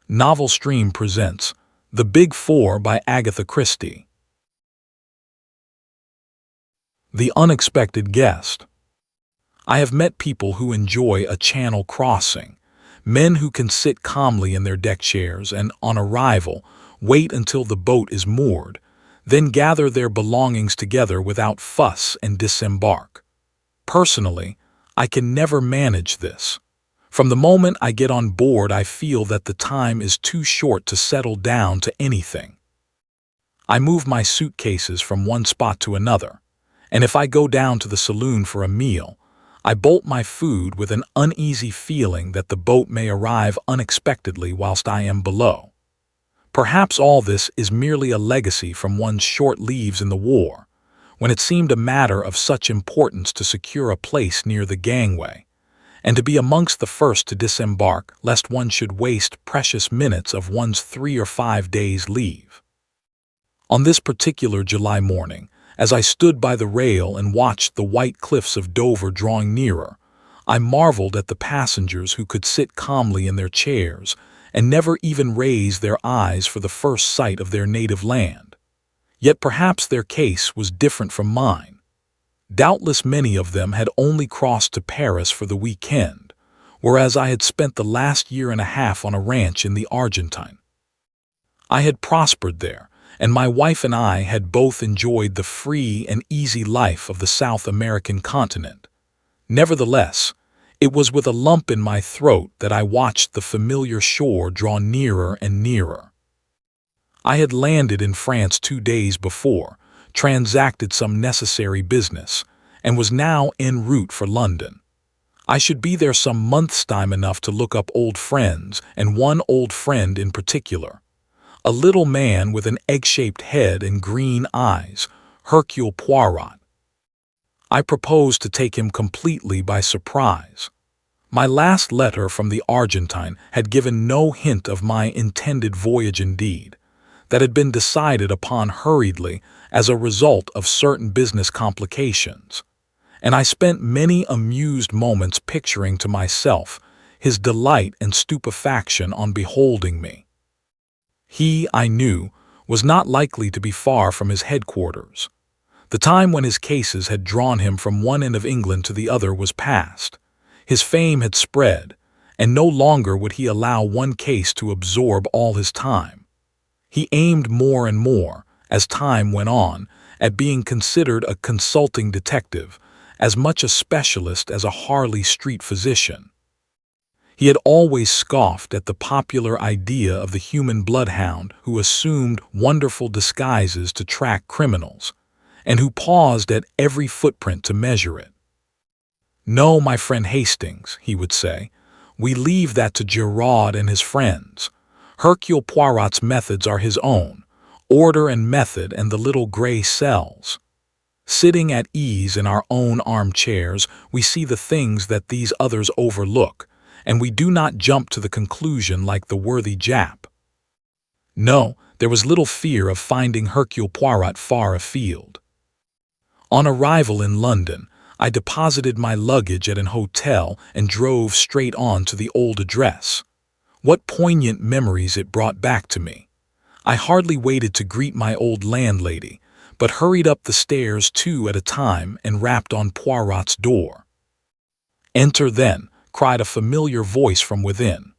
Novel Stream presents The Big Four by Agatha Christie. The Unexpected Guest. I have met people who enjoy a channel crossing, men who can sit calmly in their deck chairs and, on arrival, wait until the boat is moored, then gather their belongings together without fuss and disembark. Personally, I can never manage this. From the moment I get on board, I feel that the time is too short to settle down to anything. I move my suitcases from one spot to another, and if I go down to the saloon for a meal, I bolt my food with an uneasy feeling that the boat may arrive unexpectedly whilst I am below. Perhaps all this is merely a legacy from one's short leaves in the war, when it seemed a matter of such importance to secure a place near the gangway, and to be amongst the first to disembark lest one should waste precious minutes of one's 3 or 5 days' leave. On this particular July morning, as I stood by the rail and watched the white cliffs of Dover drawing nearer, I marveled at the passengers who could sit calmly in their chairs and never even raise their eyes for the first sight of their native land. Yet perhaps their case was different from mine. Doubtless many of them had only crossed to Paris for the weekend, whereas I had spent the last year and a half on a ranch in the Argentine. I had prospered there, and my wife and I had both enjoyed the free and easy life of the South American continent. Nevertheless, it was with a lump in my throat that I watched the familiar shore draw nearer and nearer. I had landed in France 2 days before, transacted some necessary business, and was now en route for London. I should be there some months' time enough to look up old friends, and one old friend in particular. A little man with an egg-shaped head and green eyes, Hercule Poirot. I proposed to take him completely by surprise. My last letter from the Argentine had given no hint of my intended voyage indeed. That had been decided upon hurriedly as a result of certain business complications, and I spent many amused moments picturing to myself his delight and stupefaction on beholding me. He, I knew, was not likely to be far from his headquarters. The time when his cases had drawn him from one end of England to the other was past. His fame had spread, and no longer would he allow one case to absorb all his time. He aimed more and more, as time went on, at being considered a consulting detective, as much a specialist as a Harley Street physician. He had always scoffed at the popular idea of the human bloodhound who assumed wonderful disguises to track criminals, and who paused at every footprint to measure it. "No, my friend Hastings," he would say, "we leave that to Gerard and his friends. Hercule Poirot's methods are his own, order and method and the little gray cells. Sitting at ease in our own armchairs, we see the things that these others overlook, and we do not jump to the conclusion like the worthy Jap." No, there was little fear of finding Hercule Poirot far afield. On arrival in London, I deposited my luggage at an hotel and drove straight on to the old address. What poignant memories it brought back to me. I hardly waited to greet my old landlady, but hurried up the stairs 2 at a time and rapped on Poirot's door. "Enter, then," cried a familiar voice from within.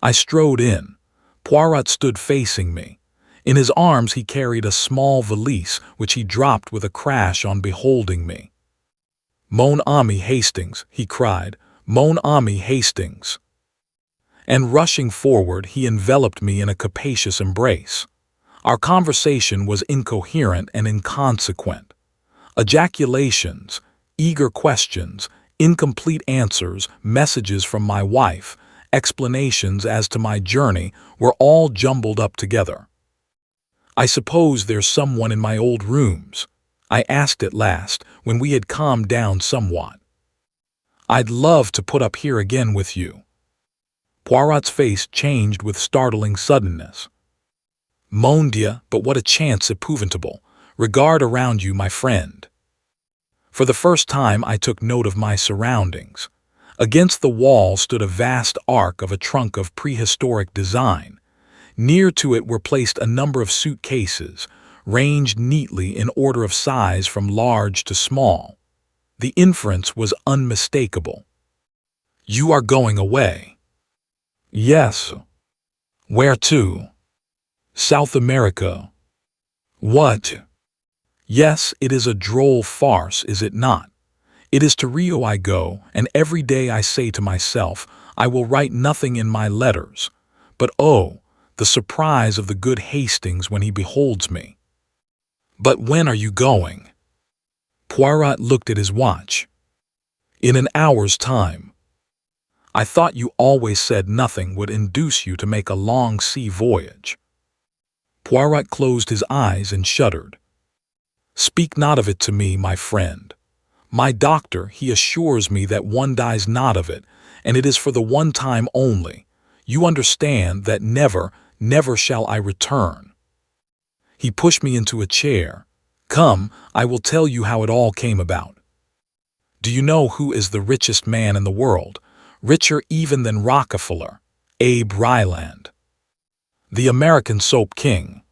I strode in. Poirot stood facing me. In his arms he carried a small valise, which he dropped with a crash on beholding me. "Mon ami Hastings," he cried, "Mon ami Hastings." And rushing forward, he enveloped me in a capacious embrace. Our conversation was incoherent and inconsequent. Ejaculations, eager questions, incomplete answers, messages from my wife, explanations as to my journey were all jumbled up together. "I suppose there's someone in my old rooms?" I asked at last, when we had calmed down somewhat. "I'd love to put up here again with you." Poirot's face changed with startling suddenness. "Mon Dieu, but what a chance épouvantable! Regard around you, my friend." For the first time I took note of my surroundings. Against the wall stood a vast arc of a trunk of prehistoric design. Near to it were placed a number of suitcases, ranged neatly in order of size from large to small. The inference was unmistakable. "You are going away." "Yes." "Where to?" "South America." "What?" "Yes, it is a droll farce, is it not? It is to Rio I go, and every day I say to myself, I will write nothing in my letters. But oh, the surprise of the good Hastings when he beholds me. "But when are you going?" Poirot looked at his watch. "In an hour's time." "I thought you always said nothing would induce you to make a long sea voyage." Poirot closed his eyes and shuddered. "Speak not of it to me, my friend. My doctor, he assures me that one dies not of it, and it is for the one time only. You understand that never, never shall I return." He pushed me into a chair. "Come, I will tell you how it all came about. Do you know who is the richest man in the world, richer even than Rockefeller? Abe Ryland. The American soap king."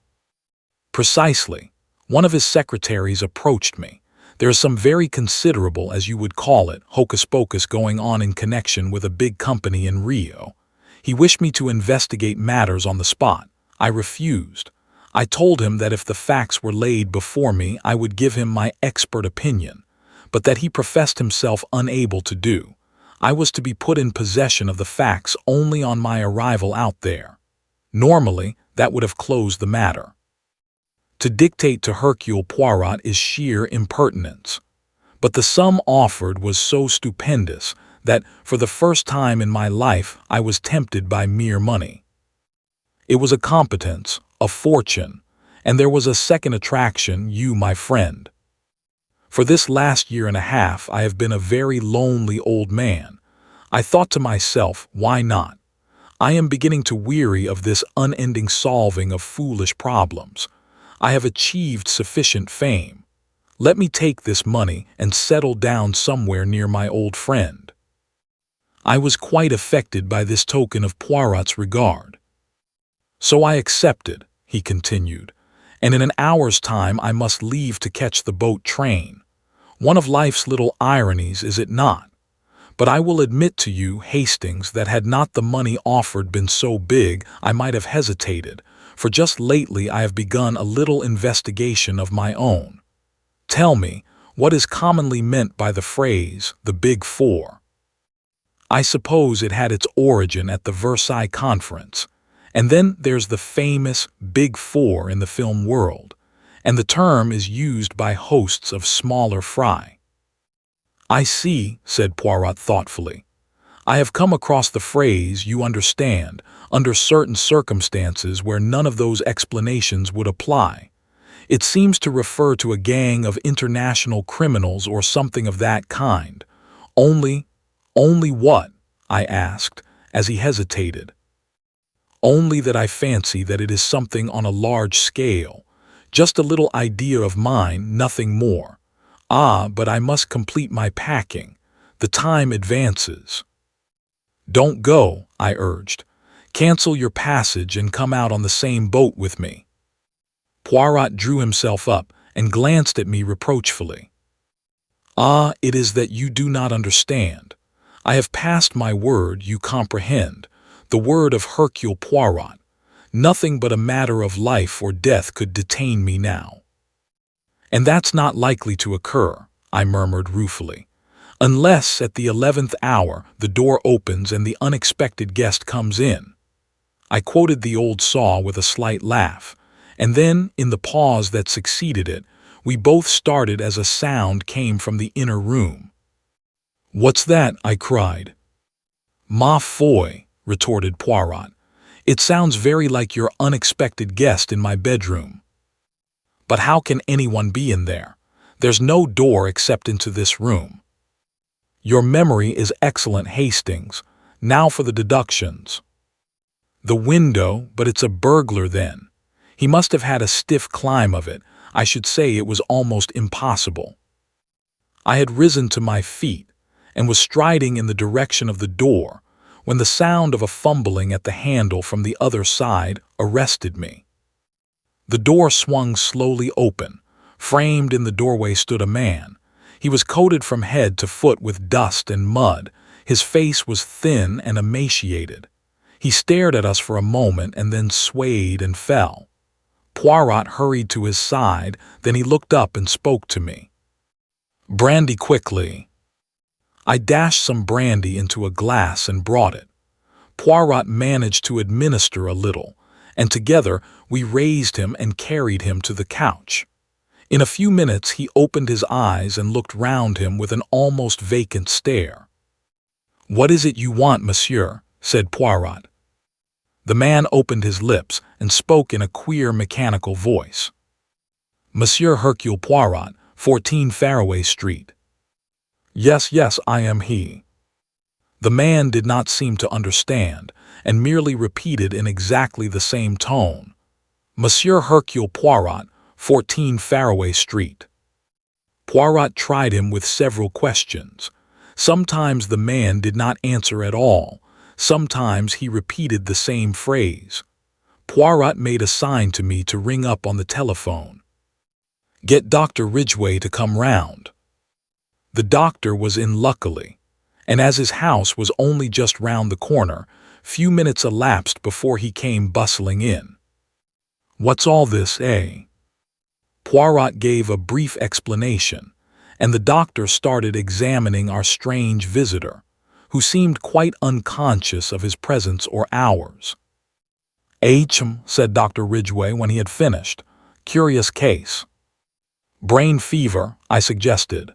"Precisely. One of his secretaries approached me. There is some very considerable, as you would call it, hocus-pocus going on in connection with a big company in Rio. He wished me to investigate matters on the spot. I refused. I told him that if the facts were laid before me I would give him my expert opinion, but that he professed himself unable to do. I was to be put in possession of the facts only on my arrival out there. Normally, that would have closed the matter. To dictate to Hercule Poirot is sheer impertinence. But the sum offered was so stupendous that, for the first time in my life, I was tempted by mere money. It was a competence, a fortune, and there was a second attraction, you, my friend. For this last year and a half I have been a very lonely old man. I thought to myself, why not? I am beginning to weary of this unending solving of foolish problems. I have achieved sufficient fame. Let me take this money and settle down somewhere near my old friend." I was quite affected by this token of Poirot's regard. "So I accepted," he continued, "and in an hour's time I must leave to catch the boat train. One of life's little ironies, is it not? But I will admit to you, Hastings, that had not the money offered been so big I might have hesitated, for just lately I have begun a little investigation of my own. Tell me, what is commonly meant by the phrase, the Big Four?" "I suppose it had its origin at the Versailles Conference. And then there's the famous Big Four in the film world, and the term is used by hosts of smaller fry." "I see," said Poirot thoughtfully. "I have come across the phrase, you understand, under certain circumstances where none of those explanations would apply. It seems to refer to a gang of international criminals or something of that kind. Only what?" I asked, as he hesitated. "Only that I fancy that it is something on a large scale. Just a little idea of mine, nothing more. Ah, but I must complete my packing. The time advances." "Don't go," I urged. "Cancel your passage and come out on the same boat with me." Poirot drew himself up and glanced at me reproachfully. "Ah, it is that you do not understand. I have passed my word, you comprehend, the word of Hercule Poirot. Nothing but a matter of life or death could detain me now." "And that's not likely to occur," I murmured ruefully, "unless at the 11th hour the door opens and the unexpected guest comes in." I quoted the old saw with a slight laugh, and then, in the pause that succeeded it, we both started as a sound came from the inner room. "What's that?" I cried. "Ma foi," retorted Poirot. "It sounds very like your unexpected guest in my bedroom." "But how can anyone be in there? There's no door except into this room." "Your memory is excellent, Hastings. Now for the deductions." "The window, but it's a burglar then. He must have had a stiff climb of it. I should say it was almost impossible." I had risen to my feet, and was striding in the direction of the door when the sound of a fumbling at the handle from the other side arrested me. The door swung slowly open. Framed in the doorway stood a man. He was coated from head to foot with dust and mud. His face was thin and emaciated. He stared at us for a moment and then swayed and fell. Poirot hurried to his side, then he looked up and spoke to me. "Brandy quickly." I dashed some brandy into a glass and brought it. Poirot managed to administer a little, and together we raised him and carried him to the couch. In a few minutes he opened his eyes and looked round him with an almost vacant stare. "What is it you want, monsieur?" said Poirot. The man opened his lips and spoke in a queer mechanical voice. "Monsieur Hercule Poirot, 14 Fairway Street." "Yes, yes, I am he." The man did not seem to understand, and merely repeated in exactly the same tone, "Monsieur Hercule Poirot, 14 Fairway Street." Poirot tried him with several questions. Sometimes the man did not answer at all. Sometimes he repeated the same phrase. Poirot made a sign to me to ring up on the telephone. "Get Dr. Ridgway to come round." The doctor was in luckily, and as his house was only just round the corner, few minutes elapsed before he came bustling in. "What's all this, eh?" Poirot gave a brief explanation, and the doctor started examining our strange visitor, who seemed quite unconscious of his presence or ours. "H.M.," said Dr. Ridgway when he had finished. "Curious case." "Brain fever," I suggested.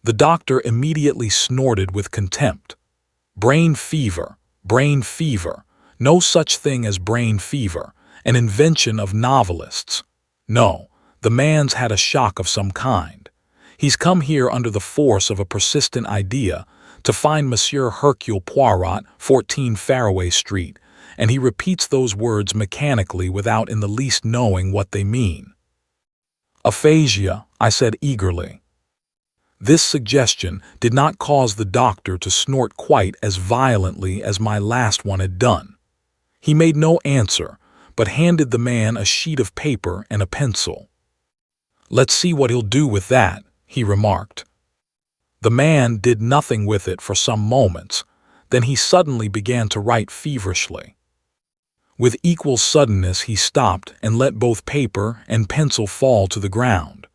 The doctor immediately snorted with contempt. "Brain fever, brain fever. No such thing as brain fever, an invention of novelists. No, the man's had a shock of some kind. He's come here under the force of a persistent idea to find Monsieur Hercule Poirot, 14 Fairway Street, and he repeats those words mechanically without in the least knowing what they mean." "Aphasia," I said eagerly. This suggestion did not cause the doctor to snort quite as violently as my last one had done. He made no answer, but handed the man a sheet of paper and a pencil. "Let's see what he'll do with that," he remarked. The man did nothing with it for some moments, then he suddenly began to write feverishly. With equal suddenness he stopped and let both paper and pencil fall to the ground.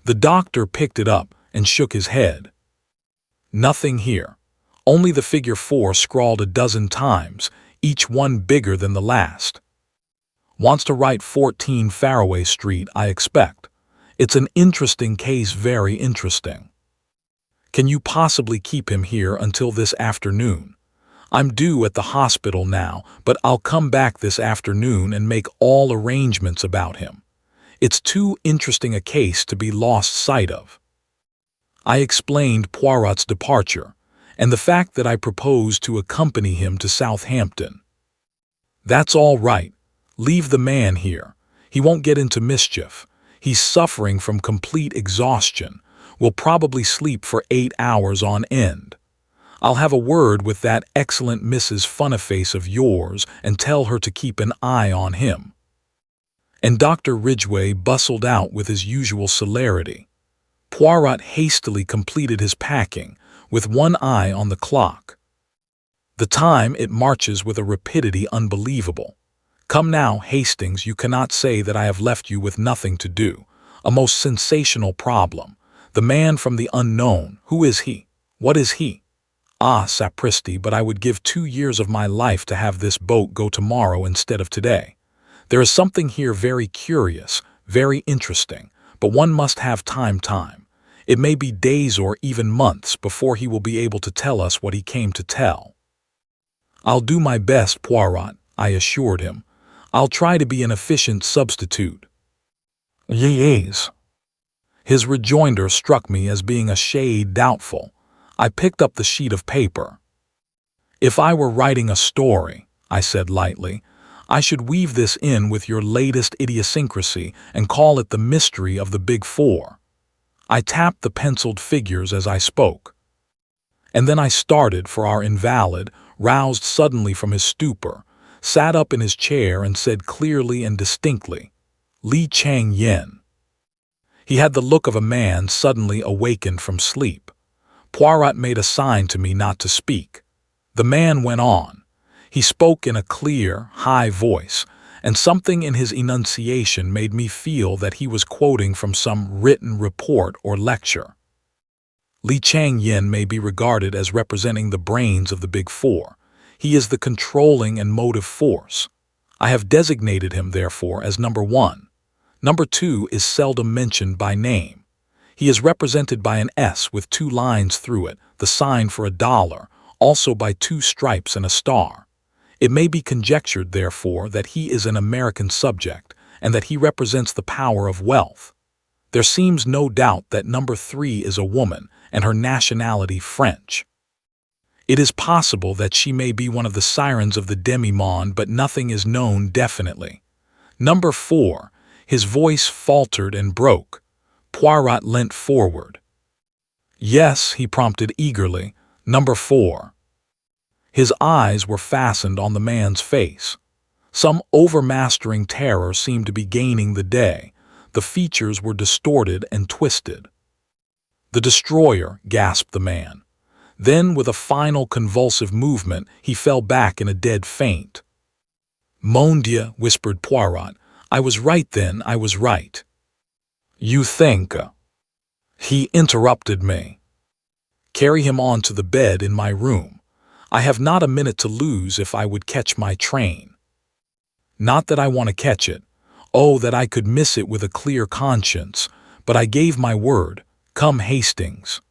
The doctor picked it up and shook his head. "Nothing here. Only the figure 4 scrawled a dozen times, each one bigger than the last. Wants to write 14 Fairway Street, I expect. It's an interesting case, very interesting. Can you possibly keep him here until this afternoon? I'm due at the hospital now, but I'll come back this afternoon and make all arrangements about him. It's too interesting a case to be lost sight of." I explained Poirot's departure, and the fact that I proposed to accompany him to Southampton. "That's all right. Leave the man here. He won't get into mischief. He's suffering from complete exhaustion. Will probably sleep for 8 hours on end. I'll have a word with that excellent Mrs. Funnyface of yours and tell her to keep an eye on him." And Dr. Ridgway bustled out with his usual celerity. Poirot hastily completed his packing, with one eye on the clock. The time, it marches with a rapidity unbelievable. Come now, Hastings, you cannot say that I have left you with nothing to do. A most sensational problem. The man from the unknown, who is he? What is he? Ah, sapristi, but I would give 2 years of my life to have this boat go tomorrow instead of today. There is something here very curious, very interesting, but one must have time. It may be days or even months before he will be able to tell us what he came to tell. "I'll do my best, Poirot," I assured him. "I'll try to be an efficient substitute." "Yes." His rejoinder struck me as being a shade doubtful. I picked up the sheet of paper. "If I were writing a story," I said lightly, "I should weave this in with your latest idiosyncrasy and call it the mystery of the Big Four." I tapped the penciled figures as I spoke. And then I started for our invalid, roused suddenly from his stupor, sat up in his chair and said clearly and distinctly, "Li Chang Yen." He had the look of a man suddenly awakened from sleep. Poirot made a sign to me not to speak. The man went on. He spoke in a clear, high voice, and something in his enunciation made me feel that he was quoting from some written report or lecture. Li Chang Yen may be regarded as representing the brains of the Big Four. He is the controlling and motive force. I have designated him, therefore, as number 1. Number 2 is seldom mentioned by name. He is represented by an S with 2 lines through it, the sign for $1, also by 2 stripes and a star. It may be conjectured, therefore, that he is an American subject, and that he represents the power of wealth. There seems no doubt that number 3 is a woman, and her nationality French. It is possible that she may be one of the sirens of the demi-monde, but nothing is known definitely. Number 4, his voice faltered and broke. Poirot leant forward. "Yes," he prompted eagerly, "number 4. His eyes were fastened on the man's face. Some overmastering terror seemed to be gaining the day. The features were distorted and twisted. "The destroyer," gasped the man. Then, with a final convulsive movement, he fell back in a dead faint. "Mon Dieu," whispered Poirot. "I was right then, I was right." "You think—" He interrupted me. "Carry him on to the bed in my room. I have not a minute to lose if I would catch my train. Not that I want to catch it. Oh, that I could miss it with a clear conscience, but I gave my word. Come, Hastings."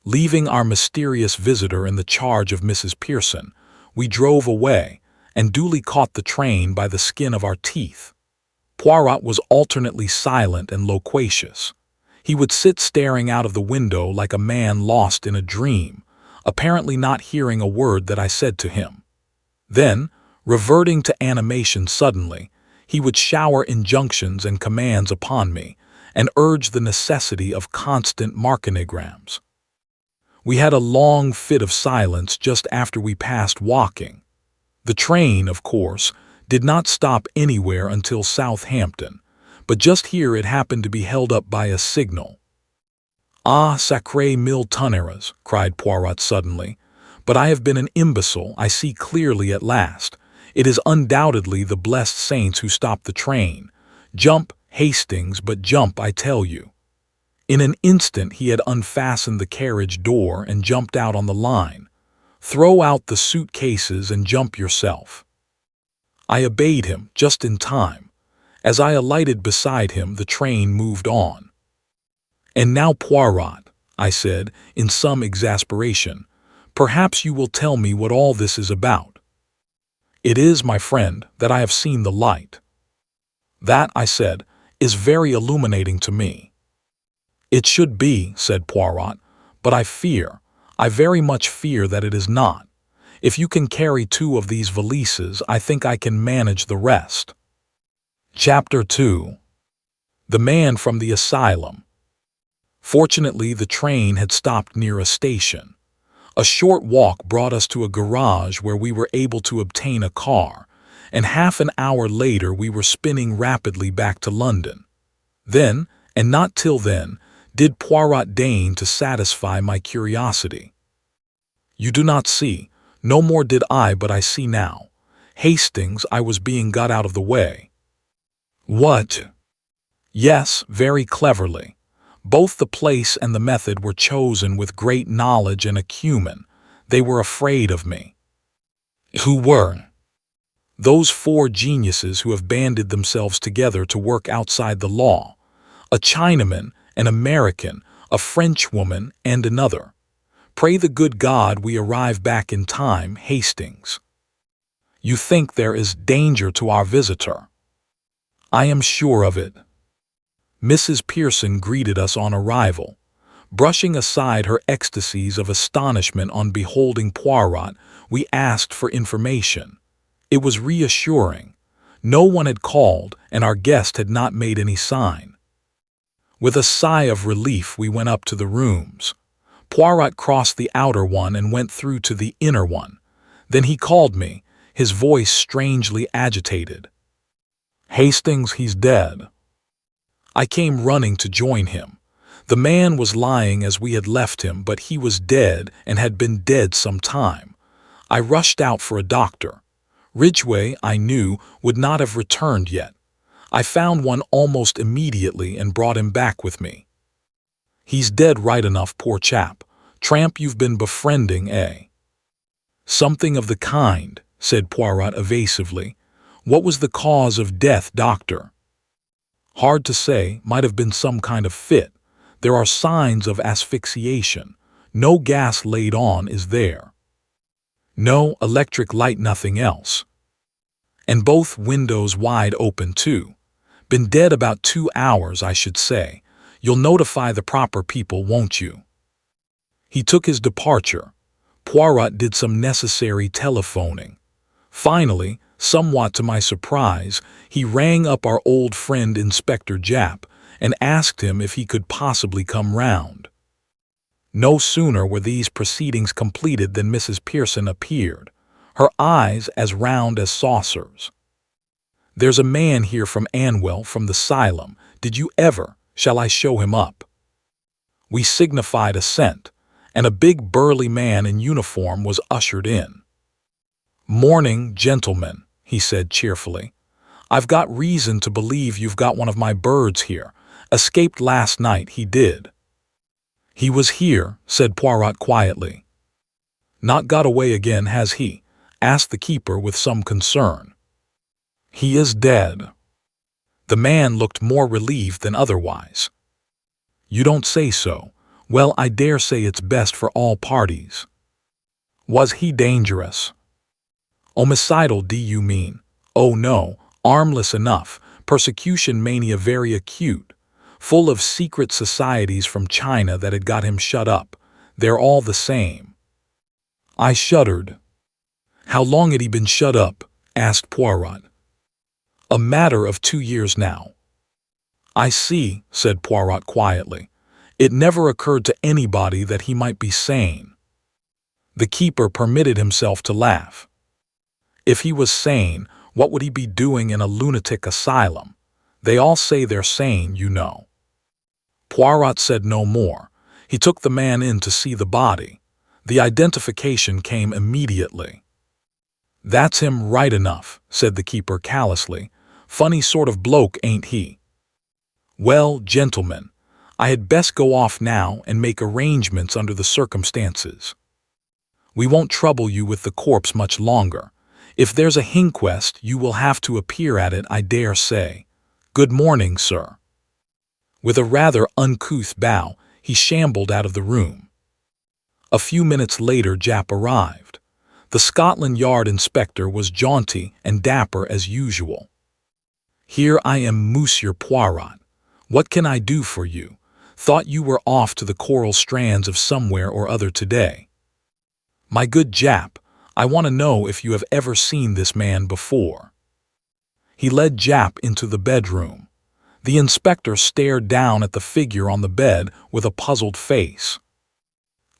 Leaving our mysterious visitor in the charge of Mrs. Pearson, we drove away, and duly caught the train by the skin of our teeth. Poirot was alternately silent and loquacious. He would sit staring out of the window like a man lost in a dream, apparently not hearing a word that I said to him. Then, reverting to animation suddenly, he would shower injunctions and commands upon me, and urge the necessity of constant marconigrams. We had a long fit of silence just after we passed Woking. The train, of course, did not stop anywhere until Southampton, but just here it happened to be held up by a signal. "Ah, sacré mille tonnerres!" cried Poirot suddenly. "But I have been an imbecile, I see clearly at last. It is undoubtedly the blessed saints who stopped the train. Jump, Hastings, but jump, I tell you." In an instant he had unfastened the carriage door and jumped out on the line. "Throw out the suitcases and jump yourself." I obeyed him, just in time. As I alighted beside him, the train moved on. "And now, Poirot," I said, in some exasperation, "perhaps you will tell me what all this is about. It is, my friend, that I have seen the light." "That," I said, "is very illuminating to me." "It should be," said Poirot, "but I very much fear that it is not. If you can carry 2 of these valises, I think I can manage the rest." Chapter 2. The Man from the Asylum. Fortunately, the train had stopped near a station. A short walk brought us to a garage where we were able to obtain a car, and half an hour later we were spinning rapidly back to London. Then, and not till then, did Poirot deign to satisfy my curiosity. "You do not see. No more did I, but I see now. Hastings, I was being got out of the way." "What?" "Yes, very cleverly. Both the place and the method were chosen with great knowledge and acumen. They were afraid of me." "Who were?" "Those 4 geniuses who have banded themselves together to work outside the law. A Chinaman, an American, a Frenchwoman, and another. Pray the good God we arrive back in time, Hastings." "You think there is danger to our visitor?" "I am sure of it." Mrs. Pearson greeted us on arrival. Brushing aside her ecstasies of astonishment on beholding Poirot, we asked for information. It was reassuring. No one had called, and our guest had not made any sign. With a sigh of relief we went up to the rooms. Poirot crossed the outer one and went through to the inner one. Then he called me, his voice strangely agitated. "Hastings, he's dead." I came running to join him. The man was lying as we had left him, but he was dead and had been dead some time. I rushed out for a doctor. Ridgway, I knew, would not have returned yet. I found one almost immediately and brought him back with me. "He's dead right enough, poor chap. Tramp you've been befriending, eh?" "Something of the kind," said Poirot evasively. "What was the cause of death, doctor?" "Hard to say, might have been some kind of fit. There are signs of asphyxiation. No gas laid on, is there?" "No electric light, nothing else. And both windows wide open too. Been dead about 2 hours, I should say. You'll notify the proper people, won't you?" He took his departure. Poirot did some necessary telephoning. Finally, somewhat to my surprise, he rang up our old friend Inspector Japp and asked him if he could possibly come round. No sooner were these proceedings completed than Mrs. Pearson appeared, her eyes as round as saucers. "There's a man here from Anwell, from the Asylum. Did you ever? Shall I show him up?" We signified assent, and a big burly man in uniform was ushered in. "Morning, gentlemen," he said cheerfully. "I've got reason to believe you've got one of my birds here. Escaped last night, he did." "He was here," said Poirot quietly. "Not got away again, has he?" asked the keeper with some concern. "He is dead." The man looked more relieved than otherwise. "You don't say so. Well, I dare say it's best for all parties." "Was he dangerous?" "Homicidal, do you mean?" "Oh no, harmless enough. Persecution mania very acute. Full of secret societies from China that had got him shut up. They're all the same." I shuddered. "How long had he been shut up?" asked Poirot. "A matter of 2 years now." "I see," said Poirot quietly. "It never occurred to anybody that he might be sane." The keeper permitted himself to laugh. "If he was sane, what would he be doing in a lunatic asylum? They all say they're sane, you know." Poirot said no more. He took the man in to see the body. The identification came immediately. "That's him right enough," said the keeper callously. "Funny sort of bloke, ain't he? Well, gentlemen, I had best go off now and make arrangements under the circumstances. We won't trouble you with the corpse much longer. If there's a inquest, you will have to appear at it, I dare say. Good morning, sir." With a rather uncouth bow, he shambled out of the room. A few minutes later Japp arrived. The Scotland Yard inspector was jaunty and dapper as usual. "Here I am, Monsieur Poirot. What can I do for you? Thought you were off to the coral strands of somewhere or other today." "My good Japp, I want to know if you have ever seen this man before." He led Japp into the bedroom. The inspector stared down at the figure on the bed with a puzzled face.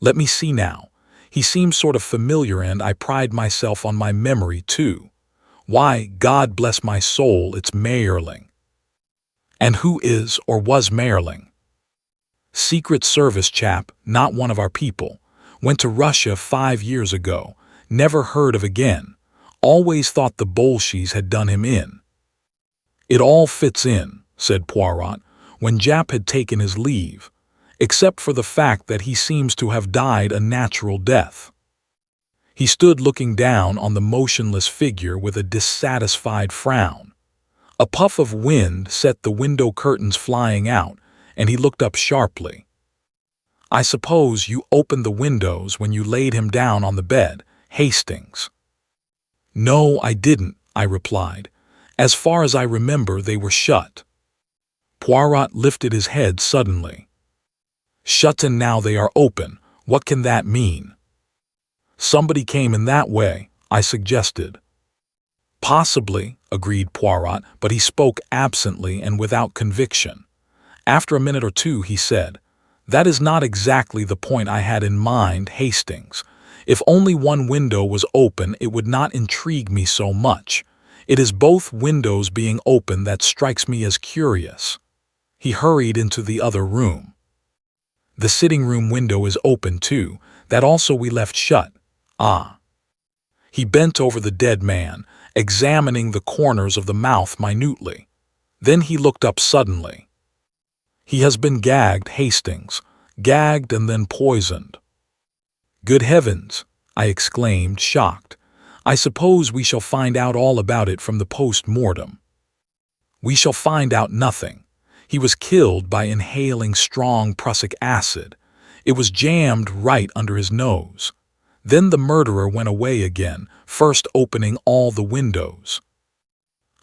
"Let me see now. He seems sort of familiar, and I pride myself on my memory, too. Why, God bless my soul, it's Mayerling." "And who is or was Mayerling?" "Secret Service chap, not one of our people. Went to Russia 5 years ago. Never heard of again. Always thought the Bolsheviks had done him in." "It all fits in," said Poirot, when Japp had taken his leave, "except for the fact that he seems to have died a natural death." He stood looking down on the motionless figure with a dissatisfied frown. A puff of wind set the window curtains flying out, and he looked up sharply. "I suppose you opened the windows when you laid him down on the bed, Hastings?" "No, I didn't," I replied. "As far as I remember, they were shut." Poirot lifted his head suddenly. "Shut, and now they are open. What can that mean?" "Somebody came in that way," I suggested. "Possibly," agreed Poirot, but he spoke absently and without conviction. After a minute or two he said, That is not exactly the point I had in mind, Hastings. If only one window was open, it would not intrigue me so much. It is both windows being open that strikes me as curious. He hurried into the other room. The sitting room window is open too. That also we left shut. Ah. He bent over the dead man, examining the corners of the mouth minutely. Then he looked up suddenly. He has been gagged, Hastings. Gagged and then poisoned. Good heavens, I exclaimed, shocked. I suppose we shall find out all about it from the post-mortem. We shall find out nothing. He was killed by inhaling strong prussic acid. It was jammed right under his nose. Then the murderer went away again, first opening all the windows.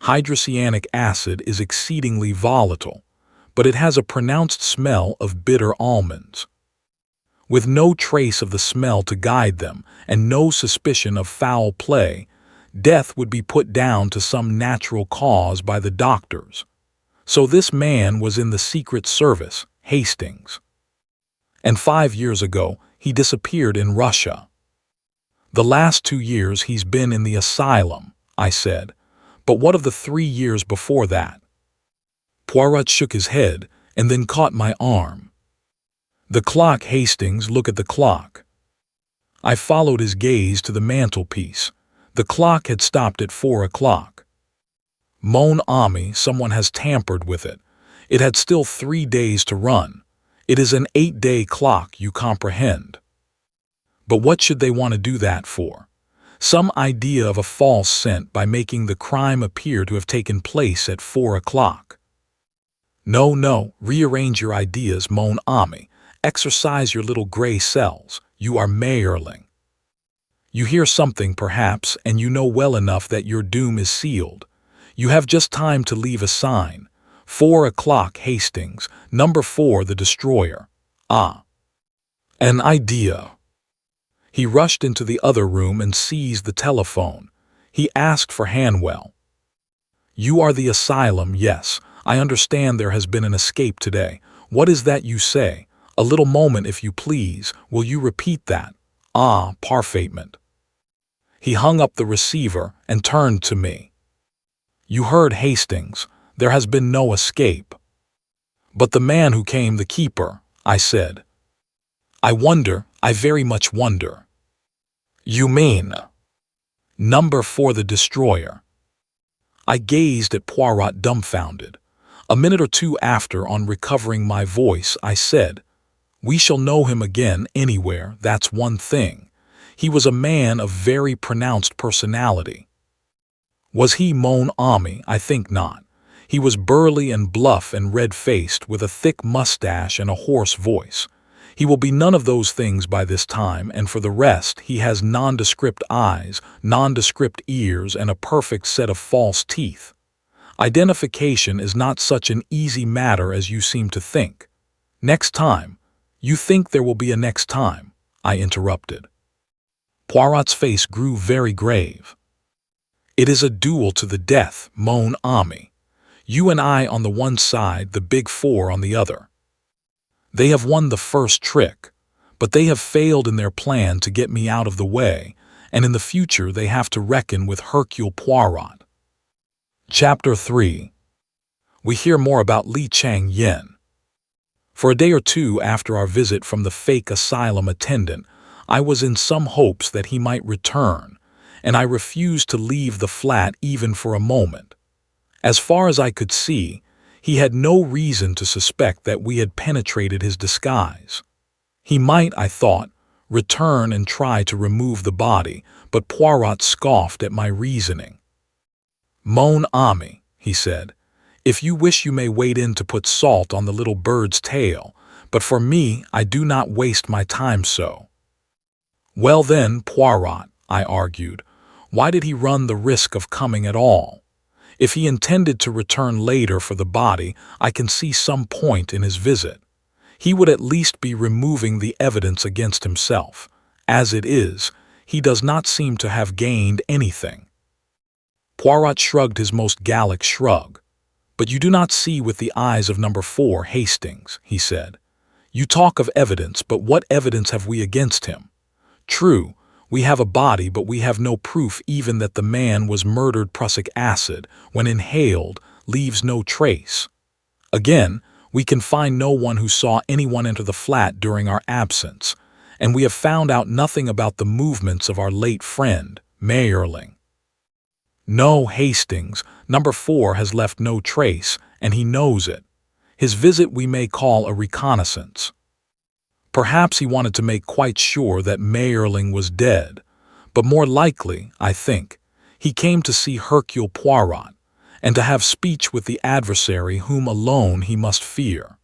Hydrocyanic acid is exceedingly volatile, but it has a pronounced smell of bitter almonds. With no trace of the smell to guide them and no suspicion of foul play, death would be put down to some natural cause by the doctors. So this man was in the Secret Service, Hastings. And 5 years ago, he disappeared in Russia. The last 2 years he's been in the asylum, I said. But what of the 3 years before that? Poirot shook his head and then caught my arm. The clock, Hastings, look at the clock. I followed his gaze to the mantelpiece. The clock had stopped at 4 o'clock. Mon ami, someone has tampered with it. It had still 3 days to run. It is an 8-day clock, you comprehend. But what should they want to do that for? Some idea of a false scent by making the crime appear to have taken place at 4 o'clock. No, rearrange your ideas, mon ami. Exercise your little gray cells. You are Mayerling. You hear something, perhaps, and you know well enough that your doom is sealed. You have just time to leave a sign. 4 o'clock, Hastings. Number 4, the destroyer. Ah. An idea. He rushed into the other room and seized the telephone. He asked for Hanwell. You are the asylum, yes. I understand there has been an escape today. What is that you say? A little moment, if you please. Will you repeat that? Ah, parfaitement. He hung up the receiver and turned to me. You heard, Hastings. There has been no escape. But the man who came, the keeper, I said. I very much wonder. You mean? Number 4, the destroyer. I gazed at Poirot dumbfounded. A minute or two after, on recovering my voice, I said, We shall know him again anywhere, that's one thing. He was a man of very pronounced personality. Was he mon ami? I think not. He was burly and bluff and red-faced, with a thick mustache and a hoarse voice. He will be none of those things by this time, and for the rest, he has nondescript eyes, nondescript ears, and a perfect set of false teeth. Identification is not such an easy matter as you seem to think. Next time. You think there will be a next time, I interrupted. Poirot's face grew very grave. It is a duel to the death, mon ami. You and I on the one side, the big 4 on the other. They have won the first trick, but they have failed in their plan to get me out of the way, and in the future they have to reckon with Hercule Poirot. Chapter 3. We hear more about Li Chang-yen. For a day or two after our visit from the fake asylum attendant, I was in some hopes that he might return, and I refused to leave the flat even for a moment. As far as I could see, he had no reason to suspect that we had penetrated his disguise. He might, I thought, return and try to remove the body, but Poirot scoffed at my reasoning. Mon ami, he said, if you wish you may wait in to put salt on the little bird's tail, but for me I do not waste my time so. Well then, Poirot, I argued, why did he run the risk of coming at all? If he intended to return later for the body, I can see some point in his visit. He would at least be removing the evidence against himself. As it is, he does not seem to have gained anything. Poirot shrugged his most Gallic shrug. But you do not see with the eyes of number 4, Hastings, he said. You talk of evidence, but what evidence have we against him? True, we have a body, but we have no proof even that the man was murdered. Prussic acid, when inhaled, leaves no trace. Again, we can find no one who saw anyone enter the flat during our absence, and we have found out nothing about the movements of our late friend, Mayerling. No, Hastings, number 4 has left no trace, and he knows it. His visit we may call a reconnaissance. Perhaps he wanted to make quite sure that Mayerling was dead, but more likely, I think, he came to see Hercule Poirot, and to have speech with the adversary whom alone he must fear.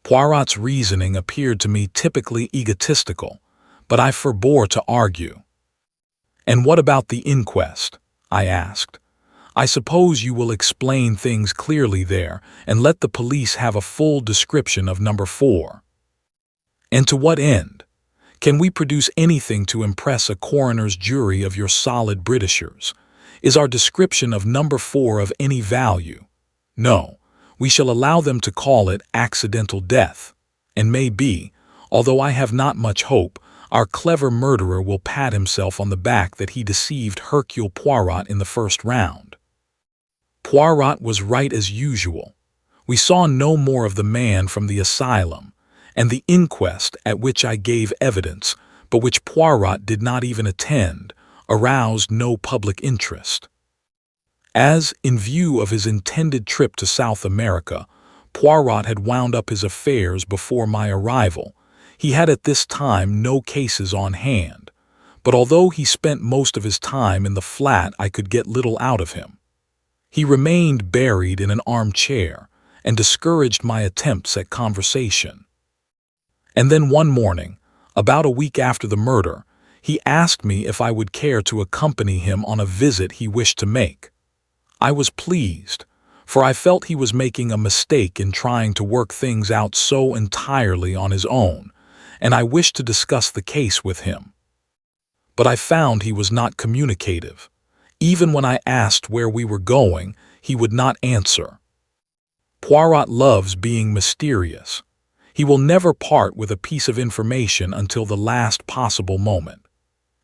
Poirot's reasoning appeared to me typically egotistical, but I forbore to argue. "And what about the inquest?" I asked. "I suppose you will explain things clearly there and let the police have a full description of number 4. And to what end? Can we produce anything to impress a coroner's jury of your solid Britishers? Is our description of number 4 of any value? No, we shall allow them to call it accidental death, and may be, although I have not much hope, our clever murderer will pat himself on the back that he deceived Hercule Poirot in the first round." Poirot was right as usual. We saw no more of the man from the asylum, and the inquest at which I gave evidence, but which Poirot did not even attend, aroused no public interest. As, in view of his intended trip to South America, Poirot had wound up his affairs before my arrival, he had at this time no cases on hand, but although he spent most of his time in the flat, I could get little out of him. He remained buried in an armchair and discouraged my attempts at conversation. And then one morning, about a week after the murder, he asked me if I would care to accompany him on a visit he wished to make. I was pleased, for I felt he was making a mistake in trying to work things out so entirely on his own, and I wished to discuss the case with him. But I found he was not communicative. Even when I asked where we were going, he would not answer. Poirot loves being mysterious. He will never part with a piece of information until the last possible moment.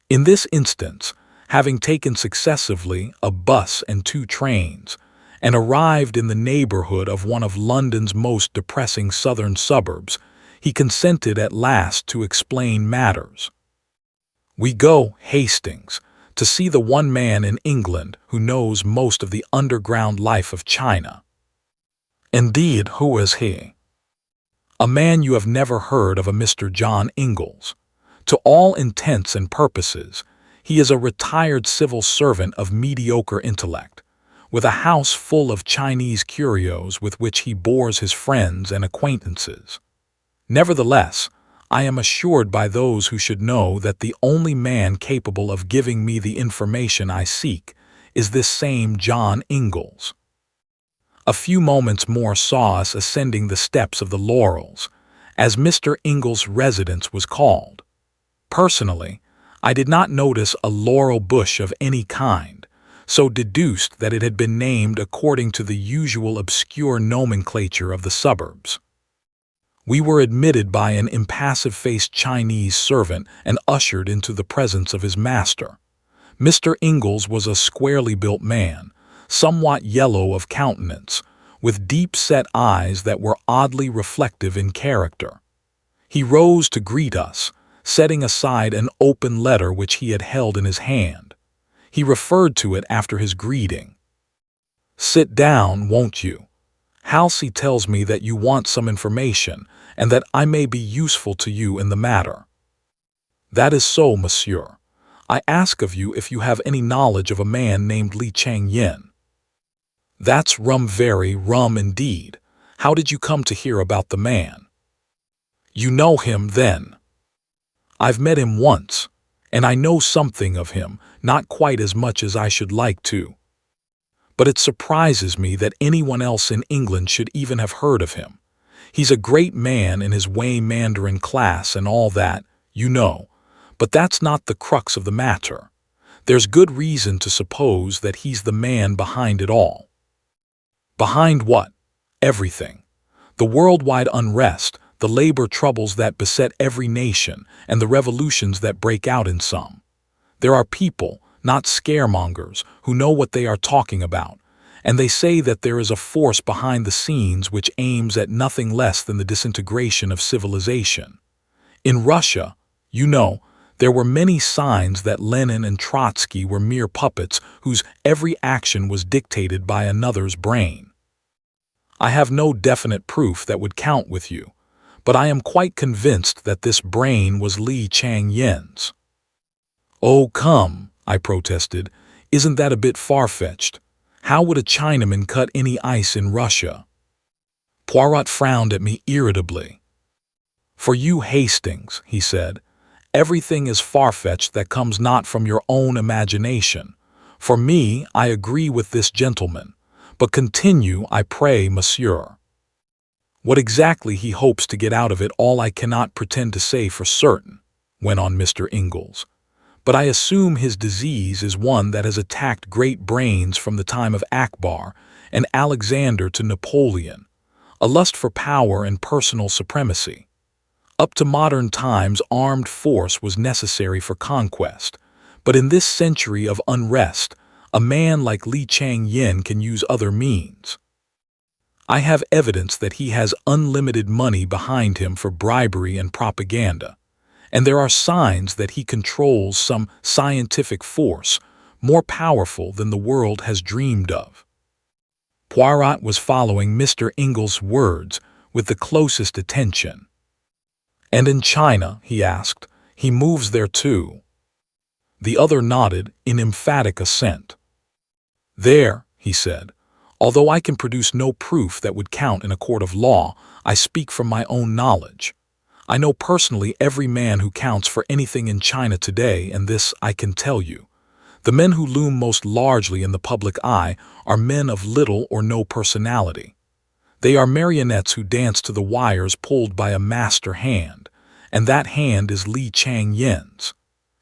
In this instance, having taken successively a bus and 2 trains, and arrived in the neighborhood of one of London's most depressing southern suburbs, he consented at last to explain matters. "We go, Hastings, to see the one man in England who knows most of the underground life of China." "Indeed, who is he?" "A man you have never heard of, a Mr. John Ingalls. To all intents and purposes, he is a retired civil servant of mediocre intellect, with a house full of Chinese curios with which he bores his friends and acquaintances. Nevertheless, I am assured by those who should know that the only man capable of giving me the information I seek is this same John Ingalls." A few moments more saw us ascending the steps of the Laurels, as Mr. Ingalls' residence was called. Personally, I did not notice a laurel bush of any kind, so deduced that it had been named according to the usual obscure nomenclature of the suburbs. We were admitted by an impassive-faced Chinese servant and ushered into the presence of his master. Mr. Ingalls was a squarely built man, somewhat yellow of countenance, with deep-set eyes that were oddly reflective in character. He rose to greet us, setting aside an open letter which he had held in his hand. He referred to it after his greeting. "Sit down, won't you? Halsey tells me that you want some information, and that I may be useful to you in the matter." "That is so, monsieur. I ask of you if you have any knowledge of a man named Li Chang-yen." "That's rum, very rum indeed. How did you come to hear about the man?" "You know him, then?" "I've met him once, and I know something of him, not quite as much as I should like to. But it surprises me that anyone else in England should even have heard of him. He's a great man in his way, Mandarin class and all that, you know, but that's not the crux of the matter. There's good reason to suppose that he's the man behind it all." "Behind what?" "Everything. The worldwide unrest, the labor troubles that beset every nation, and the revolutions that break out in some. There are people, not scaremongers, who know what they are talking about, and they say that there is a force behind the scenes which aims at nothing less than the disintegration of civilization. In Russia, you know, there were many signs that Lenin and Trotsky were mere puppets whose every action was dictated by another's brain. I have no definite proof that would count with you, but I am quite convinced that this brain was Li Chang-yen's. "Oh, come," I protested, "isn't that a bit far-fetched? How would a Chinaman cut any ice in Russia?" Poirot frowned at me irritably. "For you, Hastings," he said, "everything is far-fetched that comes not from your own imagination. For me, I agree with this gentleman. But continue, I pray, monsieur." "What exactly he hopes to get out of it all I cannot pretend to say for certain," went on Mr. Ingalls. "But I assume his disease is one that has attacked great brains from the time of Akbar and Alexander to Napoleon, a lust for power and personal supremacy. Up to modern times, armed force was necessary for conquest, but in this century of unrest, a man like Li Chang-yen can use other means. I have evidence that he has unlimited money behind him for bribery and propaganda, and there are signs that he controls some scientific force more powerful than the world has dreamed of." Poirot was following Mr. Ingalls' words with the closest attention. "And in China," he asked, "he moves there too?" The other nodded in emphatic assent. "There," he said, "although I can produce no proof that would count in a court of law, I speak from my own knowledge. I know personally every man who counts for anything in China today, and this I can tell you. The men who loom most largely in the public eye are men of little or no personality. They are marionettes who dance to the wires pulled by a master hand, and that hand is Li Chang-yen's.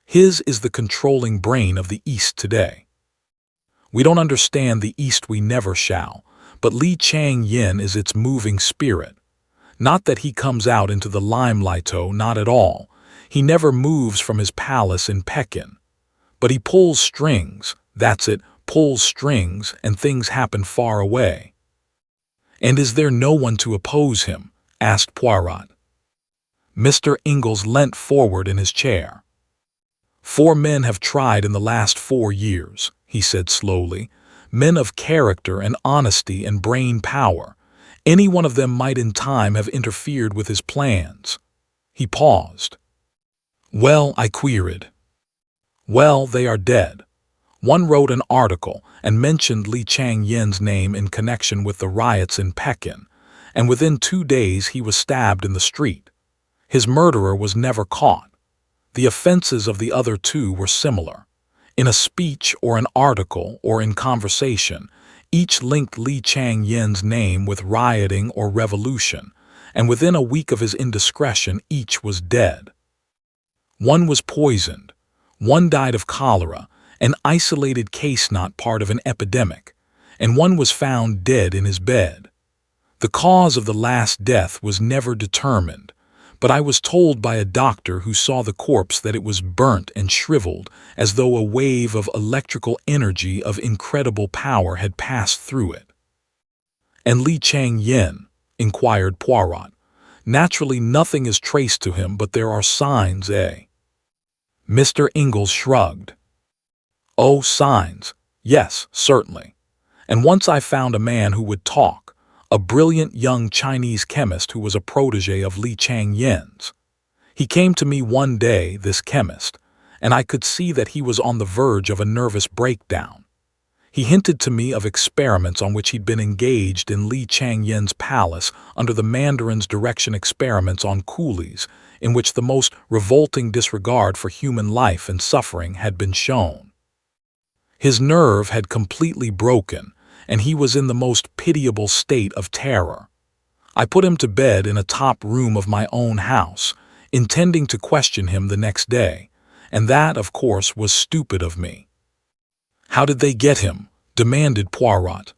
His is the controlling brain of the East today. We don't understand the East, we never shall, but Li Chang-yen is its moving spirit. Not that he comes out into the limelight, not at all. He never moves from his palace in Pekin. But he pulls strings, that's it, pulls strings, and things happen far away." "And is there no one to oppose him?" asked Poirot. Mr. Ingalls leant forward in his chair. "4 men have tried in the last 4 years, he said slowly, "men of character and honesty and brain power. Any one of them might in time have interfered with his plans." He paused. "Well," I queried. "Well, they are dead. One wrote an article and mentioned Li Chang-yen's name in connection with the riots in Pekin, and within 2 days he was stabbed in the street. His murderer was never caught. The offenses of the other 2 were similar. In a speech or an article or in conversation, each linked Li Chang-yen's name with rioting or revolution, and within a week of his indiscretion each was dead. One was poisoned, one died of cholera, an isolated case not part of an epidemic, and one was found dead in his bed. The cause of the last death was never determined, but I was told by a doctor who saw the corpse that it was burnt and shriveled as though a wave of electrical energy of incredible power had passed through it." "And Li Chang-yen?" inquired Poirot. "Naturally nothing is traced to him, but there are signs, eh?" Mr. Ingalls shrugged. "Oh, signs. Yes, certainly. And once I found a man who would talk, a brilliant young Chinese chemist who was a protege of Li Chang-yen's. He came to me one day, this chemist, and I could see that he was on the verge of a nervous breakdown. He hinted to me of experiments on which he'd been engaged in Li Chang-yen's palace under the mandarin's direction, experiments on coolies, in which the most revolting disregard for human life and suffering had been shown. His nerve had completely broken, and he was in the most pitiable state of terror. I put him to bed in a top room of my own house, intending to question him the next day, and that, of course, was stupid of me." "How did they get him?" demanded Poirot.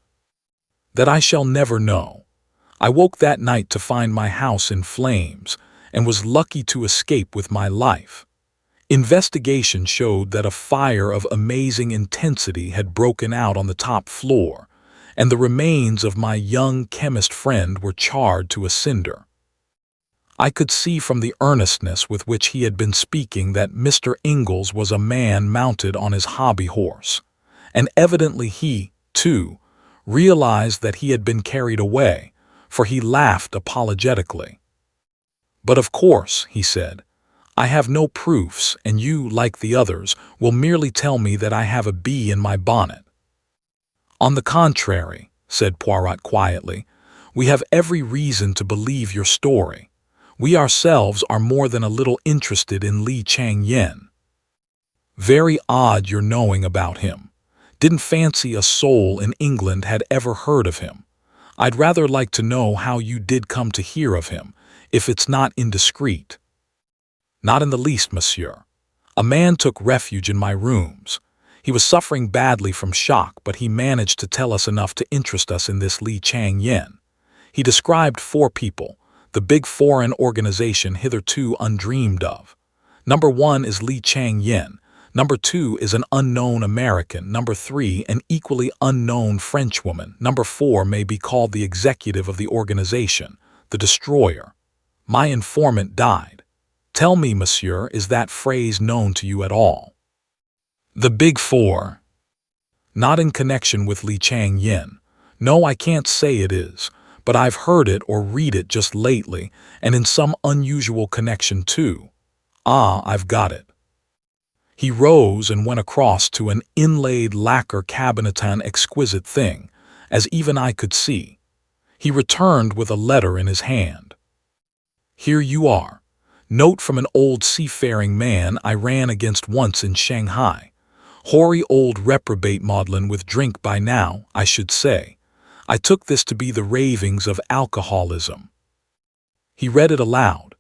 "That I shall never know. I woke that night to find my house in flames and was lucky to escape with my life. Investigation showed that a fire of amazing intensity had broken out on the top floor, and the remains of my young chemist friend were charred to a cinder. I could see from the earnestness with which he had been speaking that Mr. Ingalls was a man mounted on his hobby horse, and evidently he, too, realized that he had been carried away, for he laughed apologetically. "But of course," he said, "I have no proofs, and you, like the others, will merely tell me that I have a bee in my bonnet." "On the contrary," said Poirot quietly, "we have every reason to believe your story. We ourselves are more than a little interested in Li Chang-yen. Very odd your knowing about him. Didn't fancy a soul in England had ever heard of him. I'd rather like to know how you did come to hear of him, if it's not indiscreet." "Not in the least, monsieur. A man took refuge in my rooms. He was suffering badly from shock, but he managed to tell us enough to interest us in this Li Chang-yen. He described 4 people, the big foreign organization hitherto undreamed of. Number 1 is Li Chang-yen. Number 2 is an unknown American. Number 3, an equally unknown Frenchwoman. Number 4 may be called the executive of the organization, the destroyer. My informant died. Tell me, monsieur, is that phrase known to you at all?" "The Big Four?" "Not in connection with Li Chang-yen. No, I can't say it is, but I've heard it or read it just lately, and in some unusual connection too. Ah, I've got it." He rose and went across to an inlaid lacquer cabinet, an exquisite thing, as even I could see. He returned with a letter in his hand. "Here you are. Note from an old seafaring man I ran against once in Shanghai. Hoary old reprobate maudlin with drink by now, I should say. I took this to be the ravings of alcoholism." He read it aloud.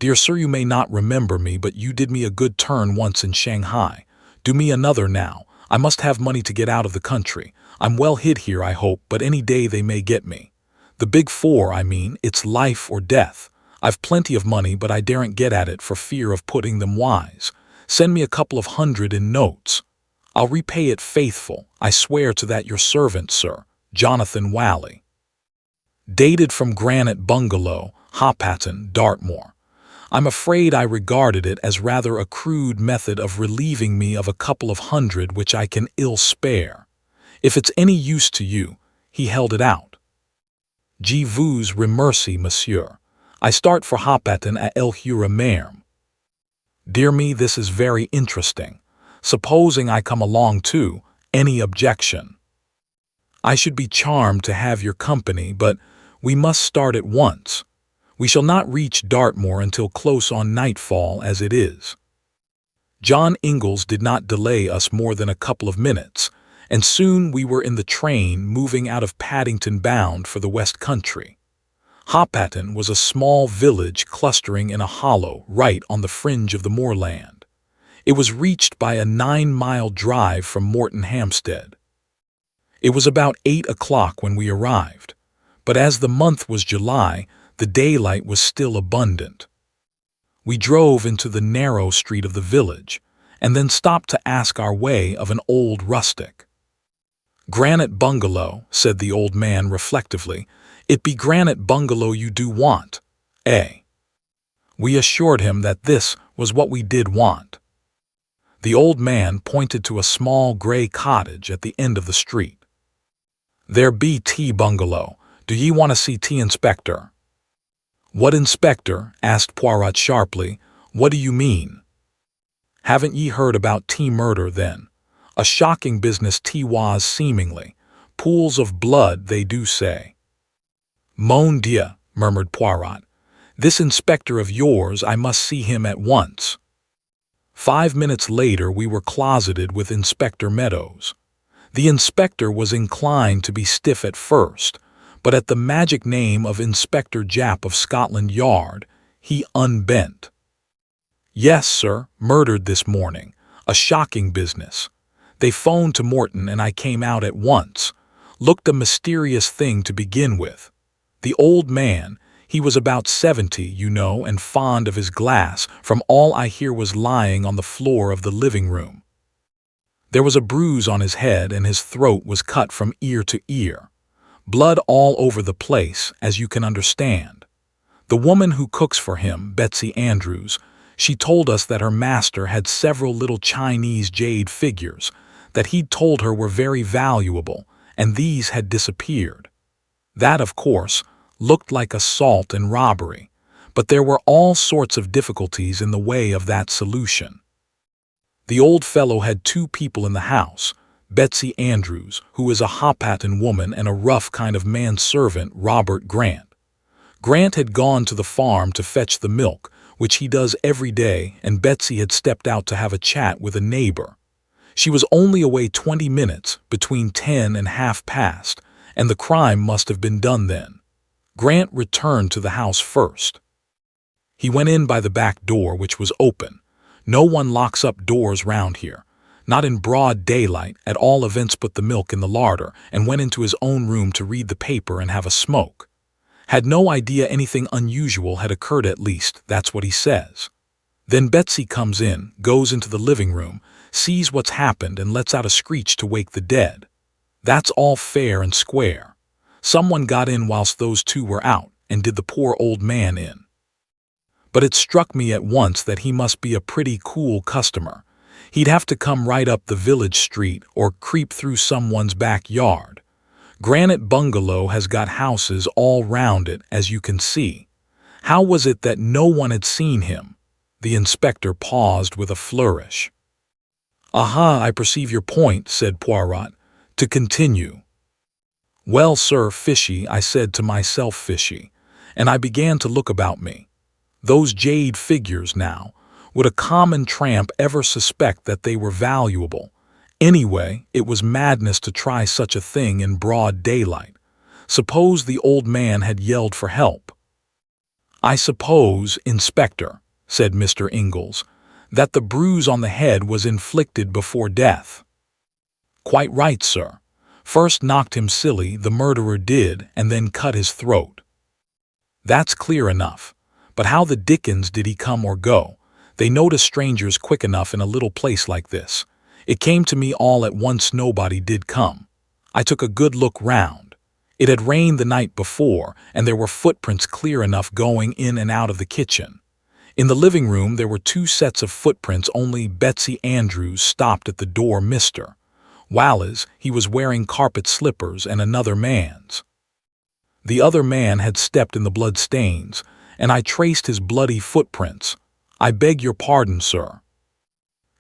"Dear sir, you may not remember me, but you did me a good turn once in Shanghai. Do me another now. I must have money to get out of the country. I'm well hid here, I hope, but any day they may get me. The Big Four, I mean, it's life or death. I've plenty of money, but I daren't get at it for fear of putting them wise. Send me a couple of hundred in notes. I'll repay it faithful. I swear to that your servant, sir, Jonathan Whalley." Dated from Granite Bungalow, Hophaton, Dartmoor. I'm afraid I regarded it as rather a crude method of relieving me of a couple of hundred which I can ill spare. If it's any use to you, he held it out. "Je vous remercie, monsieur. I start for Hophaton à el-Hura-Merm." "Dear me, this is very interesting. Supposing I come along too, any objection?" "I should be charmed to have your company, but we must start at once. We shall not reach Dartmoor until close on nightfall as it is." John Ingalls did not delay us more than a couple of minutes, and soon we were in the train moving out of Paddington bound for the West Country. Hophaton was a small village clustering in a hollow right on the fringe of the moorland. It was reached by a 9-mile drive from Morton Hampstead. It was about 8 o'clock when we arrived, but as the month was July, the daylight was still abundant. We drove into the narrow street of the village, and then stopped to ask our way of an old rustic. "Granite Bungalow," said the old man reflectively. "It be Granite Bungalow you do want, eh?" We assured him that this was what we did want. The old man pointed to a small gray cottage at the end of the street. "There be tea bungalow. Do ye want to see tea inspector?" "What inspector?" asked Poirot sharply. "What do you mean?" "Haven't ye heard about tea murder, then? A shocking business tea was, seemingly. Pools of blood, they do say." "Mon Dieu," murmured Poirot. "This inspector of yours, I must see him at once." 5 minutes later we were closeted with Inspector Meadows. The inspector was inclined to be stiff at first, but at the magic name of Inspector Japp of Scotland Yard, he unbent. "Yes, sir, murdered this morning. A shocking business. They phoned to Morton and I came out at once. Looked a mysterious thing to begin with. The old man, he was about 70, and fond of his glass, from all I hear was lying on the floor of the living room. There was a bruise on his head and his throat was cut from ear to ear. Blood all over the place, as you can understand. The woman who cooks for him, Betsy Andrews, she told us that her master had several little Chinese jade figures that he'd told her were very valuable, and these had disappeared. That, of course, looked like assault and robbery, but there were all sorts of difficulties in the way of that solution. The old fellow had two people in the house, Betsy Andrews, who is a Hopatan woman, and a rough kind of manservant, Robert Grant. Grant had gone to the farm to fetch the milk, which he does every day, and Betsy had stepped out to have a chat with a neighbor. She was only away 20 minutes, between 10 and half past, and the crime must have been done then. Grant returned to the house first. He went in by the back door, which was open. No one locks up doors round here, not in broad daylight, at all events, put the milk in the larder, and went into his own room to read the paper and have a smoke. Had no idea anything unusual had occurred, at least, that's what he says. Then Betsy comes in, goes into the living room, sees what's happened and lets out a screech to wake the dead. That's all fair and square. Someone got in whilst those two were out and did the poor old man in. But it struck me at once that he must be a pretty cool customer. He'd have to come right up the village street or creep through someone's backyard. Granite Bungalow has got houses all round it, as you can see. How was it that no one had seen him? The inspector paused with a flourish. "Aha, I perceive your point," said Poirot. "To continue." "Well, sir, fishy," I said to myself, fishy, and I began to look about me. Those jade figures now, would a common tramp ever suspect that they were valuable? Anyway, it was madness to try such a thing in broad daylight. Suppose the old man had yelled for help? "I suppose, Inspector," said Mr. Ingalls, "that the bruise on the head was inflicted before death." "Quite right, sir. First knocked him silly, the murderer did, and then cut his throat." "That's clear enough. But how the dickens did he come or go? They notice strangers quick enough in a little place like this. It came to me all at once nobody did come. I took a good look round. It had rained the night before, and there were footprints clear enough going in and out of the kitchen. In the living room there were two sets of footprints, only Betsy Andrews stopped at the door, Mr. Wallace, he was wearing carpet slippers, and another man's. The other man had stepped in the blood stains, and I traced his bloody footprints. I beg your pardon, sir."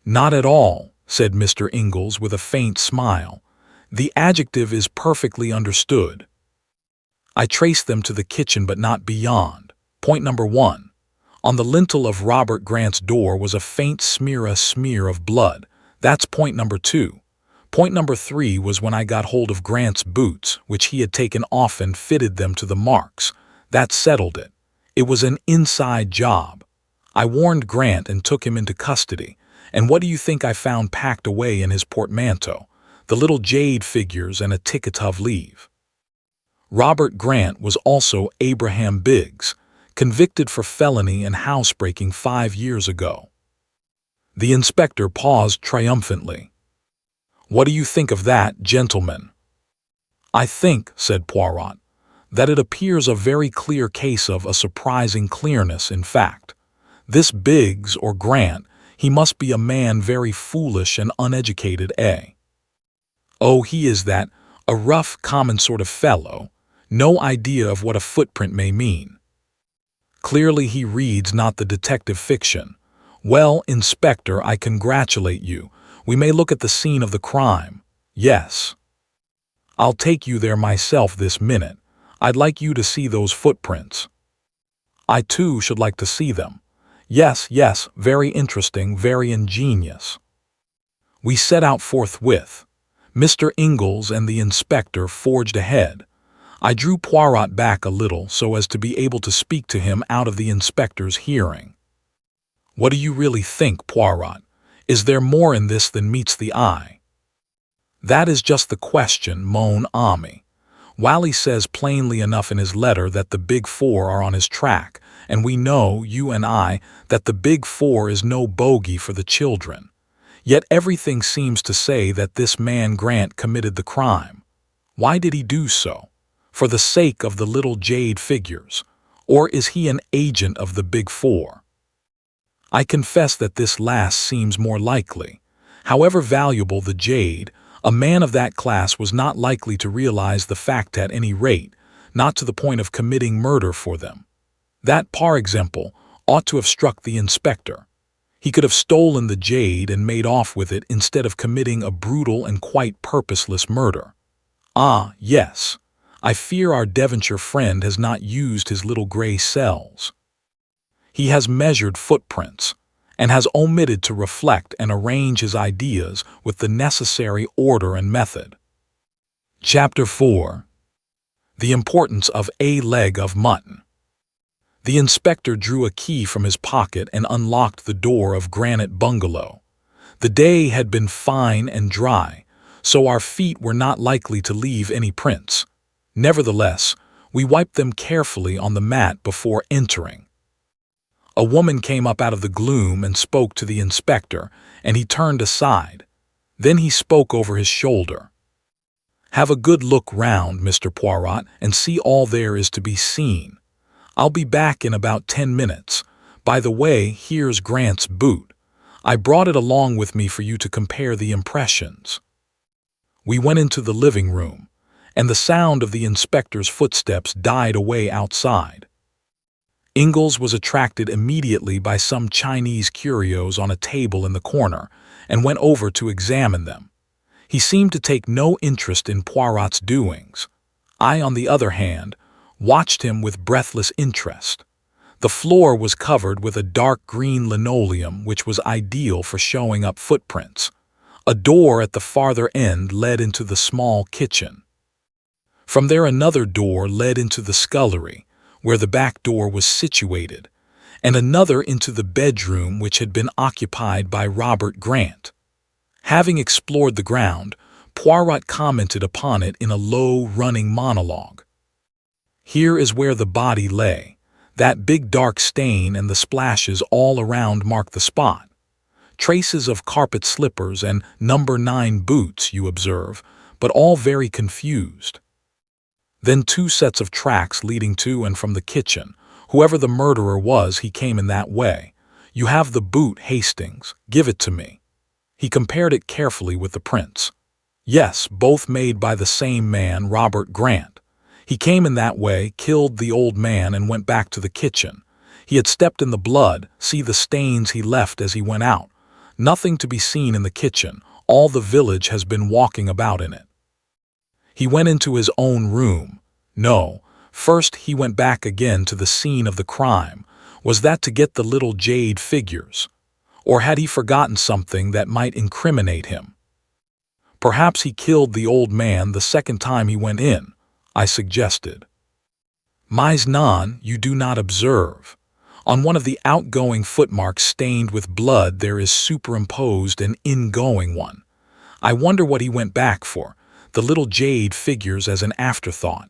"Not at all," said Mr. Ingalls with a faint smile. "The adjective is perfectly understood. I traced them to the kitchen, but not beyond. Point number 1. On the lintel of Robert Grant's door was a faint smear of blood. That's point number 2. Point number 3 was when I got hold of Grant's boots, which he had taken off and fitted them to the marks. That settled it. It was an inside job. I warned Grant and took him into custody, and what do you think I found packed away in his portmanteau? The little jade figures and a ticket of leave. Robert Grant was also Abraham Biggs, convicted for felony and housebreaking 5 years ago." The inspector paused triumphantly. "What do you think of that, gentlemen?" "I think," said Poirot, "that it appears a very clear case of a surprising clearness, in fact. This Biggs or Grant, he must be a man very foolish and uneducated, eh?" "Oh, he is that, a rough, common sort of fellow. No idea of what a footprint may mean. Clearly he reads not the detective fiction. Well, Inspector, I congratulate you. We may look at the scene of the crime. Yes. I'll take you there myself this minute. I'd like you to see those footprints." "I too should like to see them." Yes, very interesting, very ingenious." We set out forthwith. Mr. Ingalls and the inspector forged ahead. I drew Poirot back a little so as to be able to speak to him out of the inspector's hearing. "What do you really think, Poirot? Is there more in this than meets the eye?" "That is just the question, mon ami. Wally says plainly enough in his letter that the Big Four are on his track, and we know, you and I, that the Big Four is no bogey for the children. Yet everything seems to say that this man Grant committed the crime. Why did he do so? For the sake of the little jade figures? Or is he an agent of the Big Four? I confess that this last seems more likely. However valuable the jade, a man of that class was not likely to realize the fact at any rate, not to the point of committing murder for them. That, par example, ought to have struck the inspector. He could have stolen the jade and made off with it instead of committing a brutal and quite purposeless murder. Ah, yes. I fear our Devonshire friend has not used his little gray cells. He has measured footprints, and has omitted to reflect and arrange his ideas with the necessary order and method. Chapter 4. The Importance of a Leg of Mutton. The inspector drew a key from his pocket and unlocked the door of Granite Bungalow. The day had been fine and dry, so our feet were not likely to leave any prints. Nevertheless, we wiped them carefully on the mat before entering. A woman came up out of the gloom and spoke to the inspector, and he turned aside. Then he spoke over his shoulder. "Have a good look round, Mr. Poirot, and see all there is to be seen. I'll be back in about 10 minutes. By the way, here's Grant's boot. I brought it along with me for you to compare the impressions." We went into the living room, and the sound of the inspector's footsteps died away outside. Ingalls was attracted immediately by some Chinese curios on a table in the corner, and went over to examine them. He seemed to take no interest in Poirot's doings. I, on the other hand, watched him with breathless interest. The floor was covered with a dark green linoleum which was ideal for showing up footprints. A door at the farther end led into the small kitchen. From there another door led into the scullery, where the back door was situated, and another into the bedroom which had been occupied by Robert Grant. Having explored the ground, Poirot commented upon it in a low, running monologue. "Here is where the body lay. That big dark stain and the splashes all around mark the spot. Traces of carpet slippers and number 9 boots, you observe, but all very confused. Then 2 sets of tracks leading to and from the kitchen. Whoever the murderer was, he came in that way. You have the boot, Hastings. Give it to me." He compared it carefully with the prints. "Yes, both made by the same man, Robert Grant. He came in that way, killed the old man, and went back to the kitchen. He had stepped in the blood. See the stains he left as he went out. Nothing to be seen in the kitchen. All the village has been walking about in it. He went into his own room. No, first he went back again to the scene of the crime. Was that to get the little jade figures? Or had he forgotten something that might incriminate him? Perhaps he killed the old man the second time he went in, I suggested. Mais non, you do not observe. On one of the outgoing footmarks stained with blood there is superimposed an ingoing one. I wonder what he went back for. The little jade figures as an afterthought.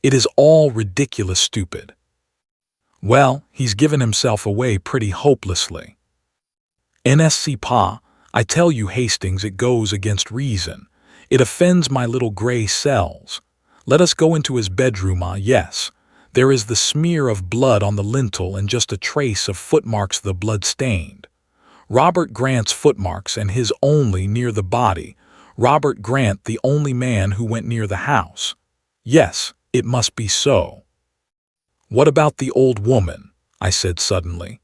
It is all ridiculous stupid. Well, he's given himself away pretty hopelessly. N'est-ce pas? I tell you, Hastings, it goes against reason. It offends my little gray cells. Let us go into his bedroom. Ah, yes. There is the smear of blood on the lintel and just a trace of footmarks, the blood-stained. Robert Grant's footmarks, and his only, near the body. Robert Grant, the only man who went near the house. Yes, it must be so." "What about the old woman?" I said suddenly.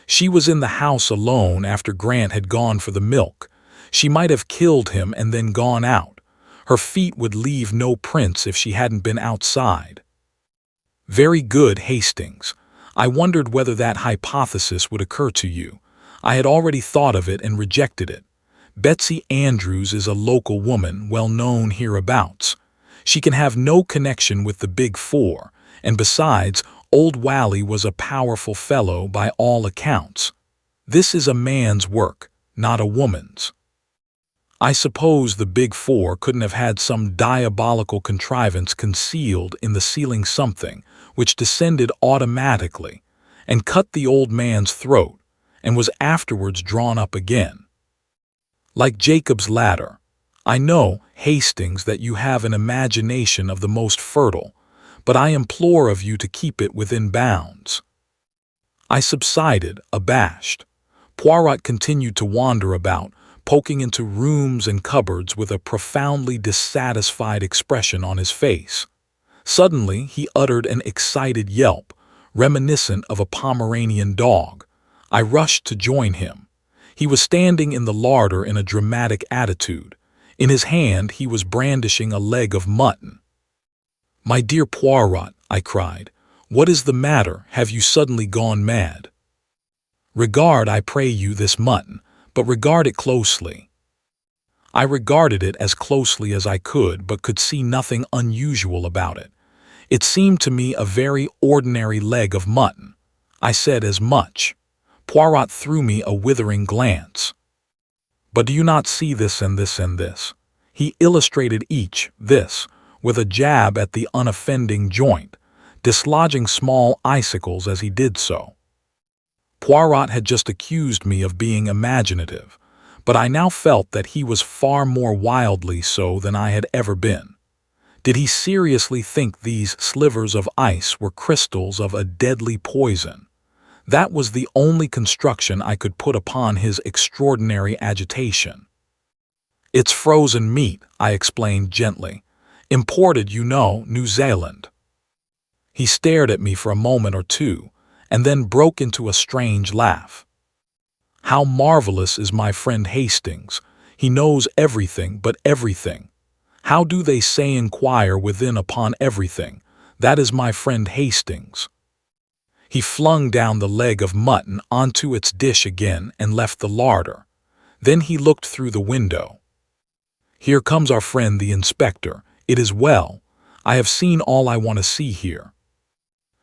"She was in the house alone after Grant had gone for the milk. She might have killed him and then gone out. Her feet would leave no prints if she hadn't been outside." "Very good, Hastings. I wondered whether that hypothesis would occur to you. I had already thought of it and rejected it. Betsy Andrews is a local woman, well known hereabouts. She can have no connection with the Big Four, and besides, old Wally was a powerful fellow by all accounts. This is a man's work, not a woman's." I suppose the Big Four couldn't have had some diabolical contrivance concealed in the ceiling, something which descended automatically and cut the old man's throat and was afterwards drawn up again. Like Jacob's ladder. I know, Hastings, that you have an imagination of the most fertile, but I implore of you to keep it within bounds. I subsided, abashed. Poirot continued to wander about, poking into rooms and cupboards with a profoundly dissatisfied expression on his face. Suddenly, he uttered an excited yelp, reminiscent of a Pomeranian dog. I rushed to join him. He was standing in the larder in a dramatic attitude. In his hand, he was brandishing a leg of mutton. "My dear Poirot," I cried, "what is the matter? Have you suddenly gone mad? Regard, I pray you, this mutton, but regard it closely." I regarded it as closely as I could, but could see nothing unusual about it. It seemed to me a very ordinary leg of mutton. I said as much. Poirot threw me a withering glance. "But do you not see this and this and this?" He illustrated each, this, with a jab at the unoffending joint, dislodging small icicles as he did so. Poirot had just accused me of being imaginative, but I now felt that he was far more wildly so than I had ever been. Did he seriously think these slivers of ice were crystals of a deadly poison? That was the only construction I could put upon his extraordinary agitation. "It's frozen meat," I explained gently. "Imported, you know, New Zealand." He stared at me for a moment or two, and then broke into a strange laugh. "How marvelous is my friend Hastings! He knows everything but everything. How do they say inquire within upon everything? That is my friend Hastings." He flung down the leg of mutton onto its dish again and left the larder. Then he looked through the window. "Here comes our friend the inspector. It is well. I have seen all I want to see here."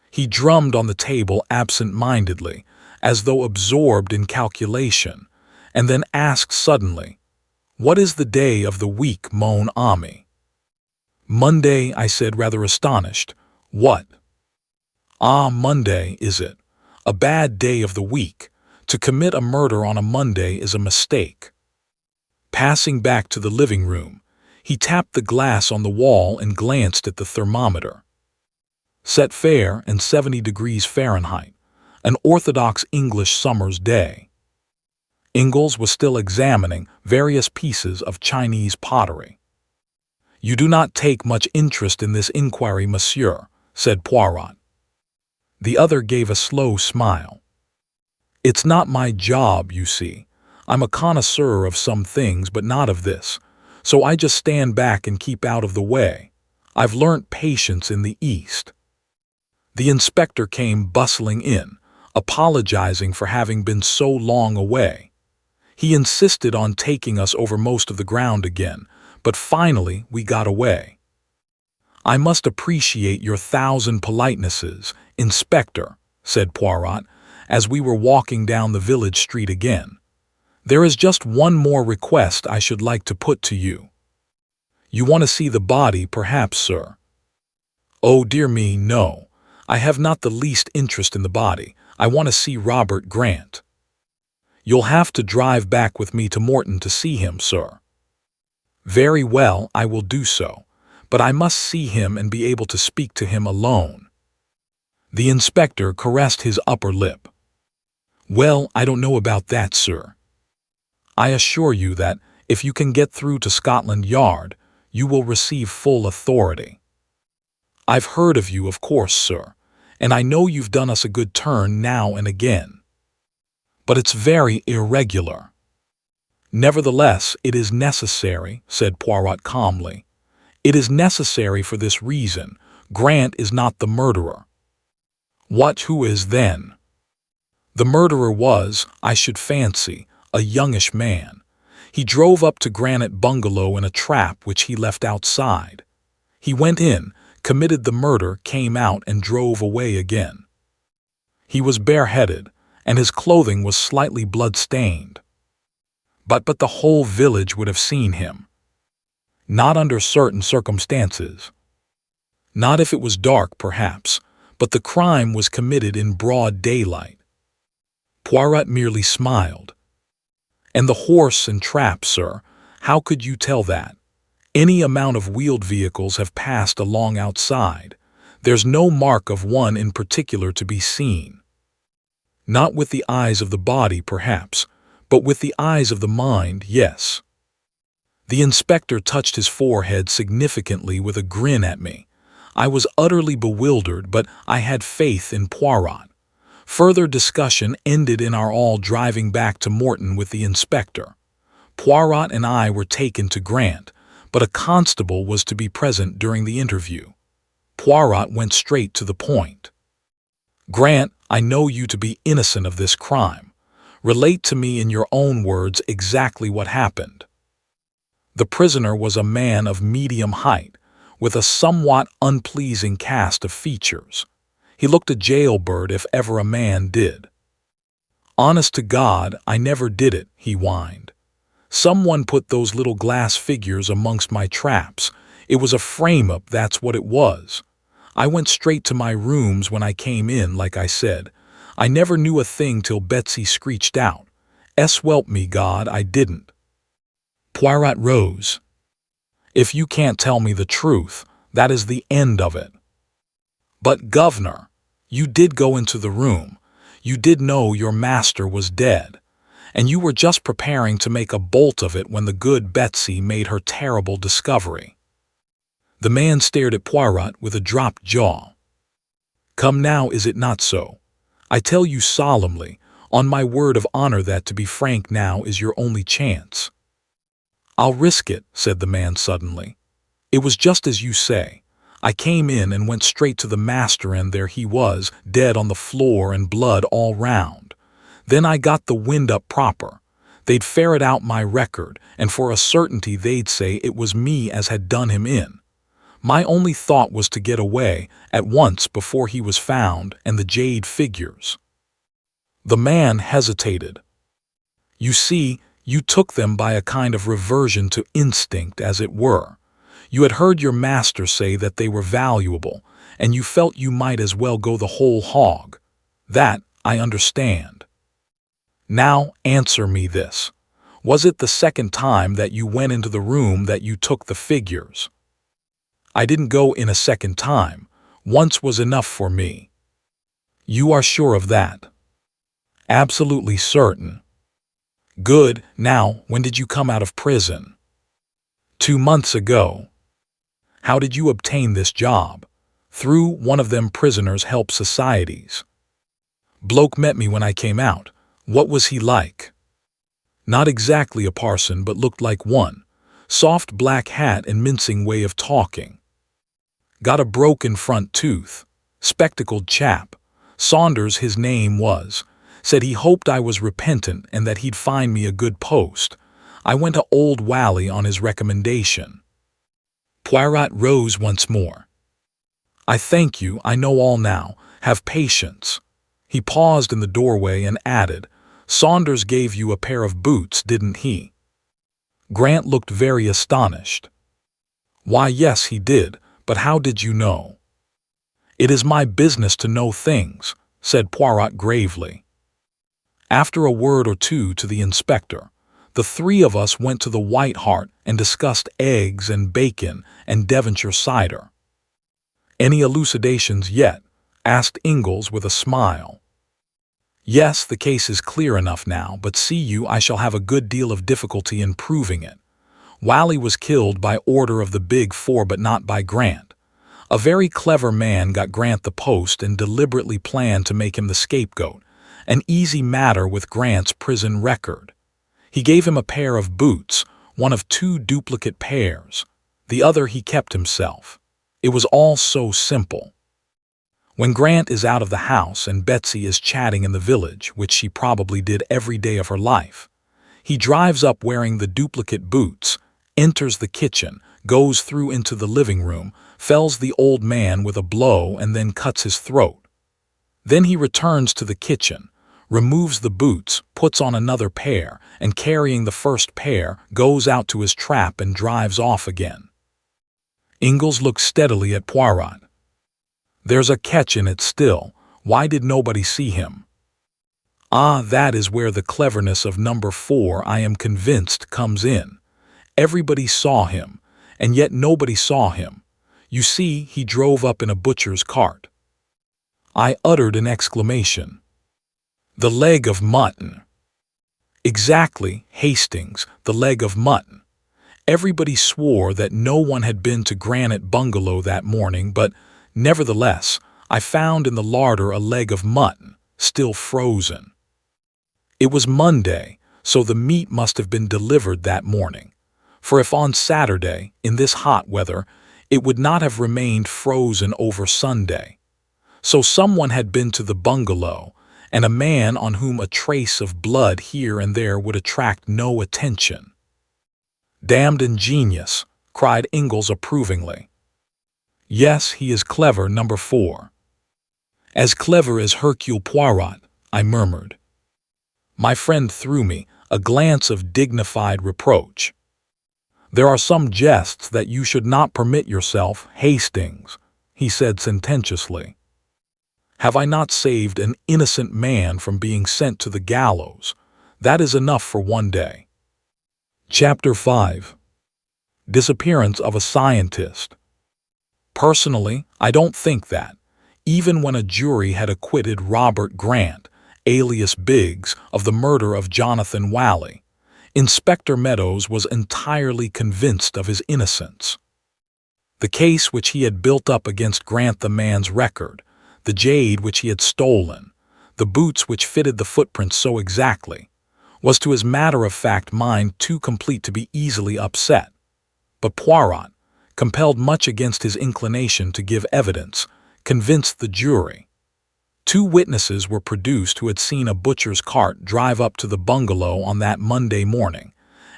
He drummed on the table absent-mindedly, as though absorbed in calculation, and then asked suddenly, "What is the day of the week, mon ami?" "Monday," I said, rather astonished. "What?" "Ah, Monday, is it? A bad day of the week. To commit a murder on a Monday is a mistake." Passing back to the living room, he tapped the glass on the wall and glanced at the thermometer. Set fair and 70 degrees Fahrenheit, an orthodox English summer's day. Ingalls was still examining various pieces of Chinese pottery. "You do not take much interest in this inquiry, monsieur," said Poirot. The other gave a slow smile. "It's not my job, you see. I'm a connoisseur of some things, but not of this, so I just stand back and keep out of the way. I've learnt patience in the East." The inspector came bustling in, apologizing for having been so long away. He insisted on taking us over most of the ground again, but finally we got away. "I must appreciate your 1,000 politenesses, Inspector," said Poirot, as we were walking down the village street again. "There is just one more request I should like to put to you." "You want to see the body, perhaps, sir?" "Oh, dear me, no. I have not the least interest in the body. I want to see Robert Grant." "You'll have to drive back with me to Morton to see him, sir." "Very well, I will do so, but I must see him and be able to speak to him alone." The inspector caressed his upper lip. "Well, I don't know about that, sir. I assure you that, if you can get through to Scotland Yard, you will receive full authority. I've heard of you, of course, sir, and I know you've done us a good turn now and again. But it's very irregular." "Nevertheless, it is necessary," said Poirot calmly. "It is necessary for this reason. Grant is not the murderer." Who is then?" "The murderer was, I should fancy, a youngish man. He drove up to Granite Bungalow in a trap which he left outside. He went in, committed the murder, came out and drove away again. He was bareheaded, and his clothing was slightly blood-stained." But the whole village would have seen him. Not under certain circumstances. Not if it was dark, perhaps, but the crime was committed in broad daylight. Poirot merely smiled. And the horse and trap, sir, how could you tell that? Any amount of wheeled vehicles have passed along outside. There's no mark of one in particular to be seen. Not with the eyes of the body, perhaps, but with the eyes of the mind, yes. The inspector touched his forehead significantly with a grin at me. I was utterly bewildered, but I had faith in Poirot. Further discussion ended in our all driving back to Morton with the inspector. Poirot and I were taken to Grant, but a constable was to be present during the interview. Poirot went straight to the point. "Grant, I know you to be innocent of this crime. Relate to me in your own words exactly what happened." The prisoner was a man of medium height, with a somewhat unpleasing cast of features. He looked a jailbird if ever a man did. "Honest to God, I never did it," he whined. "Someone put those little glass figures amongst my traps. It was a frame-up, that's what it was. I went straight to my rooms when I came in, like I said. I never knew a thing till Betsy screeched out. Swelp me God, I didn't." Poirot rose. "If you can't tell me the truth, that is the end of it." "But, governor, you did go into the room. You did know your master was dead. And you were just preparing to make a bolt of it when the good Betsy made her terrible discovery." The man stared at Poirot with a dropped jaw. "Come now, is it not so? I tell you solemnly, on my word of honor, that to be frank now is your only chance." "I'll risk it," said the man suddenly. "It was just as you say. I came in and went straight to the master, and there he was, dead on the floor and blood all round. Then I got the wind up proper. They'd ferret out my record, and for a certainty they'd say it was me as had done him in. My only thought was to get away at once before he was found and the jade figures." The man hesitated. "You see, you took them by a kind of reversion to instinct, as it were. You had heard your master say that they were valuable, and you felt you might as well go the whole hog. That I understand. Now answer me this. Was it the second time that you went into the room that you took the figures?" "I didn't go in a second time. Once was enough for me." "You are sure of that?" "Absolutely certain." "Good. Now, when did you come out of prison?" 2 months ago." "How did you obtain this job?" "Through one of them prisoners' help societies." "Bloke met me when I came out. What was he like?" "Not exactly a parson, but looked like one. Soft black hat and mincing way of talking. Got a broken front tooth. Spectacled chap. Saunders his name was. Said he hoped I was repentant and that he'd find me a good post. I went to Old Wally on his recommendation." Poirot rose once more. "I thank you, I know all now. Have patience." He paused in the doorway and added, "Saunders gave you a pair of boots, didn't he?" Grant looked very astonished. "Why, yes, he did, but how did you know?" "It is my business to know things," said Poirot gravely. After a word or two to the inspector, the three of us went to the White Hart and discussed eggs and bacon and Devonshire cider. "Any elucidations yet?" asked Ingalls with a smile. "Yes, the case is clear enough now, but see you, I shall have a good deal of difficulty in proving it. Wally was killed by order of the Big Four, but not by Grant. A very clever man got Grant the post and deliberately planned to make him the scapegoat, an easy matter with Grant's prison record. He gave him a pair of boots, one of 2 duplicate pairs. The other he kept himself. It was all so simple. When Grant is out of the house and Betsy is chatting in the village, which she probably did every day of her life, he drives up wearing the duplicate boots, enters the kitchen, goes through into the living room, fells the old man with a blow and then cuts his throat. Then he returns to the kitchen, removes the boots, puts on another pair, and carrying the first pair, goes out to his trap and drives off again. Ingalls looked steadily at Poirot. "There's a catch in it still. Why did nobody see him?" "Ah, that is where the cleverness of number 4, I am convinced, comes in. Everybody saw him, and yet nobody saw him. You see, he drove up in a butcher's cart." I uttered an exclamation. "The leg of mutton." "Exactly, Hastings, the leg of mutton. Everybody swore that no one had been to Granite Bungalow that morning, but, nevertheless, I found in the larder a leg of mutton, still frozen. It was Monday, so the meat must have been delivered that morning, for if on Saturday, in this hot weather, it would not have remained frozen over Sunday. So someone had been to the bungalow, and a man on whom a trace of blood here and there would attract no attention." "Damned ingenious," cried Ingalls approvingly. "Yes, he is clever, number 4. "As clever as Hercule Poirot," I murmured. My friend threw me a glance of dignified reproach. "There are some jests that you should not permit yourself, Hastings," he said sententiously. "Have I not saved an innocent man from being sent to the gallows? That is enough for one day." Chapter 5. Disappearance of a Scientist. Personally, I don't think that, even when a jury had acquitted Robert Grant, alias Biggs, of the murder of Jonathan Whalley, Inspector Meadows was entirely convinced of his innocence. The case which he had built up against Grant, the man's record, the jade which he had stolen, the boots which fitted the footprints so exactly, was to his matter-of-fact mind too complete to be easily upset. But Poirot, compelled much against his inclination to give evidence, convinced the jury. 2 witnesses were produced who had seen a butcher's cart drive up to the bungalow on that Monday morning,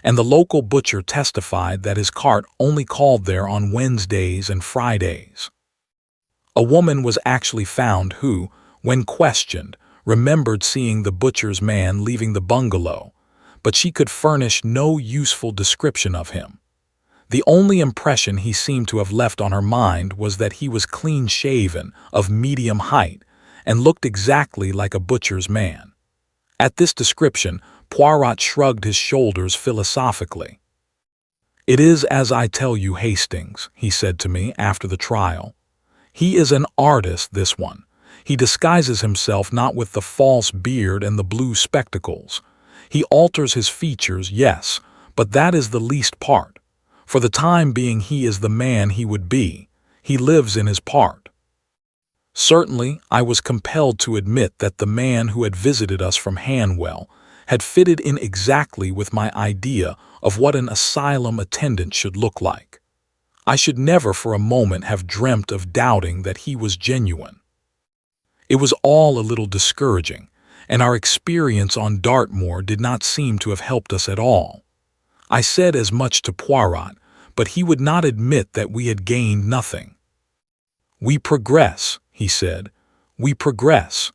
and the local butcher testified that his cart only called there on Wednesdays and Fridays. A woman was actually found who, when questioned, remembered seeing the butcher's man leaving the bungalow, but she could furnish no useful description of him. The only impression he seemed to have left on her mind was that he was clean-shaven, of medium height, and looked exactly like a butcher's man. At this description, Poirot shrugged his shoulders philosophically. "It is as I tell you, Hastings," he said to me after the trial. "He is an artist, this one. He disguises himself not with the false beard and the blue spectacles. He alters his features, yes, but that is the least part. For the time being he is the man he would be. He lives in his part." Certainly, I was compelled to admit that the man who had visited us from Hanwell had fitted in exactly with my idea of what an asylum attendant should look like. I should never for a moment have dreamt of doubting that he was genuine. It was all a little discouraging, and our experience on Dartmoor did not seem to have helped us at all. I said as much to Poirot, but he would not admit that we had gained nothing. "We progress," he said. "We progress.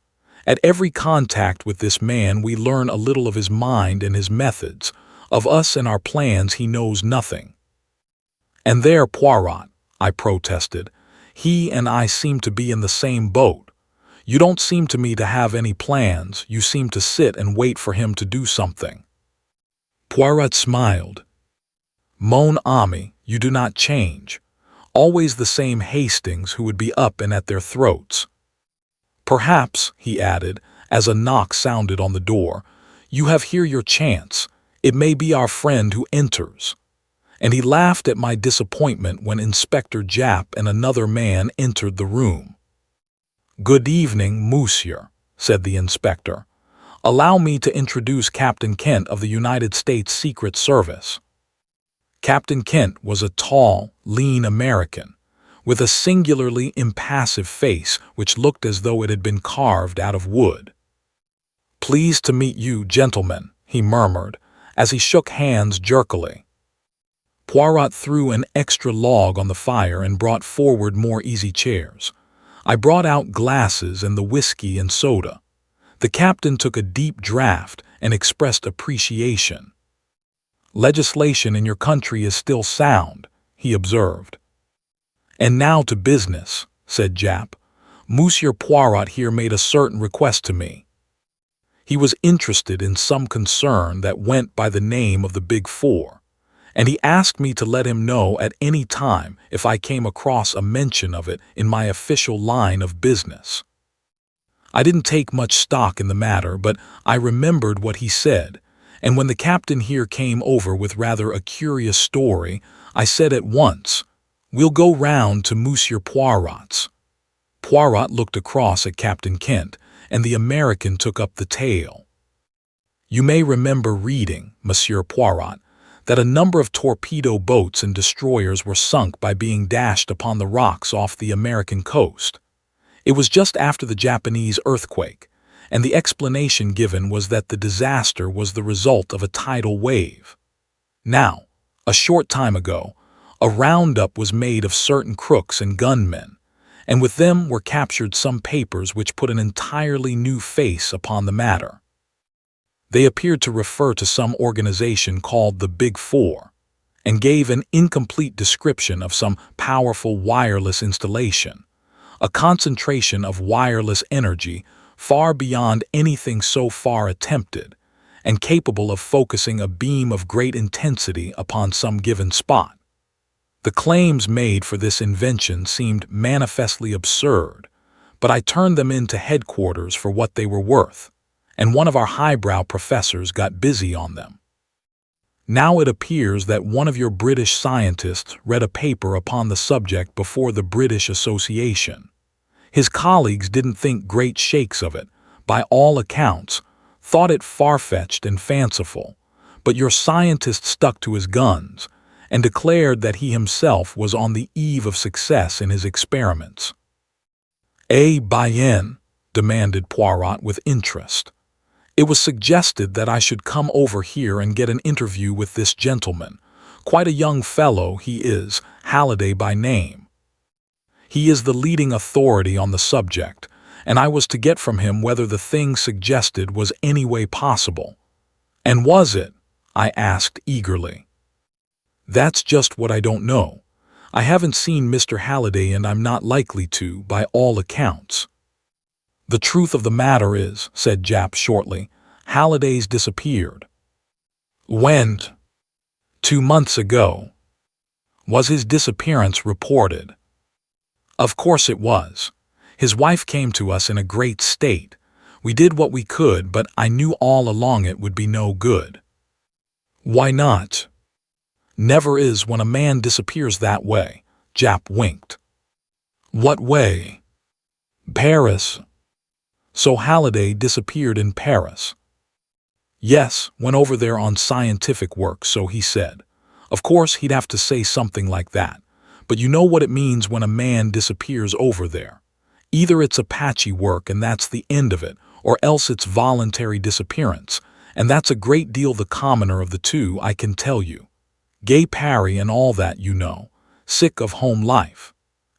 At every contact with this man we learn a little of his mind and his methods. Of us and our plans he knows nothing." "And there, Poirot," I protested, "he and I seem to be in the same boat. You don't seem to me to have any plans, you seem to sit and wait for him to do something." Poirot smiled. "Mon ami, you do not change. Always the same Hastings who would be up and at their throats. Perhaps," he added, as a knock sounded on the door, "you have here your chance. It may be our friend who enters." And he laughed at my disappointment when Inspector Japp and another man entered the room. "Good evening, monsieur," said the inspector. "Allow me to introduce Captain Kent of the United States Secret Service." Captain Kent was a tall, lean American, with a singularly impassive face which looked as though it had been carved out of wood. "Pleased to meet you, gentlemen," he murmured, as he shook hands jerkily. Poirot threw an extra log on the fire and brought forward more easy chairs. I brought out glasses and the whiskey and soda. The captain took a deep draught and expressed appreciation. "Legislation in your country is still sound," he observed. "And now to business," said Jap. "Monsieur Poirot here made a certain request to me. He was interested in some concern that went by the name of the Big Four, and he asked me to let him know at any time if I came across a mention of it in my official line of business." I didn't take much stock in the matter, but I remembered what he said, and when the captain here came over with rather a curious story, I said at once, "We'll go round to Monsieur Poirot's." Poirot looked across at Captain Kent, and the American took up the tale. "You may remember reading, Monsieur Poirot, that a number of torpedo boats and destroyers were sunk by being dashed upon the rocks off the American coast. It was just after the Japanese earthquake, and the explanation given was that the disaster was the result of a tidal wave. Now, a short time ago, a roundup was made of certain crooks and gunmen, and with them were captured some papers which put an entirely new face upon the matter. They appeared to refer to some organization called the Big Four, and gave an incomplete description of some powerful wireless installation, a concentration of wireless energy far beyond anything so far attempted, and capable of focusing a beam of great intensity upon some given spot. The claims made for this invention seemed manifestly absurd, but I turned them into headquarters for what they were worth, and one of our highbrow professors got busy on them. Now it appears that one of your British scientists read a paper upon the subject before the British Association. His colleagues didn't think great shakes of it, by all accounts, thought it far-fetched and fanciful, but your scientist stuck to his guns and declared that he himself was on the eve of success in his experiments. Bien? Demanded Poirot with interest. It was suggested that I should come over here and get an interview with this gentleman. Quite a young fellow he is, Halliday by name. He is the leading authority on the subject, and I was to get from him whether the thing suggested was any way possible. "And was it?" I asked eagerly. "That's just what I don't know. I haven't seen Mr. Halliday, and I'm not likely to, by all accounts." "The truth of the matter is," said Jap shortly, "Halliday's disappeared." "When?" "2 months ago." "Was his disappearance reported?" "Of course it was. His wife came to us in a great state. We did what we could, but I knew all along it would be no good." "Why not?" "Never is when a man disappears that way." Jap winked. "What way?" "Paris." "So Halliday disappeared in Paris?" "Yes, went over there on scientific work, so he said. Of course he'd have to say something like that, but you know what it means when a man disappears over there. Either it's Apache work and that's the end of it, or else it's voluntary disappearance, and that's a great deal the commoner of the two, I can tell you. Gay Parry and all that, you know. Sick of home life.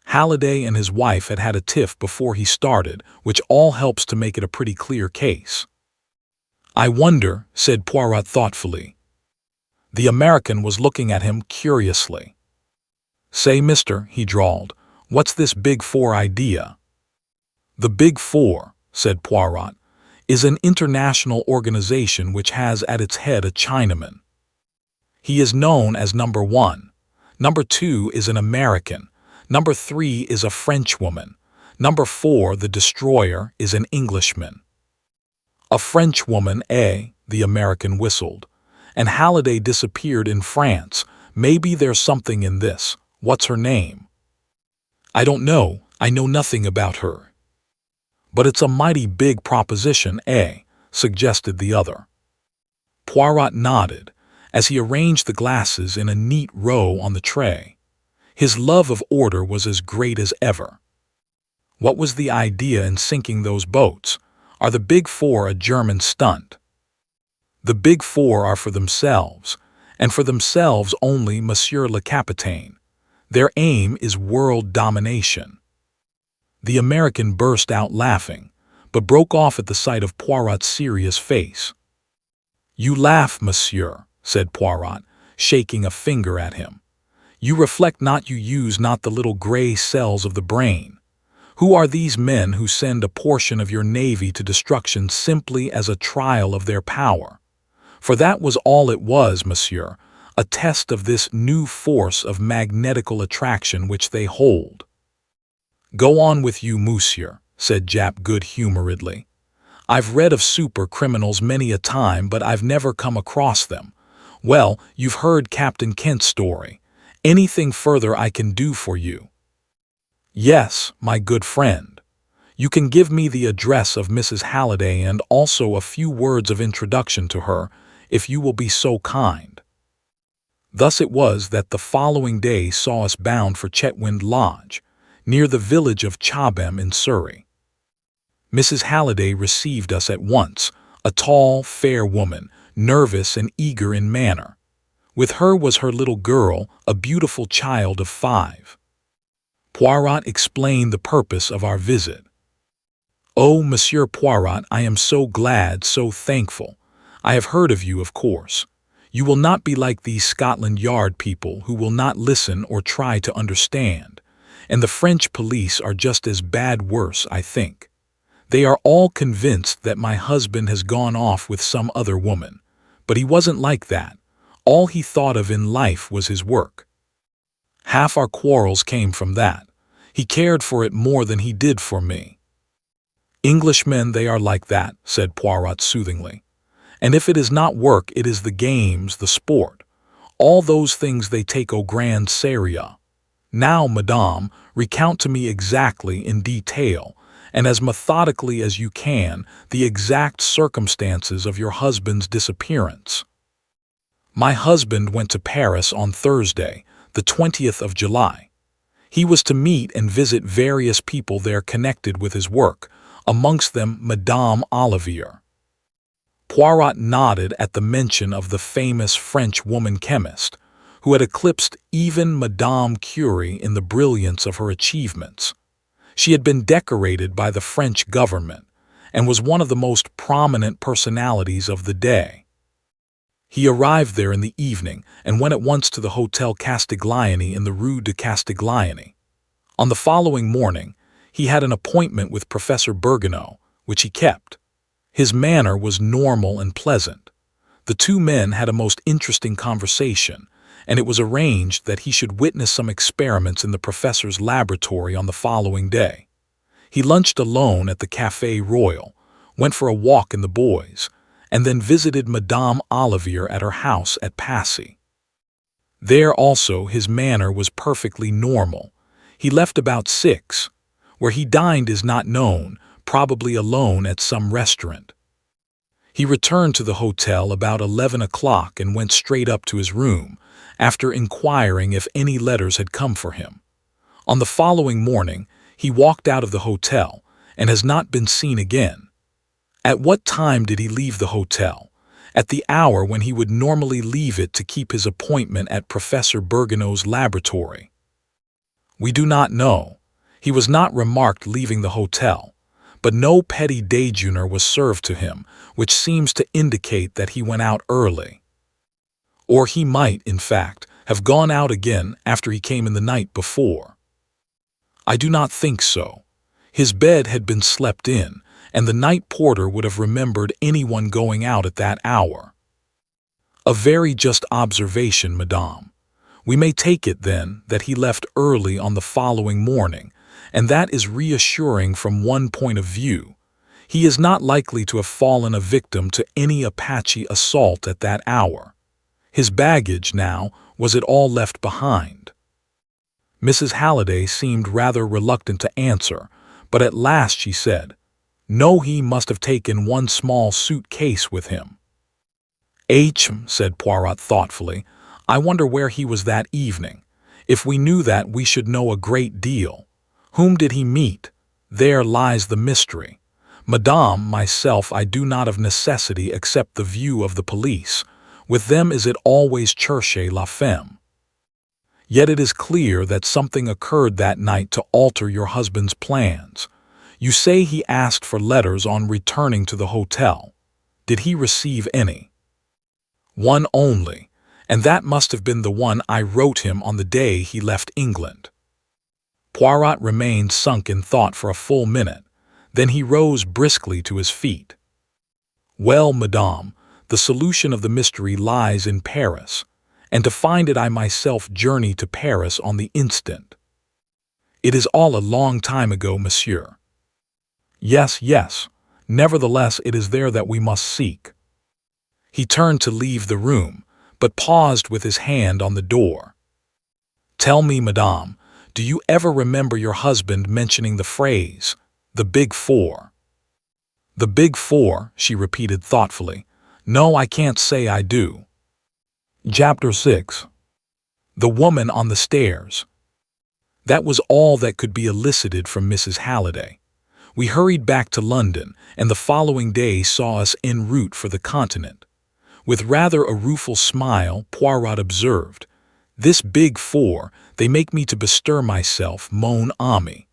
Halliday and his wife had had a tiff before he started, which all helps to make it a pretty clear case." "I wonder," said Poirot thoughtfully. The American was looking at him curiously. "Say, mister," he drawled, "what's this Big Four idea?" "The Big Four," said Poirot, "is an international organization which has at its head a Chinaman. He is known as number 1. Number 2 is an American. Number 3 is a Frenchwoman. Number 4, the destroyer, is an Englishman." "A Frenchwoman, eh?" the American whistled. "And Halliday disappeared in France. Maybe there's something in this. What's her name?" "I don't know. I know nothing about her." "But it's a mighty big proposition, eh?" suggested the other. Poirot nodded, as he arranged the glasses in a neat row on the tray. His love of order was as great as ever. "What was the idea in sinking those boats? Are the Big Four a German stunt?" "The Big Four are for themselves, and for themselves only, Monsieur le Capitaine. Their aim is world domination." The American burst out laughing, but broke off at the sight of Poirot's serious face. "You laugh, monsieur," said Poirot, shaking a finger at him. "You reflect not, you use not the little gray cells of the brain. Who are these men who send a portion of your navy to destruction simply as a trial of their power? For that was all it was, monsieur, a test of this new force of magnetical attraction which they hold." "Go on with you, monsieur," said Japp good-humoredly. "I've read of super-criminals many a time, but I've never come across them. Well, you've heard Captain Kent's story. Anything further I can do for you?" "Yes, my good friend. You can give me the address of Mrs. Halliday and also a few words of introduction to her, if you will be so kind." Thus it was that the following day saw us bound for Chetwynd Lodge, near the village of Chobham in Surrey. Mrs. Halliday received us at once, a tall, fair woman, nervous and eager in manner. With her was her little girl, a beautiful child of 5. Poirot explained the purpose of our visit. "Oh, Monsieur Poirot, I am so glad, so thankful. I have heard of you, of course. You will not be like these Scotland Yard people who will not listen or try to understand. And the French police are just as bad, worse, I think. They are all convinced that my husband has gone off with some other woman. But he wasn't like that. All he thought of in life was his work. Half our quarrels came from that. He cared for it more than he did for me." "Englishmen, they are like that," said Poirot soothingly. "And if it is not work, it is the games, the sport. All those things they take au grand sérieux. Now, madame, recount to me exactly, in detail, and as methodically as you can, the exact circumstances of your husband's disappearance." "My husband went to Paris on Thursday, the 20th of July. He was to meet and visit various people there connected with his work, amongst them Madame Olivier." Poirot nodded at the mention of the famous French woman chemist, who had eclipsed even Madame Curie in the brilliance of her achievements. She had been decorated by the French government, and was one of the most prominent personalities of the day. He arrived there in the evening and went at once to the Hotel Castiglione in the Rue de Castiglione. On the following morning, he had an appointment with Professor Bergoneau, which he kept. His manner was normal and pleasant. The two men had a most interesting conversation, and it was arranged that he should witness some experiments in the professor's laboratory on the following day. He lunched alone at the Café Royal, went for a walk in the Bois, and then visited Madame Olivier at her house at Passy. There also his manner was perfectly normal. He left about 6. Where he dined is not known, probably alone at some restaurant. He returned to the hotel about 11 o'clock and went straight up to his room, after inquiring if any letters had come for him. On the following morning, he walked out of the hotel and has not been seen again. At what time did he leave the hotel? At the hour when he would normally leave it to keep his appointment at Professor Bergoneau's laboratory. We do not know. He was not remarked leaving the hotel, but no petit déjeuner was served to him, which seems to indicate that he went out early. Or he might, in fact, have gone out again after he came in the night before. I do not think so. His bed had been slept in, and the night porter would have remembered anyone going out at that hour. A very just observation, madame. We may take it, then, that he left early on the following morning, and that is reassuring from one point of view. He is not likely to have fallen a victim to any Apache assault at that hour. His baggage, now, was it all left behind? Mrs. Halliday seemed rather reluctant to answer, but at last she said, "No, he must have taken one small suitcase with him." Said Poirot thoughtfully, "I wonder where he was that evening. If we knew that, we should know a great deal. Whom did he meet? There lies the mystery. Madame, myself, I do not of necessity accept the view of the police. With them is it always cherchez la femme. Yet it is clear that something occurred that night to alter your husband's plans. You say he asked for letters on returning to the hotel. Did he receive any? One only, and that must have been the one I wrote him on the day he left England. Poirot remained sunk in thought for a full minute. Then he rose briskly to his feet. Well, madame, the solution of the mystery lies in Paris, and to find it I myself journey to Paris on the instant. It is all a long time ago, monsieur. Yes, yes. Nevertheless, it is there that we must seek. He turned to leave the room, but paused with his hand on the door. Tell me, madame, do you ever remember your husband mentioning the phrase, the Big Four? The Big Four, she repeated thoughtfully. No, I can't say I do. Chapter 6. The Woman on the Stairs. That was all that could be elicited from Mrs. Halliday. We hurried back to London, and the following day saw us en route for the Continent. With rather a rueful smile, Poirot observed, "This Big Four, they make me to bestir myself, mon ami.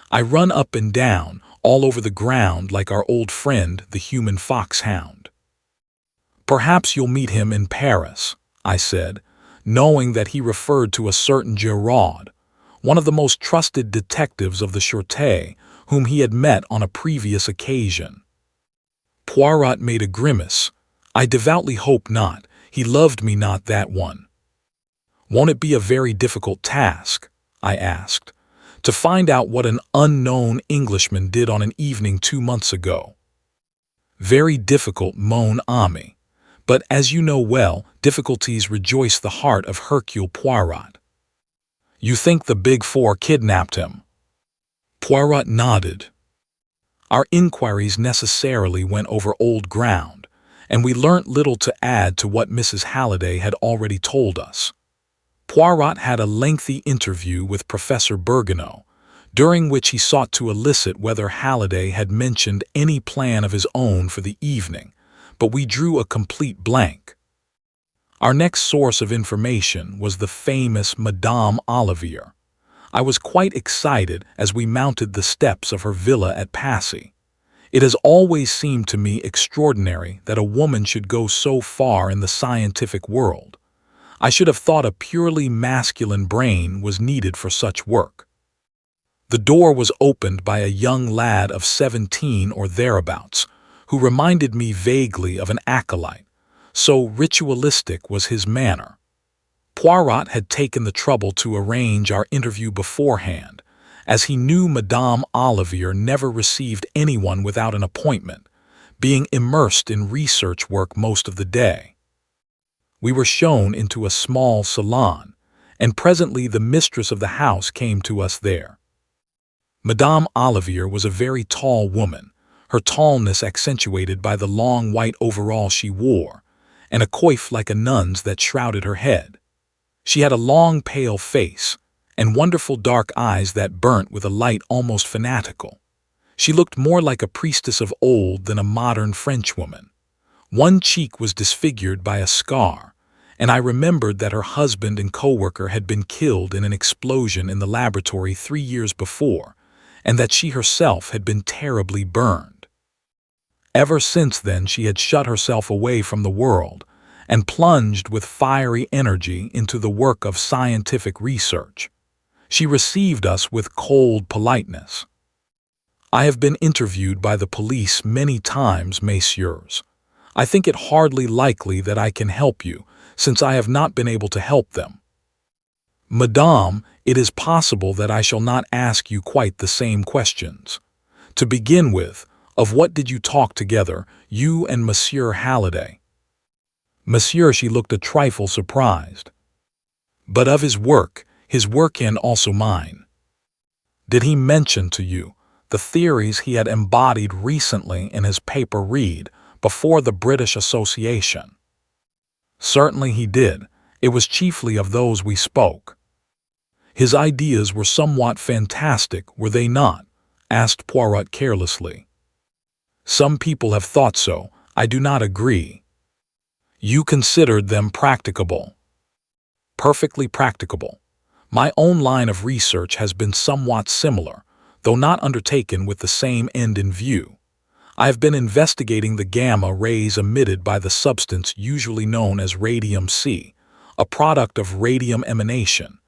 I run up and down, all over the ground like our old friend, the human foxhound." "Perhaps you'll meet him in Paris," I said, knowing that he referred to a certain Giraud, one of the most trusted detectives of the Sûreté, whom he had met on a previous occasion. Poirot made a grimace. "I devoutly hope not. He loved me not, that one." "Won't it be a very difficult task," I asked, "to find out what an unknown Englishman did on an evening 2 months ago?" "Very difficult, mon ami. But, as you know well, difficulties rejoice the heart of Hercule Poirot." "You think the Big Four kidnapped him?" Poirot nodded. Our inquiries necessarily went over old ground, and we learnt little to add to what Mrs. Halliday had already told us. Poirot had a lengthy interview with Professor Bergoneau, during which he sought to elicit whether Halliday had mentioned any plan of his own for the evening, but we drew a complete blank. Our next source of information was the famous Madame Olivier. I was quite excited as we mounted the steps of her villa at Passy. It has always seemed to me extraordinary that a woman should go so far in the scientific world. I should have thought a purely masculine brain was needed for such work. The door was opened by a young lad of 17 or thereabouts, who reminded me vaguely of an acolyte, so ritualistic was his manner. Poirot had taken the trouble to arrange our interview beforehand, as he knew Madame Olivier never received anyone without an appointment, being immersed in research work most of the day. We were shown into a small salon, and presently the mistress of the house came to us there. Madame Olivier was a very tall woman, her tallness accentuated by the long white overall she wore, and a coif like a nun's that shrouded her head. She had a long pale face, and wonderful dark eyes that burnt with a light almost fanatical. She looked more like a priestess of old than a modern Frenchwoman. One cheek was disfigured by a scar, and I remembered that her husband and co-worker had been killed in an explosion in the laboratory 3 years before, and that she herself had been terribly burned. Ever since then she had shut herself away from the world, and plunged with fiery energy into the work of scientific research. She received us with cold politeness. "I have been interviewed by the police many times, messieurs. I think it hardly likely that I can help you, since I have not been able to help them." "Madame, it is possible that I shall not ask you quite the same questions. To begin with, of what did you talk together, you and Monsieur Halliday?" "Monsieur," she looked a trifle surprised. "But of his work and also mine." "Did he mention to you the theories he had embodied recently in his paper Read before the British Association?" "Certainly he did. It was chiefly of those we spoke." "His ideas were somewhat fantastic, were they not?" asked Poirot carelessly. "Some people have thought so. I do not agree." "You considered them practicable?" "Perfectly practicable. My own line of research has been somewhat similar, though not undertaken with the same end in view. I have been investigating the gamma rays emitted by the substance usually known as radium-C, a product of radium emanation,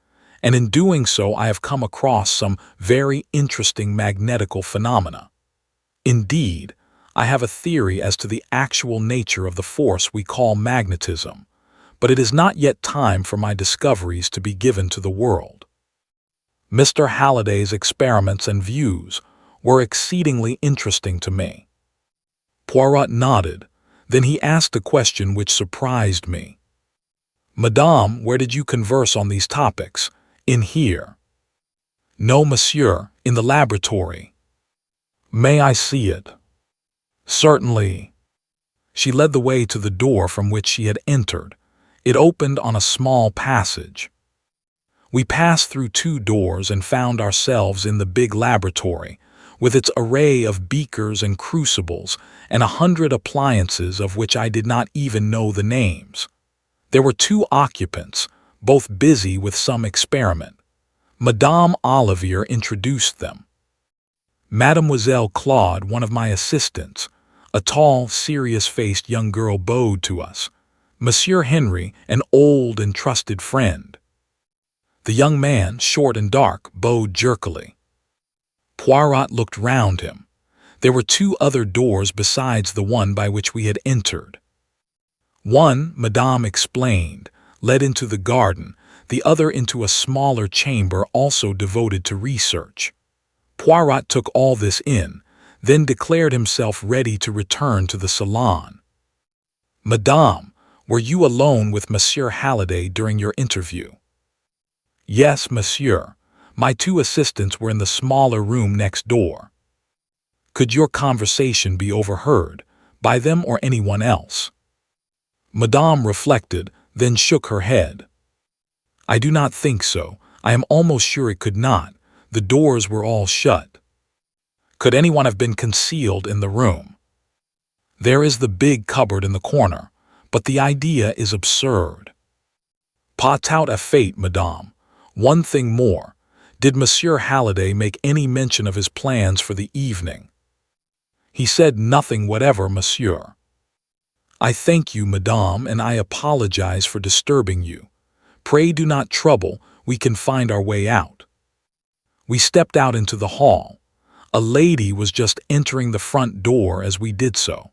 and in doing so I have come across some very interesting magnetical phenomena. Indeed, I have a theory as to the actual nature of the force we call magnetism, but it is not yet time for my discoveries to be given to the world. Mr. Halliday's experiments and views were exceedingly interesting to me. Poirot nodded, then he asked a question which surprised me. "Madame, where did you converse on these topics? In here?" "No, monsieur, in the laboratory." "May I see it?" "Certainly." She led the way to the door from which she had entered. It opened on a small passage. We passed through 2 doors and found ourselves in the big laboratory, with its array of beakers and crucibles and 100 appliances of which I did not even know the names. There were 2 occupants, both busy with some experiment. Madame Olivier introduced them. Mademoiselle Claude, one of my assistants, a tall, serious-faced young girl, bowed to us. Monsieur Henry, an old and trusted friend. The young man, short and dark, bowed jerkily. Poirot looked round him. There were 2 other doors besides the one by which we had entered. One, Madame explained, led into the garden, the other into a smaller chamber also devoted to research. Poirot took all this in, then declared himself ready to return to the salon. "Madame, were you alone with Monsieur Halliday during your interview?" "Yes, monsieur. My 2 assistants were in the smaller room next door." "Could your conversation be overheard, by them or anyone else?" Madame reflected, then shook her head. "I do not think so. I am almost sure it could not. The doors were all shut." "Could anyone have been concealed in the room?" "There is the big cupboard in the corner, but the idea is absurd." "Pas tout à fait, madame. One thing more. Did Monsieur Halliday make any mention of his plans for the evening?" "He said nothing whatever, monsieur." "I thank you, madame, and I apologize for disturbing you. Pray do not trouble, we can find our way out." We stepped out into the hall. A lady was just entering the front door as we did so.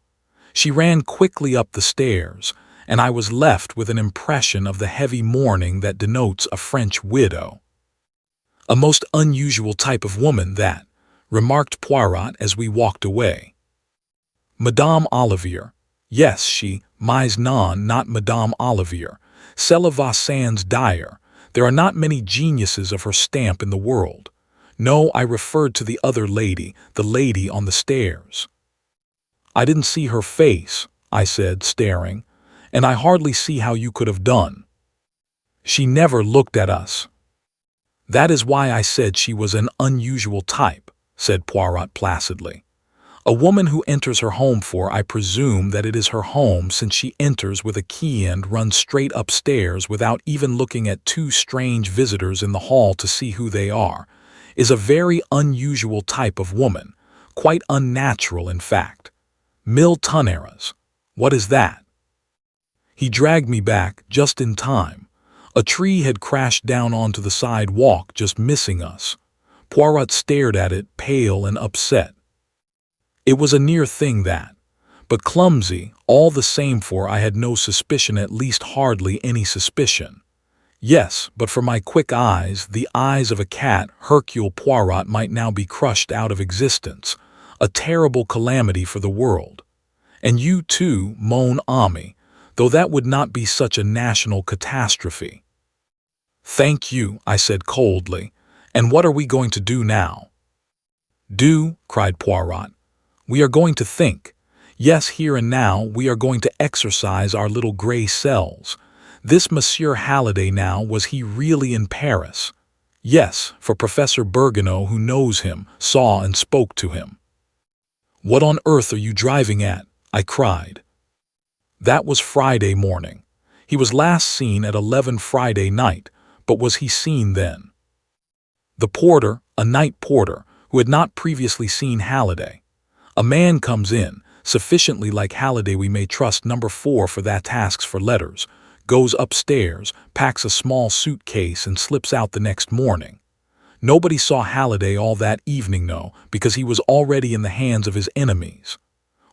She ran quickly up the stairs, and I was left with an impression of the heavy mourning that denotes a French widow. "A most unusual type of woman, that," remarked Poirot as we walked away. "Madame Olivier." "Yes, she, mais non, not Madame Olivier. Cela va sans dire. There are not many geniuses of her stamp in the world. No, I referred to the other lady, the lady on the stairs." "I didn't see her face," I said, staring, "and I hardly see how you could have done." "She never looked at us." "That is why I said she was an unusual type," said Poirot placidly. "A woman who enters her home, for I presume that it is her home, since she enters with a key and runs straight upstairs without even looking at 2 strange visitors in the hall to see who they are, is a very unusual type of woman, quite unnatural in fact. Mille tonnerres. What is that?" He dragged me back just in time. A tree had crashed down onto the sidewalk, just missing us. Poirot stared at it, pale and upset. "It was a near thing, that, but clumsy, all the same, for I had no suspicion, at least hardly any suspicion. Yes, but for my quick eyes, the eyes of a cat, Hercule Poirot might now be crushed out of existence, a terrible calamity for the world. And you too, mon ami, though that would not be such a national catastrophe." "Thank you," I said coldly. "And what are we going to do now?" "Do?" cried Poirot. "We are going to think. Yes, here and now we are going to exercise our little gray cells. This Monsieur Halliday now, was he really in Paris? Yes, for Professor Bergoneau, who knows him, saw and spoke to him." "What on earth are you driving at?" I cried. "That was Friday morning. He was last seen at 11 Friday night, but was he seen then?" The porter, a night porter, who had not previously seen Halliday. A man comes in, sufficiently like Halliday we may trust number 4 for that tasks for letters, goes upstairs, packs a small suitcase and slips out the next morning. Nobody saw Halliday all that evening, no, because he was already in the hands of his enemies.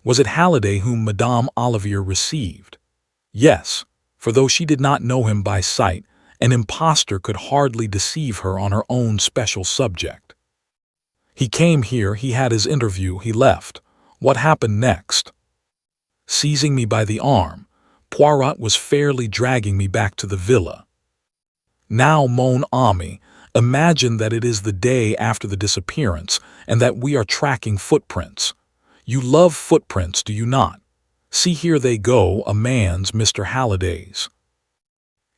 Was it Halliday whom Madame Olivier received? Yes, for though she did not know him by sight, an impostor could hardly deceive her on her own special subject. He came here, he had his interview, he left. What happened next? Seizing me by the arm, Poirot was fairly dragging me back to the villa. Now, mon ami, imagine that it is the day after the disappearance and that we are tracking footprints. You love footprints, do you not? See, here they go, a man's, Mr. Halliday's.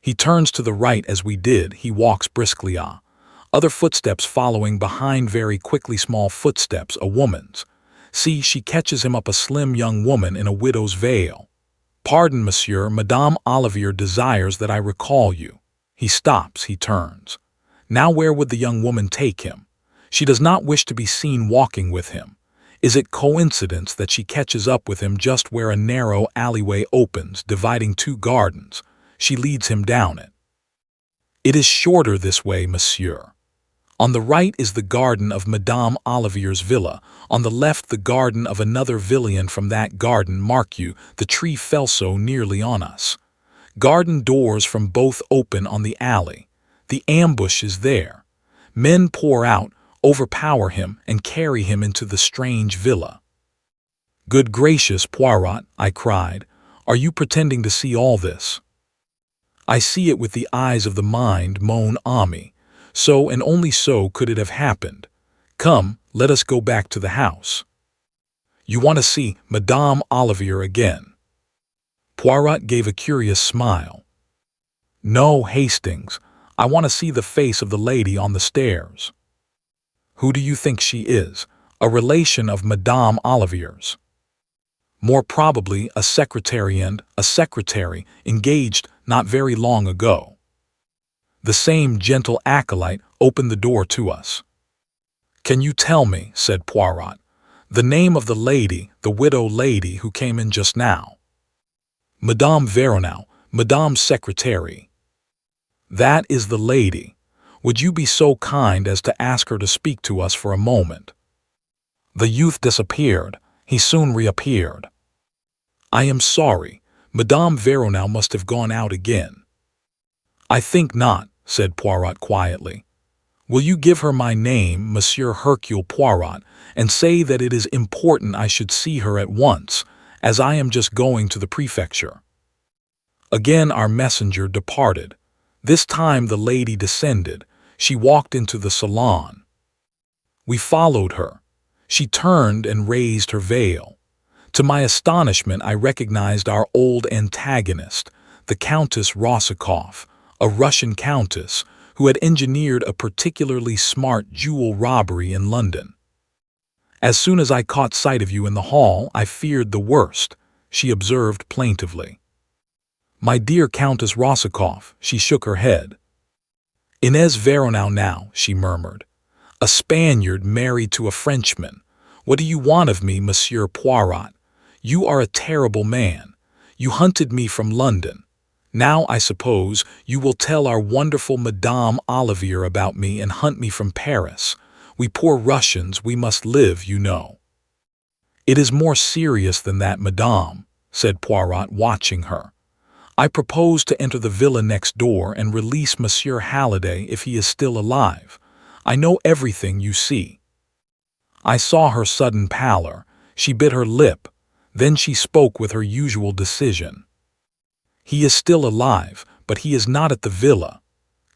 He turns to the right as we did, he walks briskly other footsteps following behind, very quickly, small footsteps, a woman's. See, she catches him up, a slim young woman in a widow's veil. Pardon, monsieur, Madame Olivier desires that I recall you. He stops, he turns. Now where would the young woman take him? She does not wish to be seen walking with him. Is it coincidence that she catches up with him just where a narrow alleyway opens, dividing 2 gardens? She leads him down it. It is shorter this way, monsieur. On the right is the garden of Madame Olivier's villa, on the left the garden of another villa, and from that garden, mark you, the tree fell so nearly on us. Garden doors from both open on the alley. The ambush is there. Men pour out, overpower him, and carry him into the strange villa. Good gracious, Poirot, I cried, are you pretending to see all this? I see it with the eyes of the mind, mon ami. So and only so could it have happened. Come, let us go back to the house. You want to see Madame Olivier again? Poirot gave a curious smile. No, Hastings, I want to see the face of the lady on the stairs. Who do you think she is? A relation of Madame Olivier's? More probably a secretary engaged not very long ago. The same gentle acolyte opened the door to us. Can you tell me, said Poirot, the name of the lady, the widow lady who came in just now? Madame Veronal, Madame's secretary. That is the lady. Would you be so kind as to ask her to speak to us for a moment? The youth disappeared. He soon reappeared. I am sorry. Madame Veronal must have gone out again. I think not, said Poirot quietly. Will you give her my name, Monsieur Hercule Poirot, and say that it is important I should see her at once, as I am just going to the prefecture. Again our messenger departed. This time the lady descended. She walked into the salon. We followed her. She turned and raised her veil. To my astonishment, I recognized our old antagonist, the Countess Rossakoff, a Russian countess who had engineered a particularly smart jewel robbery in London. As soon as I caught sight of you in the hall, I feared the worst, she observed plaintively. My dear Countess Rossakoff, she shook her head. Inez Veronal now, she murmured. A Spaniard married to a Frenchman. What do you want of me, Monsieur Poirot? You are a terrible man. You hunted me from London. Now, I suppose, you will tell our wonderful Madame Olivier about me and hunt me from Paris. We poor Russians, we must live, you know. It is more serious than that, Madame, said Poirot, watching her. I propose to enter the villa next door and release Monsieur Halliday if he is still alive. I know everything, you see. I saw her sudden pallor. She bit her lip. Then she spoke with her usual decision. He is still alive, but he is not at the villa.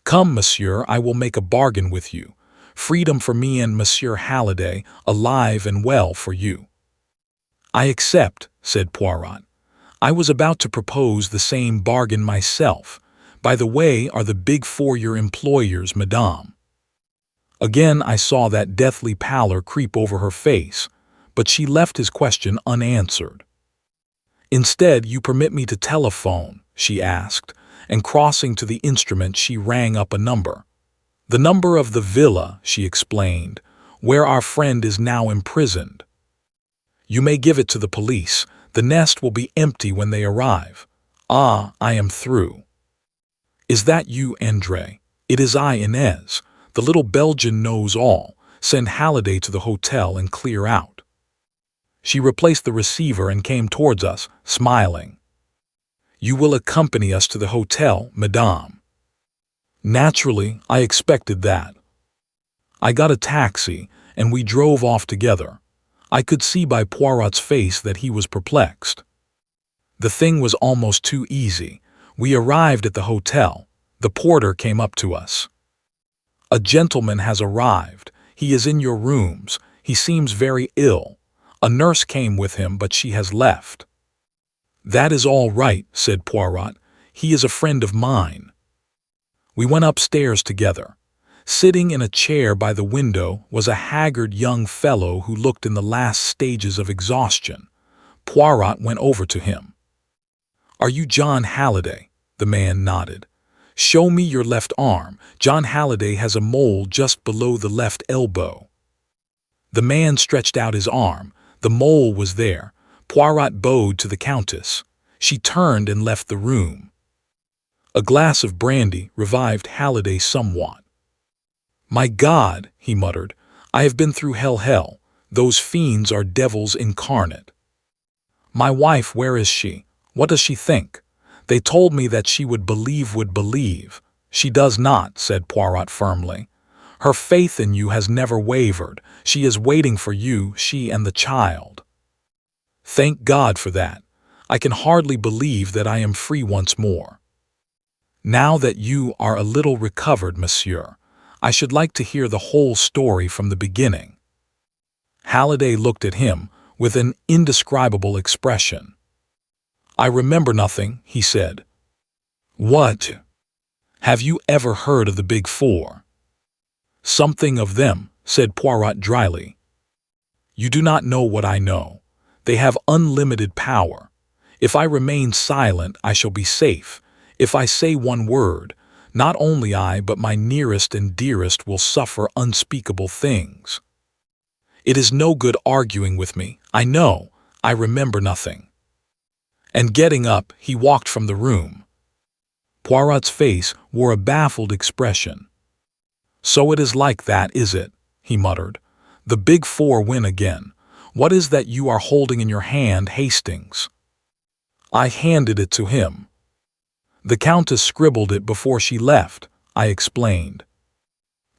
Come, monsieur, I will make a bargain with you. Freedom for me and Monsieur Halliday, alive and well for you. I accept, said Poirot. I was about to propose the same bargain myself. By the way, are the big 4 your employers, madame? Again I saw that deathly pallor creep over her face, but she left his question unanswered. Instead, you permit me to telephone, she asked, and crossing to the instrument she rang up a number. The number of the villa, she explained, where our friend is now imprisoned. You may give it to the police. The nest will be empty when they arrive. Ah, I am through. Is that you, Andre? It is I, Inez. The little Belgian knows all. Send Halliday to the hotel and clear out. She replaced the receiver and came towards us, smiling. You will accompany us to the hotel, madame. Naturally, I expected that. I got a taxi, and we drove off together. I could see by Poirot's face that he was perplexed. The thing was almost too easy. We arrived at the hotel. The porter came up to us. A gentleman has arrived. He is in your rooms. He seems very ill. A nurse came with him, but she has left. That is all right, said Poirot. He is a friend of mine. We went upstairs together. Sitting in a chair by the window was a haggard young fellow who looked in the last stages of exhaustion. Poirot went over to him. Are you John Halliday? The man nodded. Show me your left arm. John Halliday has a mole just below the left elbow. The man stretched out his arm. The mole was there. Poirot bowed to the Countess. She turned and left the room. A glass of brandy revived Halliday somewhat. My God, he muttered, I have been through hell. Those fiends are devils incarnate. My wife, where is she? What does she think? They told me that she would believe. She does not, said Poirot firmly. Her faith in you has never wavered. She is waiting for you, she and the child. Thank God for that. I can hardly believe that I am free once more. Now that you are a little recovered, monsieur, I should like to hear the whole story from the beginning. Halliday looked at him with an indescribable expression. I remember nothing, he said. What? Have you ever heard of the Big Four? Something of them, said Poirot dryly. You do not know what I know. They have unlimited power. If I remain silent, I shall be safe. If I say one word, not only I but my nearest and dearest will suffer unspeakable things. It is no good arguing with me. I know. I remember nothing. And getting up, he walked from the room. Poirot's face wore a baffled expression. So it is like that, is it? He muttered. The Big Four win again. What is that you are holding in your hand, Hastings? I handed it to him. The Countess scribbled it before she left, I explained.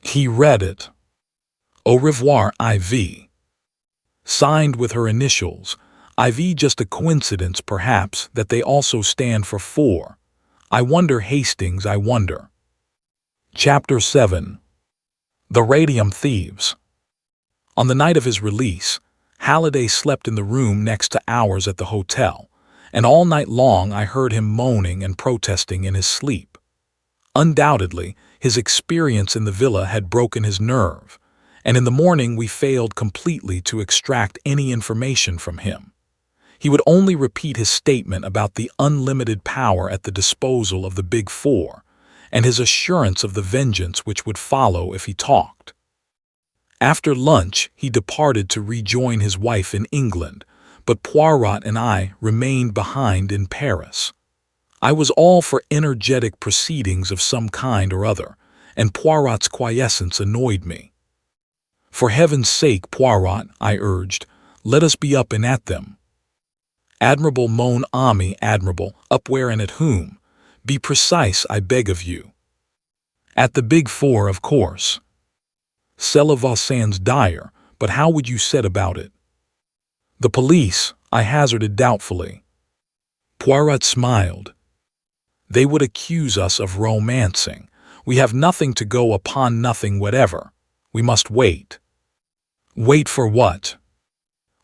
He read it. Au revoir, IV. Signed with her initials. IV, just a coincidence, perhaps, that they also stand for four. I wonder, Hastings, I wonder. Chapter 7. The Radium Thieves. On the night of his release, Halliday slept in the room next to ours at the hotel, and all night long I heard him moaning and protesting in his sleep. Undoubtedly, his experience in the villa had broken his nerve, and in the morning we failed completely to extract any information from him. He would only repeat his statement about the unlimited power at the disposal of the Big Four, and his assurance of the vengeance which would follow if he talked. After lunch, he departed to rejoin his wife in England, but Poirot and I remained behind in Paris. I was all for energetic proceedings of some kind or other, and Poirot's quiescence annoyed me. For heaven's sake, Poirot, I urged, let us be up and at them. Admirable, mon ami, admirable, up where and at whom? Be precise, I beg of you. At the Big Four, of course. Cela va sans dire, but how would you set about it? The police, I hazarded doubtfully. Poirot smiled. They would accuse us of romancing. We have nothing to go upon, nothing whatever. We must wait. Wait for what?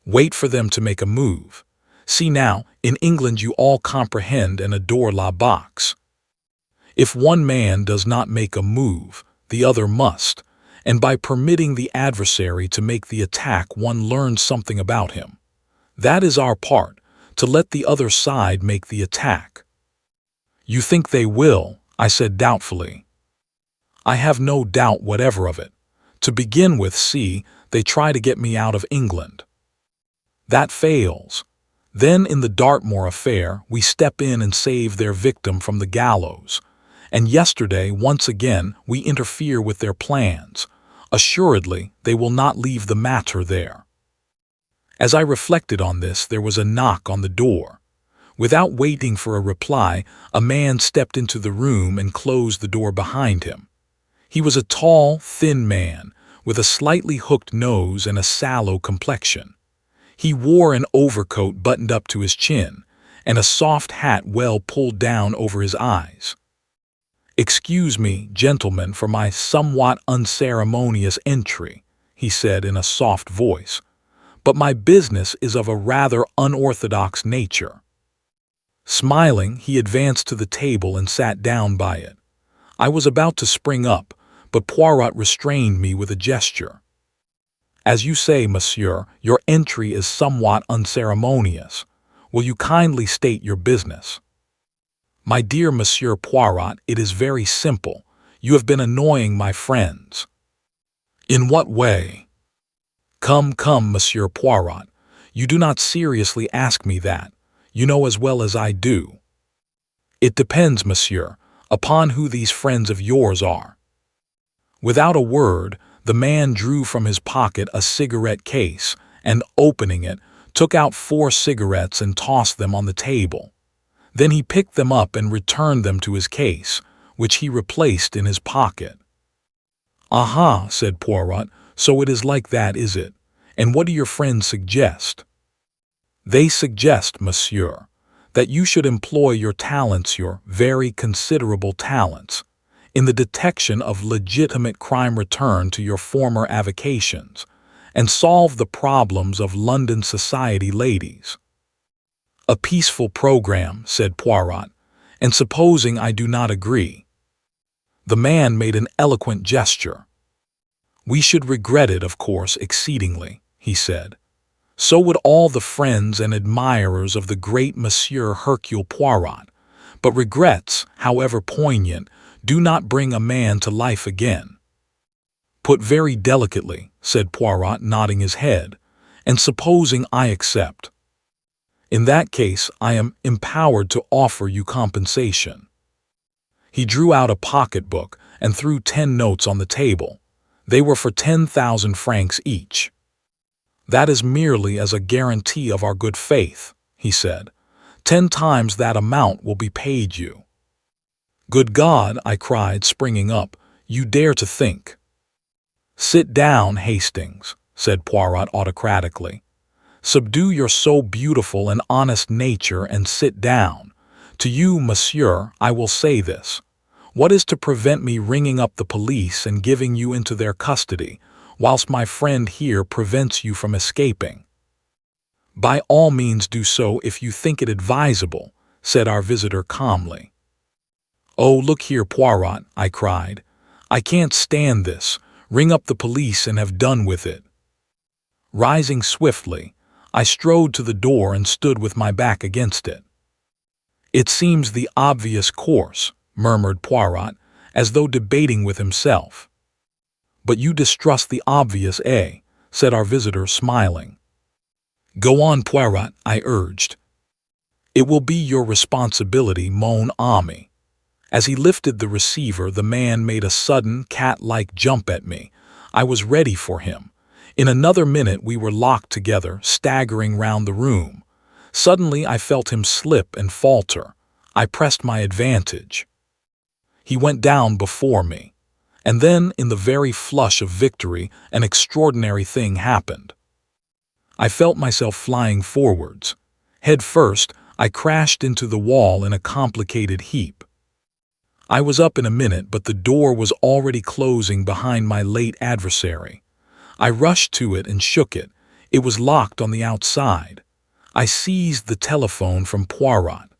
Wait for them to make a move. See now, in England you all comprehend and adore la boxe. If one man does not make a move, the other must, and by permitting the adversary to make the attack one learns something about him. That is our part, to let the other side make the attack. You think they will, I said doubtfully. I have no doubt whatever of it. To begin with, see, they try to get me out of England. That fails. Then in the Dartmoor affair, we step in and save their victim from the gallows. And yesterday, once again, we interfere with their plans. Assuredly, they will not leave the matter there. As I reflected on this, there was a knock on the door. Without waiting for a reply, a man stepped into the room and closed the door behind him. He was a tall, thin man, with a slightly hooked nose and a sallow complexion. He wore an overcoat buttoned up to his chin, and a soft hat well pulled down over his eyes. "Excuse me, gentlemen, for my somewhat unceremonious entry," he said in a soft voice, "but my business is of a rather unorthodox nature." Smiling, he advanced to the table and sat down by it. I was about to spring up, but Poirot restrained me with a gesture. "As you say, monsieur, your entry is somewhat unceremonious. Will you kindly state your business?" "My dear Monsieur Poirot, it is very simple. You have been annoying my friends." "In what way?" Come, Monsieur Poirot. You do not seriously ask me that. You know as well as I do." "It depends, monsieur, upon who these friends of yours are." Without a word, the man drew from his pocket a cigarette case and, opening it, took out 4 cigarettes and tossed them on the table. Then he picked them up and returned them to his case, which he replaced in his pocket. "Aha," said Poirot, "so it is like that, is it? And what do your friends suggest?" "They suggest, monsieur, that you should employ your talents, your very considerable talents, in the detection of legitimate crime, return to your former avocations, and solve the problems of London society ladies." "A peaceful program," said Poirot, "and supposing I do not agree?" The man made an eloquent gesture. "We should regret it, of course, exceedingly," he said. "So would all the friends and admirers of the great Monsieur Hercule Poirot, but regrets, however poignant, do not bring a man to life again." "Put very delicately," said Poirot, nodding his head, "and supposing I accept?" "In that case, I am empowered to offer you compensation." He drew out a pocketbook and threw 10 notes on the table. They were for 10,000 francs each. "That is merely as a guarantee of our good faith," he said. 10 times that amount will be paid you." "Good God," I cried, springing up, "you dare to think—" "Sit down, Hastings," said Poirot autocratically. "Subdue your so beautiful and honest nature and sit down. To you, monsieur, I will say this. What is to prevent me ringing up the police and giving you into their custody, whilst my friend here prevents you from escaping?" "By all means do so if you think it advisable," said our visitor calmly. "Oh, look here, Poirot," I cried. "I can't stand this. Ring up the police and have done with it." Rising swiftly, I strode to the door and stood with my back against it. "It seems the obvious course," murmured Poirot, as though debating with himself. "But you distrust the obvious, eh?" said our visitor, smiling. "Go on, Poirot," I urged. "It will be your responsibility, mon ami." As he lifted the receiver, the man made a sudden, cat-like jump at me. I was ready for him. In another minute we were locked together, staggering round the room. Suddenly I felt him slip and falter. I pressed my advantage. He went down before me. And then, in the very flush of victory, an extraordinary thing happened. I felt myself flying forwards. Head first, I crashed into the wall in a complicated heap. I was up in a minute, but the door was already closing behind my late adversary. I rushed to it and shook it. It was locked on the outside. I seized the telephone from Poirot.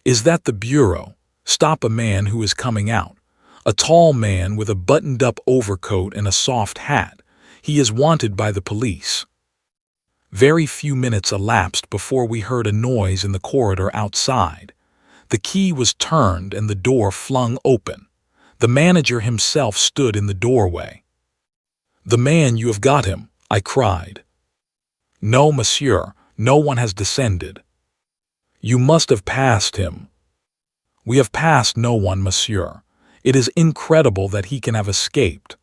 "Is that the bureau? Stop a man who is coming out. A tall man with a buttoned-up overcoat and a soft hat. He is wanted by the police." Very few minutes elapsed before we heard a noise in the corridor outside. The key was turned and the door flung open. The manager himself stood in the doorway. "The man, you have got him," I cried. "No, monsieur, no one has descended." "You must have passed him." "We have passed no one, monsieur. It is incredible that he can have escaped."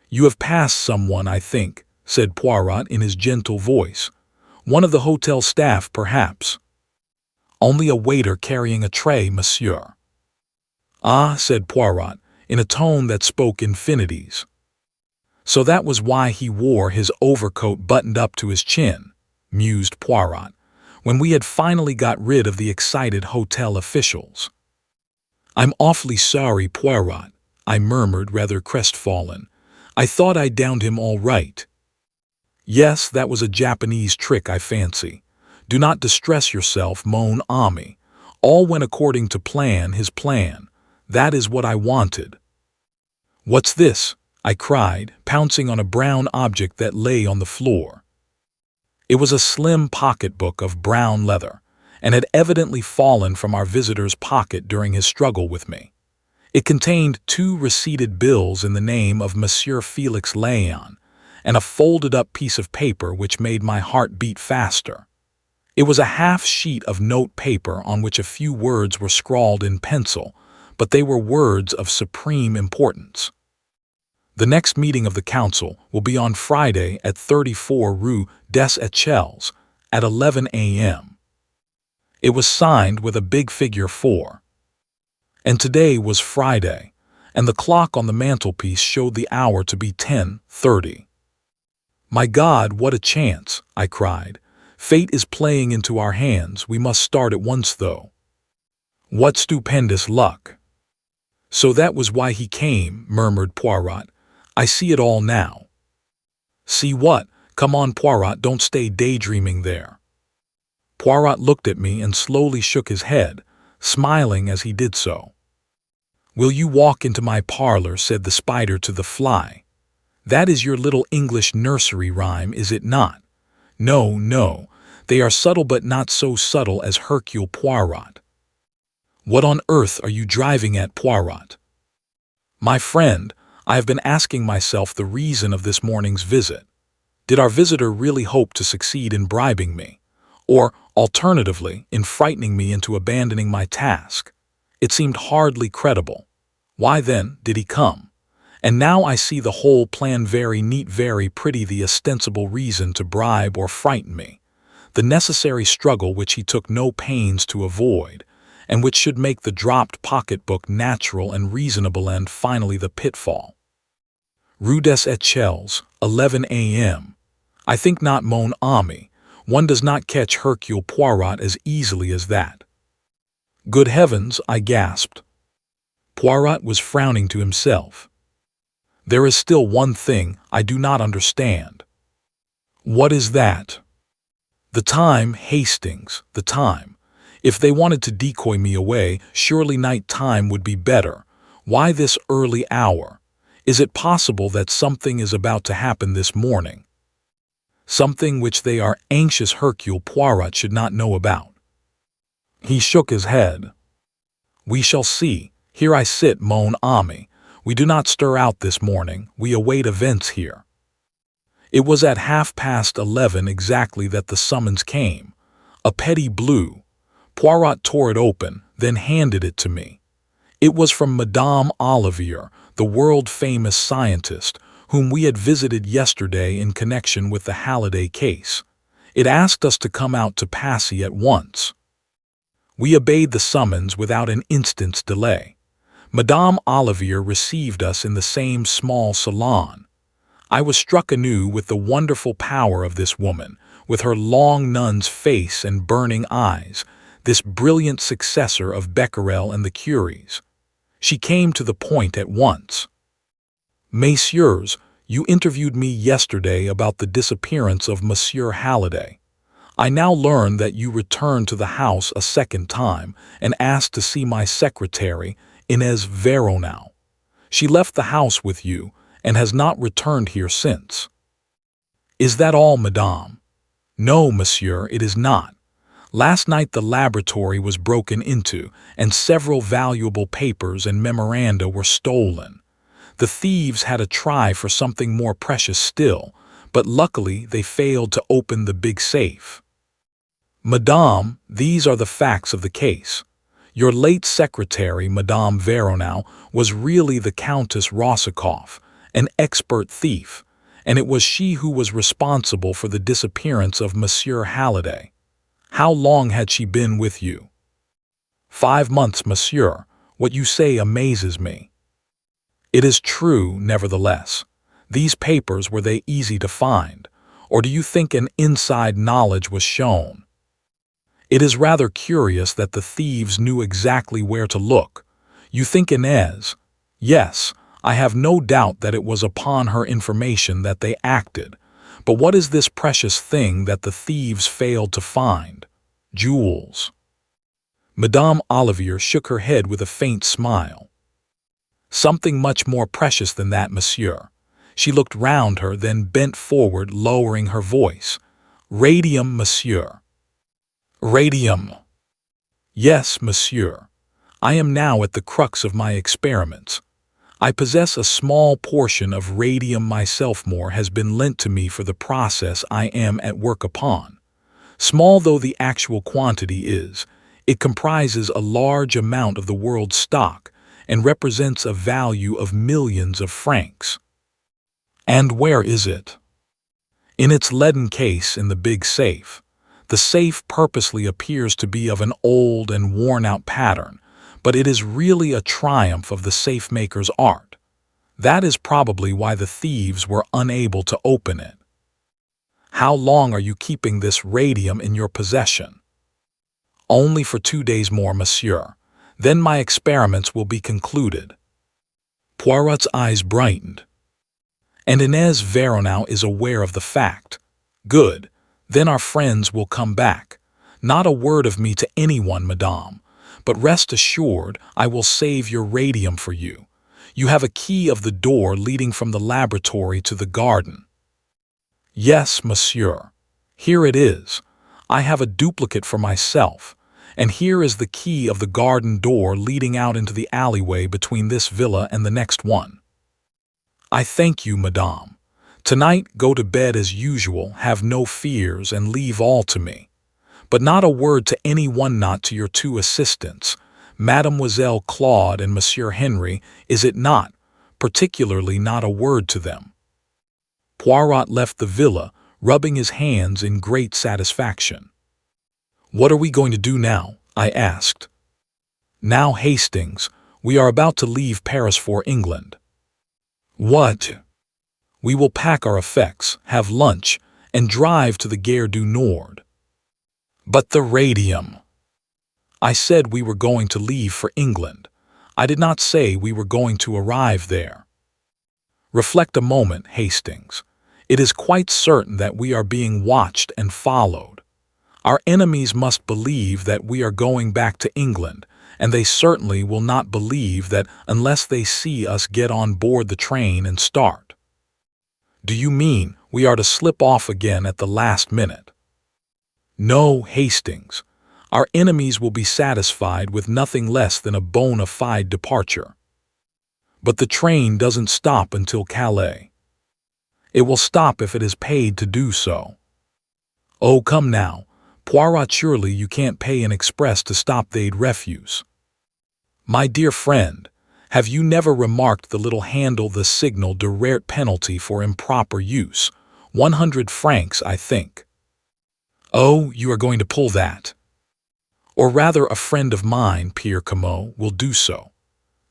"You have passed someone, I think," said Poirot in his gentle voice. "One of the hotel staff, perhaps." "Only a waiter carrying a tray, monsieur." "Ah," said Poirot, in a tone that spoke infinities. "So that was why he wore his overcoat buttoned up to his chin," mused Poirot, when we had finally got rid of the excited hotel officials. "I'm awfully sorry, Poirot," I murmured, rather crestfallen. "I thought I downed him all right." "Yes, that was a Japanese trick, I fancy. Do not distress yourself, mon ami. All went according to plan, his plan. That is what I wanted." "What's this?" I cried, pouncing on a brown object that lay on the floor. It was a slim pocketbook of brown leather, and had evidently fallen from our visitor's pocket during his struggle with me. It contained 2 receipted bills in the name of Monsieur Felix Léon, and a folded-up piece of paper which made my heart beat faster. It was a half sheet of note paper on which a few words were scrawled in pencil, but they were words of supreme importance. "The next meeting of the council will be on Friday at 34 Rue des Echelles at 11 a.m. It was signed with a big figure 4. And today was Friday, and the clock on the mantelpiece showed the hour to be 10:30. "My God, what a chance!" I cried. "Fate is playing into our hands. We must start at once, though." "What stupendous luck!" "So that was why he came," murmured Poirot. "I see it all now." "See what? Come on, Poirot, don't stay daydreaming there." Poirot looked at me and slowly shook his head, smiling as he did so. "Will you walk into my parlor?" said the spider to the fly. "That is your little English nursery rhyme, is it not? No, no, they are subtle, but not so subtle as Hercule Poirot." "What on earth are you driving at, Poirot?" "My friend, I have been asking myself the reason of this morning's visit. Did our visitor really hope to succeed in bribing me? Or, alternatively, in frightening me into abandoning my task? It seemed hardly credible. Why, then, did he come? And now I see the whole plan, very neat, very pretty, the ostensible reason to bribe or frighten me, the necessary struggle which he took no pains to avoid, and which should make the dropped pocketbook natural and reasonable, and finally the pitfall. Rue des Echelles, 11 a.m. I think not, mon ami. One does not catch Hercule Poirot as easily as that." "Good heavens," I gasped. Poirot was frowning to himself. "There is still one thing I do not understand." "What is that?" "The time, Hastings, the time. If they wanted to decoy me away, surely night time would be better. Why this early hour? Is it possible that something is about to happen this morning? Something which they are anxious Hercule Poirot should not know about?" He shook his head. "We shall see. Here I sit, mon ami. We do not stir out this morning. We await events here." It was at 11:30 exactly that the summons came. A petty blue. Poirot tore it open, then handed it to me. It was from Madame Olivier, the world-famous scientist, whom we had visited yesterday in connection with the Halliday case. It asked us to come out to Passy at once. We obeyed the summons without an instant's delay. Madame Olivier received us in the same small salon. I was struck anew with the wonderful power of this woman, with her long nun's face and burning eyes, this brilliant successor of Becquerel and the Curies. She came to the point at once. "Messieurs, you interviewed me yesterday about the disappearance of Monsieur Halliday. I now learn that you returned to the house a second time and asked to see my secretary, Inez Veronal. She left the house with you and has not returned here since." "Is that all, madame?" "No, monsieur, it is not. Last night the laboratory was broken into, and several valuable papers and memoranda were stolen. The thieves had a try for something more precious still, but luckily they failed to open the big safe. Madame, these are the facts of the case. Your late secretary, Madame Veronal, was really the Countess Rosikoff, an expert thief, and it was she who was responsible for the disappearance of Monsieur Halliday. How long had she been with you? 5 months, monsieur. What you say amazes me. It is true, nevertheless. These papers, were they easy to find, or do you think an inside knowledge was shown? It is rather curious that the thieves knew exactly where to look. You think Inez? Yes, I have no doubt that it was upon her information that they acted. But what is this precious thing that the thieves failed to find? Jewels. Madame Olivier shook her head with a faint smile. Something much more precious than that, monsieur. She looked round her, then bent forward, lowering her voice. Radium, monsieur. Radium. Yes, monsieur. I am now at the crux of my experiments. I possess a small portion of radium myself. More has been lent to me for the process I am at work upon. Small though the actual quantity is, it comprises a large amount of the world's stock and represents a value of millions of francs. And where is it? In its leaden case in the big safe. The safe purposely appears to be of an old and worn-out pattern, but it is really a triumph of the safe-maker's art. That is probably why the thieves were unable to open it. How long are you keeping this radium in your possession? Only for 2 days more, monsieur. Then my experiments will be concluded. Poirot's eyes brightened. And Inez Veronal is aware of the fact. Good. Then our friends will come back. Not a word of me to anyone, madame. But rest assured, I will save your radium for you. You have a key of the door leading from the laboratory to the garden. Yes, monsieur. Here it is. I have a duplicate for myself. And here is the key of the garden door leading out into the alleyway between this villa and the next one. I thank you, madame. Tonight, go to bed as usual, have no fears, and leave all to me. But not a word to anyone, not to your 2 assistants, Mademoiselle Claude and Monsieur Henry, is it not? Particularly not a word to them. Poirot left the villa, rubbing his hands in great satisfaction. What are we going to do now? I asked. Now, Hastings, we are about to leave Paris for England. What? We will pack our effects, have lunch, and drive to the Gare du Nord. But the radium. I said we were going to leave for England. I did not say we were going to arrive there. Reflect a moment, Hastings. It is quite certain that we are being watched and followed. Our enemies must believe that we are going back to England, and they certainly will not believe that unless they see us get on board the train and start. Do you mean we are to slip off again at the last minute? No, Hastings. Our enemies will be satisfied with nothing less than a bona fide departure. But the train doesn't stop until Calais. It will stop if it is paid to do so. Oh, come now. Poirot, surely you can't pay an express to stop they'd refuse. My dear friend, have you never remarked the little handle, the signal de rare penalty for improper use? 100 francs, I think. Oh, you are going to pull that. Or rather, a friend of mine, Pierre Comeau, will do so.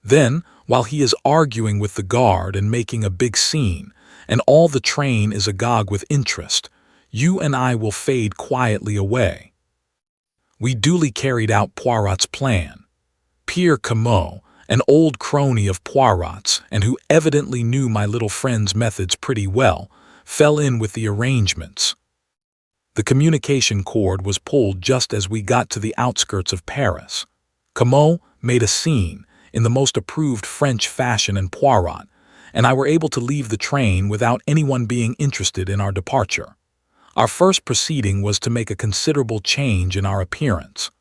Then, while he is arguing with the guard and making a big scene, and all the train is agog with interest, you and I will fade quietly away. We duly carried out Poirot's plan. Pierre Comeau, an old crony of Poirot's, and who evidently knew my little friend's methods pretty well, fell in with the arrangements. The communication cord was pulled just as we got to the outskirts of Paris. Comeau made a scene, in the most approved French fashion, and Poirot and I were able to leave the train without anyone being interested in our departure. Our first proceeding was to make a considerable change in our appearance.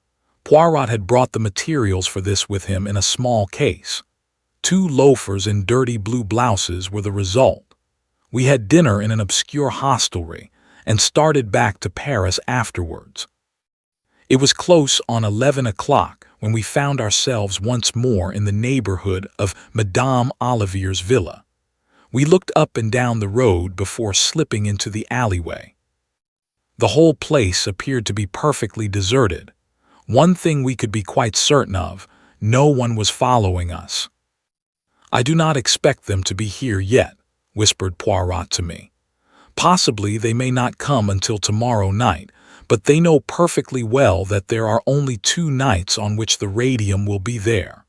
Poirot had brought the materials for this with him in a small case. 2 loafers in dirty blue blouses were the result. We had dinner in an obscure hostelry and started back to Paris afterwards. It was close on 11 o'clock when we found ourselves once more in the neighborhood of Madame Olivier's villa. We looked up and down the road before slipping into the alleyway. The whole place appeared to be perfectly deserted. One thing we could be quite certain of: no one was following us. "I do not expect them to be here yet," whispered Poirot to me. "Possibly they may not come until tomorrow night, but they know perfectly well that there are only 2 nights on which the radium will be there."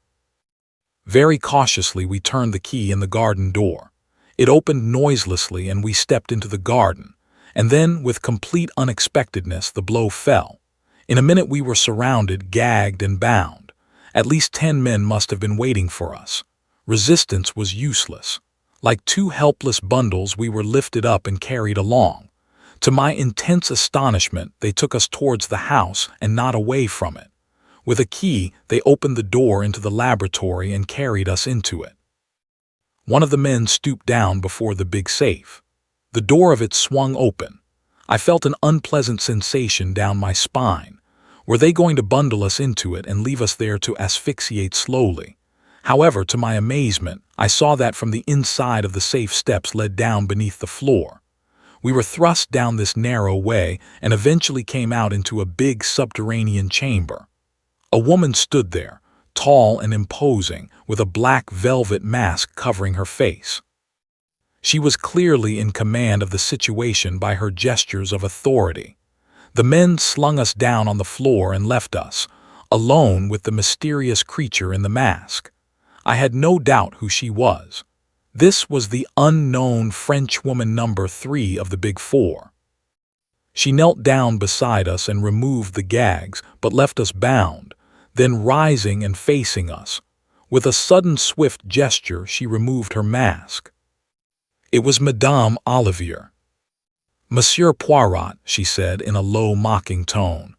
Very cautiously we turned the key in the garden door. It opened noiselessly and we stepped into the garden, and then, with complete unexpectedness, the blow fell. In a minute we were surrounded, gagged and bound. At least 10 men must have been waiting for us. Resistance was useless. Like 2 helpless bundles we were lifted up and carried along. To my intense astonishment, they took us towards the house and not away from it. With a key, they opened the door into the laboratory and carried us into it. One of the men stooped down before the big safe. The door of it swung open. I felt an unpleasant sensation down my spine. Were they going to bundle us into it and leave us there to asphyxiate slowly? However, to my amazement, I saw that from the inside of the safe steps led down beneath the floor. We were thrust down this narrow way and eventually came out into a big subterranean chamber. A woman stood there, tall and imposing, with a black velvet mask covering her face. She was clearly in command of the situation by her gestures of authority. The men slung us down on the floor and left us, alone with the mysterious creature in the mask. I had no doubt who she was. This was the unknown Frenchwoman number 3 of the Big Four. She knelt down beside us and removed the gags, but left us bound, then rising and facing us. With a sudden swift gesture she removed her mask. It was Madame Olivier. "Monsieur Poirot," she said in a low, mocking tone.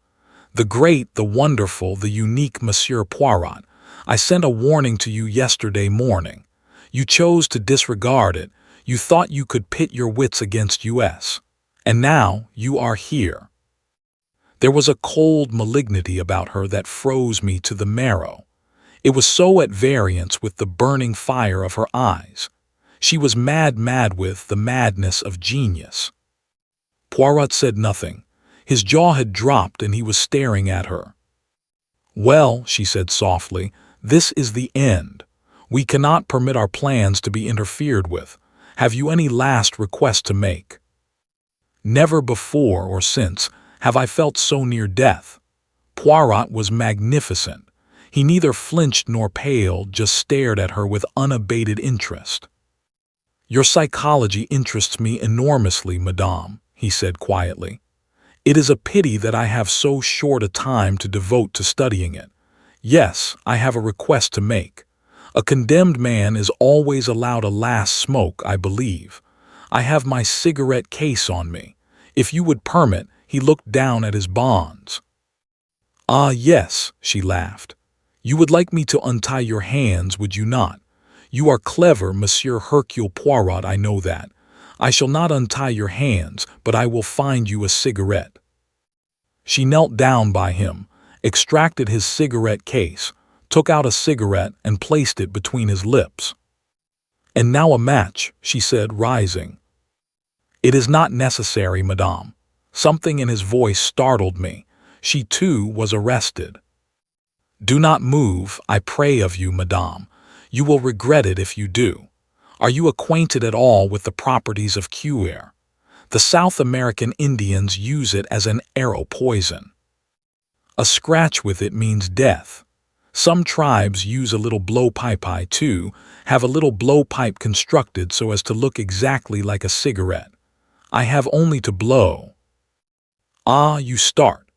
"The great, the wonderful, the unique Monsieur Poirot. I sent a warning to you yesterday morning. You chose to disregard it. You thought you could pit your wits against us. And now you are here." There was a cold malignity about her that froze me to the marrow. It was so at variance with the burning fire of her eyes. She was mad with the madness of genius. Poirot said nothing. His jaw had dropped and he was staring at her. "Well," she said softly, "this is the end. We cannot permit our plans to be interfered with. Have you any last request to make?" Never before or since have I felt so near death. Poirot was magnificent. He neither flinched nor paled, just stared at her with unabated interest. "Your psychology interests me enormously, madame," he said quietly. "It is a pity that I have so short a time to devote to studying it. Yes, I have a request to make. A condemned man is always allowed a last smoke, I believe. I have my cigarette case on me. If you would permit," he looked down at his bonds. "Ah, yes," she laughed. "You would like me to untie your hands, would you not? You are clever, Monsieur Hercule Poirot, I know that. I shall not untie your hands, but I will find you a cigarette." She knelt down by him, extracted his cigarette case, took out a cigarette and placed it between his lips. "And now a match," she said, rising. "It is not necessary, madame." Something in his voice startled me. She too was arrested. "Do not move, I pray of you, madame. You will regret it if you do. Are you acquainted at all with the properties of cuir? The South American Indians use it as an arrow poison. A scratch with it means death. Some tribes use a little blowpipe. I, too, have a little blowpipe constructed so as to look exactly like a cigarette. I have only to blow." "Ah, you start.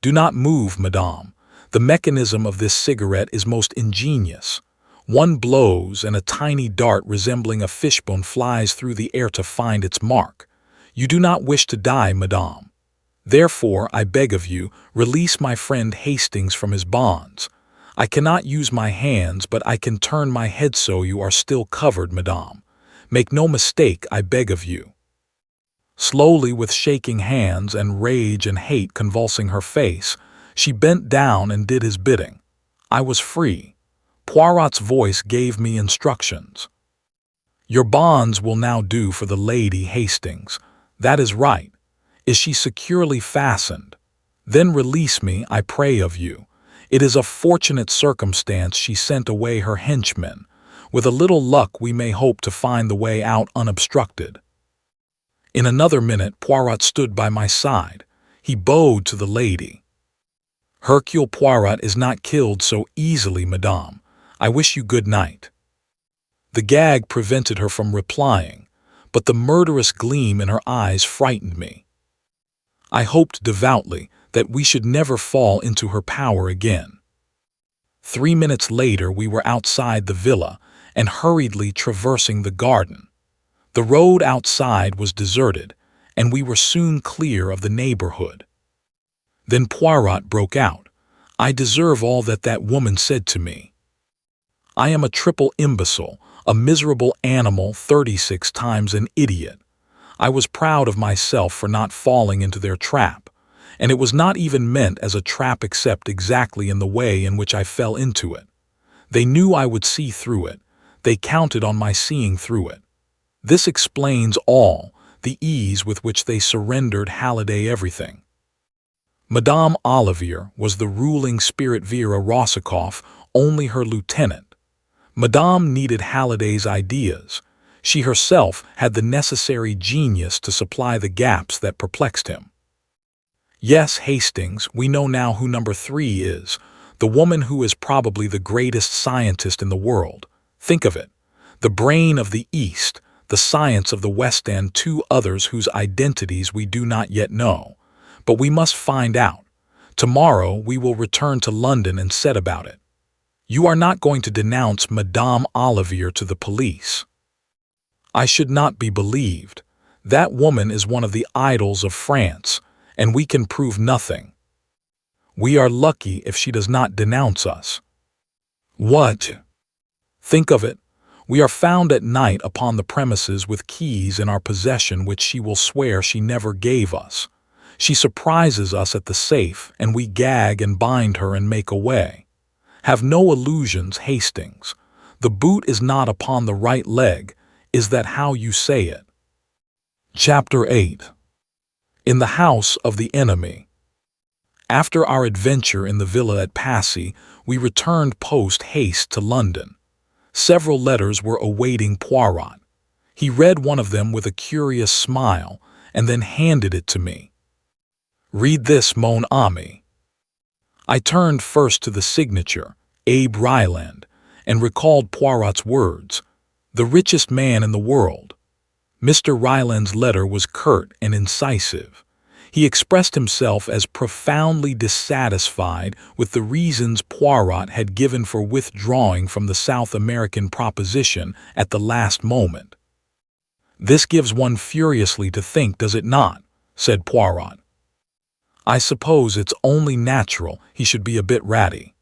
Do not move, madame. The mechanism of this cigarette is most ingenious. One blows and a tiny dart resembling a fishbone flies through the air to find its mark. You do not wish to die, madame. Therefore, I beg of you, release my friend Hastings from his bonds. I cannot use my hands, but I can turn my head so you are still covered, madame. Make no mistake, I beg of you." Slowly, with shaking hands and rage and hate convulsing her face, she bent down and did his bidding. I was free. Poirot's voice gave me instructions. "Your bonds will now do for the lady, Hastings. That is right. Is she securely fastened? Then release me, I pray of you. It is a fortunate circumstance she sent away her henchmen. With a little luck we may hope to find the way out unobstructed." In another minute Poirot stood by my side. He bowed to the lady. "Hercule Poirot is not killed so easily, madame. I wish you good night." The gag prevented her from replying, but the murderous gleam in her eyes frightened me. I hoped devoutly that we should never fall into her power again. 3 minutes later we were outside the villa and hurriedly traversing the garden. The road outside was deserted, and we were soon clear of the neighborhood. Then Poirot broke out. "I deserve all that that woman said to me. I am a triple imbecile, a miserable animal, 36 times an idiot. I was proud of myself for not falling into their trap, and it was not even meant as a trap except exactly in the way in which I fell into it. They knew I would see through it. They counted on my seeing through it. This explains all, the ease with which they surrendered Halliday everything. Madame Olivier was the ruling spirit, Vera Rosikoff only her lieutenant. Madame needed Halliday's ideas. She herself had the necessary genius to supply the gaps that perplexed him. Yes, Hastings, we know now who number 3 is, the woman who is probably the greatest scientist in the world. Think of it. The brain of the East, the science of the West, and 2 others whose identities we do not yet know. But we must find out. Tomorrow we will return to London and set about it. You are not going to denounce Madame Olivier to the police. I should not be believed. That woman is one of the idols of France, and we can prove nothing. We are lucky if she does not denounce us." "What?" "Think of it. We are found at night upon the premises with keys in our possession which she will swear she never gave us. She surprises us at the safe, and we gag and bind her and make away. Have no illusions, Hastings. The boot is not upon the right leg. Is that how you say it?" Chapter 8. In the house of the enemy. After our adventure in the villa at Passy, we returned post-haste to London. Several letters were awaiting Poirot. He read one of them with a curious smile, and then handed it to me. "Read this, mon ami." I turned first to the signature, Abe Ryland, and recalled Poirot's words, "the richest man in the world." Mr. Ryland's letter was curt and incisive. He expressed himself as profoundly dissatisfied with the reasons Poirot had given for withdrawing from the South American proposition at the last moment. "This gives one furiously to think, does it not?" said Poirot. "I suppose it's only natural he should be a bit ratty."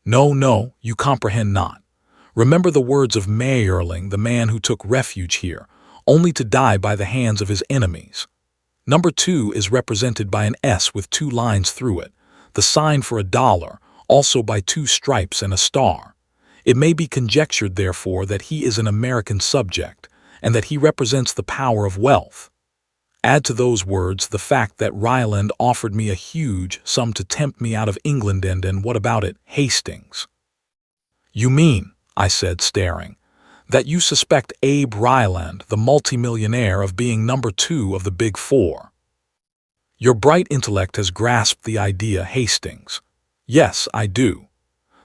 No, you comprehend not. Remember the words of Mayerling, the man who took refuge here, only to die by the hands of his enemies. Number 2 is represented by an S with 2 lines through it, the sign for $1, also by 2 stripes and a star. It may be conjectured, therefore, that he is an American subject, and that he represents the power of wealth. Add to those words the fact that Ryland offered me a huge sum to tempt me out of England, and what about it, Hastings? "You mean," I said, staring, "that you suspect Abe Ryland, the multimillionaire, of being number 2 of the Big Four?" Your bright intellect has grasped the idea, Hastings. Yes, I do.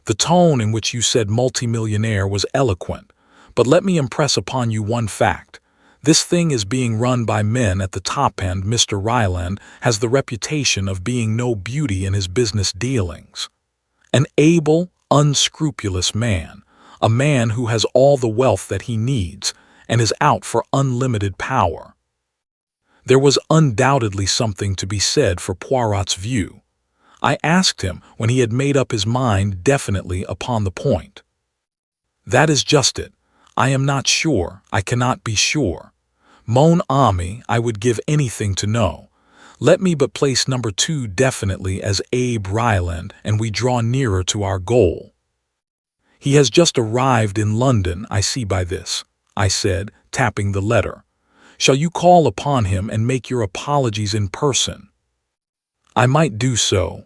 The tone in which you said multimillionaire was eloquent, but let me impress upon you one fact. This thing is being run by men at the top end. Mr. Ryland has the reputation of being no beauty in his business dealings. An able, unscrupulous man, a man who has all the wealth that he needs and is out for unlimited power. There was undoubtedly something to be said for Poirot's view. I asked him when he had made up his mind definitely upon the point. That is just it. I am not sure. I cannot be sure. Mon ami, I would give anything to know. Let me but place number 2 definitely as Abe Ryland, and we draw nearer to our goal. He has just arrived in London, I see by this, I said, tapping the letter. Shall you call upon him and make your apologies in person? I might do so.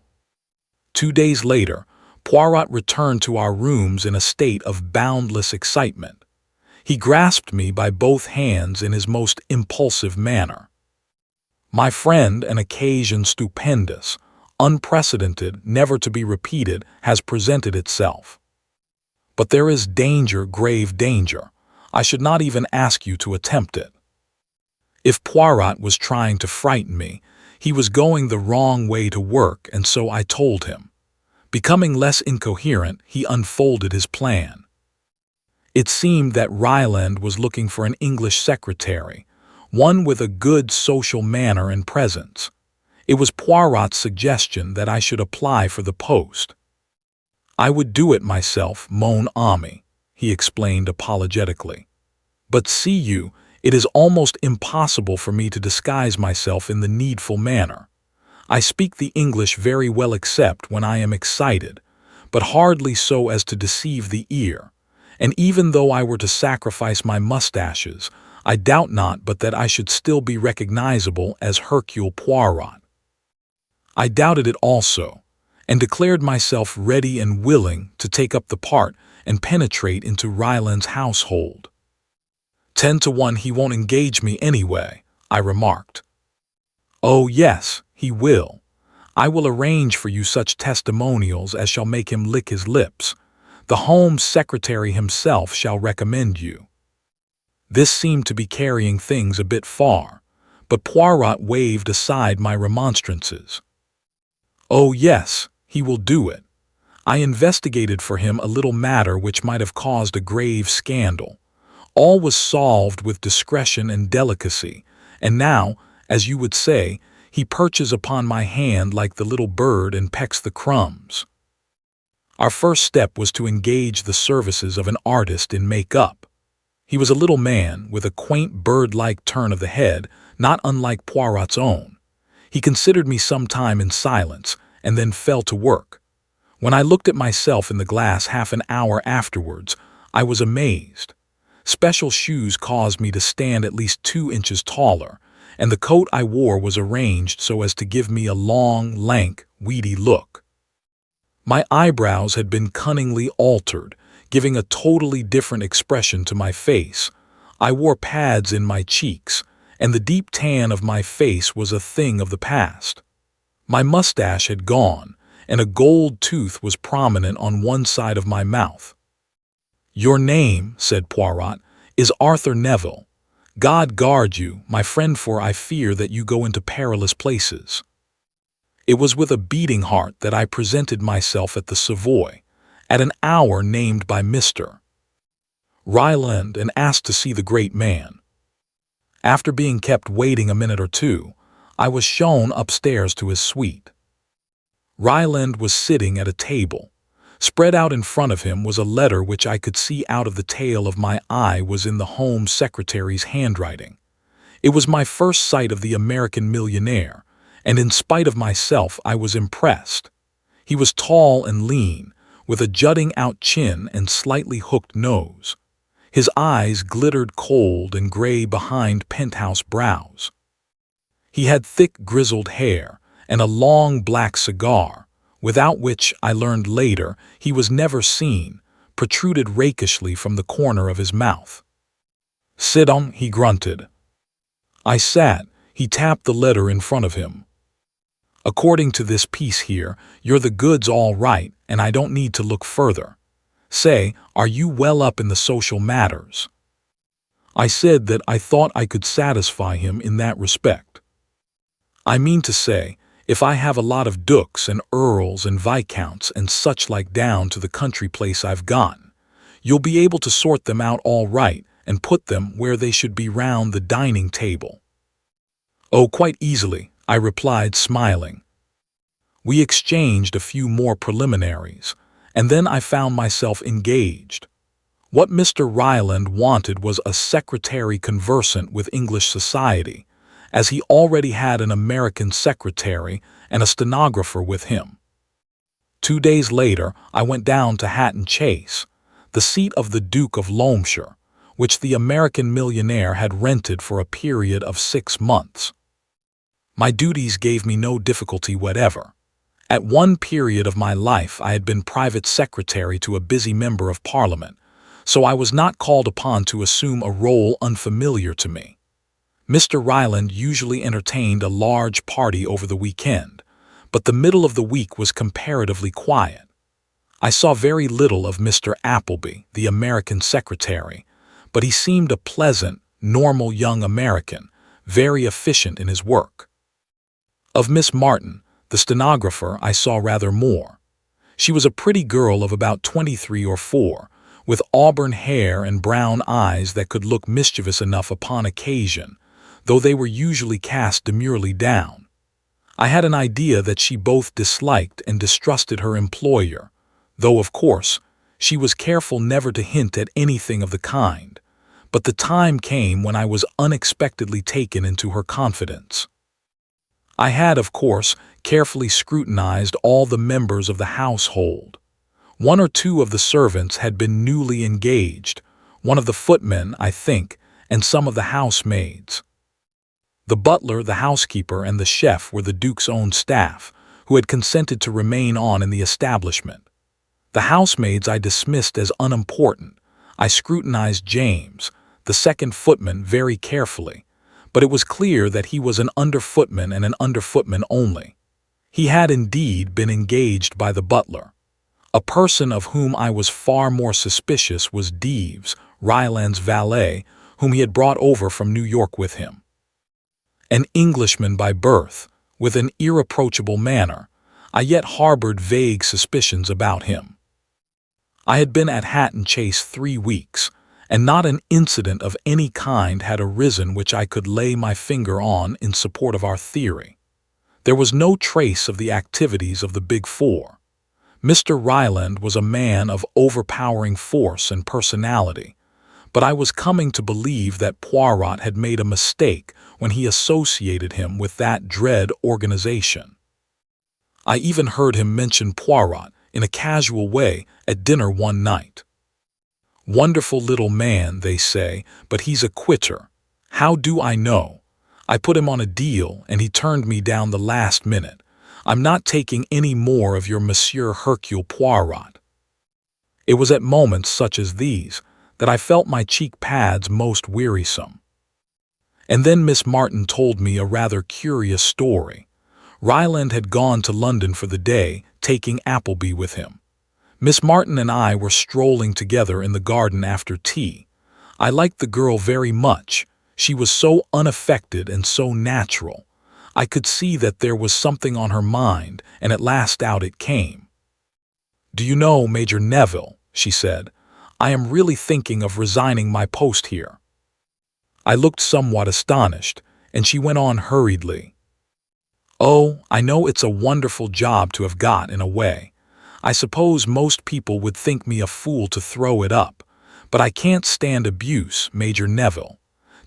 2 days later, Poirot returned to our rooms in a state of boundless excitement. He grasped me by both hands in his most impulsive manner. My friend, an occasion stupendous, unprecedented, never to be repeated, has presented itself. But there is danger, grave danger. I should not even ask you to attempt it. If Poirot was trying to frighten me, he was going the wrong way to work, and so I told him. Becoming less incoherent, he unfolded his plan. It seemed that Ryland was looking for an English secretary, one with a good social manner and presence. It was Poirot's suggestion that I should apply for the post. I would do it myself, mon ami, he explained apologetically. But see you, it is almost impossible for me to disguise myself in the needful manner. I speak the English very well except when I am excited, but hardly so as to deceive the ear, and even though I were to sacrifice my mustaches, I doubt not but that I should still be recognizable as Hercule Poirot. I doubted it also, and declared myself ready and willing to take up the part and penetrate into Ryland's household. 10 to 1 he won't engage me anyway, I remarked. Oh yes, he will. I will arrange for you such testimonials as shall make him lick his lips. The Home Secretary himself shall recommend you. This seemed to be carrying things a bit far, but Poirot waved aside my remonstrances. Oh yes, he will do it. I investigated for him a little matter which might have caused a grave scandal. All was solved with discretion and delicacy, and now, as you would say, he perches upon my hand like the little bird and pecks the crumbs. Our first step was to engage the services of an artist in make-up. He was a little man with a quaint bird-like turn of the head, not unlike Poirot's own. He considered me some time in silence, and then fell to work. When I looked at myself in the glass half an hour afterwards, I was amazed. Special shoes caused me to stand at least 2 inches taller, and the coat I wore was arranged so as to give me a long, lank, weedy look. My eyebrows had been cunningly altered, giving a totally different expression to my face. I wore pads in my cheeks, and the deep tan of my face was a thing of the past. My mustache had gone, and a gold tooth was prominent on one side of my mouth. Your name, said Poirot, is Arthur Neville. God guard you, my friend, for I fear that you go into perilous places. It was with a beating heart that I presented myself at the Savoy, at an hour named by Mr. Ryland, and asked to see the great man. After being kept waiting a minute or two, I was shown upstairs to his suite. Ryland was sitting at a table. Spread out in front of him was a letter which I could see out of the tail of my eye was in the Home Secretary's handwriting. It was my first sight of the American millionaire, and in spite of myself I was impressed. He was tall and lean, with a jutting-out chin and slightly hooked nose. His eyes glittered cold and gray behind penthouse brows. He had thick grizzled hair and a long black cigar, without which, I learned later, he was never seen, protruded rakishly from the corner of his mouth. Sit down, he grunted. I sat. He tapped the letter in front of him. According to this piece here, you're the goods all right, and I don't need to look further. Say, are you well up in the social matters? I said that I thought I could satisfy him in that respect. I mean to say, if I have a lot of dukes and earls and viscounts and such like down to the country place I've gotten, you'll be able to sort them out all right and put them where they should be round the dining table. Oh, quite easily, I replied, smiling. We exchanged a few more preliminaries, and then I found myself engaged. What Mr. Ryland wanted was a secretary conversant with English society, as he already had an American secretary and a stenographer with him. 2 days later, I went down to Hatton Chase, the seat of the Duke of Loamshire, which the American millionaire had rented for a period of 6 months. My duties gave me no difficulty whatever. At one period of my life I had been private secretary to a busy member of Parliament, so I was not called upon to assume a role unfamiliar to me. Mr. Ryland usually entertained a large party over the weekend, but the middle of the week was comparatively quiet. I saw very little of Mr. Appleby, the American secretary, but he seemed a pleasant, normal young American, very efficient in his work. Of Miss Martin, the stenographer, I saw rather more. She was a pretty girl of about 23 or 4, with auburn hair and brown eyes that could look mischievous enough upon occasion, though they were usually cast demurely down. I had an idea that she both disliked and distrusted her employer, though, of course, she was careful never to hint at anything of the kind, but the time came when I was unexpectedly taken into her confidence. I had, of course, carefully scrutinized all the members of the household. 1 or 2 of the servants had been newly engaged, one of the footmen, I think, and some of the housemaids. The butler, the housekeeper, and the chef were the Duke's own staff, who had consented to remain on in the establishment. The housemaids I dismissed as unimportant. I scrutinized James, the second footman, very carefully, but it was clear that he was an under-footman and an under-footman only. He had indeed been engaged by the butler. A person of whom I was far more suspicious was Deeves, Ryland's valet, whom he had brought over from New York with him. An Englishman by birth, with an irreproachable manner, I yet harbored vague suspicions about him. I had been at Hatton Chase 3 weeks, and not an incident of any kind had arisen which I could lay my finger on in support of our theory. There was no trace of the activities of the Big Four. Mr. Ryland was a man of overpowering force and personality, but I was coming to believe that Poirot had made a mistake when he associated him with that dread organization. I even heard him mention Poirot in a casual way at dinner one night. Wonderful little man, they say, but he's a quitter. How do I know? I put him on a deal and he turned me down the last minute. I'm not taking any more of your Monsieur Hercule Poirot. It was at moments such as these that I felt my cheek pads most wearisome. And then Miss Martin told me a rather curious story. Ryland had gone to London for the day, taking Appleby with him. Miss Martin and I were strolling together in the garden after tea. I liked the girl very much. She was so unaffected and so natural. I could see that there was something on her mind, and at last out it came. "Do you know, Major Neville," she said, "I am really thinking of resigning my post here." I looked somewhat astonished, and she went on hurriedly. "Oh, I know it's a wonderful job to have got in a way. I suppose most people would think me a fool to throw it up, but I can't stand abuse, Major Neville.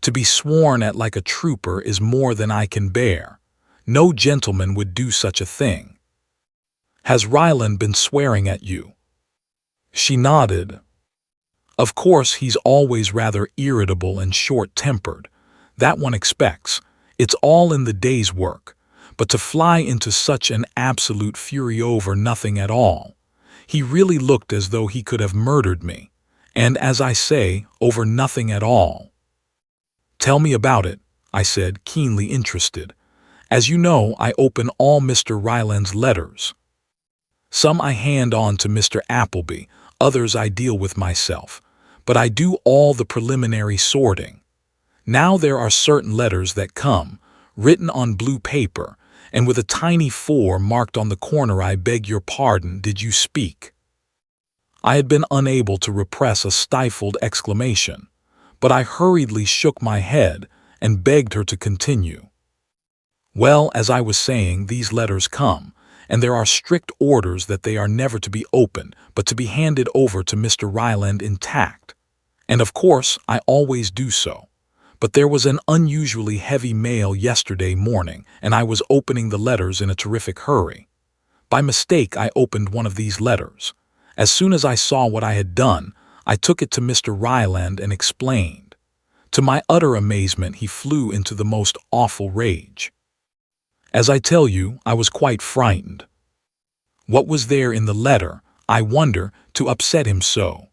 To be sworn at like a trooper is more than I can bear. No gentleman would do such a thing." "Has Ryland been swearing at you?" She nodded. "Of course, he's always rather irritable and short-tempered. That one expects. It's all in the day's work. But to fly into such an absolute fury over nothing at all. He really looked as though he could have murdered me. And, as I say, over nothing at all." "Tell me about it," I said, keenly interested. "As you know, I open all Mr. Ryland's letters. Some I hand on to Mr. Appleby, others I deal with myself, but I do all the preliminary sorting. Now there are certain letters that come, written on blue paper, and with a tiny 4 marked on the corner. I beg your pardon, did you speak?" I had been unable to repress a stifled exclamation, but I hurriedly shook my head and begged her to continue. "Well, as I was saying, these letters come, and there are strict orders that they are never to be opened, but to be handed over to Mr. Ryland intact. And of course, I always do so. But there was an unusually heavy mail yesterday morning, and I was opening the letters in a terrific hurry. By mistake, I opened one of these letters. As soon as I saw what I had done, I took it to Mr. Ryland and explained. To my utter amazement, he flew into the most awful rage. As I tell you, I was quite frightened. What was there in the letter, I wonder, to upset him so?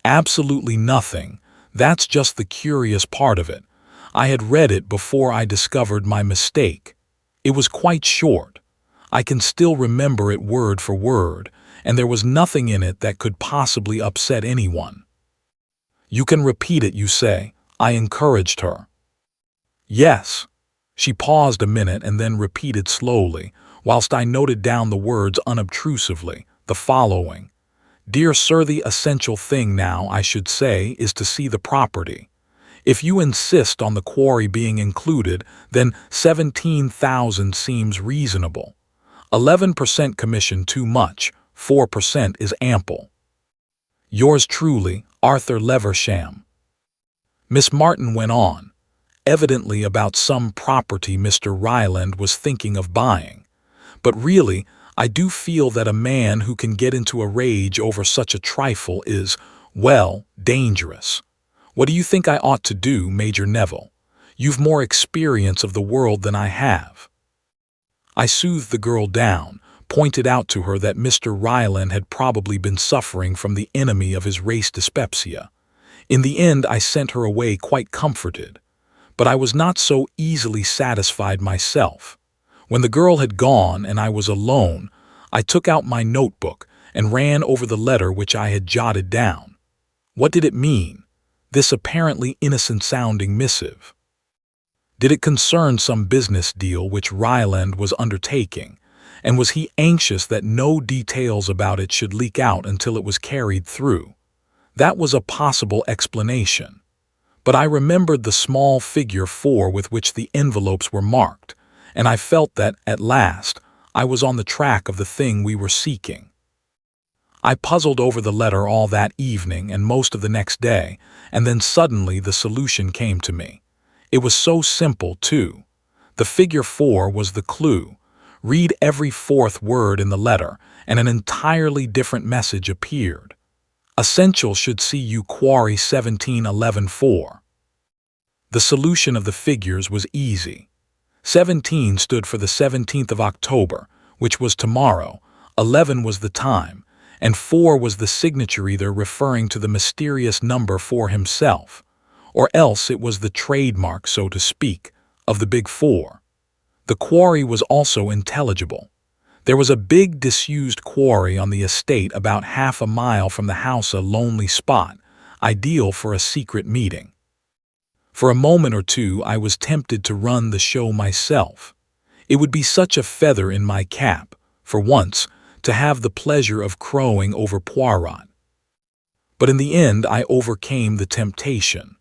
Absolutely nothing. That's just the curious part of it. I had read it before I discovered my mistake. It was quite short. I can still remember it word for word, and there was nothing in it that could possibly upset anyone. You can repeat it, you say? I encouraged her. Yes. She paused a minute and then repeated slowly, whilst I noted down the words unobtrusively, the following. Dear Sir, the essential thing now, I should say, is to see the property. If you insist on the quarry being included, then 17,000 seems reasonable. 11% commission too much, 4% is ample. Yours truly, Arthur Leversham. Miss Martin went on, evidently about some property Mr. Ryland was thinking of buying. But really, I do feel that a man who can get into a rage over such a trifle is, well, dangerous. What do you think I ought to do, Major Neville? You've more experience of the world than I have. I soothed the girl down, pointed out to her that Mr. Ryland had probably been suffering from the enemy of his race, dyspepsia. In the end, I sent her away quite comforted. But I was not so easily satisfied myself. When the girl had gone and I was alone, I took out my notebook and ran over the letter which I had jotted down. What did it mean, this apparently innocent-sounding missive? Did it concern some business deal which Ryland was undertaking, and was he anxious that no details about it should leak out until it was carried through? That was a possible explanation. But I remembered the small figure 4 with which the envelopes were marked, and I felt that, at last, I was on the track of the thing we were seeking. I puzzled over the letter all that evening and most of the next day, and then suddenly the solution came to me. It was so simple, too. The figure 4 was the clue. Read every fourth word in the letter, and an entirely different message appeared. Essential should see you quarry 1711-4. The solution of the figures was easy. 17 stood for the 17th of October, which was tomorrow, 11 was the time, and 4 was the signature, either referring to the mysterious number 4 himself, or else it was the trademark, so to speak, of the Big Four. The quarry was also intelligible. There was a big disused quarry on the estate about half a mile from the house, a lonely spot, ideal for a secret meeting. For a moment or two I was tempted to run the show myself. It would be such a feather in my cap, for once, to have the pleasure of crowing over Poirot. But in the end I overcame the temptation.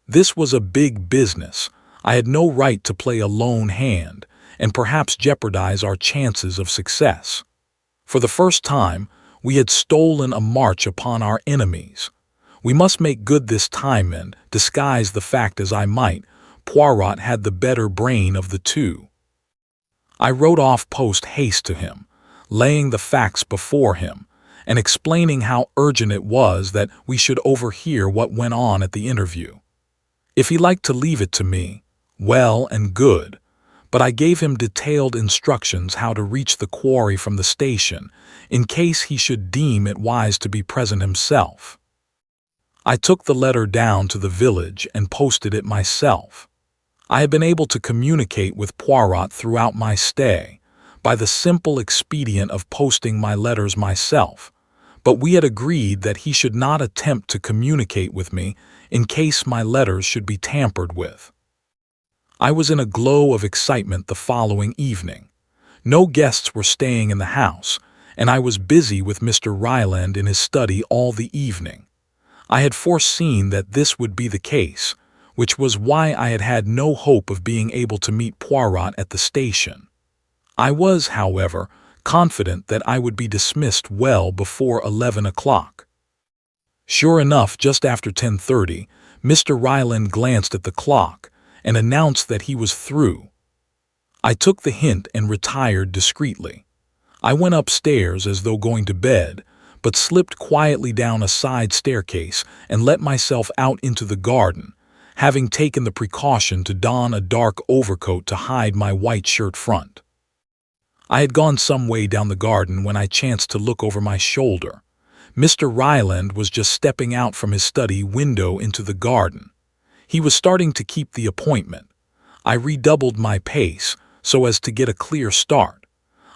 This was a big business. I had no right to play a lone hand, and perhaps jeopardize our chances of success. For the first time, we had stolen a march upon our enemies. We must make good this time, and, disguise the fact as I might, Poirot had the better brain of the two. I wrote off post haste to him, laying the facts before him, and explaining how urgent it was that we should overhear what went on at the interview. If he liked to leave it to me, well and good, but I gave him detailed instructions how to reach the quarry from the station, in case he should deem it wise to be present himself. I took the letter down to the village and posted it myself. I had been able to communicate with Poirot throughout my stay, by the simple expedient of posting my letters myself, but we had agreed that he should not attempt to communicate with me in case my letters should be tampered with. I was in a glow of excitement the following evening. No guests were staying in the house, and I was busy with Mr. Ryland in his study all the evening. I had foreseen that this would be the case, which was why I had had no hope of being able to meet Poirot at the station. I was, however, confident that I would be dismissed well before 11 o'clock. Sure enough, just after 10:30, Mr. Ryland glanced at the clock and announced that he was through. I took the hint and retired discreetly. I went upstairs as though going to bed, but slipped quietly down a side staircase and let myself out into the garden, having taken the precaution to don a dark overcoat to hide my white shirt front. I had gone some way down the garden when I chanced to look over my shoulder. Mr. Ryland was just stepping out from his study window into the garden. He was starting to keep the appointment. I redoubled my pace so as to get a clear start.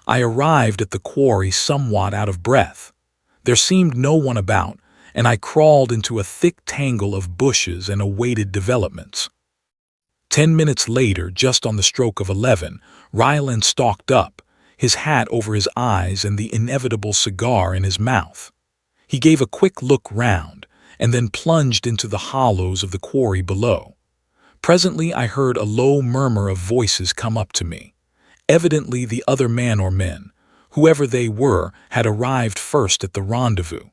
I arrived at the quarry somewhat out of breath. There seemed no one about, and I crawled into a thick tangle of bushes and awaited developments. 10 minutes later, just on the stroke of 11, Ryland stalked up, his hat over his eyes and the inevitable cigar in his mouth. He gave a quick look round, and then plunged into the hollows of the quarry below. Presently I heard a low murmur of voices come up to me. Evidently the other man or men, whoever they were, had arrived first at the rendezvous.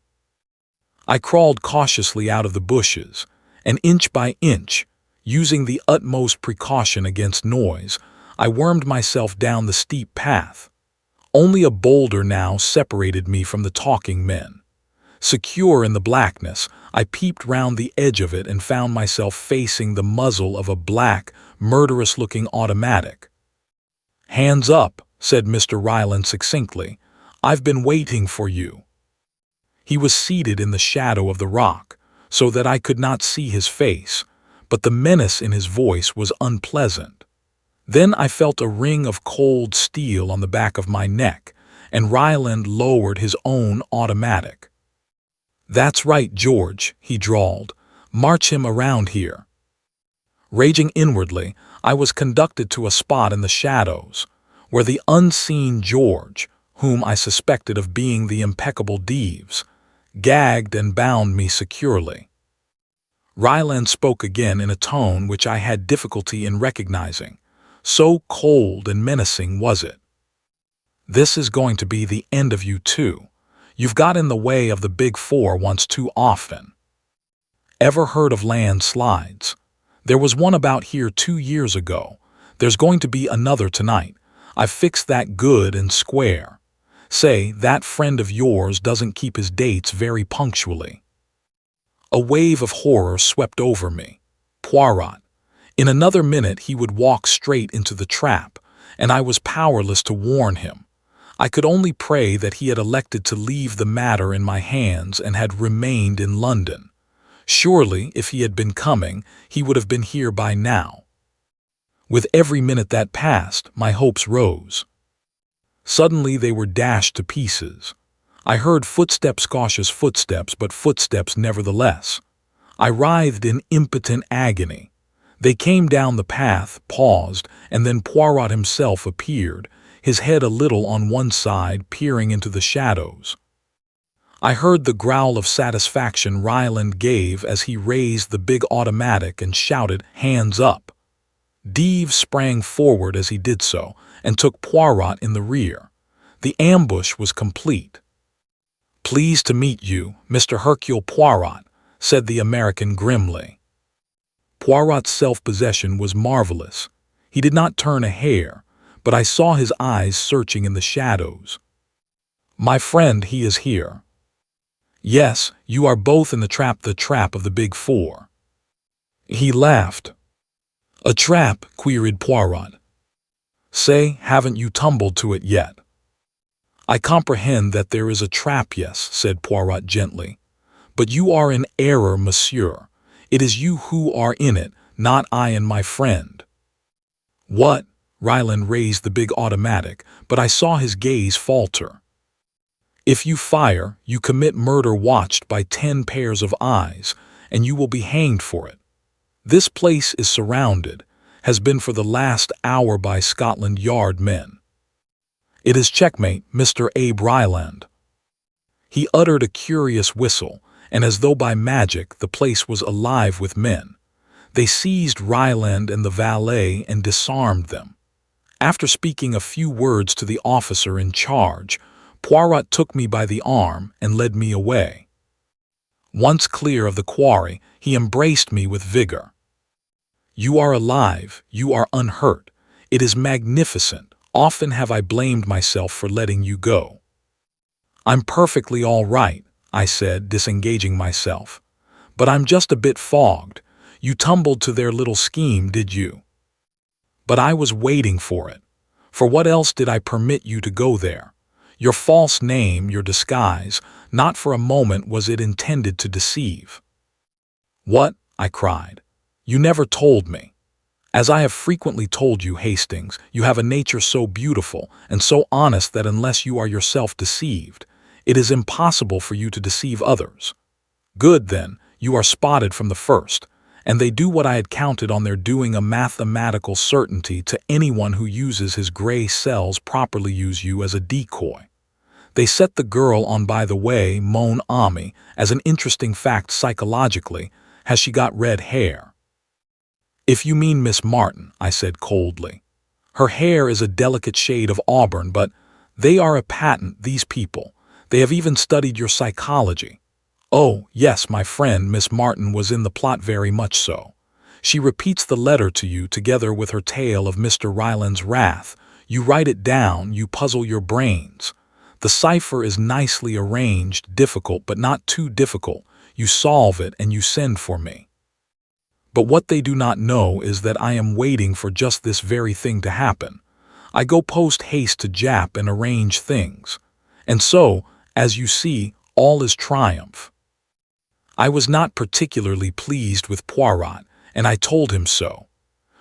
I crawled cautiously out of the bushes, and inch by inch, using the utmost precaution against noise, I wormed myself down the steep path. Only a boulder now separated me from the talking men. Secure in the blackness, I peeped round the edge of it and found myself facing the muzzle of a black, murderous-looking automatic. "Hands up," said Mr. Ryland succinctly. "I've been waiting for you." He was seated in the shadow of the rock, so that I could not see his face, but the menace in his voice was unpleasant. Then I felt a ring of cold steel on the back of my neck, and Ryland lowered his own automatic. "That's right, George," he drawled. "March him around here." Raging inwardly, I was conducted to a spot in the shadows, where the unseen George, whom I suspected of being the impeccable Deeves, gagged and bound me securely. Ryland spoke again in a tone which I had difficulty in recognizing, so cold and menacing was it. "This is going to be the end of you too. You've got in the way of the Big Four once too often. Ever heard of landslides? There was one about here 2 years ago. There's going to be another tonight. I've fixed that good and square. Say, that friend of yours doesn't keep his dates very punctually." A wave of horror swept over me. Poirot. In another minute he would walk straight into the trap, and I was powerless to warn him. I could only pray that he had elected to leave the matter in my hands and had remained in London. Surely, if he had been coming, he would have been here by now. With every minute that passed, my hopes rose. Suddenly they were dashed to pieces. I heard footsteps, cautious footsteps, but footsteps nevertheless. I writhed in impotent agony. They came down the path, paused, and then Poirot himself appeared, his head a little on one side, peering into the shadows. I heard the growl of satisfaction Ryland gave as he raised the big automatic and shouted, "Hands up!" Deeves sprang forward as he did so, and took Poirot in the rear. The ambush was complete. "Pleased to meet you, Mr. Hercule Poirot," said the American grimly. Poirot's self-possession was marvelous. He did not turn a hair, but I saw his eyes searching in the shadows. "My friend, he is here." "Yes, you are both in the trap of the Big Four." He laughed. "A trap?" queried Poirot. "Say, haven't you tumbled to it yet?" "I comprehend that there is a trap, yes," said Poirot gently. "But you are in error, monsieur. It is you who are in it, not I and my friend." "What?" Ryland raised the big automatic, but I saw his gaze falter. "If you fire, you commit murder watched by 10 pairs of eyes, and you will be hanged for it. This place is surrounded, has been for the last hour by Scotland Yard men. It is checkmate, Mr. Abe Ryland." He uttered a curious whistle, and as though by magic the place was alive with men. They seized Ryland and the valet and disarmed them. After speaking a few words to the officer in charge, Poirot took me by the arm and led me away. Once clear of the quarry, he embraced me with vigor. "You are alive, you are unhurt. It is magnificent. Often have I blamed myself for letting you go." "I'm perfectly all right," I said, disengaging myself. "But I'm just a bit fogged. You tumbled to their little scheme, did you?" "But I was waiting for it. For what else did I permit you to go there? Your false name, your disguise, not for a moment was it intended to deceive." "What?" I cried. "You never told me. As I have frequently told you, Hastings, you have a nature so beautiful and so honest that unless you are yourself deceived, it is impossible for you to deceive others. Good, then, you are spotted from the first, and they do what I had counted on their doing, a mathematical certainty to anyone who uses his gray cells properly use you as a decoy. They set the girl on. By the way, mon ami, as an interesting fact psychologically, has she got red hair?" "If you mean Miss Martin," I said coldly. "Her hair is a delicate shade of auburn, but they are a patent, these people. They have even studied your psychology. Oh, yes, my friend, Miss Martin was in the plot, very much so. She repeats the letter to you together with her tale of Mr. Ryland's wrath. You write it down, you puzzle your brains. The cipher is nicely arranged, difficult but not too difficult. You solve it and you send for me. But what they do not know is that I am waiting for just this very thing to happen. I go post haste to Jap and arrange things. And so, as you see, all is triumph." I was not particularly pleased with Poirot, and I told him so.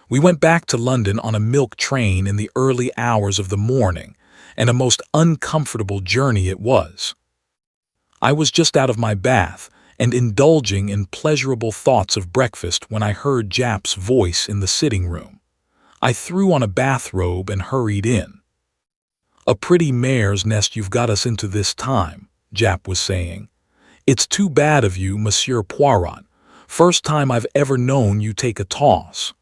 We went back to London on a milk train in the early hours of the morning, and a most uncomfortable journey it was. I was just out of my bath and indulging in pleasurable thoughts of breakfast when I heard Jap's voice in the sitting room. I threw on a bathrobe and hurried in. "A pretty mare's nest you've got us into this time," Jap was saying. "It's too bad of you, Monsieur Poirot. First time I've ever known you take a toss."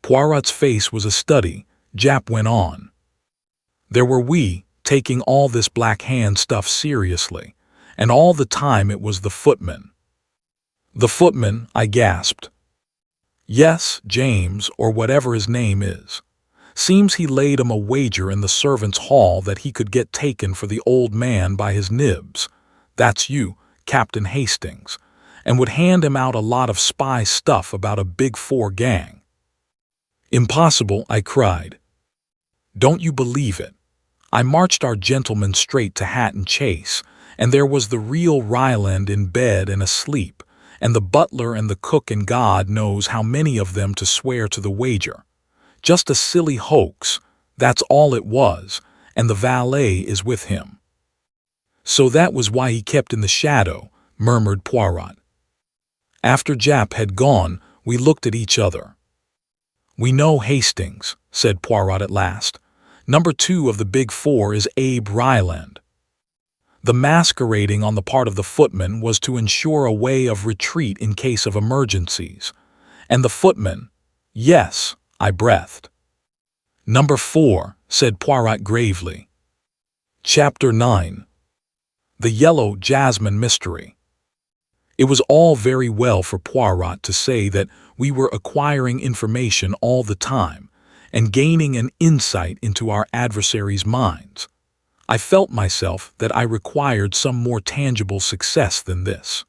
Poirot's face was a study. Jap went on. "There were we, taking all this Black Hand stuff seriously, and all the time it was the footman." "The footman?" I gasped. "Yes, James, or whatever his name is. Seems he laid him a wager in the servants' hall that he could get taken for the old man by his nibs. That's you, Captain Hastings, and would hand him out a lot of spy stuff about a Big Four gang." "Impossible," I cried. "Don't you believe it? I marched our gentleman straight to Hatton Chase, and there was the real Ryland in bed and asleep, and the butler and the cook and God knows how many of them to swear to the wager. Just a silly hoax, that's all it was, and the valet is with him." "So that was why he kept in the shadow," murmured Poirot. After Jap had gone, we looked at each other. "We know Hastings," said Poirot at last. "Number 2 of the Big Four is Abe Ryland." The masquerading on the part of the footman was to ensure a way of retreat in case of emergencies. And the footman, yes, I breathed. "Number 4, said Poirot gravely. Chapter 9. The Yellow Jasmine Mystery. It was all very well for Poirot to say that we were acquiring information all the time and gaining an insight into our adversaries' minds. I felt myself that I required some more tangible success than this.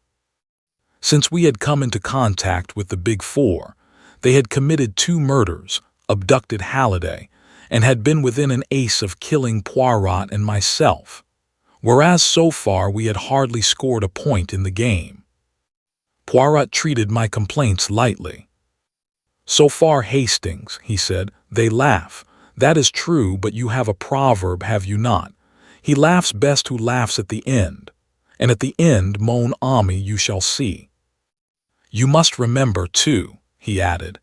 Since we had come into contact with the Big Four, they had committed 2 murders, abducted Halliday, and had been within an ace of killing Poirot and myself, whereas so far we had hardly scored a point in the game. Poirot treated my complaints lightly. "So far, Hastings," he said, "they laugh. That is true, but you have a proverb, have you not? He laughs best who laughs at the end, and at the end, mon ami, you shall see. You must remember, too," he added,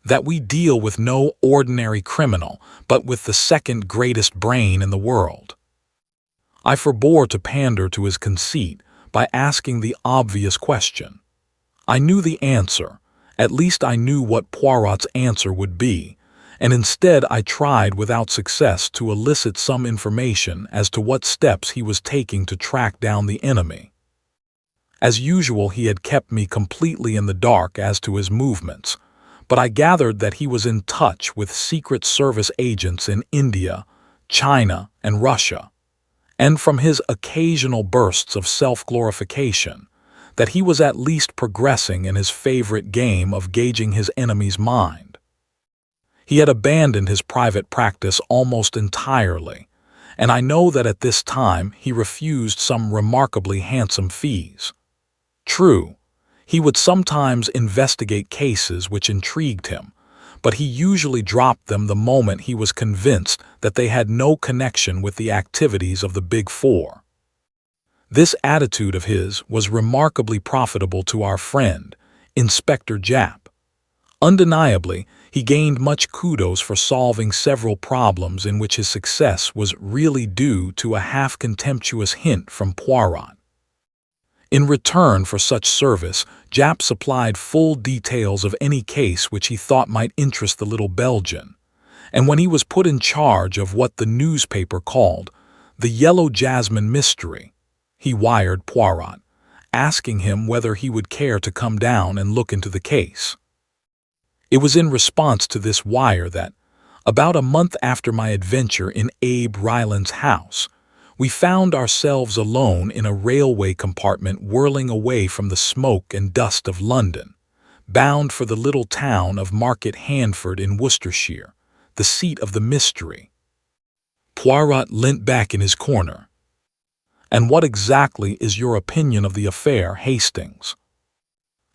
"that we deal with no ordinary criminal, but with the second greatest brain in the world." I forbore to pander to his conceit by asking the obvious question. I knew the answer, at least I knew what Poirot's answer would be, and instead I tried without success to elicit some information as to what steps he was taking to track down the enemy. As usual, he had kept me completely in the dark as to his movements, but I gathered that he was in touch with Secret Service agents in India, China, and Russia, and from his occasional bursts of self-glorification, that he was at least progressing in his favorite game of gauging his enemy's mind. He had abandoned his private practice almost entirely, and I know that at this time he refused some remarkably handsome fees. True, he would sometimes investigate cases which intrigued him, but he usually dropped them the moment he was convinced that they had no connection with the activities of the Big Four. This attitude of his was remarkably profitable to our friend, Inspector Japp. Undeniably, he gained much kudos for solving several problems in which his success was really due to a half-contemptuous hint from Poirot. In return for such service, Japp supplied full details of any case which he thought might interest the little Belgian, and when he was put in charge of what the newspaper called the Yellow Jasmine Mystery, he wired Poirot, asking him whether he would care to come down and look into the case. It was in response to this wire that, about a month after my adventure in Abe Ryland's house, we found ourselves alone in a railway compartment whirling away from the smoke and dust of London, bound for the little town of Market Handford in Worcestershire, the seat of the mystery. Poirot leant back in his corner. "And what exactly is your opinion of the affair, Hastings?"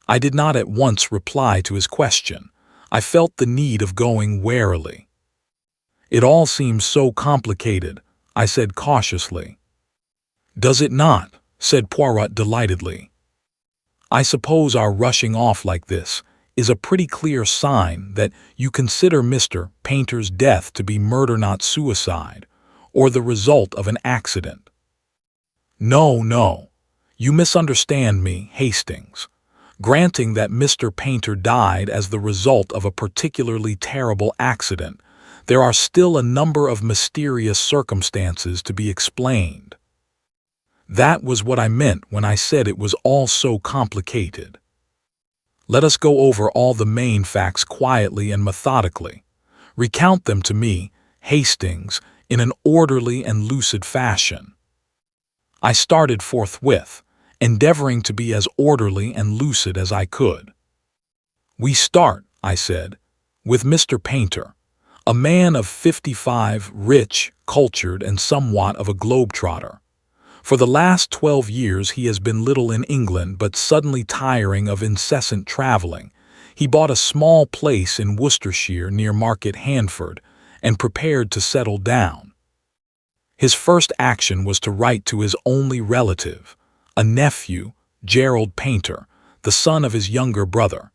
I did not at once reply to his question. I felt the need of going warily. "It all seems so complicated," I said cautiously. "Does it not?" said Poirot delightedly. "I suppose our rushing off like this is a pretty clear sign that you consider Mr. Painter's death to be murder, not suicide, or the result of an accident." "No, no. You misunderstand me, Hastings. Granting that Mr. Painter died as the result of a particularly terrible accident, there are still a number of mysterious circumstances to be explained. That was what I meant when I said it was all so complicated. Let us go over all the main facts quietly and methodically. Recount them to me, Hastings, in an orderly and lucid fashion." I started forthwith, endeavoring to be as orderly and lucid as I could. "We start," I said, "with Mr. Painter, a man of 55, rich, cultured, and somewhat of a globe-trotter. For the last 12 years he has been little in England, but suddenly tiring of incessant traveling, he bought a small place in Worcestershire near Market Handford and prepared to settle down. His first action was to write to his only relative, a nephew, Gerald Painter, the son of his younger brother,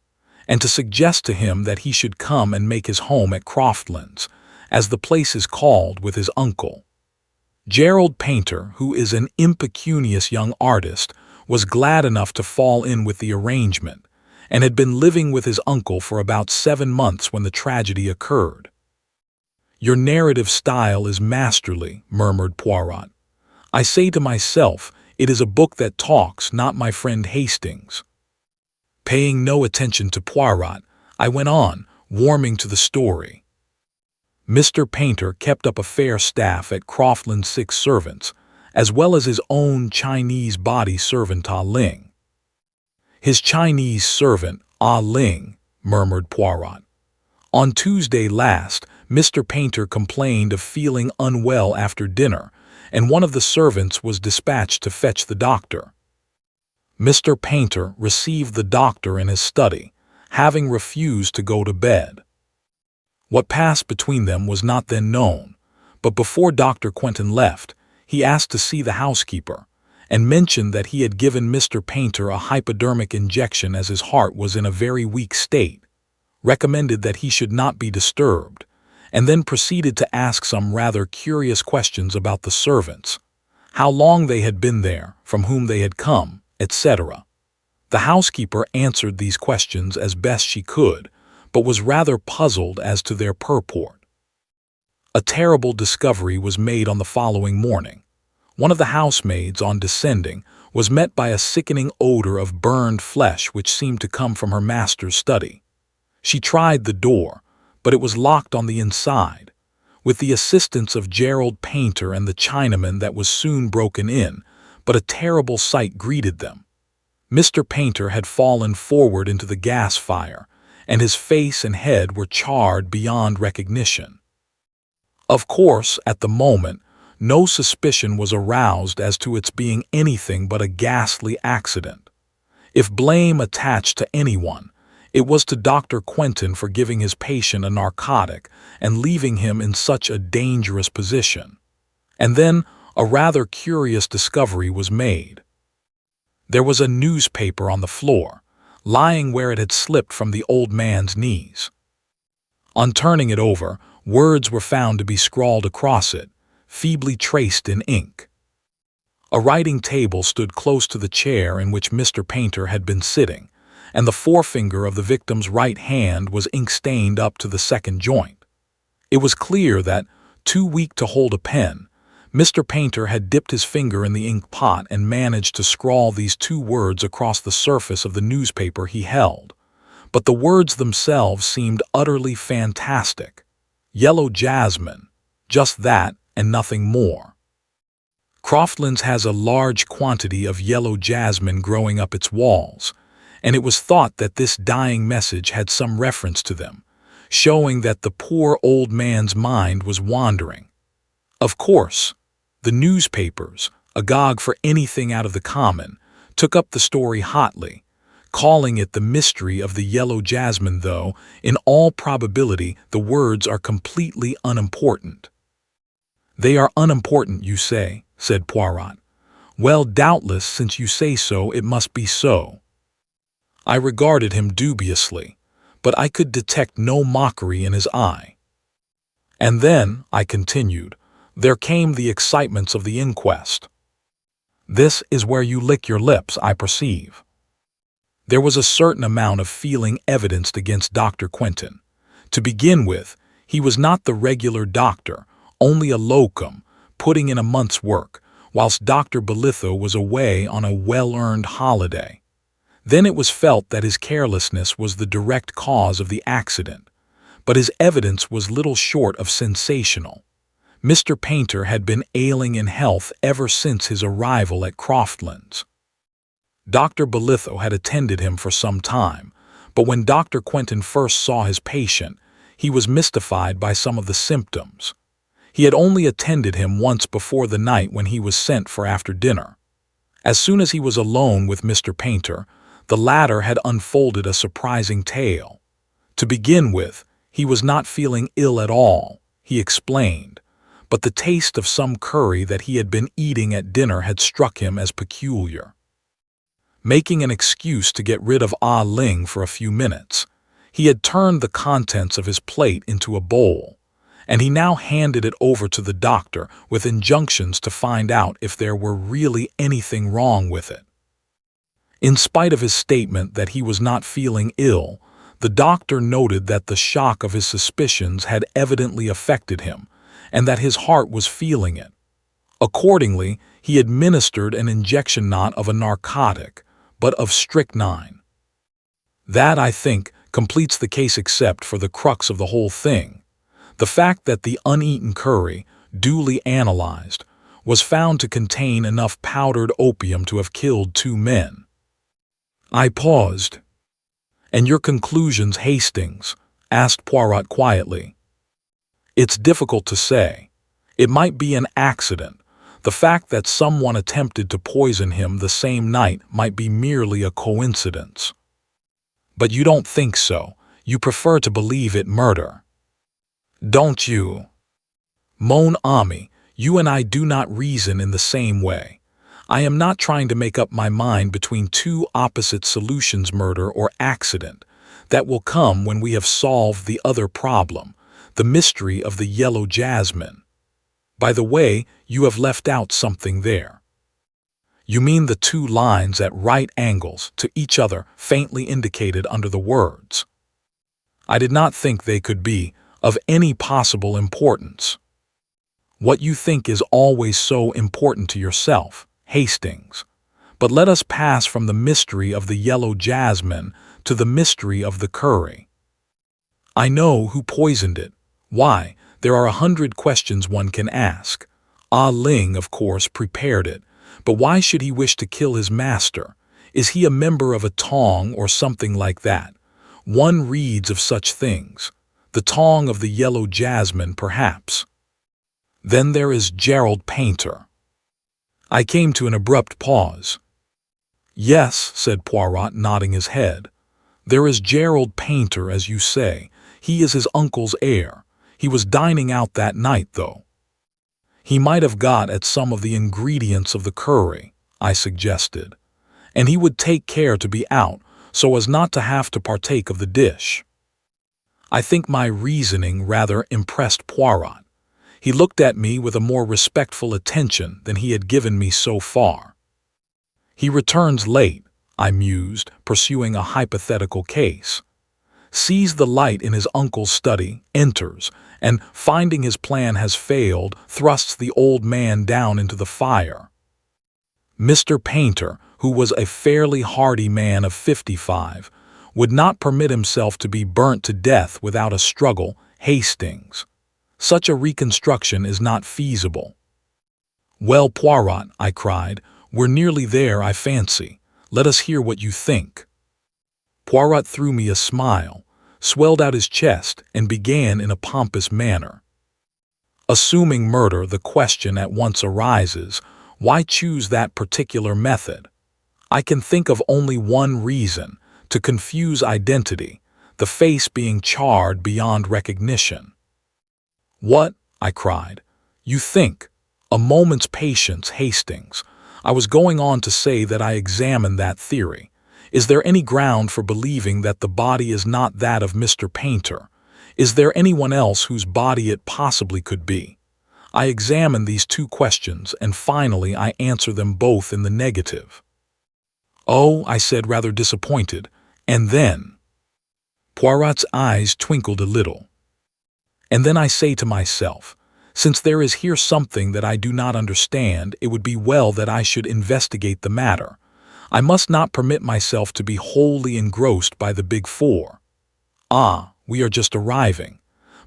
and to suggest to him that he should come and make his home at Croftlands, as the place is called, with his uncle. Gerald Painter, who is an impecunious young artist, was glad enough to fall in with the arrangement, and had been living with his uncle for about 7 months when the tragedy occurred. "Your narrative style is masterly," murmured Poirot. "I say to myself, it is a book that talks, not my friend Hastings." Paying no attention to Poirot, I went on, warming to the story. Mr. Painter kept up a fair staff at Croftland's 6 servants, as well as his own Chinese body servant Ah Ling. "His Chinese servant, Ah Ling," murmured Poirot. "On Tuesday last, Mr. Painter complained of feeling unwell after dinner, and one of the servants was dispatched to fetch the doctor. Mr. Painter received the doctor in his study, having refused to go to bed. What passed between them was not then known, but before Dr. Quentin left, he asked to see the housekeeper, and mentioned that he had given Mr. Painter a hypodermic injection as his heart was in a very weak state, recommended that he should not be disturbed, and then proceeded to ask some rather curious questions about the servants, how long they had been there, from whom they had come, etc. The housekeeper answered these questions as best she could, but was rather puzzled as to their purport. A terrible discovery was made on the following morning. One of the housemaids, on descending, was met by a sickening odor of burned flesh which seemed to come from her master's study. She tried the door, but it was locked on the inside. With the assistance of Gerald Painter and the Chinaman, that was soon broken in, but a terrible sight greeted them. Mr. Painter had fallen forward into the gas fire, and his face and head were charred beyond recognition. Of course, at the moment, no suspicion was aroused as to its being anything but a ghastly accident. If blame attached to anyone, it was to Dr. Quentin for giving his patient a narcotic and leaving him in such a dangerous position. And then a rather curious discovery was made. There was a newspaper on the floor, lying where it had slipped from the old man's knees. On turning it over, words were found to be scrawled across it, feebly traced in ink. A writing table stood close to the chair in which Mr. Painter had been sitting, and the forefinger of the victim's right hand was ink-stained up to the second joint. It was clear that, too weak to hold a pen, Mr. Painter had dipped his finger in the ink pot and managed to scrawl these two words across the surface of the newspaper he held. But the words themselves seemed utterly fantastic. Yellow jasmine, just that and nothing more. Croftlands has a large quantity of yellow jasmine growing up its walls, and it was thought that this dying message had some reference to them, showing that the poor old man's mind was wandering. Of course, the newspapers, agog for anything out of the common, took up the story hotly, calling it the mystery of the yellow jasmine, though, in all probability, the words are completely unimportant. "They are unimportant, you say," said Poirot. "Well, doubtless, since you say so, it must be so." I regarded him dubiously, but I could detect no mockery in his eye. "And then," I continued, "there came the excitements of the inquest. This is where you lick your lips, I perceive." There was a certain amount of feeling evidenced against Dr. Quentin. To begin with, he was not the regular doctor, only a locum, putting in a month's work, whilst Dr. Belitho was away on a well-earned holiday. Then it was felt that his carelessness was the direct cause of the accident, but his evidence was little short of sensational. Mr. Painter had been ailing in health ever since his arrival at Croftlands. Dr. Belitho had attended him for some time, but when Dr. Quentin first saw his patient, he was mystified by some of the symptoms. He had only attended him once before the night when he was sent for after dinner. As soon as he was alone with Mr. Painter, the latter had unfolded a surprising tale. To begin with, he was not feeling ill at all, he explained, but the taste of some curry that he had been eating at dinner had struck him as peculiar. Making an excuse to get rid of Ah Ling for a few minutes, he had turned the contents of his plate into a bowl, and he now handed it over to the doctor with injunctions to find out if there were really anything wrong with it. In spite of his statement that he was not feeling ill, the doctor noted that the shock of his suspicions had evidently affected him, and that his heart was feeling it. Accordingly, he administered an injection not of a narcotic, but of strychnine. That, I think, completes the case except for the crux of the whole thing, the fact that the uneaten curry, duly analyzed, was found to contain enough powdered opium to have killed 2 men. I paused. "And your conclusions, Hastings?" asked Poirot quietly. "It's difficult to say. It might be an accident. The fact that someone attempted to poison him the same night might be merely a coincidence." "But you don't think so. You prefer to believe it murder." "Don't you? Mon ami, you and I do not reason in the same way. I am not trying to make up my mind between two opposite solutions, murder or accident. That will come when we have solved the other problem, the mystery of the yellow jasmine. By the way, you have left out something there." "You mean the 2 lines at right angles to each other faintly indicated under the words?" I did not think they could be of any possible importance. What you think is always so important to yourself, Hastings. But let us pass from the mystery of the yellow jasmine to the mystery of the curry. I know who poisoned it. Why, there are 100 questions one can ask. Ah Ling, of course, prepared it. But why should he wish to kill his master? Is he a member of a tong or something like that? One reads of such things. The tong of the yellow jasmine, perhaps. Then there is Gerald Painter. I came to an abrupt pause. Yes, said Poirot, nodding his head. There is Gerald Painter, as you say. He is his uncle's heir. He was dining out that night, though. He might have got at some of the ingredients of the curry, I suggested, and he would take care to be out so as not to have to partake of the dish. I think my reasoning rather impressed Poirot. He looked at me with a more respectful attention than he had given me so far. He returns late, I mused, pursuing a hypothetical case. Sees the light in his uncle's study, enters, and, finding his plan has failed, thrusts the old man down into the fire. Mr. Painter, who was a fairly hardy man of 55, would not permit himself to be burnt to death without a struggle, Hastings. Such a reconstruction is not feasible. Well, Poirot, I cried, we're nearly there, I fancy. Let us hear what you think. Poirot threw me a smile, swelled out his chest, and began in a pompous manner. Assuming murder, the question at once arises, why choose that particular method? I can think of only one reason, to confuse identity, the face being charred beyond recognition. What? I cried. You think? A moment's patience, Hastings. I was going on to say that I examined that theory. Is there any ground for believing that the body is not that of Mr. Painter? Is there anyone else whose body it possibly could be? I examine these two questions, and finally I answer them both in the negative. Oh, I said, rather disappointed. And then? Poirot's eyes twinkled a little. And then I say to myself, since there is here something that I do not understand, it would be well that I should investigate the matter. I must not permit myself to be wholly engrossed by the big four. Ah, we are just arriving.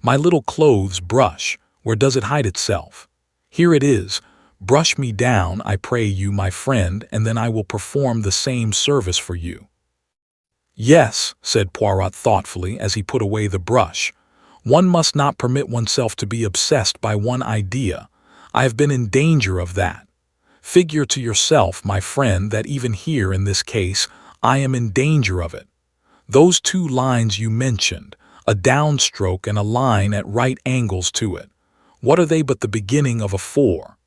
My little clothes brush, where does it hide itself? Here it is. Brush me down, I pray you, my friend, and then I will perform the same service for you. Yes, said Poirot thoughtfully as he put away the brush. One must not permit oneself to be obsessed by one idea. I have been in danger of that. Figure to yourself, my friend, that even here in this case, I am in danger of it. Those two lines you mentioned, a downstroke and a line at right angles to it, what are they but the beginning of a four?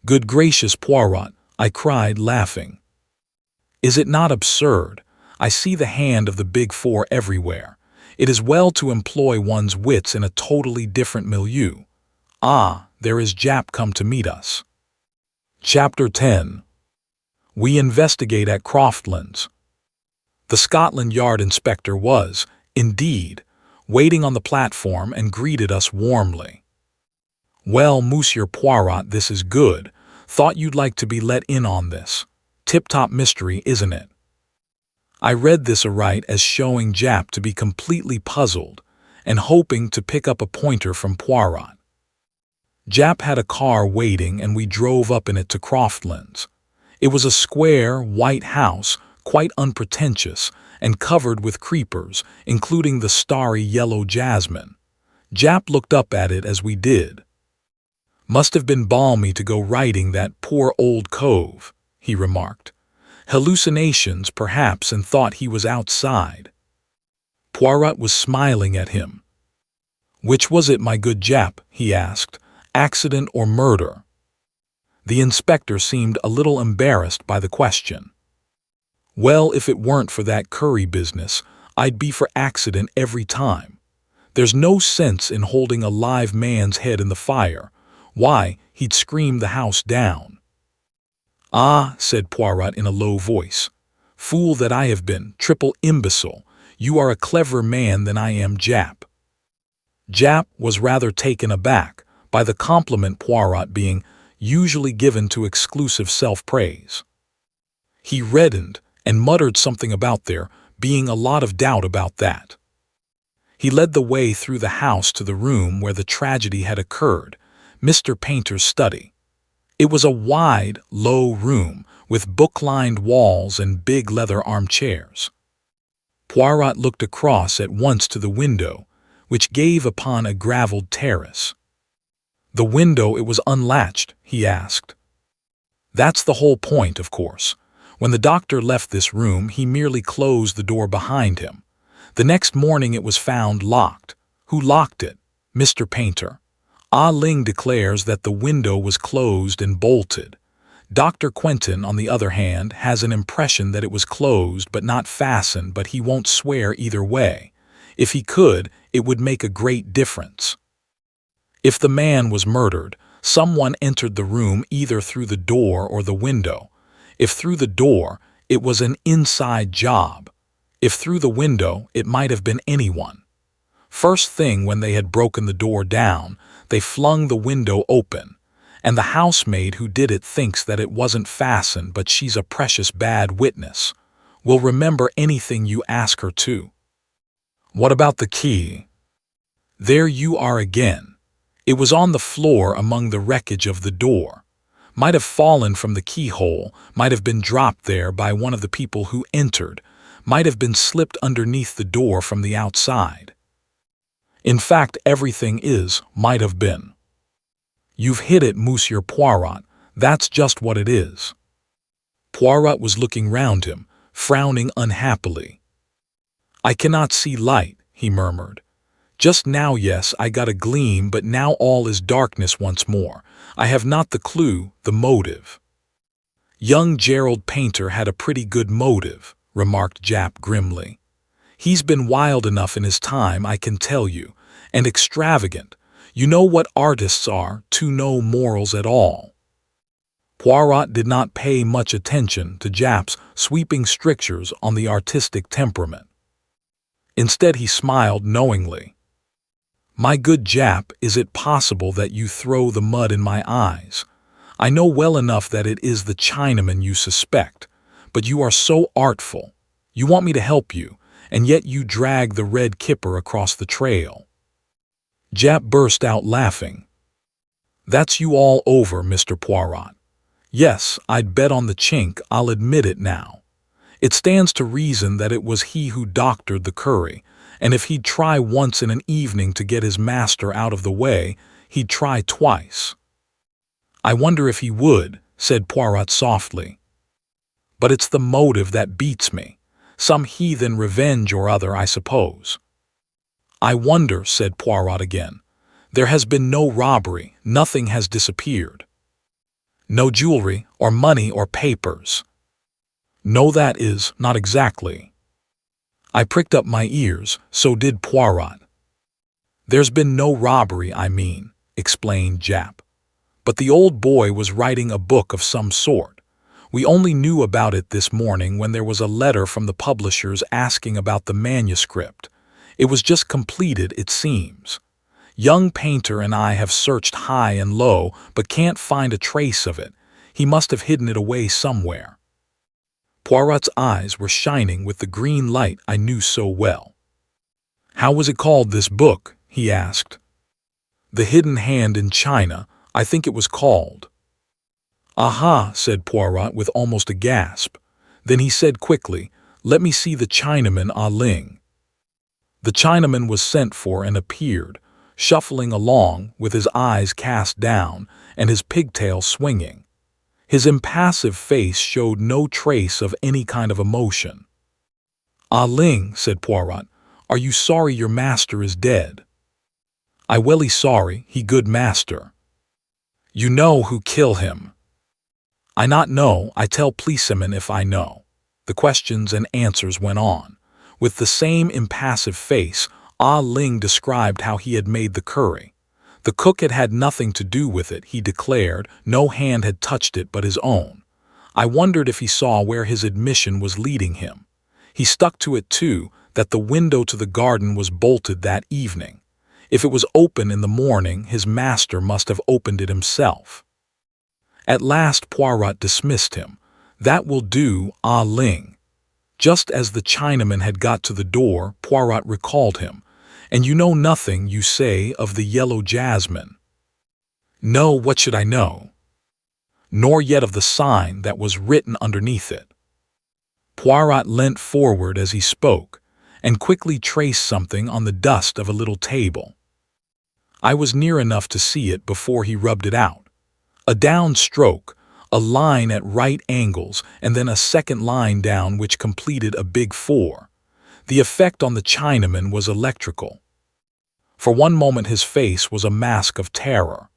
Good gracious, Poirot, I cried, laughing. Is it not absurd? I see the hand of the big four everywhere. It is well to employ one's wits in a totally different milieu. Ah, there is Jap come to meet us. Chapter 10. We investigate at Croftlands. The Scotland Yard inspector was, indeed, waiting on the platform and greeted us warmly. Well, Monsieur Poirot, this is good. Thought you'd like to be let in on this. Tip-top mystery, isn't it? I read this aright as showing Jap to be completely puzzled and hoping to pick up a pointer from Poirot. Jap had a car waiting and we drove up in it to Croftlands. It was a square, white house, quite unpretentious, and covered with creepers, including the starry yellow jasmine. Jap looked up at it as we did. Must have been balmy to go riding that poor old cove, he remarked. Hallucinations, perhaps, and thought he was outside. Poirot was smiling at him. Which was it, my good Jap? He asked. Accident or murder? The inspector seemed a little embarrassed by the question. Well, if it weren't for that curry business, I'd be for accident every time. There's no sense in holding a live man's head in the fire. Why, he'd scream the house down. Ah, said Poirot in a low voice. Fool that I have been, triple imbecile. You are a cleverer man than I am, Jap." Jap was rather taken aback by the compliment Poirot being usually given to exclusive self-praise. He reddened and muttered something about there being a lot of doubt about that. He led the way through the house to the room where the tragedy had occurred, Mr. Painter's study. It was a wide, low room with book-lined walls and big leather armchairs. Poirot looked across at once to the window, which gave upon a gravelled terrace. "The window, it was unlatched?" he asked. "That's the whole point, of course. When the doctor left this room, he merely closed the door behind him. The next morning it was found locked. Who locked it? Mr. Painter. Ah Ling declares that the window was closed and bolted. Dr. Quentin, on the other hand, has an impression that it was closed but not fastened, but he won't swear either way. If he could, it would make a great difference. If the man was murdered, someone entered the room either through the door or the window. If through the door, it was an inside job. If through the window, it might have been anyone. First thing when they had broken the door down, they flung the window open, and the housemaid who did it thinks that it wasn't fastened, but she's a precious bad witness. Will remember anything you ask her to. What about the key? There you are again. It was on the floor among the wreckage of the door. Might have fallen from the keyhole, might have been dropped there by one of the people who entered, might have been slipped underneath the door from the outside. In fact, everything is might have been. You've hit it, Monsieur Poirot. That's just what it is. Poirot was looking round him, frowning unhappily. I cannot see light, he murmured. Just now, yes, I got a gleam, but now all is darkness once more. I have not the clue, the motive. Young Gerald Painter had a pretty good motive, remarked Jap grimly. He's been wild enough in his time, I can tell you, and extravagant. You know what artists are, to no morals at all. Poirot did not pay much attention to Jap's sweeping strictures on the artistic temperament. Instead, he smiled knowingly. My good Jap, is it possible that you throw the mud in my eyes? I know well enough that it is the Chinaman you suspect, but you are so artful. You want me to help you, and yet you drag the red kipper across the trail. Jap burst out laughing. That's you all over, Mr. Poirot. Yes, I'd bet on the chink, I'll admit it now. It stands to reason that it was he who doctored the curry, and if he'd try once in an evening to get his master out of the way, he'd try twice. I wonder if he would, said Poirot softly. But it's the motive that beats me. Some heathen revenge or other, I suppose. I wonder, said Poirot again. There has been no robbery, nothing has disappeared. No jewelry, or money, or papers. No, that is, not exactly. I pricked up my ears, so did Poirot. There's been no robbery, I mean, explained Jap. But the old boy was writing a book of some sort. We only knew about it this morning when there was a letter from the publishers asking about the manuscript. It was just completed, it seems. Young Painter and I have searched high and low, but can't find a trace of it. He must have hidden it away somewhere. Poirot's eyes were shining with the green light I knew so well. How was it called, this book? He asked. The Hidden Hand in China, I think it was called. Aha, said Poirot with almost a gasp. Then he said quickly, let me see the Chinaman, Ah Ling. The Chinaman was sent for and appeared, shuffling along with his eyes cast down and his pigtail swinging. His impassive face showed no trace of any kind of emotion. Ah Ling, said Poirot, are you sorry your master is dead? I welly sorry, he good master. You know who kill him? I not know, I tell policeman if I know. The questions and answers went on. With the same impassive face, Ah Ling described how he had made the curry. The cook had had nothing to do with it, he declared. No hand had touched it but his own. I wondered if he saw where his admission was leading him. He stuck to it too, that the window to the garden was bolted that evening. If it was open in the morning, his master must have opened it himself. At last Poirot dismissed him. "That will do, Ah Ling." Just as the Chinaman had got to the door, Poirot recalled him. "And you know nothing, you say, of the yellow jasmine?" "No, what should I know?" "Nor yet of the sign that was written underneath it." Poirot leant forward as he spoke, and quickly traced something on the dust of a little table. I was near enough to see it before he rubbed it out. A down stroke, a line at right angles, and then a second line down which completed a big 4. The effect on the Chinaman was electrical. For one moment his face was a mask of terror.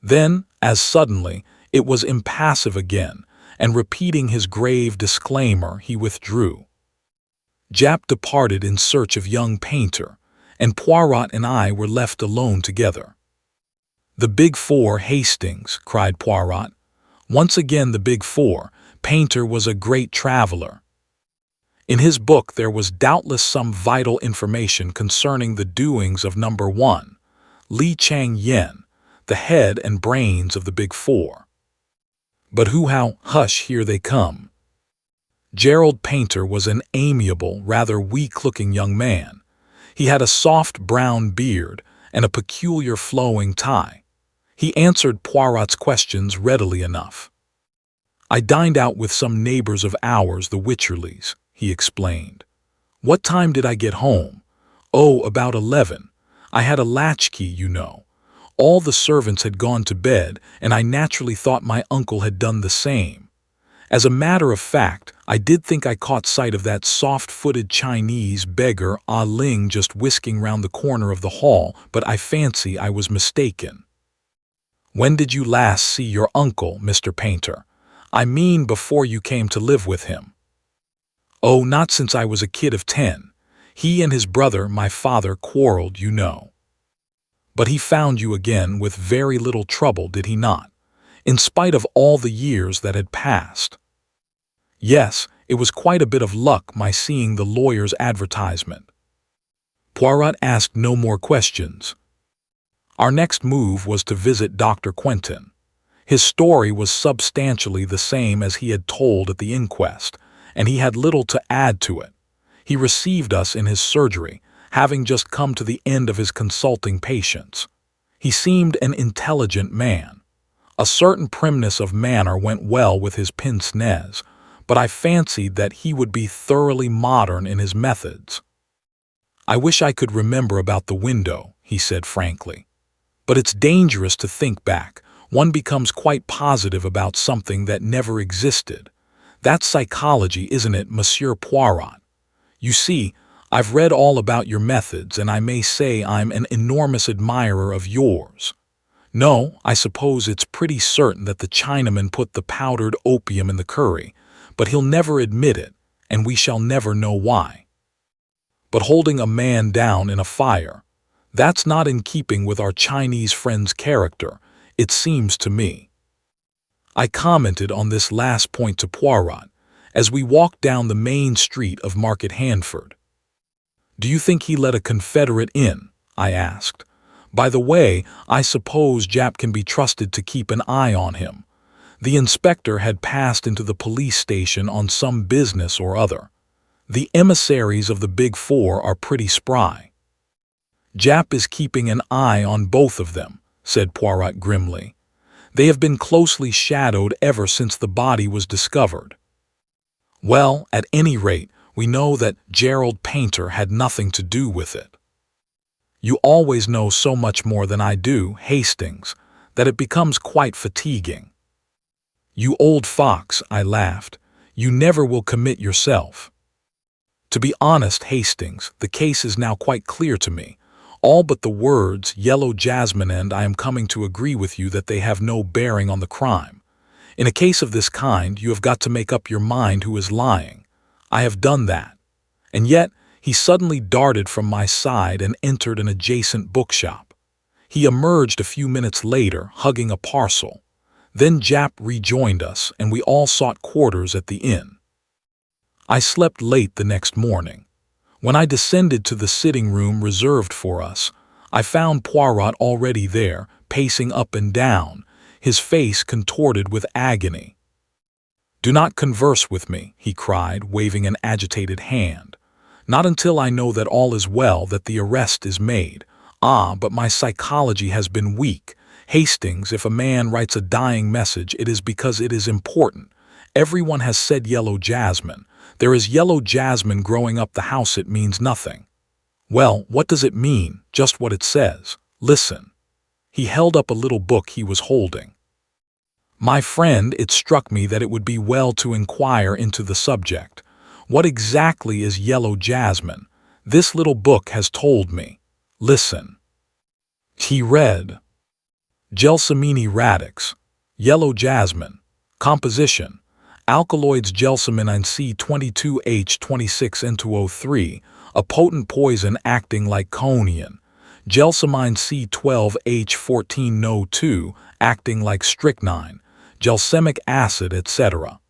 Then, as suddenly, it was impassive again, and repeating his grave disclaimer, he withdrew. Jap departed in search of young Painter, and Poirot and I were left alone together. "The Big 4, Hastings," cried Poirot. "Once again the Big 4. Painter was a great traveler. In his book there was doubtless some vital information concerning the doings of number 1, Li Chang Yen, the head and brains of the Big 4. But hush, here they come." Gerald Painter was an amiable, rather weak-looking young man. He had a soft brown beard and a peculiar flowing tie. He answered Poirot's questions readily enough. "I dined out with some neighbors of ours, the Wycherleys," he explained. "What time did I get home? Oh, about 11. I had a latchkey, you know. All the servants had gone to bed, and I naturally thought my uncle had done the same. As a matter of fact, I did think I caught sight of that soft-footed Chinese beggar Ah Ling just whisking round the corner of the hall, but I fancy I was mistaken." "When did you last see your uncle, Mr. Painter? I mean before you came to live with him." "Oh, not since I was a kid of 10. He and his brother, my father, quarreled, you know." "But he found you again with very little trouble, did he not, in spite of all the years that had passed?" "Yes, it was quite a bit of luck my seeing the lawyer's advertisement." Poirot asked no more questions. Our next move was to visit Dr. Quentin. His story was substantially the same as he had told at the inquest, and he had little to add to it. He received us in his surgery, having just come to the end of his consulting patients. He seemed an intelligent man. A certain primness of manner went well with his pince-nez, but I fancied that he would be thoroughly modern in his methods. "I wish I could remember about the window," he said frankly. "But it's dangerous to think back. One becomes quite positive about something that never existed. That's psychology, isn't it, Monsieur Poirot? You see, I've read all about your methods, and I may say I'm an enormous admirer of yours. No, I suppose it's pretty certain that the Chinaman put the powdered opium in the curry, but he'll never admit it, and we shall never know why. But holding a man down in a fire, that's not in keeping with our Chinese friend's character, it seems to me." I commented on this last point to Poirot as we walked down the main street of Market Handford. "Do you think he let a confederate in?" I asked. "By the way, I suppose Jap can be trusted to keep an eye on him. The inspector had passed into the police station on some business or other. The emissaries of the Big 4 are pretty spry." "Jap is keeping an eye on both of them," said Poirot grimly. "They have been closely shadowed ever since the body was discovered." "Well, at any rate, we know that Gerald Painter had nothing to do with it." "You always know so much more than I do, Hastings, that it becomes quite fatiguing." "You old fox," I laughed, "you never will commit yourself." "To be honest, Hastings, the case is now quite clear to me, all but the words yellow jasmine, and I am coming to agree with you that they have no bearing on the crime. In a case of this kind, you have got to make up your mind who is lying. I have done that." And yet, he suddenly darted from my side and entered an adjacent bookshop. He emerged a few minutes later, hugging a parcel. Then Jap rejoined us, and we all sought quarters at the inn. I slept late the next morning. When I descended to the sitting room reserved for us, I found Poirot already there, pacing up and down, his face contorted with agony. "Do not converse with me," he cried, waving an agitated hand. "Not until I know that all is well, that the arrest is made. Ah, but my psychology has been weak. Hastings, if a man writes a dying message, it is because it is important. Everyone has said yellow jasmine. There is yellow jasmine growing up the house. It means nothing." "Well, what does it mean?" "Just what it says. Listen." He held up a little book he was holding. "My friend, it struck me that it would be well to inquire into the subject. What exactly is yellow jasmine? This little book has told me. Listen." He read, "Gelsomini radix, yellow jasmine. Composition: alkaloids gelsomine C22H26N2O3, a potent poison acting like coniine. Gelsomine C12H14No2, acting like strychnine. Gelsemic acid, etc.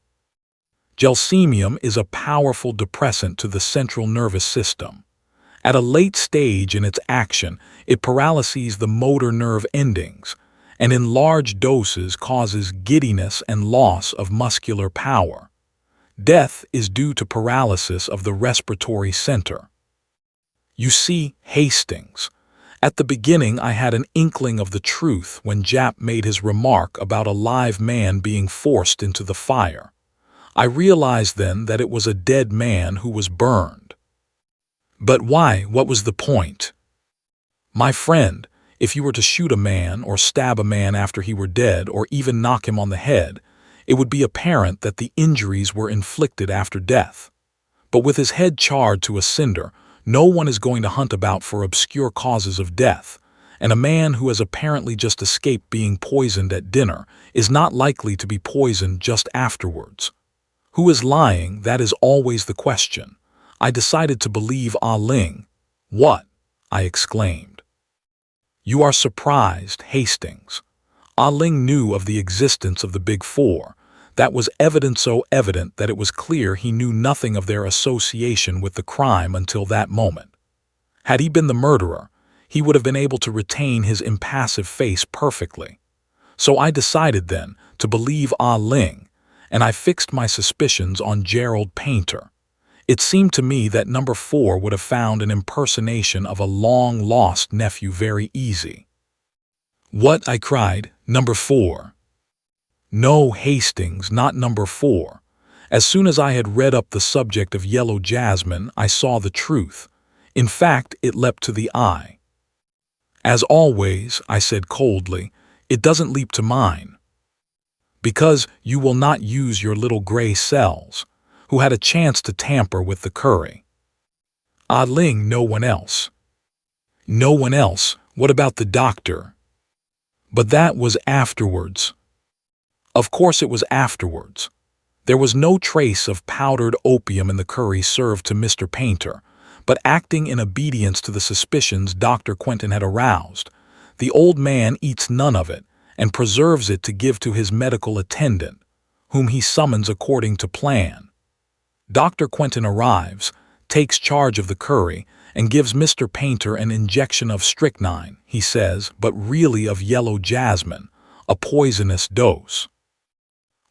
Gelsemium is a powerful depressant to the central nervous system. At a late stage in its action, it paralyses the motor nerve endings, and in large doses causes giddiness and loss of muscular power. Death is due to paralysis of the respiratory center. You see, Hastings, at the beginning I had an inkling of the truth when Japp made his remark about a live man being forced into the fire. I realized then that it was a dead man who was burned. But why? What was the point? My friend, if you were to shoot a man or stab a man after he were dead or even knock him on the head, it would be apparent that the injuries were inflicted after death. But with his head charred to a cinder, no one is going to hunt about for obscure causes of death, and a man who has apparently just escaped being poisoned at dinner is not likely to be poisoned just afterwards. Who is lying? That is always the question. I decided to believe Ah Ling. "What?" I exclaimed. "You are surprised, Hastings. Ah Ling knew of the existence of the Big Four. That was evident, so evident that it was clear he knew nothing of their association with the crime until that moment. Had he been the murderer, he would have been able to retain his impassive face perfectly. So I decided then to believe Ah Ling, and I fixed my suspicions on Gerald Painter. It seemed to me that number 4 would have found an impersonation of a long-lost nephew very easy." "What?" I cried. "Number 4? "No, Hastings, not number 4. As soon as I had read up the subject of yellow jasmine, I saw the truth. In fact, it leapt to the eye." "As always," I said coldly, "it doesn't leap to mine." "Because you will not use your little gray cells, who had a chance to tamper with the curry." "Ah Ling, no one else." "No one else? What about the doctor?" "But that was afterwards." "Of course it was afterwards. There was no trace of powdered opium in the curry served to Mr. Painter, but acting in obedience to the suspicions Dr. Quentin had aroused, the old man eats none of it and preserves it to give to his medical attendant, whom he summons according to plan. Dr. Quentin arrives, takes charge of the curry, and gives Mr. Painter an injection of strychnine, he says, but really of yellow jasmine, a poisonous dose.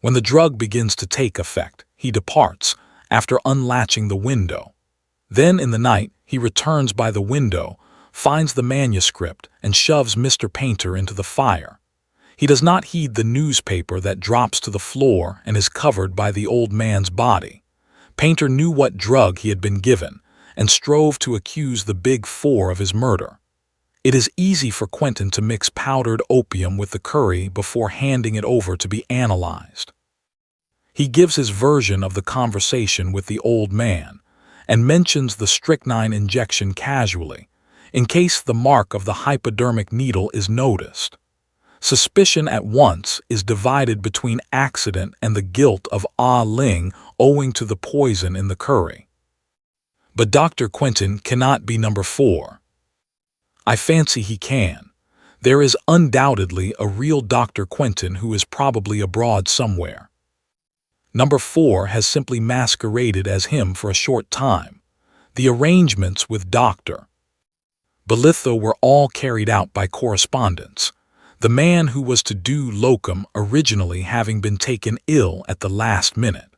When the drug begins to take effect, he departs, after unlatching the window. Then in the night, he returns by the window, finds the manuscript, and shoves Mr. Painter into the fire. He does not heed the newspaper that drops to the floor and is covered by the old man's body. Painter knew what drug he had been given, and strove to accuse the Big Four of his murder. It is easy for Quentin to mix powdered opium with the curry before handing it over to be analyzed. He gives his version of the conversation with the old man, and mentions the strychnine injection casually, in case the mark of the hypodermic needle is noticed. Suspicion at once is divided between accident and the guilt of Ah Ling owing to the poison in the curry. But Dr. Quentin cannot be number 4. I fancy he can. There is undoubtedly a real Dr. Quentin who is probably abroad somewhere. Number 4 has simply masqueraded as him for a short time. The arrangements with Dr. Belitho were all carried out by correspondence, the man who was to do locum originally having been taken ill at the last minute.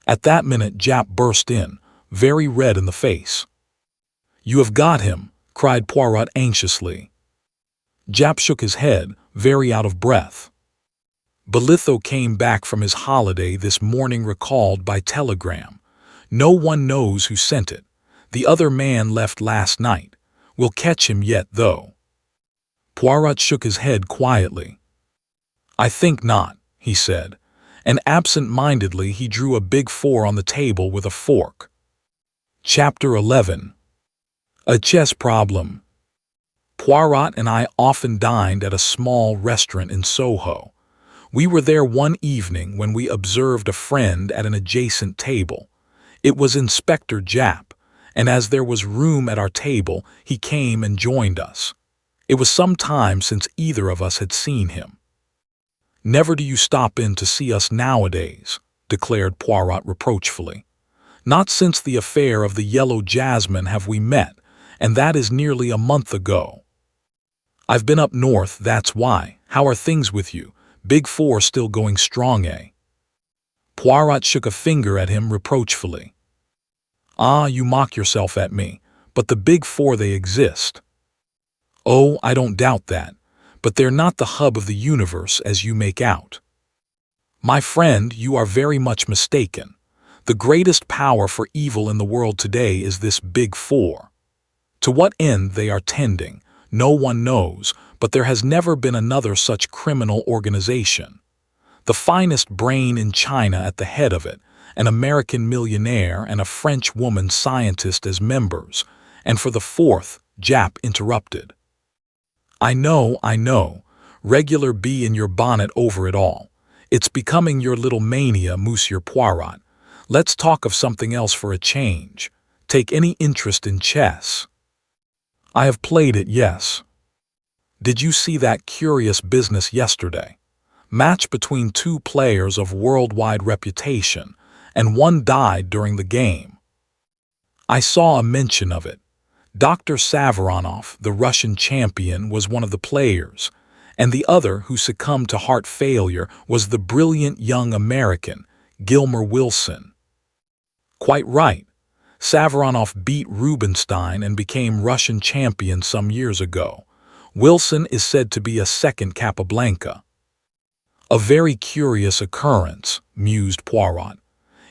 At that minute Japp burst in, very red in the face. "You have got him," cried Poirot anxiously. Japp shook his head, very out of breath. "Belitho came back from his holiday this morning recalled by telegram. No one knows who sent it. The other man left last night. We'll catch him yet, though." Poirot shook his head quietly. "I think not," he said, and absent-mindedly he drew a big 4 on the table with a fork. Chapter 11. A Chess Problem. Poirot and I often dined at a small restaurant in Soho. We were there one evening when we observed a friend at an adjacent table. It was Inspector Japp, and as there was room at our table, he came and joined us. It was some time since either of us had seen him. "Never do you stop in to see us nowadays," declared Poirot reproachfully. "Not since the affair of the Yellow Jasmine have we met, and that is nearly a month ago." "I've been up north, that's why. How are things with you? Big 4 still going strong, eh?" Poirot shook a finger at him reproachfully. "Ah, you mock yourself at me, but the Big 4 they exist." "Oh, I don't doubt that, but they're not the hub of the universe as you make out." "My friend, you are very much mistaken. The greatest power for evil in the world today is this Big 4. To what end they are tending, no one knows, but there has never been another such criminal organization. The finest brain in China at the head of it, an American millionaire and a French woman scientist as members, and for the fourth," Japp interrupted. I know, regular bee in your bonnet over it all. It's becoming your little mania, Monsieur Poirot. Let's talk of something else for a change. Take any interest in chess?" "I have played it, yes." "Did you see that curious business yesterday? Match between 2 players of worldwide reputation, and one died during the game." "I saw a mention of it. Dr. Savaranoff, the Russian champion, was one of the players, and the other who succumbed to heart failure was the brilliant young American, Gilmer Wilson." "Quite right. Savaranoff beat Rubinstein and became Russian champion some years ago. Wilson is said to be a second Capablanca." "A very curious occurrence," mused Poirot.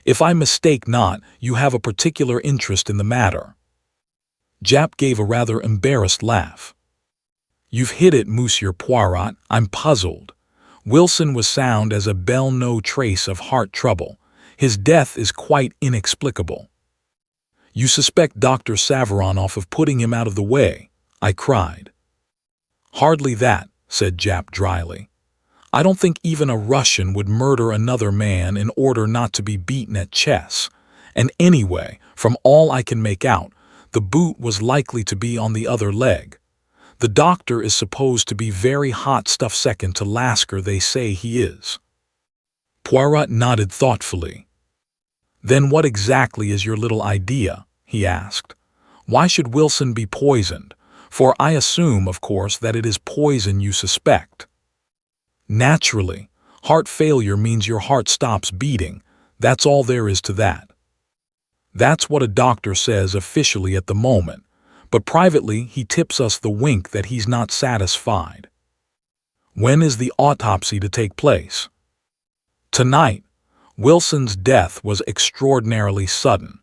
"If I mistake not, you have a particular interest in the matter." Japp gave a rather embarrassed laugh. "You've hit it, Monsieur Poirot. I'm puzzled. Wilson was sound as a bell, no trace of heart trouble. His death is quite inexplicable." "You suspect Dr. Savaranoff of putting him out of the way?" I cried. "Hardly that," said Japp dryly. "I don't think even a Russian would murder another man in order not to be beaten at chess. And anyway, from all I can make out, the boot was likely to be on the other leg. The doctor is supposed to be very hot stuff, second to Lasker they say he is." Poirot nodded thoughtfully. "Then what exactly is your little idea?" he asked. "Why should Wilson be poisoned? For I assume, of course, that it is poison you suspect." "Naturally. Heart failure means your heart stops beating. That's all there is to that. That's what a doctor says officially at the moment, but privately he tips us the wink that he's not satisfied." "When is the autopsy to take place?" "Tonight. Wilson's death was extraordinarily sudden.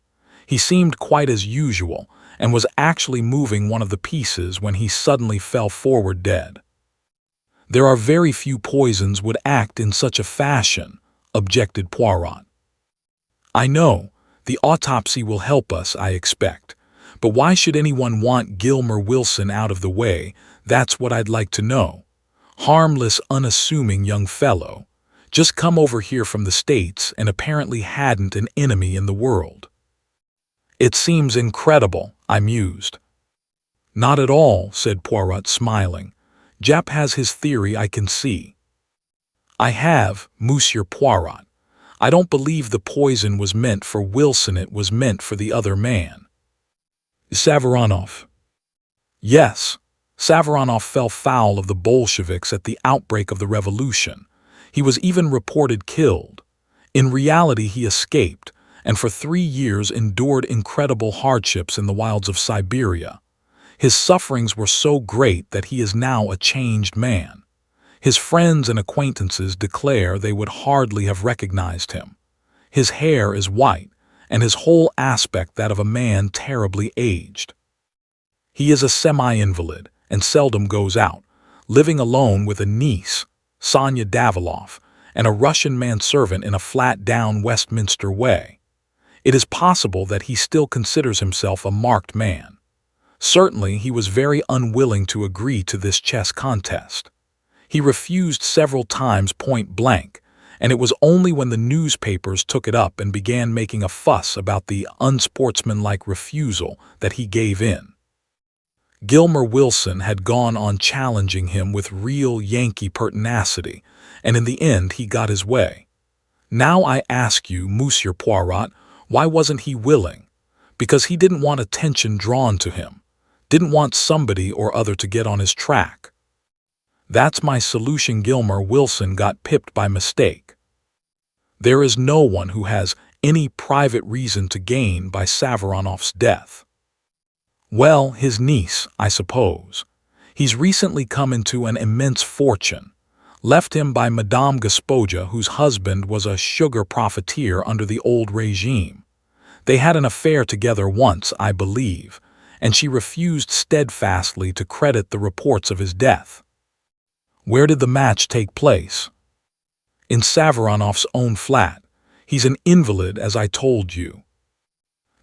He seemed quite as usual, and was actually moving one of the pieces when he suddenly fell forward dead." "There are very few poisons would act in such a fashion," objected Poirot. "I know. The autopsy will help us, I expect. But why should anyone want Gilmer Wilson out of the way? That's what I'd like to know. Harmless, unassuming young fellow. Just come over here from the States and apparently hadn't an enemy in the world." "It seems incredible," I mused. "Not at all," said Poirot, smiling. "Japp has his theory, I can see." "I have, Monsieur Poirot. I don't believe the poison was meant for Wilson, it was meant for the other man. Savaronov. Yes, Savaronov fell foul of the Bolsheviks at the outbreak of the revolution. He was even reported killed. In reality, he escaped, and for 3 years endured incredible hardships in the wilds of Siberia. His sufferings were so great that he is now a changed man. His friends and acquaintances declare they would hardly have recognized him. His hair is white, and his whole aspect that of a man terribly aged. He is a semi-invalid and seldom goes out, living alone with a niece, Sonya Daviloff, and a Russian manservant in a flat down Westminster way. It is possible that he still considers himself a marked man. Certainly, he was very unwilling to agree to this chess contest. He refused several times point blank, and it was only when the newspapers took it up and began making a fuss about the unsportsmanlike refusal that he gave in. Gilmer Wilson had gone on challenging him with real Yankee pertinacity, and in the end he got his way. Now I ask you, Monsieur Poirot, why wasn't he willing? Because he didn't want attention drawn to him, didn't want somebody or other to get on his track. That's my solution. Gilmer Wilson got pipped by mistake. There is no one who has any private reason to gain by Savaronov's death. Well, his niece, I suppose. He's recently come into an immense fortune, left him by Madame Gospodja, whose husband was a sugar profiteer under the old regime. They had an affair together once, I believe, and she refused steadfastly to credit the reports of his death. Where did the match take place? In Savaronov's own flat. He's an invalid, as I told you.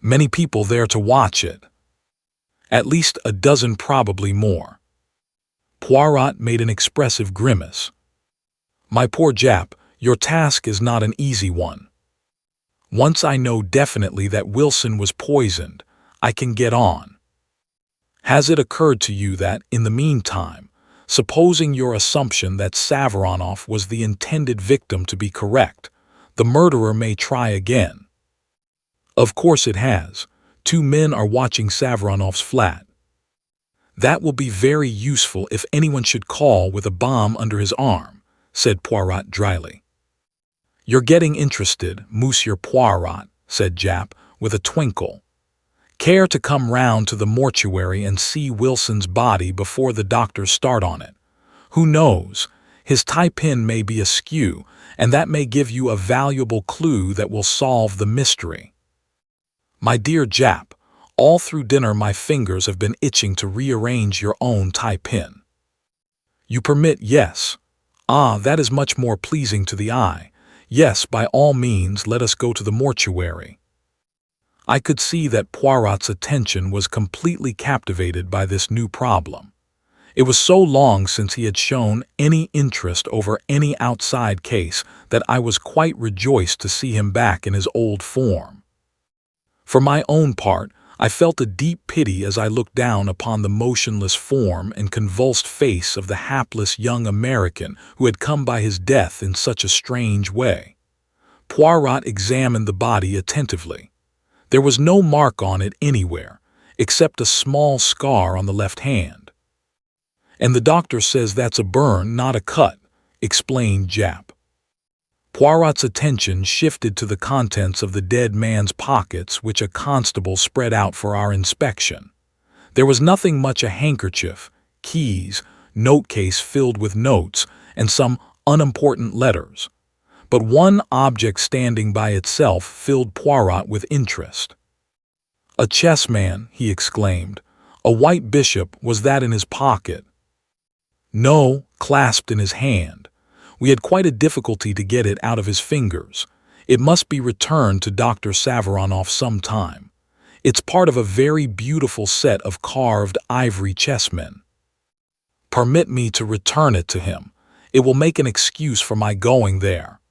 Many people there to watch it. At least a dozen, probably more. Poirot made an expressive grimace. My poor Jap, your task is not an easy one. Once I know definitely that Wilson was poisoned, I can get on. Has it occurred to you that, in the meantime, supposing your assumption that Savaronov was the intended victim to be correct, the murderer may try again? Of course it has. 2 men are watching Savaronov's flat. That will be very useful if anyone should call with a bomb under his arm, said Poirot dryly. You're getting interested, Monsieur Poirot, said Jap, with a twinkle. Care to come round to the mortuary and see Wilson's body before the doctors start on it? Who knows? His tie-pin may be askew, and that may give you a valuable clue that will solve the mystery. My dear Jap, all through dinner my fingers have been itching to rearrange your own tie-pin. You permit, yes. Ah, that is much more pleasing to the eye. Yes, by all means, let us go to the mortuary. I could see that Poirot's attention was completely captivated by this new problem. It was so long since he had shown any interest over any outside case that I was quite rejoiced to see him back in his old form. For my own part, I felt a deep pity as I looked down upon the motionless form and convulsed face of the hapless young American who had come by his death in such a strange way. Poirot examined the body attentively. There was no mark on it anywhere, except a small scar on the left hand. And the doctor says that's a burn, not a cut, explained Jap. Poirot's attention shifted to the contents of the dead man's pockets, which a constable spread out for our inspection. There was nothing much: a handkerchief, keys, note-case filled with notes, and some unimportant letters. But one object standing by itself filled Poirot with interest. A chessman, he exclaimed. A white bishop, was that in his pocket? No, clasped in his hand. We had quite a difficulty to get it out of his fingers. It must be returned to Dr. Savaronov some time. It's part of a very beautiful set of carved ivory chessmen. Permit me to return it to him. It will make an excuse for my going there.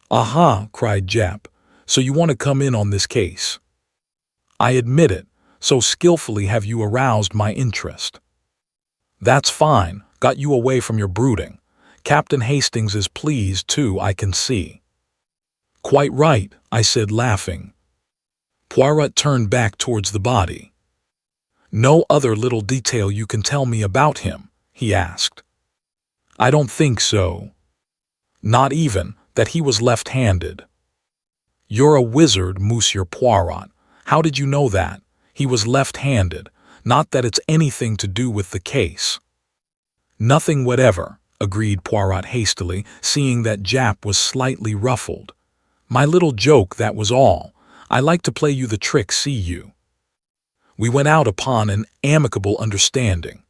Aha, cried Jap. So you want to come in on this case? I admit it. So skillfully have you aroused my interest. That's fine. Got you away from your brooding. Captain Hastings is pleased, too, I can see. Quite right, I said, laughing. Poirot turned back towards the body. No other little detail you can tell me about him?" he asked. "I don't think so. Not even that he was left-handed." "You're a wizard, Monsieur Poirot. How did you know that? He was left-handed. Not that it's anything to do with the case." "Nothing whatever," agreed Poirot hastily, seeing that Jap was slightly ruffled. "My little joke, that was all. I like to play you the trick, see you." We went out upon an amicable understanding.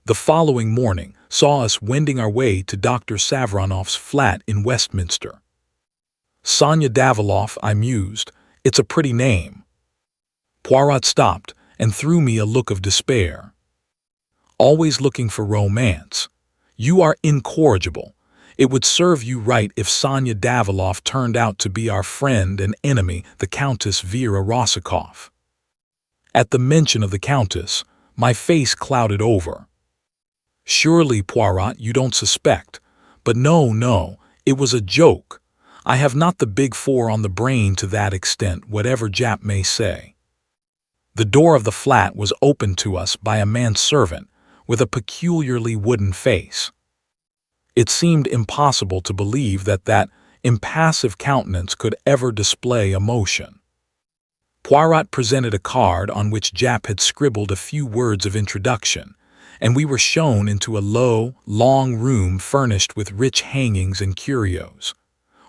The following morning saw us wending our way to Dr. Savranoff's flat in Westminster. "Sonia Daviloff," I mused. "It's a pretty name." Poirot stopped and threw me a look of despair. "Always looking for romance. You are incorrigible. It would serve you right if Sonia Daviloff turned out to be our friend and enemy, the Countess Vera Rossikoff." At the mention of the Countess, my face clouded over. "Surely, Poirot, you don't suspect. But no, it was a joke. I have not the big four on the brain to that extent, whatever Jap may say." The door of the flat was opened to us by a manservant with a peculiarly wooden face. It seemed impossible to believe that that impassive countenance could ever display emotion. Poirot presented a card on which Jap had scribbled a few words of introduction, and we were shown into a low, long room furnished with rich hangings and curios.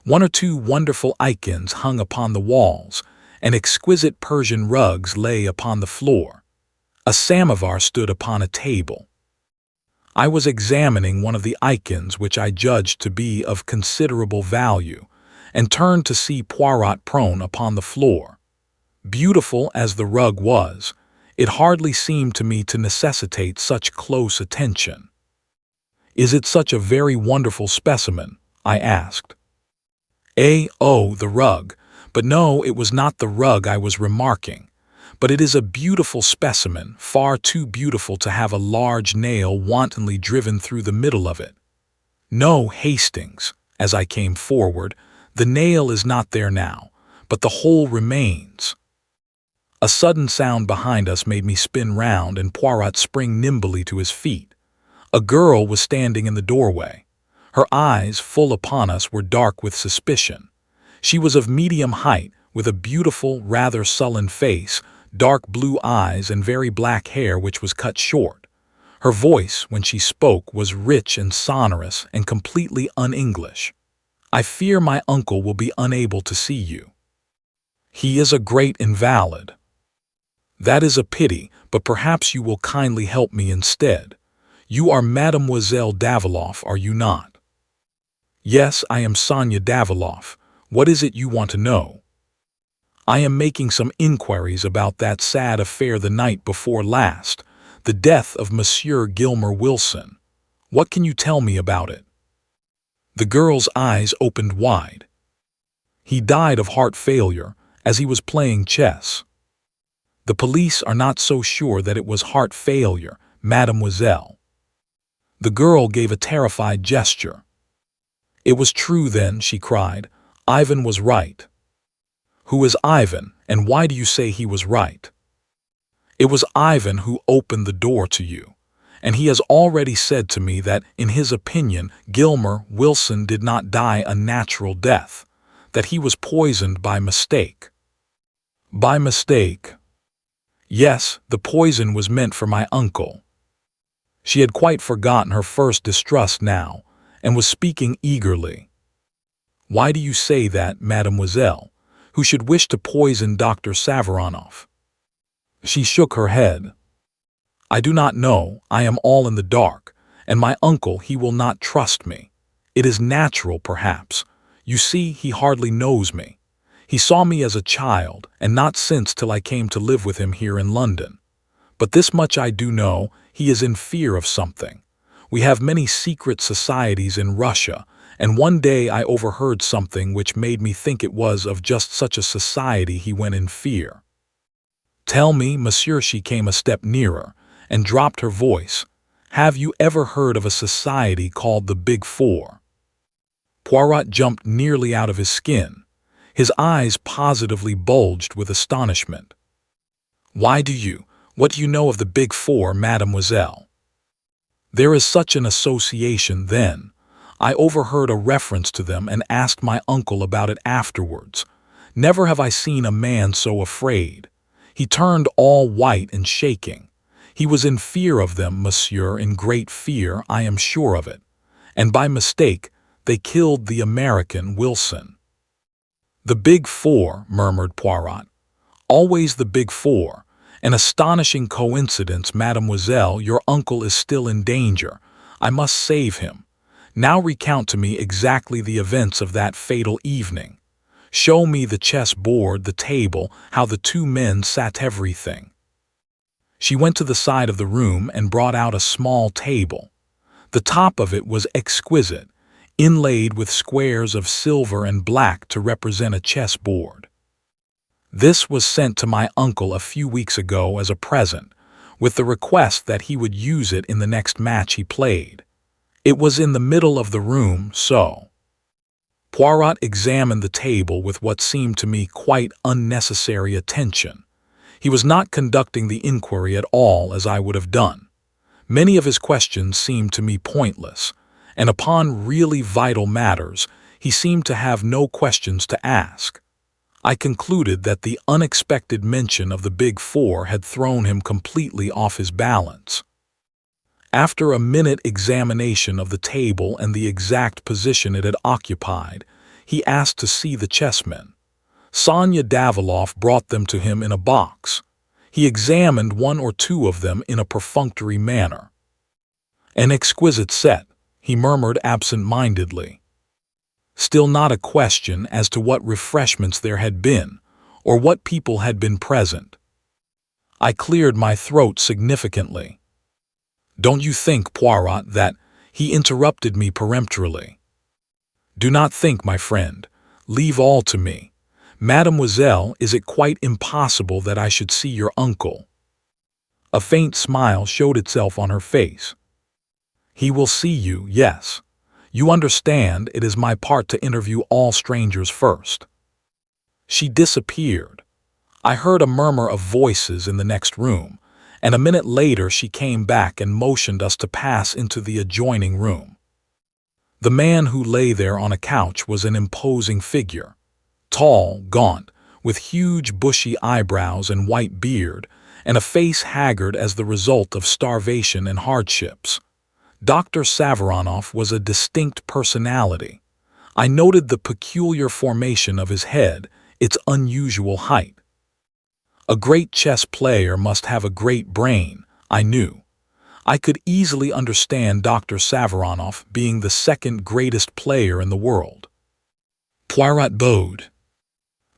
One or two wonderful icons hung upon the walls, and exquisite Persian rugs lay upon the floor. A samovar stood upon a table. I was examining one of the icons which I judged to be of considerable value, and turned to see Poirot prone upon the floor. Beautiful as the rug was, it hardly seemed to me to necessitate such close attention. "Is it such a very wonderful specimen?" I asked. "Oh, the rug. But no, it was not the rug I was remarking. But it is a beautiful specimen, far too beautiful to have a large nail wantonly driven through the middle of it. No, Hastings," as I came forward, "the nail is not there now, but the hole remains." A sudden sound behind us made me spin round and Poirot spring nimbly to his feet. A girl was standing in the doorway. Her eyes, full upon us, were dark with suspicion. She was of medium height, with a beautiful, rather sullen face, dark blue eyes, and very black hair which was cut short. Her voice, when she spoke, was rich and sonorous and completely un-English. "I fear my uncle will be unable to see you. He is a great invalid." "That is a pity, but perhaps you will kindly help me instead. You are Mademoiselle Daviloff, are you not?" "Yes, I am Sonia Daviloff. What is it you want to know?" "I am making some inquiries about that sad affair the night before last, the death of Monsieur Gilmer Wilson. What can you tell me about it?" The girl's eyes opened wide. "He died of heart failure, as he was playing chess." "The police are not so sure that it was heart failure, mademoiselle." The girl gave a terrified gesture. "It was true then," she cried. "Ivan was right." "Who is Ivan, and why do you say he was right?" "It was Ivan who opened the door to you, and he has already said to me that, in his opinion, Gilmer Wilson did not die a natural death, that he was poisoned by mistake." "By mistake?" "Yes, the poison was meant for my uncle." She had quite forgotten her first distrust now, and was speaking eagerly. "Why do you say that, mademoiselle? Who should wish to poison Dr. Savranoff?" She shook her head. "I do not know, I am all in the dark, and my uncle, he will not trust me. It is natural, perhaps. You see, he hardly knows me. He saw me as a child, and not since till I came to live with him here in London. But this much I do know, he is in fear of something. We have many secret societies in Russia, and one day I overheard something which made me think it was of just such a society he went in fear." "Tell me, monsieur," she came a step nearer, and dropped her voice. "Have you ever heard of a society called the Big Four?" Poirot jumped nearly out of his skin. His eyes positively bulged with astonishment. Why What do you know of the Big Four, mademoiselle? There is such an association then. I overheard a reference to them and asked my uncle about it afterwards. Never have I seen a man so afraid. He turned all white and shaking. He was in fear of them, monsieur, in great fear, I am sure of it. And by mistake, they killed the American Wilson. The Big Four, murmured Poirot. Always the Big Four. An astonishing coincidence, mademoiselle. Your uncle is still in danger. I must save him. Now recount to me exactly the events of that fatal evening. Show me the chess-board, the table, how the two men sat, everything. She went to the side of the room and brought out a small table. The top of it was exquisite, inlaid with squares of silver and black to represent a chess-board. This was sent to my uncle a few weeks ago as a present, with the request that he would use it in the next match he played. It was in the middle of the room, so. Poirot examined the table with what seemed to me quite unnecessary attention. He was not conducting the inquiry at all as I would have done. Many of his questions seemed to me pointless, and upon really vital matters, he seemed to have no questions to ask. I concluded that the unexpected mention of the Big Four had thrown him completely off his balance. After a minute examination of the table and the exact position it had occupied, he asked to see the chessmen. Sonia Daviloff brought them to him in a box. He examined one or two of them in a perfunctory manner. An exquisite set, he murmured absent-mindedly. Still not a question as to what refreshments there had been, or what people had been present. I cleared my throat significantly. Don't you think, Poirot, that— He interrupted me peremptorily. Do not think, my friend. Leave all to me. Mademoiselle, is it quite impossible that I should see your uncle? A faint smile showed itself on her face. He will see you, yes. You understand, it is my part to interview all strangers first. She disappeared. I heard a murmur of voices in the next room, and a minute later she came back and motioned us to pass into the adjoining room. The man who lay there on a couch was an imposing figure, tall, gaunt, with huge bushy eyebrows and white beard, and a face haggard as the result of starvation and hardships. Dr. Savaranoff was a distinct personality. I noted the peculiar formation of his head, its unusual height. A great chess player must have a great brain, I knew. I could easily understand Dr. Savaranoff being the second greatest player in the world. Poirot bowed.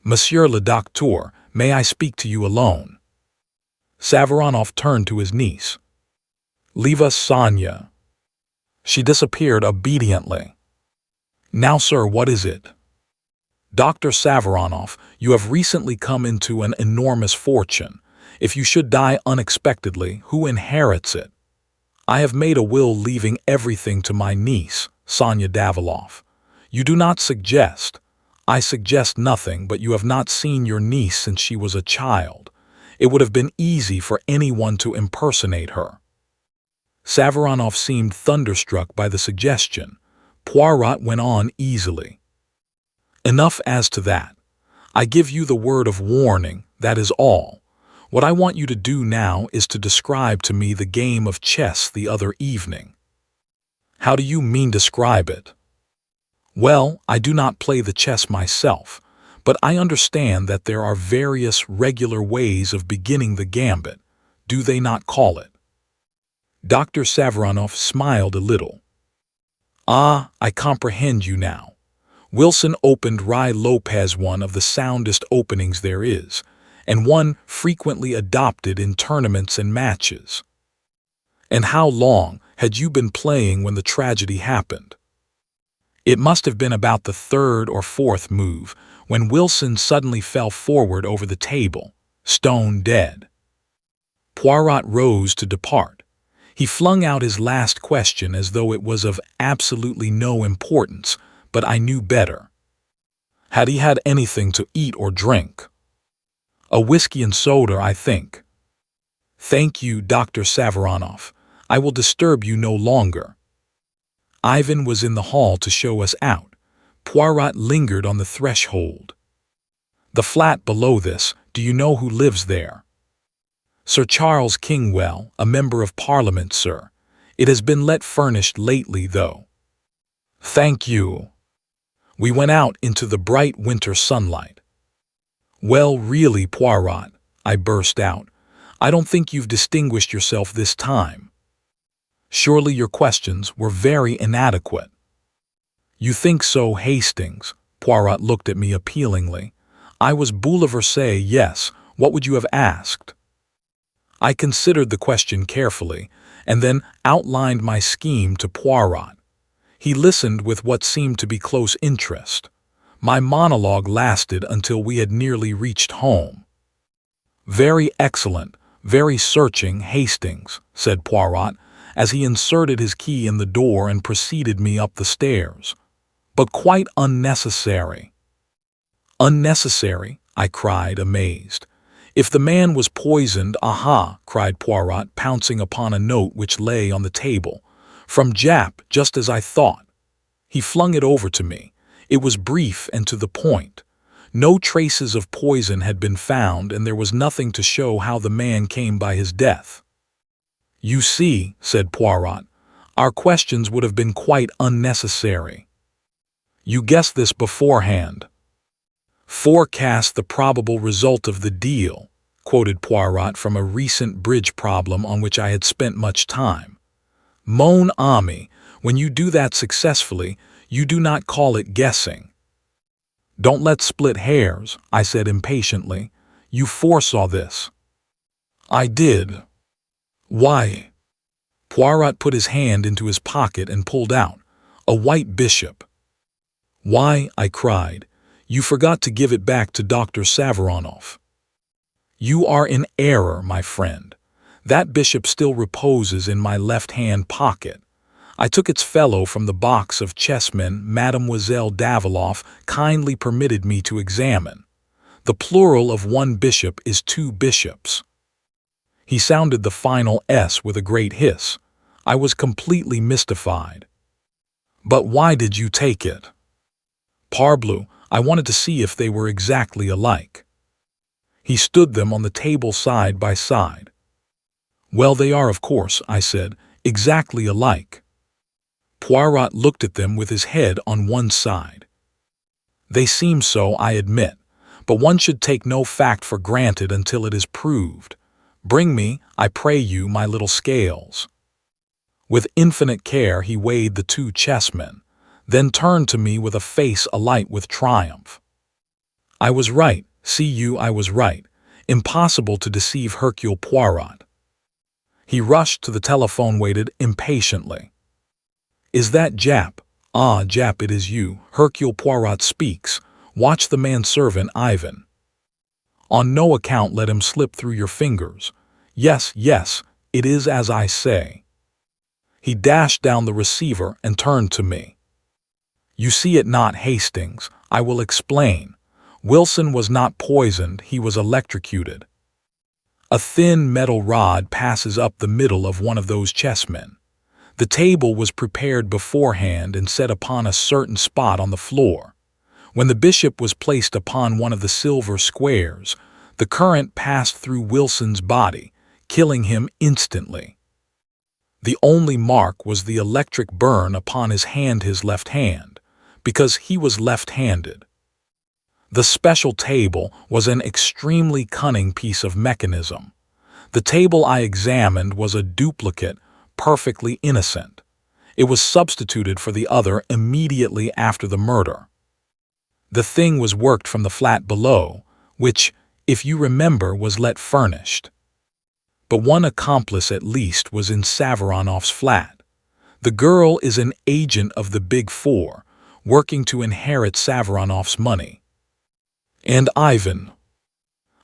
Monsieur le Docteur, may I speak to you alone? Savaranoff turned to his niece. Leave us, Sonia. She disappeared obediently. Now, sir, what is it? Dr. Savaranoff, you have recently come into an enormous fortune. If you should die unexpectedly, who inherits it? I have made a will leaving everything to my niece, Sonia Daviloff. You do not suggest. I suggest nothing, but you have not seen your niece since she was a child. It would have been easy for anyone to impersonate her. Savaranoff seemed thunderstruck by the suggestion. Poirot went on easily. Enough as to that. I give you the word of warning, that is all. What I want you to do now is to describe to me the game of chess the other evening. How do you mean describe it? Well, I do not play the chess myself, but I understand that there are various regular ways of beginning the gambit, do they not call it? Dr. Savaranoff smiled a little. Ah, I comprehend you now. Wilson opened Ruy Lopez, one of the soundest openings there is, and one frequently adopted in tournaments and matches. And how long had you been playing when the tragedy happened? It must have been about the third or fourth move, when Wilson suddenly fell forward over the table, stone dead. Poirot rose to depart. He flung out his last question as though it was of absolutely no importance, but I knew better. Had he had anything to eat or drink? A whiskey and soda, I think. Thank you, Dr. Savaronoff. I will disturb you no longer. Ivan was in the hall to show us out. Poirot lingered on the threshold. The flat below this, do you know who lives there? Sir Charles Kingwell, a member of Parliament, sir. It has been let furnished lately, though. Thank you. We went out into the bright winter sunlight. Well, really, Poirot, I burst out, I don't think you've distinguished yourself this time. Surely your questions were very inadequate. You think so, Hastings? Poirot looked at me appealingly. I was bouleversé, yes. What would you have asked? I considered the question carefully, and then outlined my scheme to Poirot. He listened with what seemed to be close interest. My monologue lasted until we had nearly reached home. Very excellent, very searching, Hastings, said Poirot, as he inserted his key in the door and preceded me up the stairs. But quite unnecessary. Unnecessary? I cried, amazed. If the man was poisoned, aha, cried Poirot, pouncing upon a note which lay on the table. From Jap, just as I thought. He flung it over to me. It was brief and to the point. No traces of poison had been found, and there was nothing to show how the man came by his death. You see, said Poirot, our questions would have been quite unnecessary. You guessed this beforehand. Forecast the probable result of the deal, quoted Poirot from a recent bridge problem on which I had spent much time. Mon ami, when you do that successfully, you do not call it guessing. Don't let's split hairs, I said impatiently. You foresaw this. I did. Why? Poirot put his hand into his pocket and pulled out a white bishop. Why, I cried, you forgot to give it back to Dr. Savaronoff. You are in error, my friend. That bishop still reposes in my left-hand pocket. I took its fellow from the box of chessmen Mademoiselle Daviloff kindly permitted me to examine. The plural of one bishop is two bishops. He sounded the final S with a great hiss. I was completely mystified. But why did you take it? Parbleu, I wanted to see if they were exactly alike. He stood them on the table side by side. Well, they are, of course, I said, exactly alike. Poirot looked at them with his head on one side. They seem so, I admit, but one should take no fact for granted until it is proved. Bring me, I pray you, my little scales. With infinite care he weighed the two chessmen, then turned to me with a face alight with triumph. I was right, see you, I was right. Impossible to deceive Hercule Poirot. He rushed to the telephone, waited impatiently. Is that Jap? Ah, Jap, it is you. Hercule Poirot speaks. Watch the manservant Ivan. On no account let him slip through your fingers. Yes, yes, it is as I say. He dashed down the receiver and turned to me. You see it not, Hastings. I will explain. Wilson was not poisoned, he was electrocuted. A thin metal rod passes up the middle of one of those chessmen. The table was prepared beforehand and set upon a certain spot on the floor. When the bishop was placed upon one of the silver squares, the current passed through Wilson's body, killing him instantly. The only mark was the electric burn upon his left hand, because he was left-handed. The special table was an extremely cunning piece of mechanism. The table I examined was a duplicate, perfectly innocent. It was substituted for the other immediately after the murder. The thing was worked from the flat below, which, if you remember, was let furnished. But one accomplice at least was in Savaronoff's flat. The girl is an agent of the Big Four, working to inherit Savaronoff's money. And Ivan.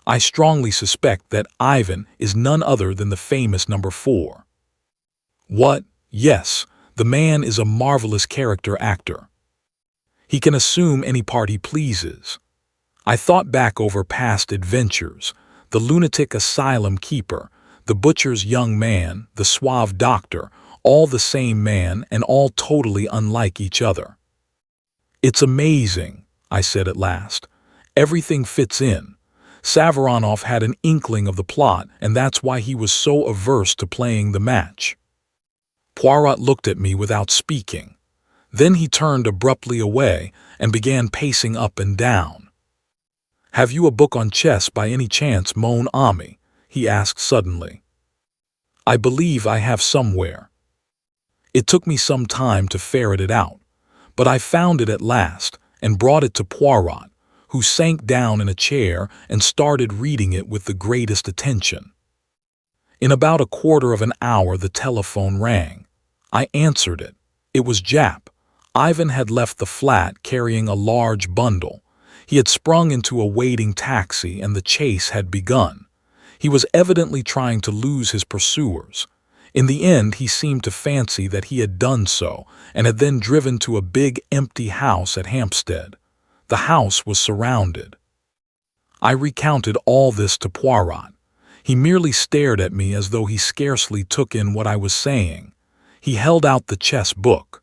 I strongly suspect that Ivan is none other than the famous number 4. What? Yes, the man is a marvelous character actor. He can assume any part he pleases. I thought back over past adventures, the lunatic asylum keeper, the butcher's young man, the suave doctor, all the same man and all totally unlike each other. "It's amazing," I said at last. "Everything fits in. Savaronov had an inkling of the plot, and that's why he was so averse to playing the match." Poirot looked at me without speaking. Then he turned abruptly away and began pacing up and down. "Have you a book on chess by any chance, mon ami?" he asked suddenly. "I believe I have somewhere." It took me some time to ferret it out, but I found it at last and brought it to Poirot, who sank down in a chair and started reading it with the greatest attention. In about a quarter of an hour the telephone rang. I answered it. It was Jap. Ivan had left the flat carrying a large bundle. He had sprung into a waiting taxi and the chase had begun. He was evidently trying to lose his pursuers. In the end he seemed to fancy that he had done so and had then driven to a big empty house at Hampstead. The house was surrounded. I recounted all this to Poirot. He merely stared at me as though he scarcely took in what I was saying. He held out the chess book.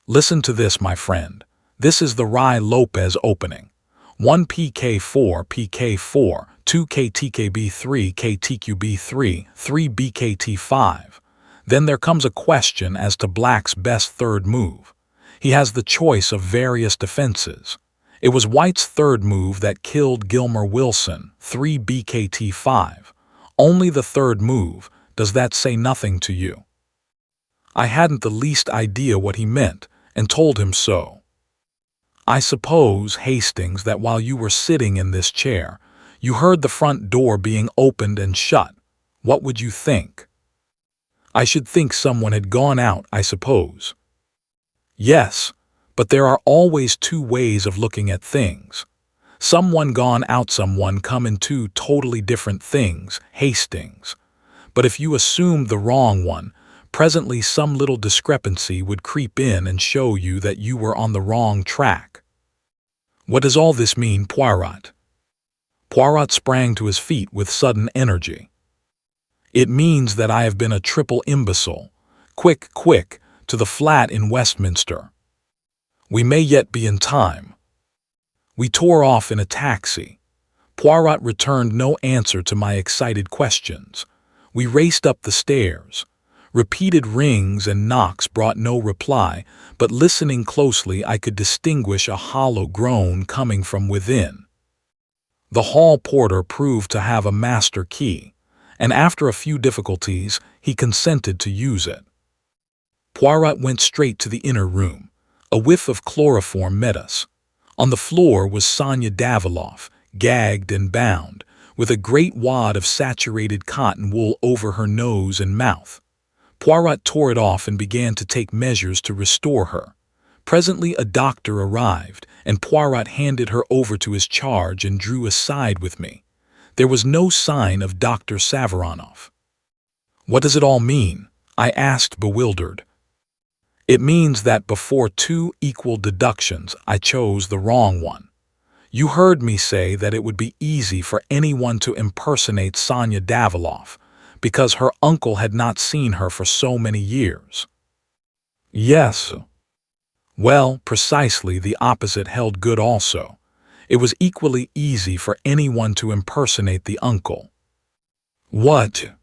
"Listen to this, my friend. This is the Rai Lopez opening. 1 PK4 PK4, 2 KTKB3 KTQB3, 3 BKT5. Then there comes a question as to Black's best third move. He has the choice of various defenses. It was White's third move that killed Gilmer Wilson, 3 BKT5. Only the third move. Does that say nothing to you?" I hadn't the least idea what he meant, and told him so. "I suppose, Hastings, that while you were sitting in this chair, you heard the front door being opened and shut. What would you think?" "I should think someone had gone out, I suppose." "Yes, but there are always two ways of looking at things. Someone gone out, someone come in, two totally different things, Hastings. But if you assumed the wrong one, presently some little discrepancy would creep in and show you that you were on the wrong track." "What does all this mean, Poirot?" Poirot sprang to his feet with sudden energy. "It means that I have been a triple imbecile. Quick, quick, to the flat in Westminster. We may yet be in time." We tore off in a taxi. Poirot returned no answer to my excited questions. We raced up the stairs. Repeated rings and knocks brought no reply, but listening closely I could distinguish a hollow groan coming from within. The hall porter proved to have a master key, and after a few difficulties he consented to use it. Poirot went straight to the inner room. A whiff of chloroform met us. On the floor was Sonia Daviloff, gagged and bound, with a great wad of saturated cotton wool over her nose and mouth. Poirot tore it off and began to take measures to restore her. Presently a doctor arrived, and Poirot handed her over to his charge and drew aside with me. There was no sign of Dr. Savaronov. "What does it all mean?" I asked, bewildered. "It means that before two equal deductions I chose the wrong one. You heard me say that it would be easy for anyone to impersonate Sonia Daviloff, because her uncle had not seen her for so many years." "Yes." "Well, precisely the opposite held good also. It was equally easy for anyone to impersonate the uncle." "What?"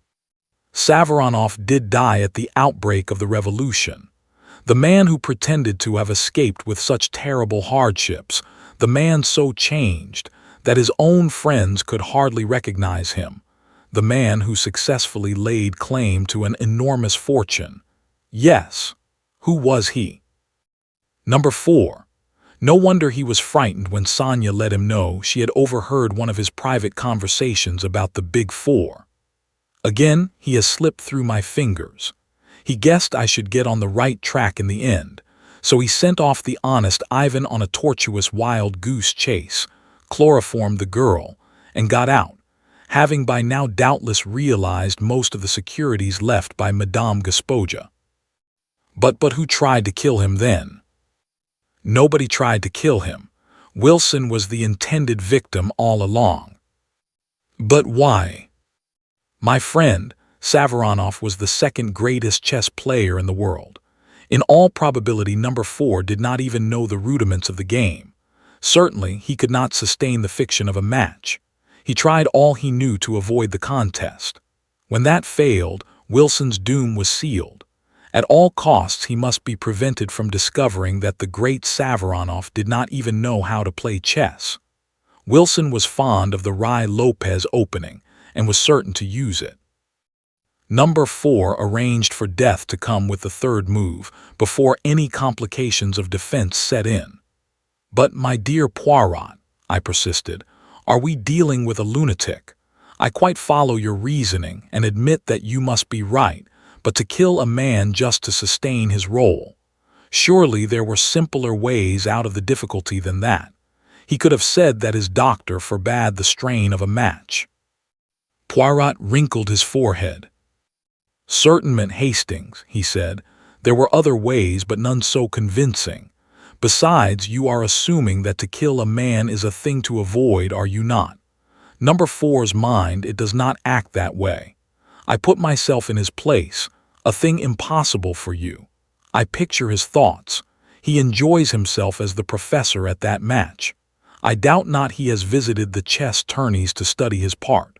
"Savaronov did die at the outbreak of the revolution. The man who pretended to have escaped with such terrible hardships, the man so changed that his own friends could hardly recognize him, the man who successfully laid claim to an enormous fortune. Yes. Who was he?" Number 4. No wonder he was frightened when Sonia let him know she had overheard one of his private conversations about the Big Four. Again, he has slipped through my fingers. He guessed I should get on the right track in the end, so he sent off the honest Ivan on a tortuous wild goose chase, chloroformed the girl, and got out, having by now doubtless realized most of the securities left by Madame Gaspoja. But who tried to kill him then? Nobody tried to kill him. Wilson was the intended victim all along. But why? My friend, Savaronov was the second greatest chess player in the world. In all probability, number 4 did not even know the rudiments of the game. Certainly, he could not sustain the fiction of a match. He tried all he knew to avoid the contest. When that failed, Wilson's doom was sealed. At all costs, he must be prevented from discovering that the great Savaronov did not even know how to play chess. Wilson was fond of the Ruy Lopez opening and was certain to use it. Number 4 arranged for death to come with the third move before any complications of defense set in. "But, my dear Poirot," I persisted, "are we dealing with a lunatic? I quite follow your reasoning and admit that you must be right, but to kill a man just to sustain his role. Surely there were simpler ways out of the difficulty than that. He could have said that his doctor forbade the strain of a match." Poirot wrinkled his forehead. "Certainly, Hastings," he said, "there were other ways, but none so convincing. Besides, you are assuming that to kill a man is a thing to avoid, are you not? Number 4's mind, it does not act that way. I put myself in his place, a thing impossible for you. I picture his thoughts. He enjoys himself as the professor at that match. I doubt not he has visited the chess tourneys to study his part.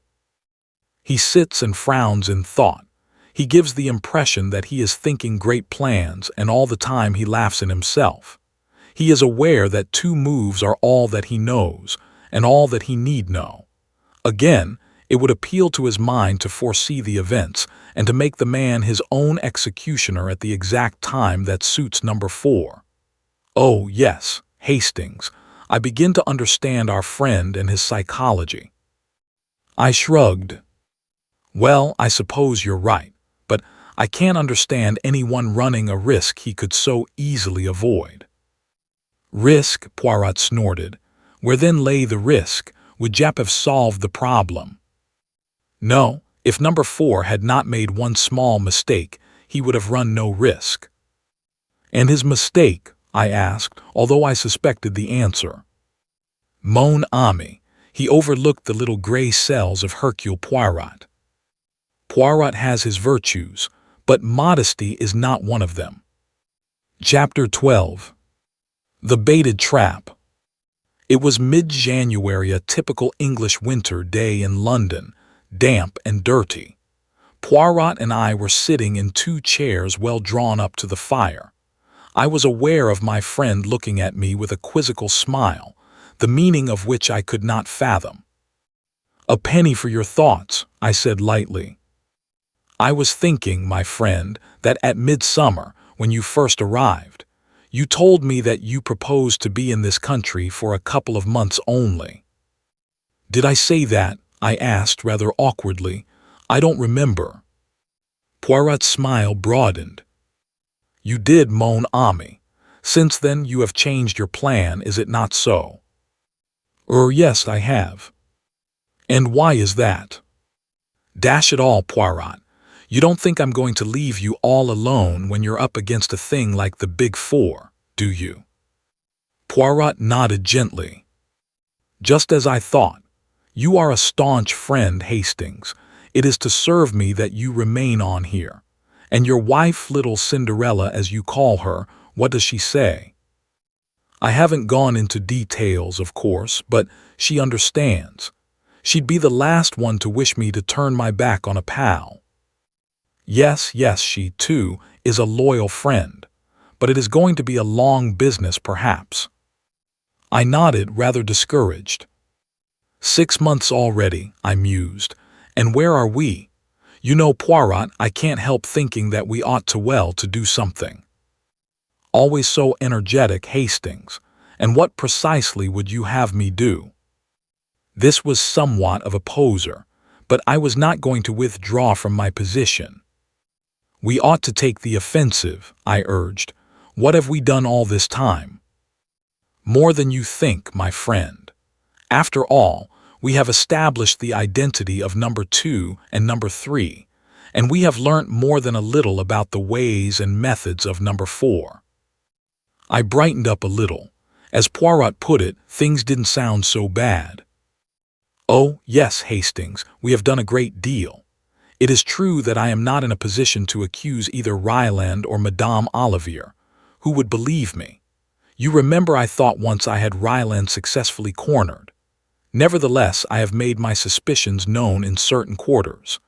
He sits and frowns in thought. He gives the impression that he is thinking great plans, and all the time he laughs in himself. He is aware that 2 moves are all that he knows, and all that he need know. Again, it would appeal to his mind to foresee the events, and to make the man his own executioner at the exact time that suits number 4. Oh, yes, Hastings, I begin to understand our friend and his psychology." I shrugged. "Well, I suppose you're right, but I can't understand anyone running a risk he could so easily avoid." "Risk?" Poirot snorted. "Where then lay the risk? Would Jap have solved the problem?" "No, if number 4 had not made one small mistake, he would have run no risk." "And his mistake?" I asked, although I suspected the answer. "Mon ami, he overlooked the little gray cells of Hercule Poirot. Poirot has his virtues, but modesty is not one of them." Chapter 12. The Baited Trap. It was mid-January, a typical English winter day in London, damp and dirty. Poirot and I were sitting in 2 chairs well drawn up to the fire. I was aware of my friend looking at me with a quizzical smile, the meaning of which I could not fathom. "A penny for your thoughts," I said lightly. "I was thinking, my friend, that at midsummer, when you first arrived, you told me that you proposed to be in this country for a couple of months only." "Did I say that?" I asked rather awkwardly. "I don't remember." Poirot's smile broadened. "You did, mon ami. Since then you have changed your plan, is it not so?" Yes, I have." "And why is that?" "Dash it all, Poirot. You don't think I'm going to leave you all alone when you're up against a thing like the Big Four, do you?" Poirot nodded gently. "Just as I thought. You are a staunch friend, Hastings. It is to serve me that you remain on here. And your wife, little Cinderella as you call her, what does she say?" "I haven't gone into details, of course, but she understands. She'd be the last one to wish me to turn my back on a pal. Yes, she, too, is a loyal friend. But it is going to be a long business, perhaps." I nodded, rather discouraged. 6 months already, I mused. And where are we? You know, Poirot, I can't help thinking that we ought to do something. Always so energetic, Hastings. And what precisely would you have me do? This was somewhat of a poser, but I was not going to withdraw from my position. "We ought to take the offensive," I urged. "What have we done all this time?" "More than you think, my friend. After all, we have established the identity of number 2 and number 3, and we have learnt more than a little about the ways and methods of number 4. I brightened up a little. As Poirot put it, things didn't sound so bad. "Oh, yes, Hastings, we have done a great deal. It is true that I am not in a position to accuse either Ryland or Madame Olivier. Who would believe me? You remember I thought once I had Ryland successfully cornered. Nevertheless, I have made my suspicions known in certain quarters.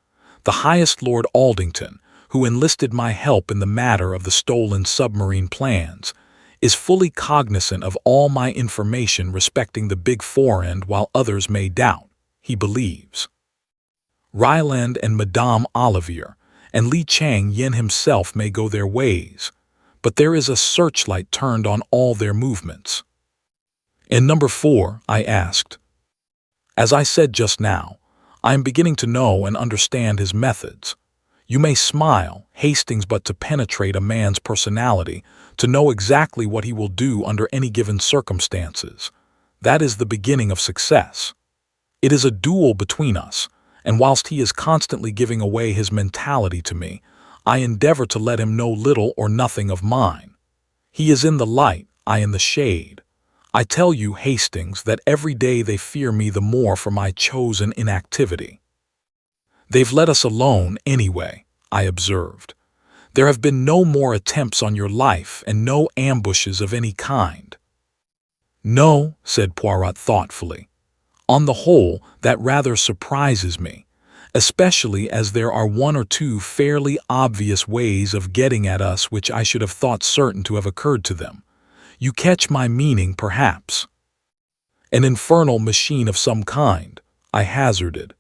The highest Lord Aldington, who enlisted my help in the matter of the stolen submarine plans, is fully cognizant of all my information respecting the Big Four, and while others may doubt, he believes. Ryland and Madame Olivier and Li Chang Yin himself may go their ways, but there is a searchlight turned on all their movements. In number 4, I asked. As I said just now, I am beginning to know and understand his methods. You may smile, Hastings, but to penetrate a man's personality, to know exactly what he will do under any given circumstances, that is the beginning of success. It is a duel between us, and whilst he is constantly giving away his mentality to me, I endeavor to let him know little or nothing of mine. He is in the light, I in the shade. I tell you, Hastings, that every day they fear me the more for my chosen inactivity. They've let us alone anyway, I observed. There have been no more attempts on your life and no ambushes of any kind. No, said Poirot thoughtfully. On the whole, that rather surprises me, especially as there are one or two fairly obvious ways of getting at us which I should have thought certain to have occurred to them. You catch my meaning, perhaps. An infernal machine of some kind, I hazarded.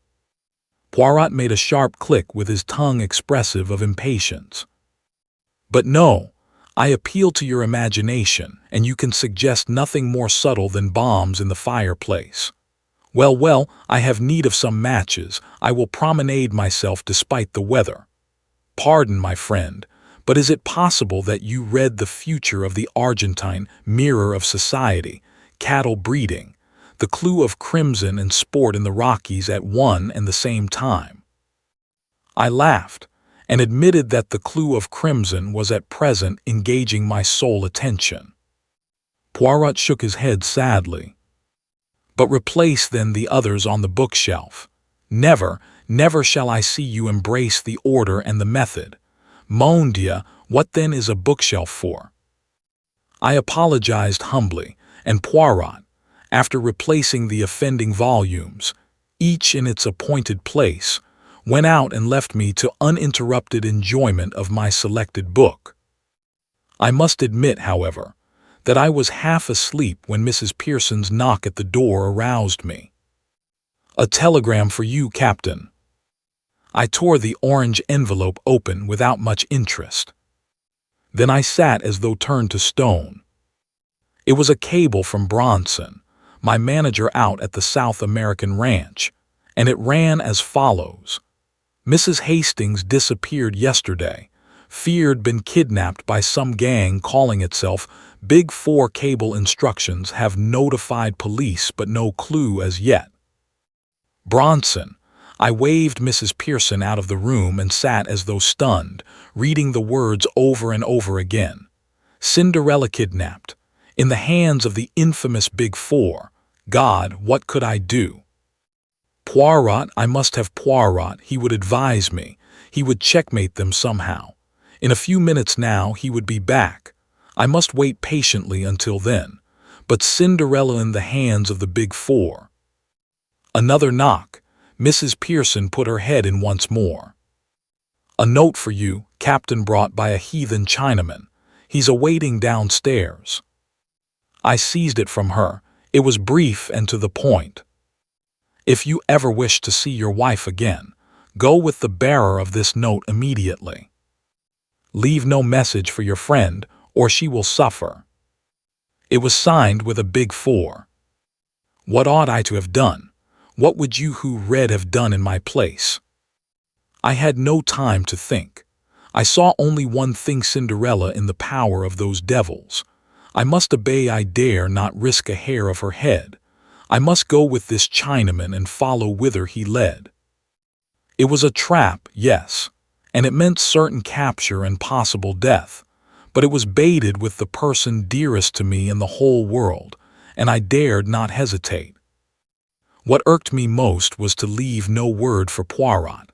Poirot made a sharp click with his tongue expressive of impatience. But no, I appeal to your imagination, and you can suggest nothing more subtle than bombs in the fireplace. Well, I have need of some matches. I will promenade myself despite the weather. Pardon, my friend, but is it possible that you read the future of the Argentine mirror of society, cattle breeding, the clue of crimson and sport in the Rockies at one and the same time? I laughed, and admitted that the clue of crimson was at present engaging my sole attention. Poirot shook his head sadly. But replace then the others on the bookshelf. Never, never shall I see you embrace the order and the method. Mon Dieu, what then is a bookshelf for? I apologized humbly, and Poirot, after replacing the offending volumes, each in its appointed place, went out and left me to uninterrupted enjoyment of my selected book. I must admit, however, that I was half asleep when Mrs. Pearson's knock at the door aroused me. A telegram for you, Captain. I tore the orange envelope open without much interest. Then I sat as though turned to stone. It was a cable from Bronson, my manager out at the South American ranch, and it ran as follows. Mrs. Hastings disappeared yesterday. Feared been kidnapped by some gang calling itself Big Four. Cable instructions have notified police but no clue as yet. Bronson. I waved Mrs. Pearson out of the room and sat as though stunned, reading the words over and over again. Cinderella kidnapped. In the hands of the infamous Big Four. God, what could I do? Poirot, I must have Poirot. He would advise me. He would checkmate them somehow. In a few minutes now he would be back. I must wait patiently until then. But Cinderella in the hands of the Big Four. Another knock. Mrs. Pearson put her head in once more. A note for you, Captain, brought by a heathen Chinaman. He's awaiting downstairs. I seized it from her. It was brief and to the point. If you ever wish to see your wife again, go with the bearer of this note immediately. Leave no message for your friend, or she will suffer. It was signed with a Big Four. What ought I to have done? What would you who read have done in my place? I had no time to think. I saw only one thing: Cinderella in the power of those devils. I must obey. I dare not risk a hair of her head. I must go with this Chinaman and follow whither he led. It was a trap, yes, and it meant certain capture and possible death, but it was baited with the person dearest to me in the whole world, and I dared not hesitate. What irked me most was to leave no word for Poirot.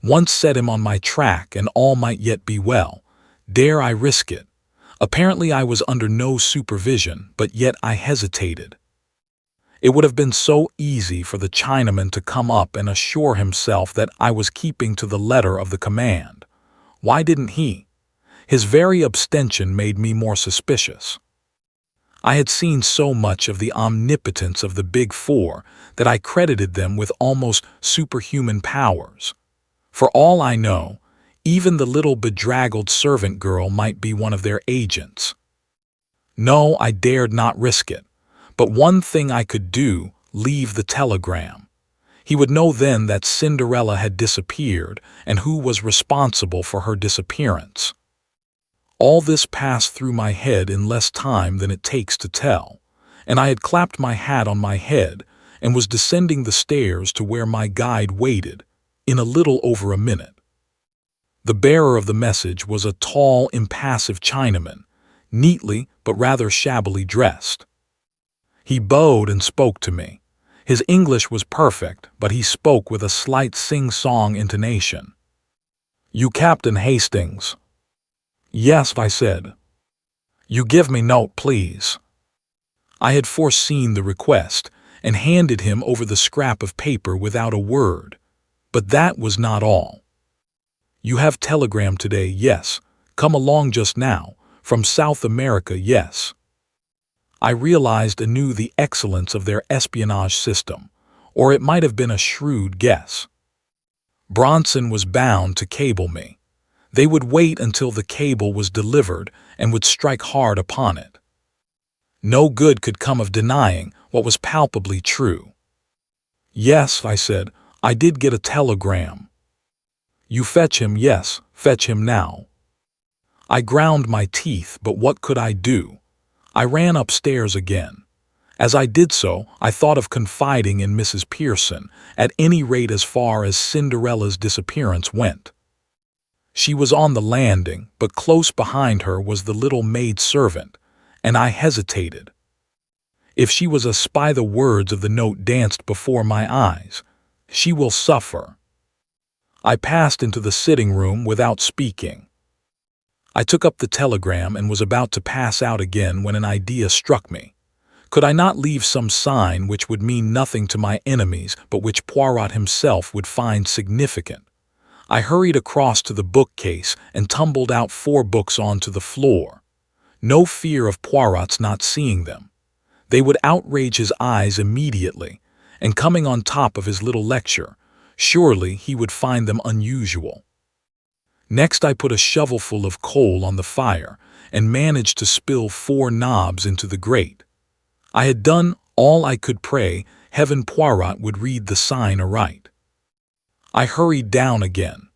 Once set him on my track and all might yet be well. Dare I risk it? Apparently I was under no supervision, but yet I hesitated. It would have been so easy for the Chinaman to come up and assure himself that I was keeping to the letter of the command. Why didn't he? His very abstention made me more suspicious. I had seen so much of the omnipotence of the Big Four that I credited them with almost superhuman powers. For all I know, even the little bedraggled servant girl might be one of their agents. No, I dared not risk it. But one thing I could do, leave the telegram. He would know then that Cinderella had disappeared and who was responsible for her disappearance. All this passed through my head in less time than it takes to tell, and I had clapped my hat on my head and was descending the stairs to where my guide waited, in a little over a minute. The bearer of the message was a tall, impassive Chinaman, neatly but rather shabbily dressed. He bowed and spoke to me. His English was perfect, but he spoke with a slight sing-song intonation. "You Captain Hastings?" "Yes," I said. "You give me note, please." I had foreseen the request and handed him over the scrap of paper without a word. But that was not all. "You have telegram today, yes. Come along just now. From South America, yes." I realized anew the excellence of their espionage system, or it might have been a shrewd guess. Bronson was bound to cable me. They would wait until the cable was delivered and would strike hard upon it. No good could come of denying what was palpably true. "Yes," I said, "I did get a telegram." "You fetch him, yes, fetch him now." I ground my teeth, but what could I do? I ran upstairs again. As I did so, I thought of confiding in Mrs. Pearson, at any rate as far as Cinderella's disappearance went. She was on the landing, but close behind her was the little maid-servant, and I hesitated. If she was a spy, the words of the note danced before my eyes. "She will suffer." I passed into the sitting-room without speaking. I took up the telegram and was about to pass out again when an idea struck me. Could I not leave some sign which would mean nothing to my enemies but which Poirot himself would find significant? I hurried across to the bookcase and tumbled out 4 books onto the floor. No fear of Poirot's not seeing them. They would outrage his eyes immediately, and coming on top of his little lecture, surely he would find them unusual. Next I put a shovelful of coal on the fire and managed to spill 4 knobs into the grate. I had done all I could. Pray heaven Poirot would read the sign aright. I hurried down again.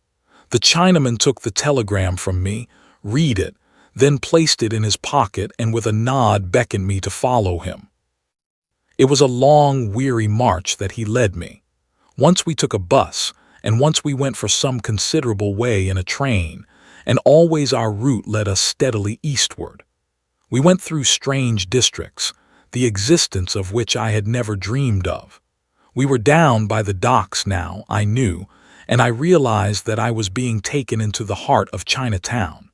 The Chinaman took the telegram from me, read it, then placed it in his pocket and with a nod beckoned me to follow him. It was a long, weary march that he led me. Once we took a bus, and once we went for some considerable way in a train, and always our route led us steadily eastward. We went through strange districts, the existence of which I had never dreamed of. We were down by the docks now, I knew, and I realized that I was being taken into the heart of Chinatown.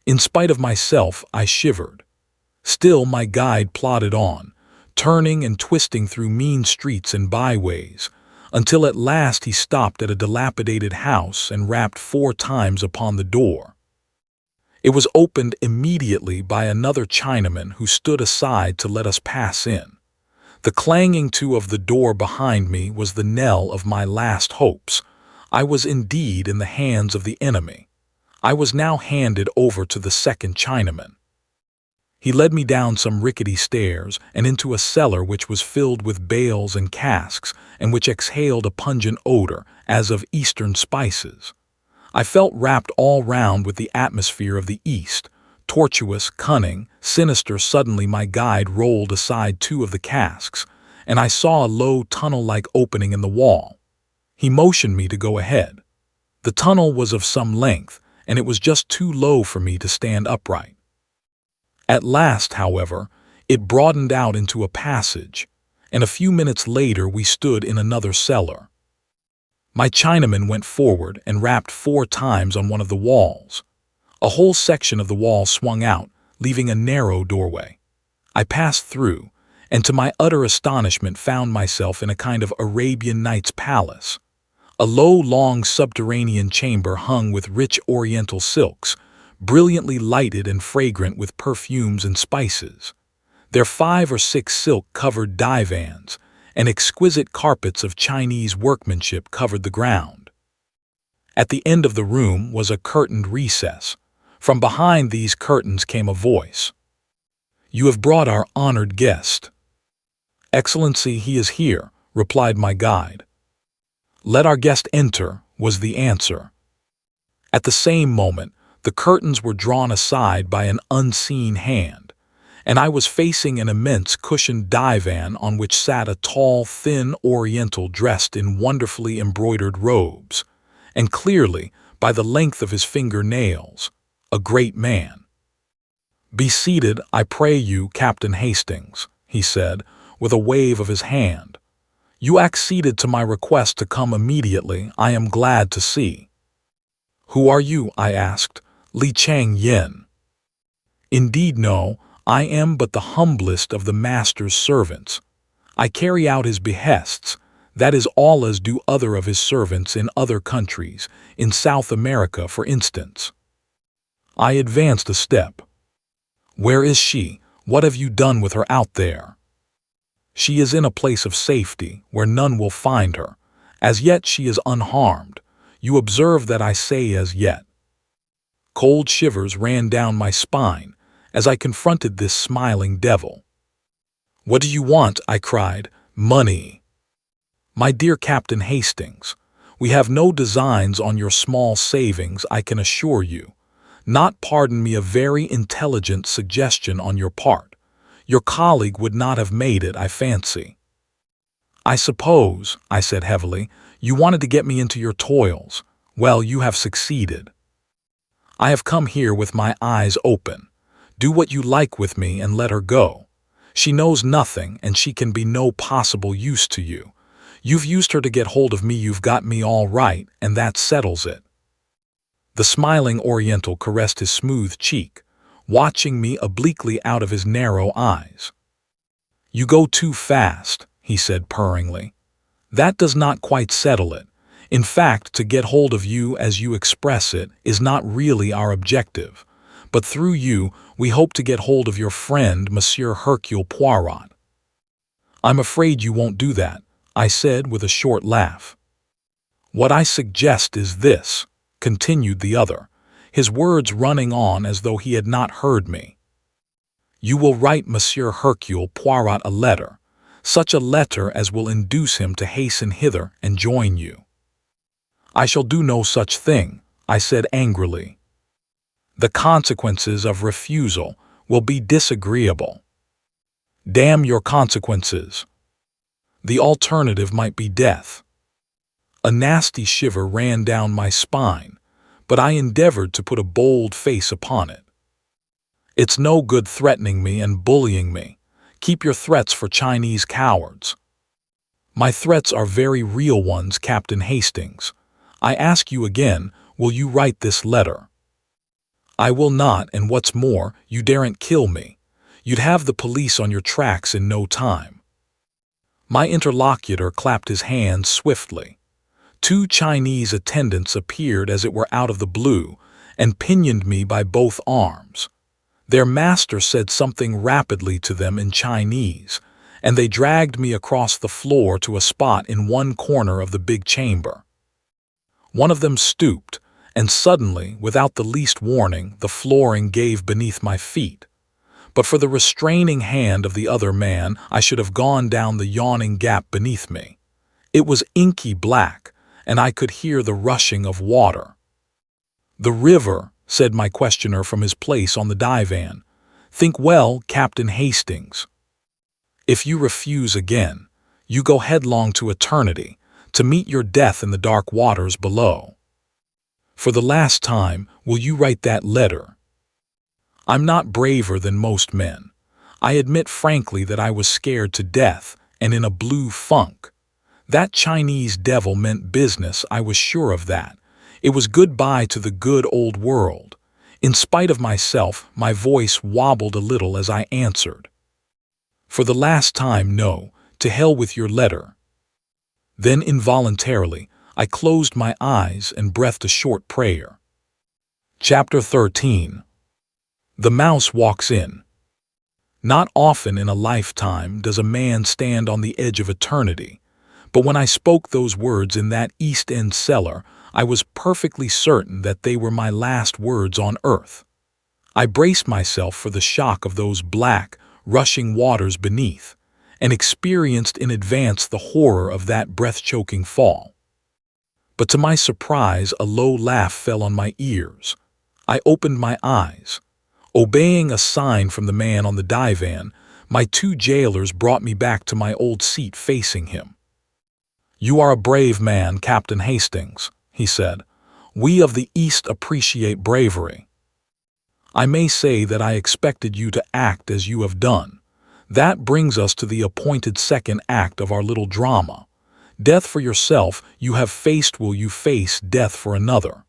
In spite of myself, I shivered. Still my guide plodded on, turning and twisting through mean streets and byways, until at last he stopped at a dilapidated house and rapped 4 times upon the door. It was opened immediately by another Chinaman who stood aside to let us pass in. The clanging to of the door behind me was the knell of my last hopes. I was indeed in the hands of the enemy. I was now handed over to the second Chinaman. He led me down some rickety stairs and into a cellar which was filled with bales and casks and which exhaled a pungent odor as of Eastern spices. I felt wrapped all round with the atmosphere of the East, tortuous, cunning, sinister. Suddenly my guide rolled aside 2 of the casks, and I saw a low tunnel-like opening in the wall. He motioned me to go ahead. The tunnel was of some length, and it was just too low for me to stand upright. At last, however, it broadened out into a passage, and a few minutes later we stood in another cellar. My Chinaman went forward and rapped 4 times on one of the walls. A whole section of the wall swung out, leaving a narrow doorway. I passed through, and to my utter astonishment found myself in a kind of Arabian Nights palace. A low, long subterranean chamber hung with rich oriental silks, brilliantly lighted and fragrant with perfumes and spices. Their 5 or 6 silk-covered divans and exquisite carpets of Chinese workmanship covered the ground. At the end of the room was a curtained recess. From behind these curtains came a voice. "You have brought our honored guest." "Excellency, he is here," replied my guide. "Let our guest enter," was the answer. At the same moment, the curtains were drawn aside by an unseen hand, and I was facing an immense cushioned divan on which sat a tall, thin Oriental dressed in wonderfully embroidered robes, and clearly, by the length of his finger-nails, a great man. "Be seated, I pray you, Captain Hastings," he said, with a wave of his hand. "You acceded to my request to come immediately. I am glad to see." "Who are you?" I asked. "Li Chang Yin." "Indeed no, I am but the humblest of the master's servants. I carry out his behests, that is all as do other of his servants in other countries, in South America for instance." I advanced a step. "Where is she? What have you done with her out there?" "She is in a place of safety, where none will find her. As yet she is unharmed. You observe that I say as yet." Cold shivers ran down my spine as I confronted this smiling devil. "What do you want?" I cried. "Money." "My dear Captain Hastings, we have no designs on your small savings, I can assure you. Not, pardon me, a very intelligent suggestion on your part. Your colleague would not have made it, I fancy." "I suppose," I said heavily, "you wanted to get me into your toils. Well, you have succeeded. I have come here with my eyes open. Do what you like with me and let her go. She knows nothing, and she can be no possible use to you. You've used her to get hold of me, you've got me all right, and that settles it." The smiling Oriental caressed his smooth cheek, watching me obliquely out of his narrow eyes. "You go too fast," he said purringly. "That does not quite settle it. In fact, to get hold of you, as you express it, is not really our objective. But through you, we hope to get hold of your friend, Monsieur Hercule Poirot." "I'm afraid you won't do that," I said with a short laugh. "What I suggest is this," continued the other, his words running on as though he had not heard me. "You will write Monsieur Hercule Poirot a letter, such a letter as will induce him to hasten hither and join you." "I shall do no such thing," I said angrily. "The consequences of refusal will be disagreeable." "Damn your consequences. The alternative might be death." A nasty shiver ran down my spine, but I endeavored to put a bold face upon it. "It's no good threatening me and bullying me. Keep your threats for Chinese cowards." "My threats are very real ones, Captain Hastings. I ask you again, will you write this letter?" "I will not, and what's more, you daren't kill me. You'd have the police on your tracks in no time." My interlocutor clapped his hands swiftly. 2 Chinese attendants appeared as it were out of the blue and pinioned me by both arms. Their master said something rapidly to them in Chinese, and they dragged me across the floor to a spot in one corner of the big chamber. One of them stooped, and suddenly, without the least warning, the flooring gave beneath my feet. But for the restraining hand of the other man, I should have gone down the yawning gap beneath me. It was inky black, and I could hear the rushing of water. "The river," said my questioner from his place on the divan. "Think well, Captain Hastings. If you refuse again, you go headlong to eternity, to meet your death in the dark waters below. For the last time, will you write that letter?" I'm not braver than most men. I admit frankly that I was scared to death and in a blue funk. That Chinese devil meant business, I was sure of that. It was goodbye to the good old world. In spite of myself, my voice wobbled a little as I answered. For the last time, no, to hell with your letter. Then involuntarily, I closed my eyes and breathed a short prayer. Chapter 13. The Mouse Walks In. Not often in a lifetime does a man stand on the edge of eternity, but when I spoke those words in that East End cellar, I was perfectly certain that they were my last words on earth. I braced myself for the shock of those black, rushing waters beneath, and experienced in advance the horror of that breath-choking fall. But to my surprise, a low laugh fell on my ears. I opened my eyes. Obeying a sign from the man on the divan, my two jailers brought me back to my old seat facing him. "You are a brave man, Captain Hastings," he said. "We of the East appreciate bravery. I may say that I expected you to act as you have done. That brings us to the appointed second act of our little drama. Death for yourself you have faced, will you face death for another?"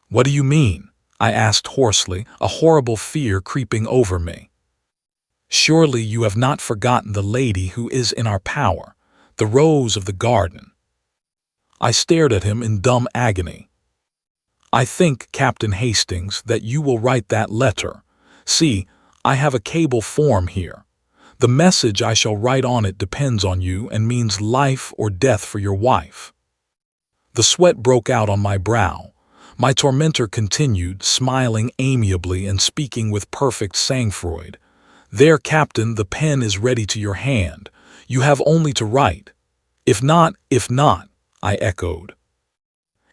"What do you mean?" I asked hoarsely, a horrible fear creeping over me. "Surely you have not forgotten the lady who is in our power, the rose of the garden." I stared at him in dumb agony. "I think, Captain Hastings, that you will write that letter. See, I have a cable form here. The message I shall write on it depends on you and means life or death for your wife." The sweat broke out on my brow. My tormentor continued, smiling amiably and speaking with perfect sang-froid. "There, Captain, the pen is ready to your hand. You have only to write." If not, I echoed.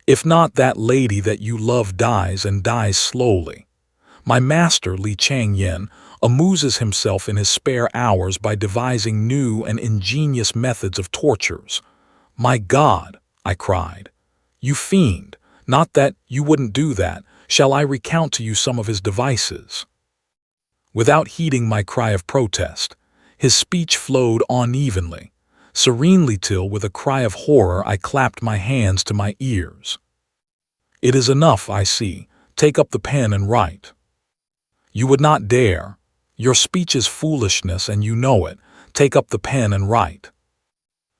"If not, that lady that you love dies, and dies slowly. My master, Li Chang-yen, amuses himself in his spare hours by devising new and ingenious methods of tortures." "My God!" I cried. "You fiend! Not that you wouldn't do that. Shall I recount to you some of his devices?" Without heeding my cry of protest, his speech flowed unevenly, serenely, till with a cry of horror I clapped my hands to my ears. "It is enough, I see. Take up the pen and write." "You would not dare. Your speech is foolishness and you know it. Take up the pen and write."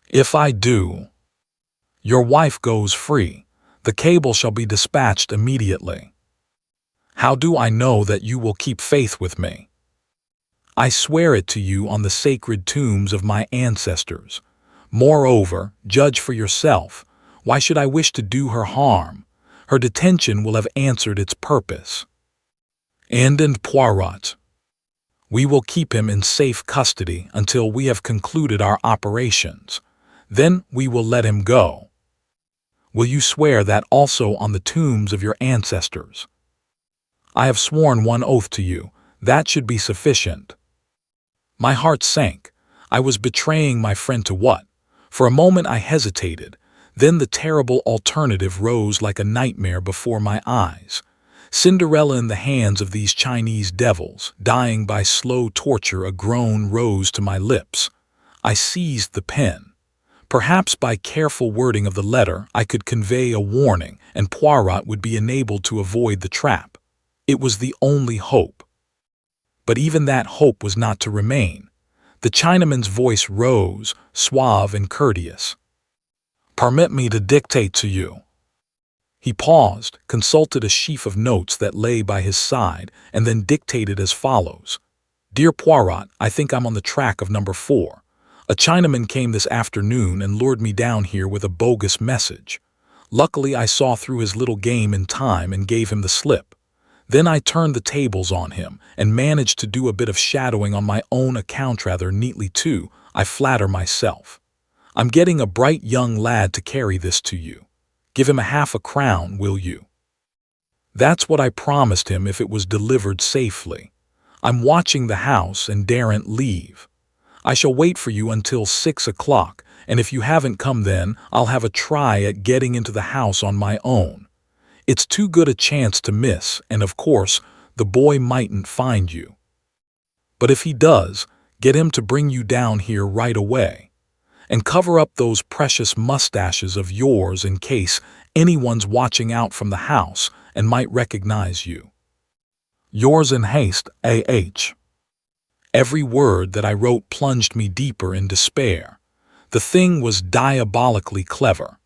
"If I do, your wife goes free. The cable shall be dispatched immediately." "How do I know that you will keep faith with me?" "I swear it to you on the sacred tombs of my ancestors. Moreover, judge for yourself. Why should I wish to do her harm? Her detention will have answered its purpose." And Poirot. "We will keep him in safe custody until we have concluded our operations. Then we will let him go." "Will you swear that also on the tombs of your ancestors?" "I have sworn one oath to you. That should be sufficient." My heart sank. I was betraying my friend to what? For a moment I hesitated. Then the terrible alternative rose like a nightmare before my eyes. Cinderella in the hands of these Chinese devils, dying by slow torture. A groan rose to my lips. I seized the pen. Perhaps by careful wording of the letter I could convey a warning, and Poirot would be enabled to avoid the trap. It was the only hope. But even that hope was not to remain. The Chinaman's voice rose, suave and courteous. "Permit me to dictate to you." He paused, consulted a sheaf of notes that lay by his side, and then dictated as follows. "Dear Poirot, I think I'm on the track of number 4. A Chinaman came this afternoon and lured me down here with a bogus message. Luckily, I saw through his little game in time and gave him the slip. Then I turned the tables on him and managed to do a bit of shadowing on my own account, rather neatly too, I flatter myself. I'm getting a bright young lad to carry this to you. Give him half a crown, will you?" That's what I promised him if it was delivered safely. I'm watching the house and daren't leave. I shall wait for you until 6 o'clock, and if you haven't come then, I'll have a try at getting into the house on my own. It's too good a chance to miss, and of course, the boy mightn't find you. But if he does, get him to bring you down here right away. and cover up those precious mustaches of yours in case anyone's watching out from the house and might recognize you. Yours in haste, A.H. Every word that I wrote plunged me deeper in despair. The thing was diabolically clever.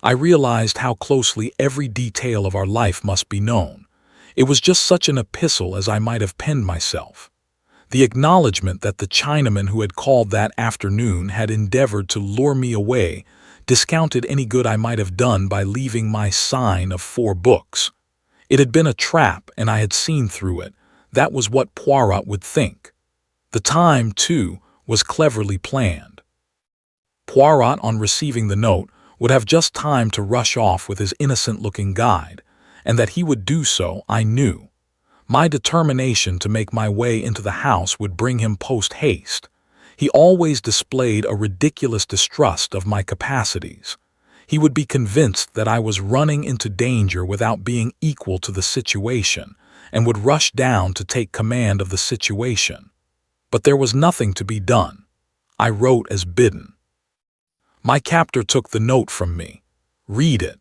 I realized how closely every detail of our life must be known. It was just such an epistle as I might have penned myself. The acknowledgement that the Chinaman who had called that afternoon had endeavored to lure me away discounted any good I might have done by leaving my sign of 4 books. It had been a trap, and I had seen through it. That was what Poirot would think. The time, too, was cleverly planned. Poirot, on receiving the note, would have just time to rush off with his innocent-looking guide, and that he would do so, I knew. My determination to make my way into the house would bring him post-haste. He always displayed a ridiculous distrust of my capacities. He would be convinced that I was running into danger without being equal to the situation, and would rush down to take command of the situation. But there was nothing to be done. I wrote as bidden. My captor took the note from me. "Read it,"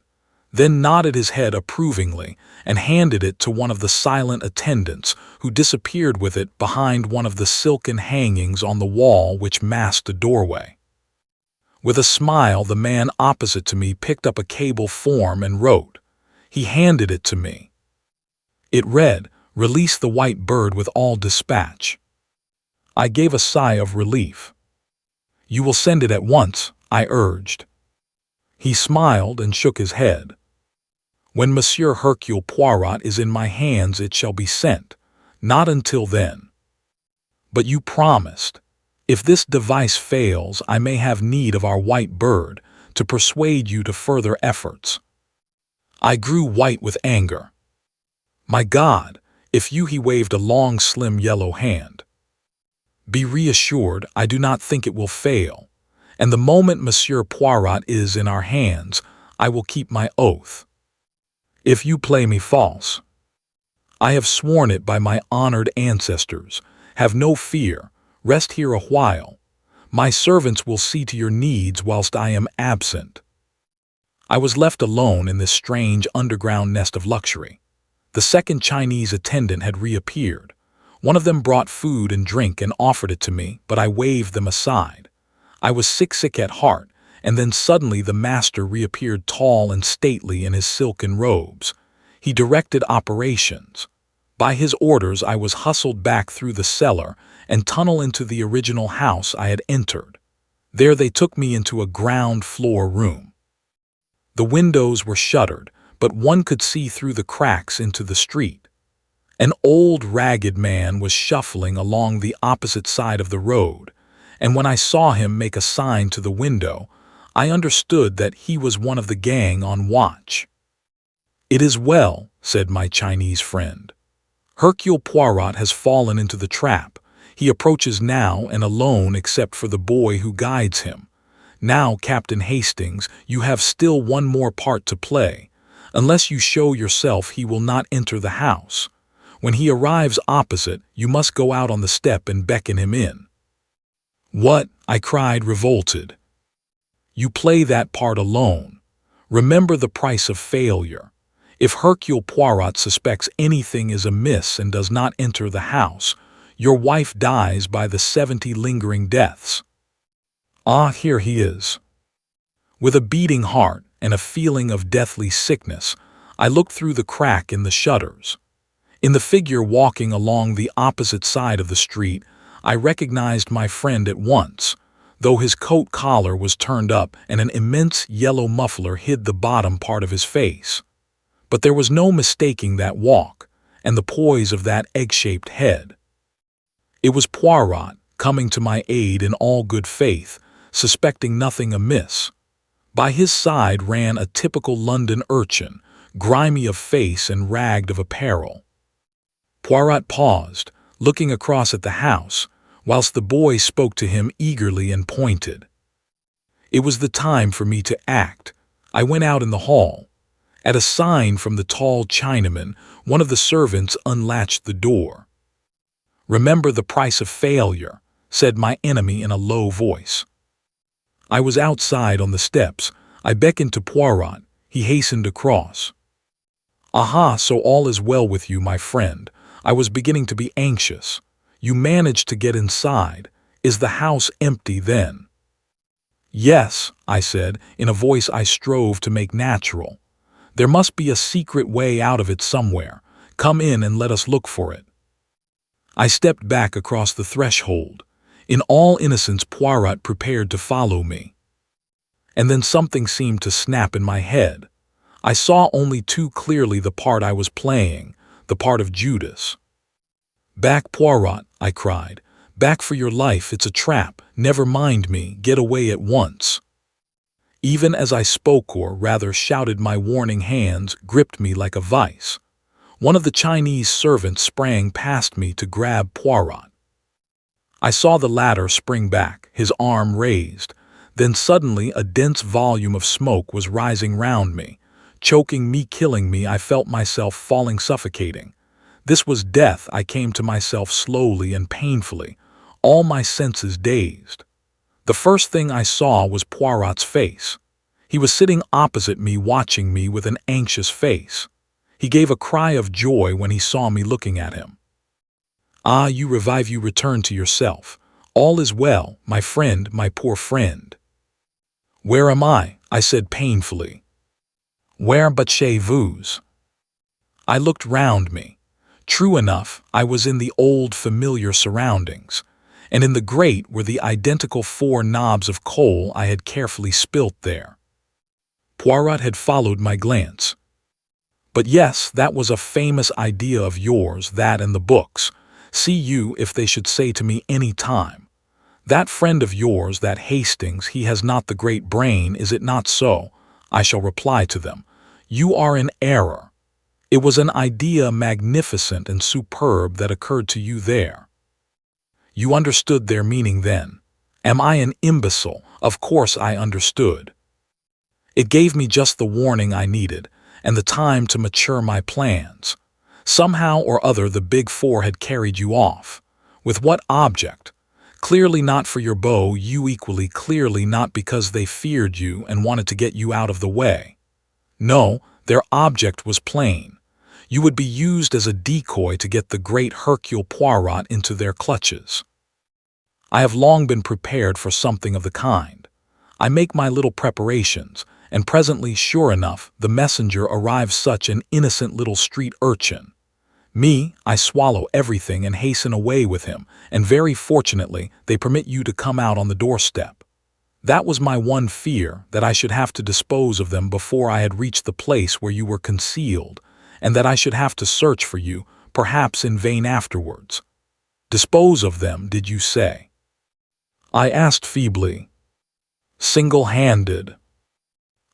then nodded his head approvingly and handed it to one of the silent attendants, who disappeared with it behind one of the silken hangings on the wall which masked a doorway. With a smile, the man opposite to me picked up a cable form and wrote. He handed it to me. It read, "Release the white bird with all dispatch." I gave a sigh of relief. "You will send it at once," I urged. He smiled and shook his head. "When Monsieur Hercule Poirot is in my hands it shall be sent, not until then." "But you promised. If this device fails, I may have need of our white bird to persuade you to further efforts." I grew white with anger. "My God, if you—" He waved a long, slim yellow hand. "Be reassured, I do not think it will fail. And the moment Monsieur Poirot is in our hands, I will keep my oath. If you play me false, I have sworn it by my honored ancestors. Have no fear, rest here a while. My servants will see to your needs whilst I am absent." I was left alone in this strange underground nest of luxury. The second Chinese attendant had reappeared. One of them brought food and drink and offered it to me, but I waved them aside. I was sick at heart, and then suddenly the master reappeared tall and stately in his silken robes. He directed operations. By his orders I was hustled back through the cellar and tunnel into the original house I had entered. There they took me into a ground-floor room. The windows were shuttered, but one could see through the cracks into the street. An old, ragged man was shuffling along the opposite side of the road, and when I saw him make a sign to the window, I understood that he was one of the gang on watch. "It is well," said my Chinese friend. "Hercule Poirot has fallen into the trap. He approaches now and alone except for the boy who guides him. Now, Captain Hastings, you have still one more part to play. Unless you show yourself, he will not enter the house. When he arrives opposite, you must go out on the step and beckon him in." "What?" I cried, revolted. "You play that part alone. Remember the price of failure. If Hercule Poirot suspects anything is amiss and does not enter the house, your wife dies by the 70 lingering deaths. Ah, here he is." With a beating heart and a feeling of deathly sickness, I looked through the crack in the shutters. In the figure walking along the opposite side of the street, I recognized my friend at once, though his coat collar was turned up and an immense yellow muffler hid the bottom part of his face. But there was no mistaking that walk and the poise of that egg-shaped head. It was Poirot, coming to my aid in all good faith, suspecting nothing amiss. By his side ran a typical London urchin, grimy of face and ragged of apparel. Poirot paused, looking across at the house, whilst the boy spoke to him eagerly and pointed. It was the time for me to act. I went out in the hall. At a sign from the tall Chinaman, one of the servants unlatched the door. "Remember the price of failure," said my enemy in a low voice. I was outside on the steps. I beckoned to Poirot. He hastened across. "Aha, so all is well with you, my friend." I was beginning to be anxious. "You managed to get inside. Is the house empty then?" "Yes," I said, in a voice I strove to make natural. "There must be a secret way out of it somewhere. Come in and let us look for it." I stepped back across the threshold. In all innocence, Poirot prepared to follow me. And then something seemed to snap in my head. I saw only too clearly the part I was playing, the part of Judas. "Back, Poirot," I cried. "Back for your life, it's a trap. Never mind me, get away at once." Even as I spoke, or rather shouted, my warning hands gripped me like a vice. One of the Chinese servants sprang past me to grab Poirot. I saw the latter spring back, his arm raised. Then suddenly a dense volume of smoke was rising round me. Choking me, killing me, I felt myself falling, suffocating. This was death. I came to myself slowly and painfully, all my senses dazed. The first thing I saw was Poirot's face. He was sitting opposite me, watching me with an anxious face. He gave a cry of joy when he saw me looking at him. "Ah, you revive, you return to yourself. All is well, my friend, my poor friend." "Where am I?" I said painfully. "Where but chez vous?" I looked round me. True enough, I was in the old familiar surroundings, and in the grate were the identical 4 knobs of coal I had carefully spilt there. Poirot had followed my glance. "But yes, that was a famous idea of yours, that and the books. See you if they should say to me any time, 'That friend of yours, that Hastings, he has not the great brain, is it not so?' I shall reply to them, 'You are in error. It was an idea magnificent and superb that occurred to you there.' You understood their meaning then. Am I an imbecile? Of course I understood. It gave me just the warning I needed, and the time to mature my plans. Somehow or other the Big Four had carried you off. With what object? Clearly not for your beau, you equally clearly not because they feared you and wanted to get you out of the way. No, their object was plain. You would be used as a decoy to get the great Hercule Poirot into their clutches. I have long been prepared for something of the kind. I make my little preparations, and presently, sure enough, the messenger arrives, such an innocent little street urchin. Me, I swallow everything and hasten away with him, and very fortunately they permit you to come out on the doorstep. That was my one fear, that I should have to dispose of them before I had reached the place where you were concealed, and that I should have to search for you, perhaps in vain afterwards. Dispose of them, did you say? I asked feebly. Single-handed.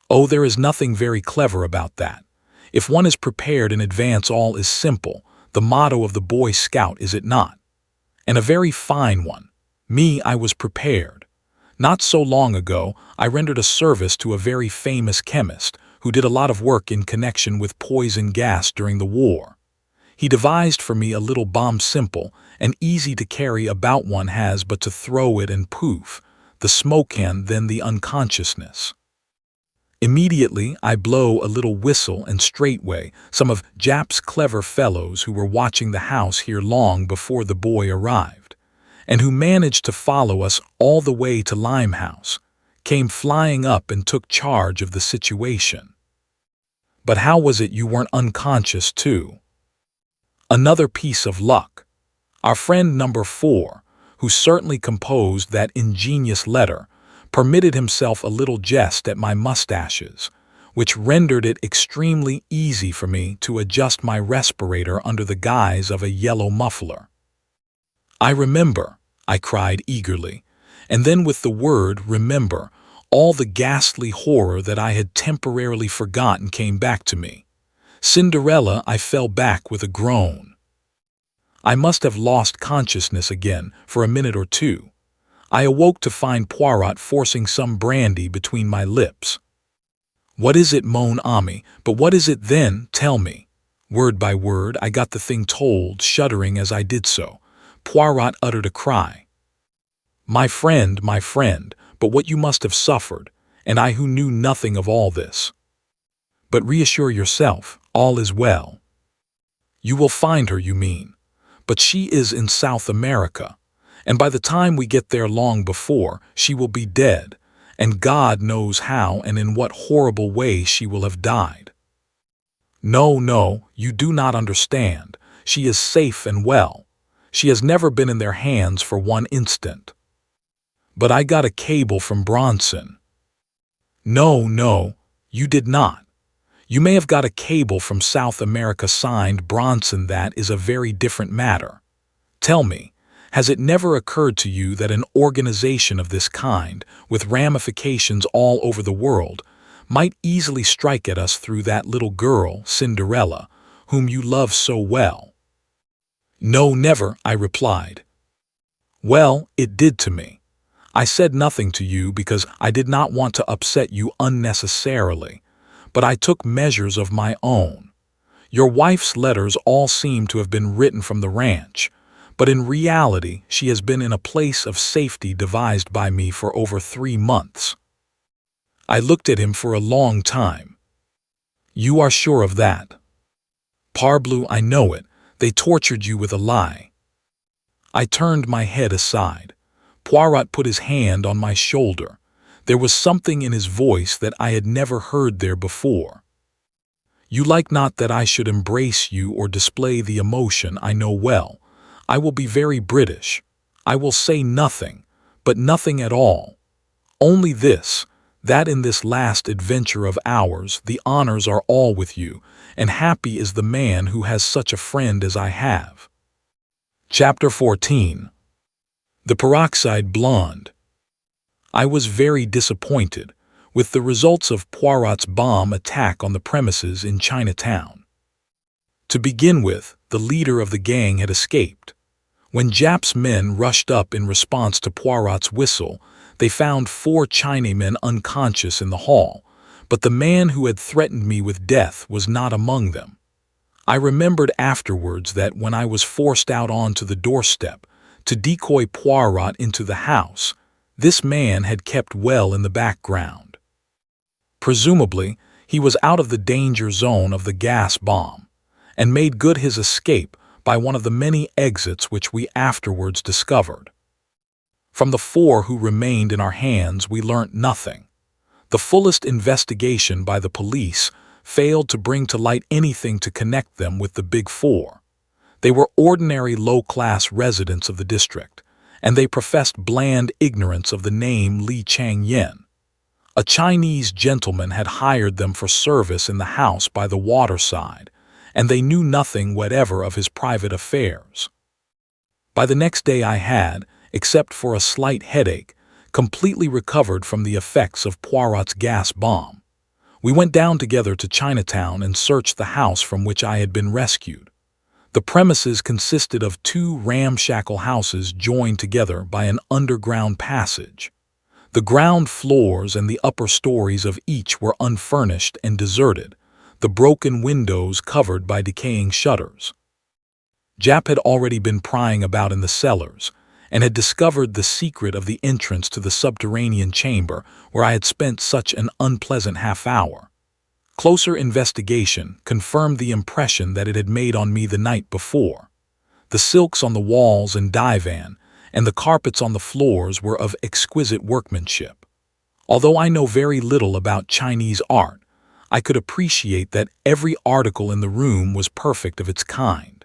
Oh, there is nothing very clever about that. If one is prepared in advance, all is simple. The motto of the Boy Scout, is it not? And a very fine one. Me, I was prepared. Not so long ago, I rendered a service to a very famous chemist who did a lot of work in connection with poison gas during the war. He devised for me a little bomb, simple and easy to carry about. One has but to throw it and poof, the smoke can, then the unconsciousness. Immediately I blow a little whistle, and straightway some of Jap's clever fellows who were watching the house here long before the boy arrived, and who managed to follow us all the way to Limehouse, came flying up and took charge of the situation. But how was it you weren't unconscious too? Another piece of luck. Our friend number 4, who certainly composed that ingenious letter, permitted himself a little jest at my mustaches, which rendered it extremely easy for me to adjust my respirator under the guise of a yellow muffler. I remember, I cried eagerly, and then with the word remember, all the ghastly horror that I had temporarily forgotten came back to me. Cinderella, I fell back with a groan. I must have lost consciousness again for a minute or two. I awoke to find Poirot forcing some brandy between my lips. What is it, mon ami? But what is it then? Tell me. Word by word, I got the thing told, shuddering as I did so. Poirot uttered a cry. My friend, but what you must have suffered, and I who knew nothing of all this. But reassure yourself, all is well. You will find her, you mean, but she is in South America, and by the time we get there long before, she will be dead, and God knows how and in what horrible way she will have died. No, no, you do not understand. She is safe and well. She has never been in their hands for one instant. But I got a cable from Bronson. No, no, you did not. You may have got a cable from South America signed Bronson. That is a very different matter. Tell me, has it never occurred to you that an organization of this kind, with ramifications all over the world, might easily strike at us through that little girl, Cinderella, whom you love so well? No, never, I replied. Well, it did to me. I said nothing to you because I did not want to upset you unnecessarily, but I took measures of my own. Your wife's letters all seem to have been written from the ranch, but in reality she has been in a place of safety devised by me for over 3 months. I looked at him for a long time. You are sure of that? Parbleu, I know it. They tortured you with a lie. I turned my head aside. Poirot put his hand on my shoulder. There was something in his voice that I had never heard there before. You like not that I should embrace you or display the emotion, I know well. I will be very British. I will say nothing, but nothing at all. Only this, that in this last adventure of ours the honors are all with you, and happy is the man who has such a friend as I have. Chapter 14. The Peroxide Blonde. I was very disappointed with the results of Poirot's bomb attack on the premises in Chinatown. To begin with, the leader of the gang had escaped. When Jap's men rushed up in response to Poirot's whistle, they found 4 Chinamen unconscious in the hall, but the man who had threatened me with death was not among them. I remembered afterwards that when I was forced out onto the doorstep to decoy Poirot into the house, this man had kept well in the background. Presumably, he was out of the danger zone of the gas bomb, and made good his escape by one of the many exits which we afterwards discovered. From the 4 who remained in our hands we learnt nothing. The fullest investigation by the police failed to bring to light anything to connect them with the Big Four. They were ordinary low-class residents of the district, and they professed bland ignorance of the name Li Changyen. A Chinese gentleman had hired them for service in the house by the waterside, and they knew nothing whatever of his private affairs. By the next day I had, except for a slight headache, completely recovered from the effects of Poirot's gas bomb. We went down together to Chinatown and searched the house from which I had been rescued. The premises consisted of 2 ramshackle houses joined together by an underground passage. The ground floors and the upper stories of each were unfurnished and deserted, the broken windows covered by decaying shutters. Jap had already been prying about in the cellars, and had discovered the secret of the entrance to the subterranean chamber where I had spent such an unpleasant half-hour. Closer investigation confirmed the impression that it had made on me the night before. The silks on the walls and divan, and the carpets on the floors were of exquisite workmanship. Although I know very little about Chinese art, I could appreciate that every article in the room was perfect of its kind.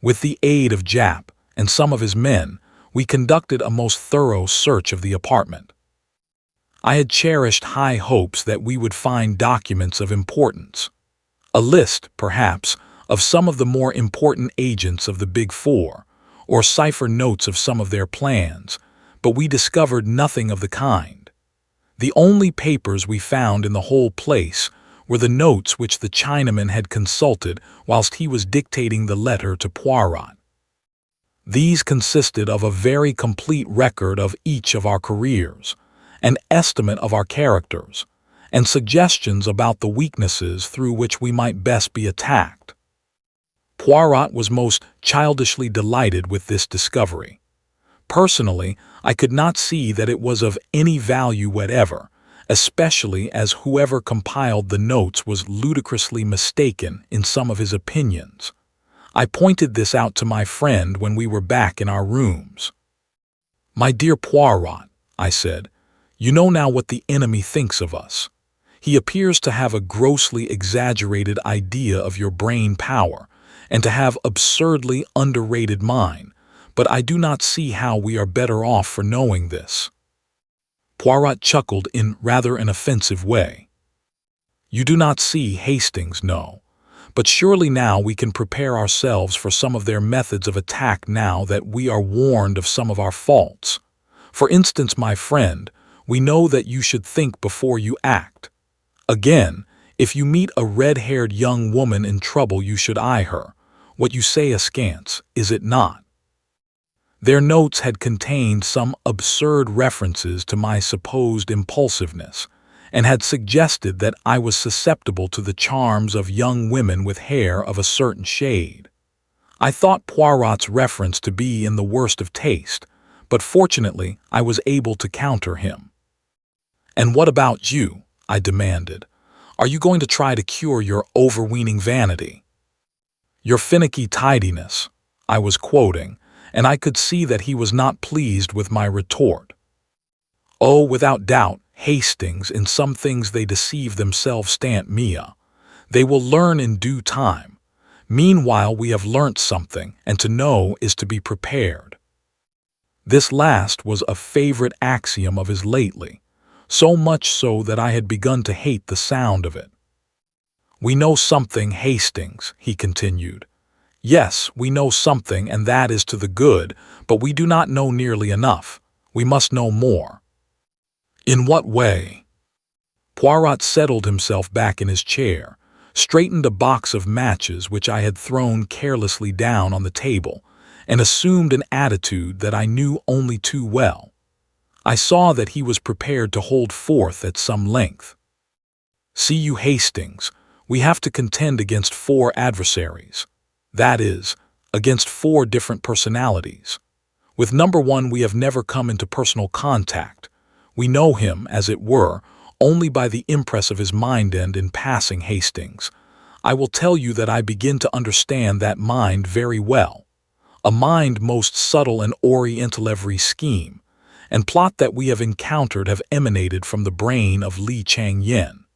With the aid of Jap and some of his men, we conducted a most thorough search of the apartment. I had cherished high hopes that we would find documents of importance. A list, perhaps, of some of the more important agents of the Big Four, or cipher notes of some of their plans, but we discovered nothing of the kind. The only papers we found in the whole place were the notes which the Chinaman had consulted whilst he was dictating the letter to Poirot. These consisted of a very complete record of each of our careers, an estimate of our characters, and suggestions about the weaknesses through which we might best be attacked. Poirot was most childishly delighted with this discovery. Personally, I could not see that it was of any value whatever, especially as whoever compiled the notes was ludicrously mistaken in some of his opinions. I pointed this out to my friend when we were back in our rooms. "My dear Poirot," I said, "you know now what the enemy thinks of us. He appears to have a grossly exaggerated idea of your brain power, and to have absurdly underrated mine, but I do not see how we are better off for knowing this." Poirot chuckled in rather an offensive way. "You do not see, Hastings, no. But surely now we can prepare ourselves for some of their methods of attack now that we are warned of some of our faults. For instance, my friend, we know that you should think before you act. Again, if you meet a red-haired young woman in trouble you should eye her. What you say askance, is it not?" Their notes had contained some absurd references to my supposed impulsiveness, and had suggested that I was susceptible to the charms of young women with hair of a certain shade. I thought Poirot's reference to be in the worst of taste, but fortunately I was able to counter him. "And what about you?" I demanded. "Are you going to try to cure your overweening vanity?" "Your finicky tidiness," I was quoting, and I could see that he was not pleased with my retort. "Oh, without doubt, Hastings, in some things they deceive themselves, stant mia. They will learn in due time. Meanwhile we have learnt something, and to know is to be prepared." This last was a favorite axiom of his lately, so much so that I had begun to hate the sound of it. "We know something, Hastings," he continued. "Yes, we know something, and that is to the good, but we do not know nearly enough. We must know more." "In what way?" Poirot settled himself back in his chair, straightened a box of matches which I had thrown carelessly down on the table, and assumed an attitude that I knew only too well. I saw that he was prepared to hold forth at some length. "See you, Hastings, we have to contend against 4 adversaries. That is, against 4 different personalities. With number 1 we have never come into personal contact. We know him, as it were, only by the impress of his mind, and in passing, Hastings, I will tell you that I begin to understand that mind very well. A mind most subtle and oriental. Every scheme and plot that we have encountered have emanated from the brain of Li Chang-yen.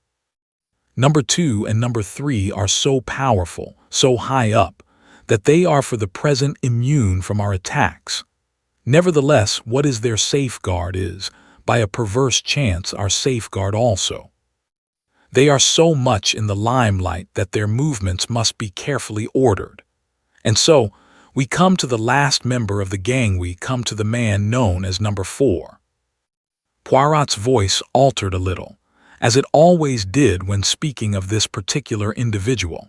Number 2 and number 3 are so powerful, so high up, that they are for the present immune from our attacks. Nevertheless, what is their safeguard is, by a perverse chance, our safeguard also. They are so much in the limelight that their movements must be carefully ordered. And so, we come to the last member of the gang, we come to the man known as number 4. Poirot's voice altered a little, as it always did when speaking of this particular individual.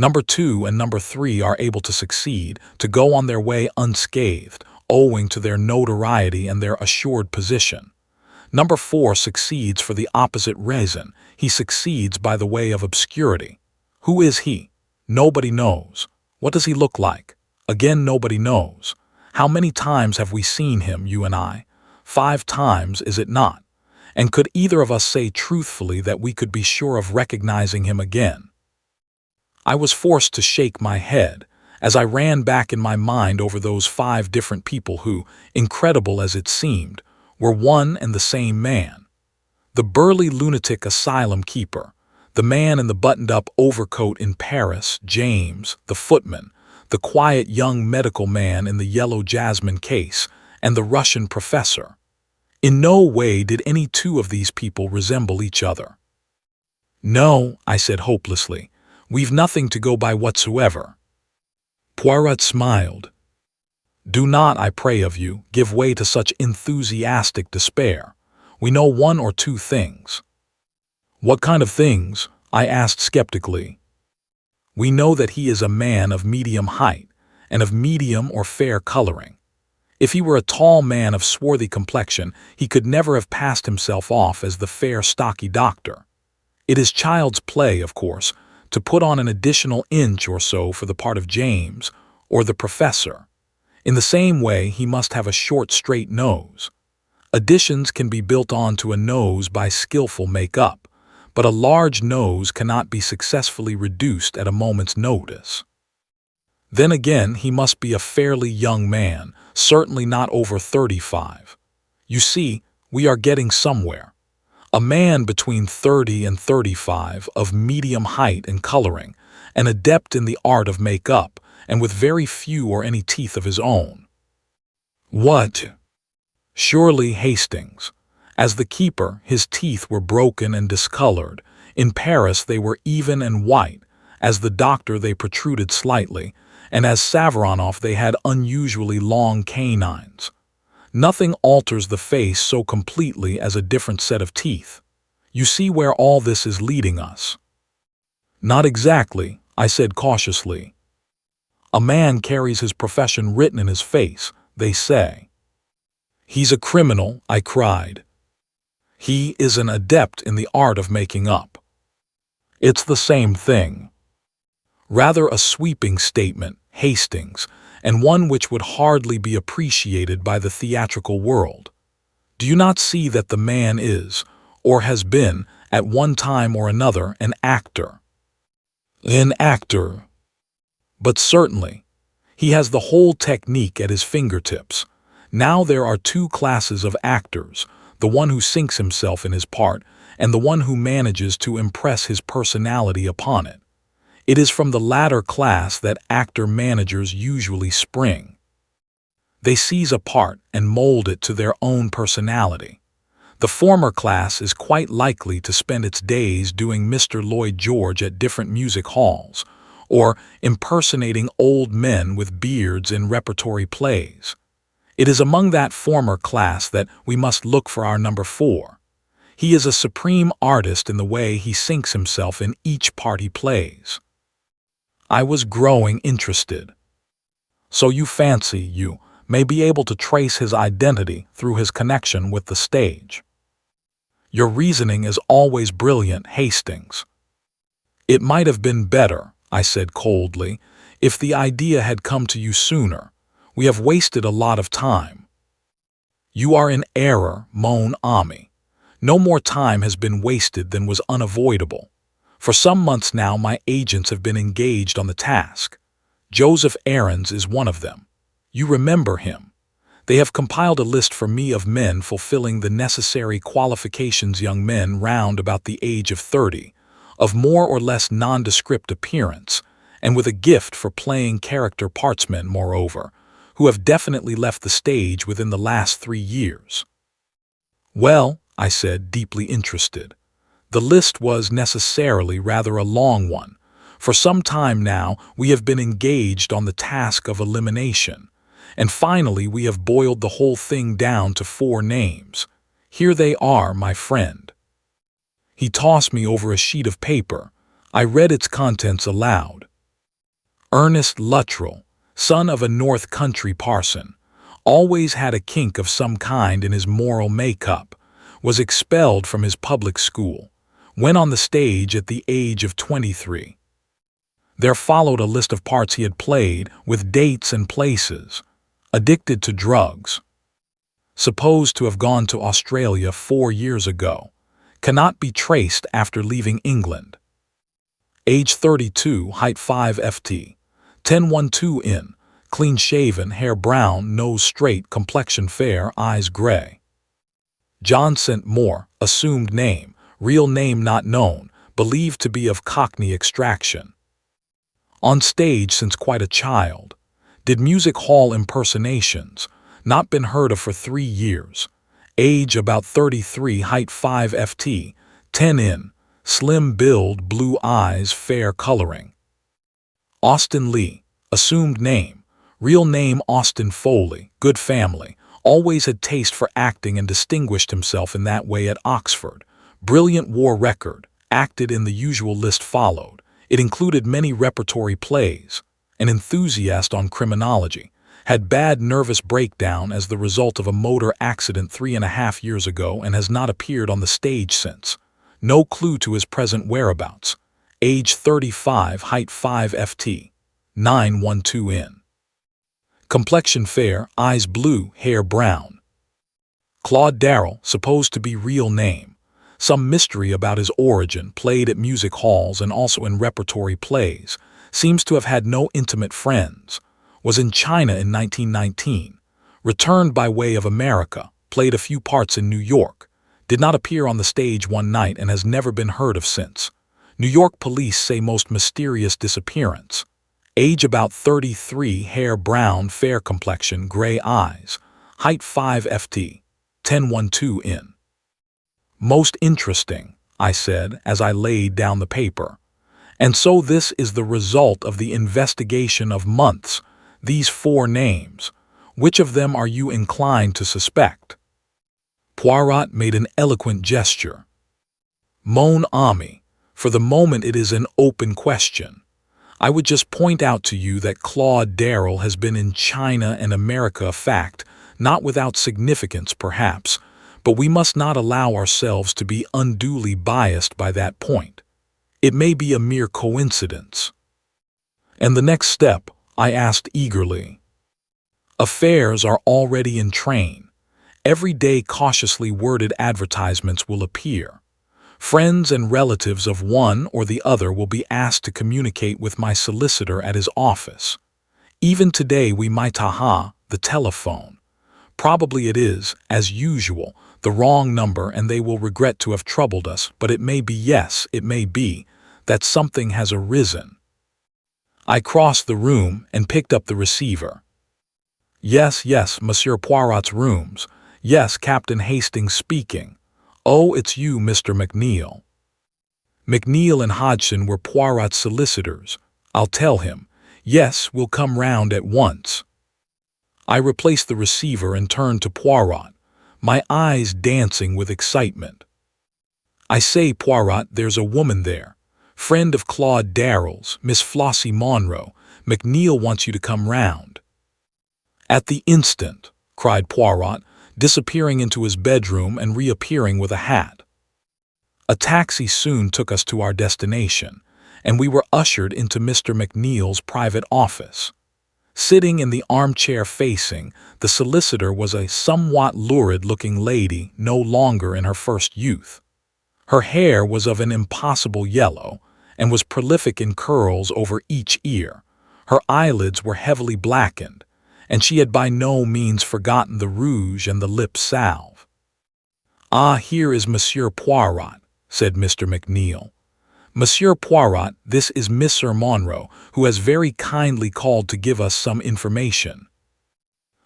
Number 2 and number 3 are able to succeed, to go on their way unscathed, owing to their notoriety and their assured position. Number 4 succeeds for the opposite reason. He succeeds by the way of obscurity. Who is he? Nobody knows. What does he look like? Again, nobody knows. How many times have we seen him, you and I? 5 times, is it not? And could either of us say truthfully that we could be sure of recognizing him again? I was forced to shake my head, as I ran back in my mind over those 5 different people who, incredible as it seemed, were one and the same man. The burly lunatic asylum keeper, the man in the buttoned-up overcoat in Paris, James, the footman, the quiet young medical man in the yellow jasmine case, and the Russian professor. In no way did any 2 of these people resemble each other. "No," I said hopelessly, "we've nothing to go by whatsoever." Poirot smiled. "Do not, I pray of you, give way to such enthusiastic despair. We know 1 or 2 things." "What kind of things?" I asked skeptically. "We know that he is a man of medium height, and of medium or fair coloring. If he were a tall man of swarthy complexion, he could never have passed himself off as the fair, stocky doctor. It is child's play, of course, to put on an additional inch or so for the part of James, or the professor. In the same way, he must have a short, straight nose. Additions can be built onto a nose by skillful makeup, but a large nose cannot be successfully reduced at a moment's notice. Then again, he must be a fairly young man, certainly not over 35. You see, we are getting somewhere. A man between 30 and 35, of medium height and coloring, an adept in the art of makeup, and with very few or any teeth of his own. What? Surely Hastings. As the keeper, his teeth were broken and discolored. In Paris they were even and white. As the doctor they protruded slightly, and as Savaronoff they had unusually long canines. Nothing alters the face so completely as a different set of teeth. You see where all this is leading us. Not exactly, I said cautiously. A man carries his profession written in his face, they say. He's a criminal, I cried. He is an adept in the art of making up. It's the same thing. Rather a sweeping statement, Hastings, and one which would hardly be appreciated by the theatrical world. Do you not see that the man is, or has been, at one time or another, an actor? An actor. But certainly, he has the whole technique at his fingertips. Now there are two classes of actors, the one who sinks himself in his part, and the one who manages to impress his personality upon it. It is from the latter class that actor-managers usually spring. They seize a part and mold it to their own personality. The former class is quite likely to spend its days doing Mr. Lloyd George at different music halls, or impersonating old men with beards in repertory plays. It is among that former class that we must look for our number 4. He is a supreme artist in the way he sinks himself in each part he plays. I was growing interested. So you fancy you may be able to trace his identity through his connection with the stage. Your reasoning is always brilliant, Hastings. It might have been better, I said coldly, if the idea had come to you sooner. We have wasted a lot of time. You are in error, mon ami. No more time has been wasted than was unavoidable. For some months now my agents have been engaged on the task. Joseph Aarons is one of them. You remember him. They have compiled a list for me of men fulfilling the necessary qualifications, young men round about the age of 30, of more or less nondescript appearance, and with a gift for playing character partsmen, moreover, who have definitely left the stage within the last 3 years. Well, I said, deeply interested. The list was necessarily rather a long one. For some time now we have been engaged on the task of elimination, and finally we have boiled the whole thing down to 4 names. Here they are, my friend. He tossed me over a sheet of paper. I read its contents aloud. Ernest Luttrell, son of a North Country parson, always had a kink of some kind in his moral makeup, was expelled from his public school, went on the stage at the age of 23. There followed a list of parts he had played, with dates and places. Addicted to drugs. Supposed to have gone to Australia 4 years ago. Cannot be traced after leaving England. Age 32, height 5 ft. 10'12" in, clean-shaven, hair brown, nose straight, complexion fair, eyes gray. John St. Moore, assumed name, real name not known, believed to be of Cockney extraction. On stage since quite a child. Did music hall impersonations, not been heard of for 3 years. Age about 33, height 5 ft, 10 in, slim build, blue eyes, fair coloring. Austin Lee, assumed name, real name Austin Foley, good family, always had taste for acting and distinguished himself in that way at Oxford. Brilliant war record, acted in the usual list followed. It included many repertory plays. An enthusiast on criminology, had bad nervous breakdown as the result of a motor accident 3.5 years ago and has not appeared on the stage since. No clue to his present whereabouts. Age 35, height 5 ft. 9'12" in. Complexion fair, eyes blue, hair brown. Claude Darrell, supposed to be real name. Some mystery about his origin, played at music halls and also in repertory plays. Seems to have had no intimate friends. Was in China in 1919. Returned by way of America. Played a few parts in New York. Did not appear on the stage one night and has never been heard of since. New York police say most mysterious disappearance. Age about 33, hair brown, fair complexion, gray eyes. Height 5 ft. 1012 in. Most interesting, I said as I laid down the paper. And so this is the result of the investigation of months, these 4 names. Which of them are you inclined to suspect? Poirot made an eloquent gesture. Mon ami, for the moment it is an open question. I would just point out to you that Claude Darrell has been in China and America, a fact, not without significance perhaps, but we must not allow ourselves to be unduly biased by that point. It may be a mere coincidence. And the next step, I asked eagerly. Affairs are already in train. Every day cautiously worded advertisements will appear. Friends and relatives of one or the other will be asked to communicate with my solicitor at his office. Even today we might the telephone. Probably it is, as usual, the wrong number and they will regret to have troubled us, but it may be, yes, it may be, that something has arisen. I crossed the room and picked up the receiver. Yes, Monsieur Poirot's rooms. Yes, Captain Hastings speaking. Oh, it's you, Mr. McNeil. McNeil and Hodgson were Poirot's solicitors. I'll tell him. Yes, we'll come round at once. I replaced the receiver and turned to Poirot, my eyes dancing with excitement. I say, Poirot, there's a woman there. Friend of Claude Darrell's, Miss Flossie Monroe. McNeil wants you to come round. At the instant, cried Poirot, disappearing into his bedroom and reappearing with a hat. A taxi soon took us to our destination, and we were ushered into Mr. McNeil's private office. Sitting in the armchair facing, the solicitor was a somewhat lurid-looking lady, no longer in her first youth. Her hair was of an impossible yellow, and was prolific in curls over each ear. Her eyelids were heavily blackened, and she had by no means forgotten the rouge and the lip salve. Ah, here is Monsieur Poirot, said Mr. McNeil. Monsieur Poirot, this is Mr. Monroe, who has very kindly called to give us some information.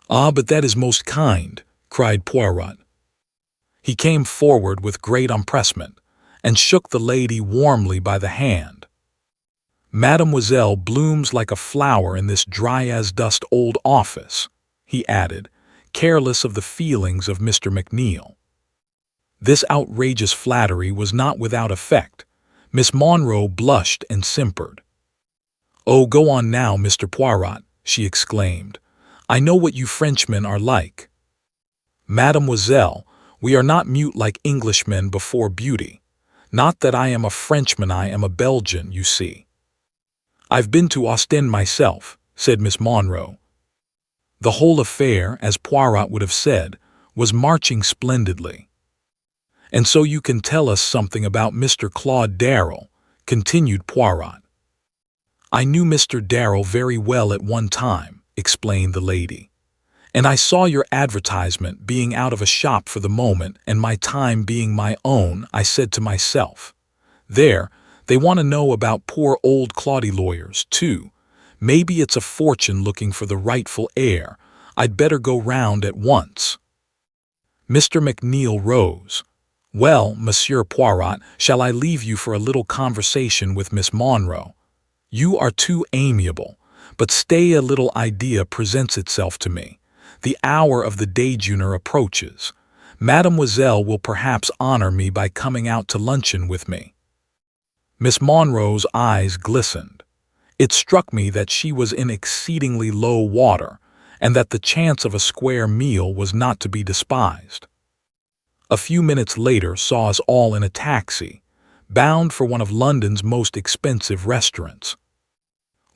Ah, but that is most kind, cried Poirot. He came forward with great empressement, and shook the lady warmly by the hand. Mademoiselle blooms like a flower in this dry-as-dust old office, he added, careless of the feelings of Mr. McNeil. This outrageous flattery was not without effect. Miss Monroe blushed and simpered. Oh, go on now, Mr. Poirot, she exclaimed. I know what you Frenchmen are like. Mademoiselle, we are not mute like Englishmen before beauty. Not that I am a Frenchman, I am a Belgian, you see. I've been to Ostend myself, said Miss Monroe. The whole affair, as Poirot would have said, was marching splendidly. And so you can tell us something about Mr. Claude Darrell, continued Poirot. I knew Mr. Darrell very well at one time, explained the lady. And I saw your advertisement. Being out of a shop for the moment and my time being my own, I said to myself, there, they want to know about poor old Claudie lawyers, too. Maybe it's a fortune looking for the rightful heir. I'd better go round at once. Mr. McNeil rose. Well, Monsieur Poirot, shall I leave you for a little conversation with Miss Monroe? You are too amiable, but stay, a little idea presents itself to me. The hour of the déjeuner approaches. Mademoiselle will perhaps honor me by coming out to luncheon with me. Miss Monroe's eyes glistened. It struck me that she was in exceedingly low water, and that the chance of a square meal was not to be despised. A few minutes later saw us all in a taxi, bound for one of London's most expensive restaurants.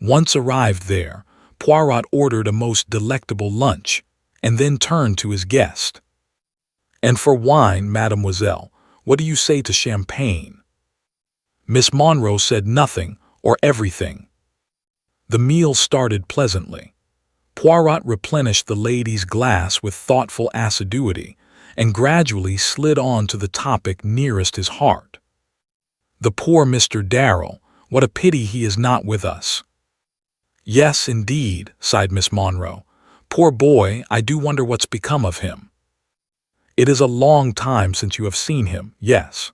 Once arrived there, Poirot ordered a most delectable lunch, and then turned to his guest. "And for wine, mademoiselle, what do you say to champagne?" Miss Monroe said nothing or everything. The meal started pleasantly. Poirot replenished the lady's glass with thoughtful assiduity, and gradually slid on to the topic nearest his heart. "The poor Mr. Darrell, what a pity he is not with us." "Yes, indeed," sighed Miss Monroe. "Poor boy, I do wonder what's become of him." "It is a long time since you have seen him, yes."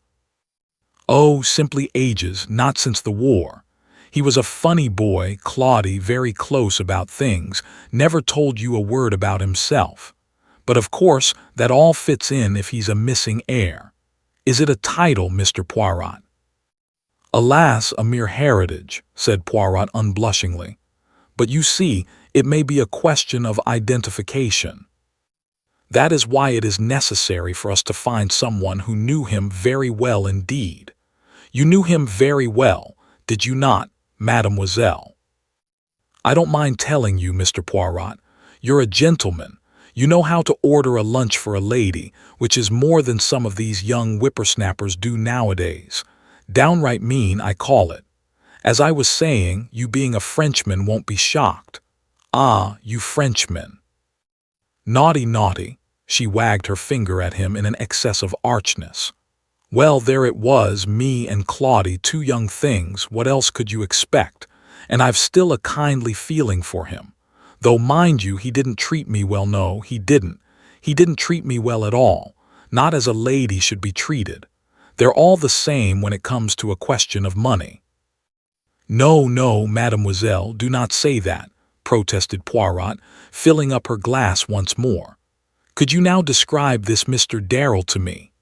"Oh, simply ages, not since the war. He was a funny boy, cloddy, very close about things, never told you a word about himself. But of course, that all fits in if he's a missing heir. Is it a title, Mr. Poirot?" "Alas, a mere heritage," said Poirot unblushingly. "But you see, it may be a question of identification. That is why it is necessary for us to find someone who knew him very well indeed. You knew him very well, did you not, mademoiselle?" "I don't mind telling you, Mr. Poirot. You're a gentleman. You know how to order a lunch for a lady, which is more than some of these young whippersnappers do nowadays. Downright mean, I call it. As I was saying, you being a Frenchman won't be shocked. Ah, you Frenchmen." "Naughty, naughty." She wagged her finger at him in an excess of archness. "Well, there it was, me and Claudie, two young things, what else could you expect? And I've still a kindly feeling for him. Though, mind you, he didn't treat me well, no, he didn't. He didn't treat me well at all, not as a lady should be treated. They're all the same when it comes to a question of money." "No, no, mademoiselle, do not say that," protested Poirot, filling up her glass once more. "Could you now describe this Mr. Darrell to me?"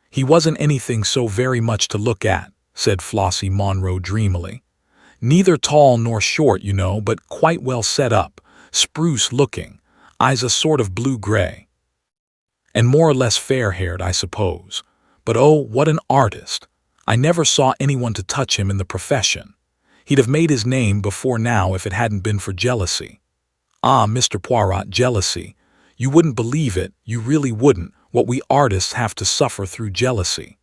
"He wasn't anything so very much to look at," said Flossie Monroe dreamily. "Neither tall nor short, you know, but quite well set up, spruce-looking, eyes a sort of blue-gray. And more or less fair-haired, I suppose. But oh, what an artist! I never saw anyone to touch him in the profession. He'd have made his name before now if it hadn't been for jealousy. Ah, Mr. Poirot, jealousy. You wouldn't believe it, you really wouldn't, what we artists have to suffer through jealousy.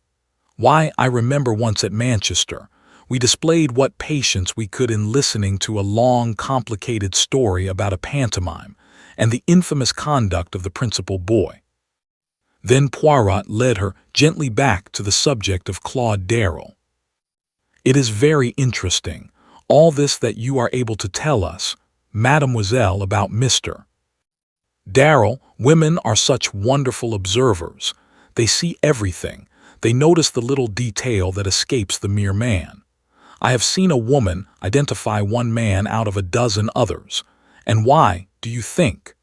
Why, I remember once at Manchester, we displayed what patience we could in listening to a long, complicated story about a pantomime and the infamous conduct of the principal boy. Then Poirot led her gently back to the subject of Claude Darrell. "It is very interesting, all this that you are able to tell us, mademoiselle, about Mr. Darrell. Women are such wonderful observers. They see everything. They notice the little detail that escapes the mere man. I have seen a woman identify one man out of a dozen others. And why, do you think?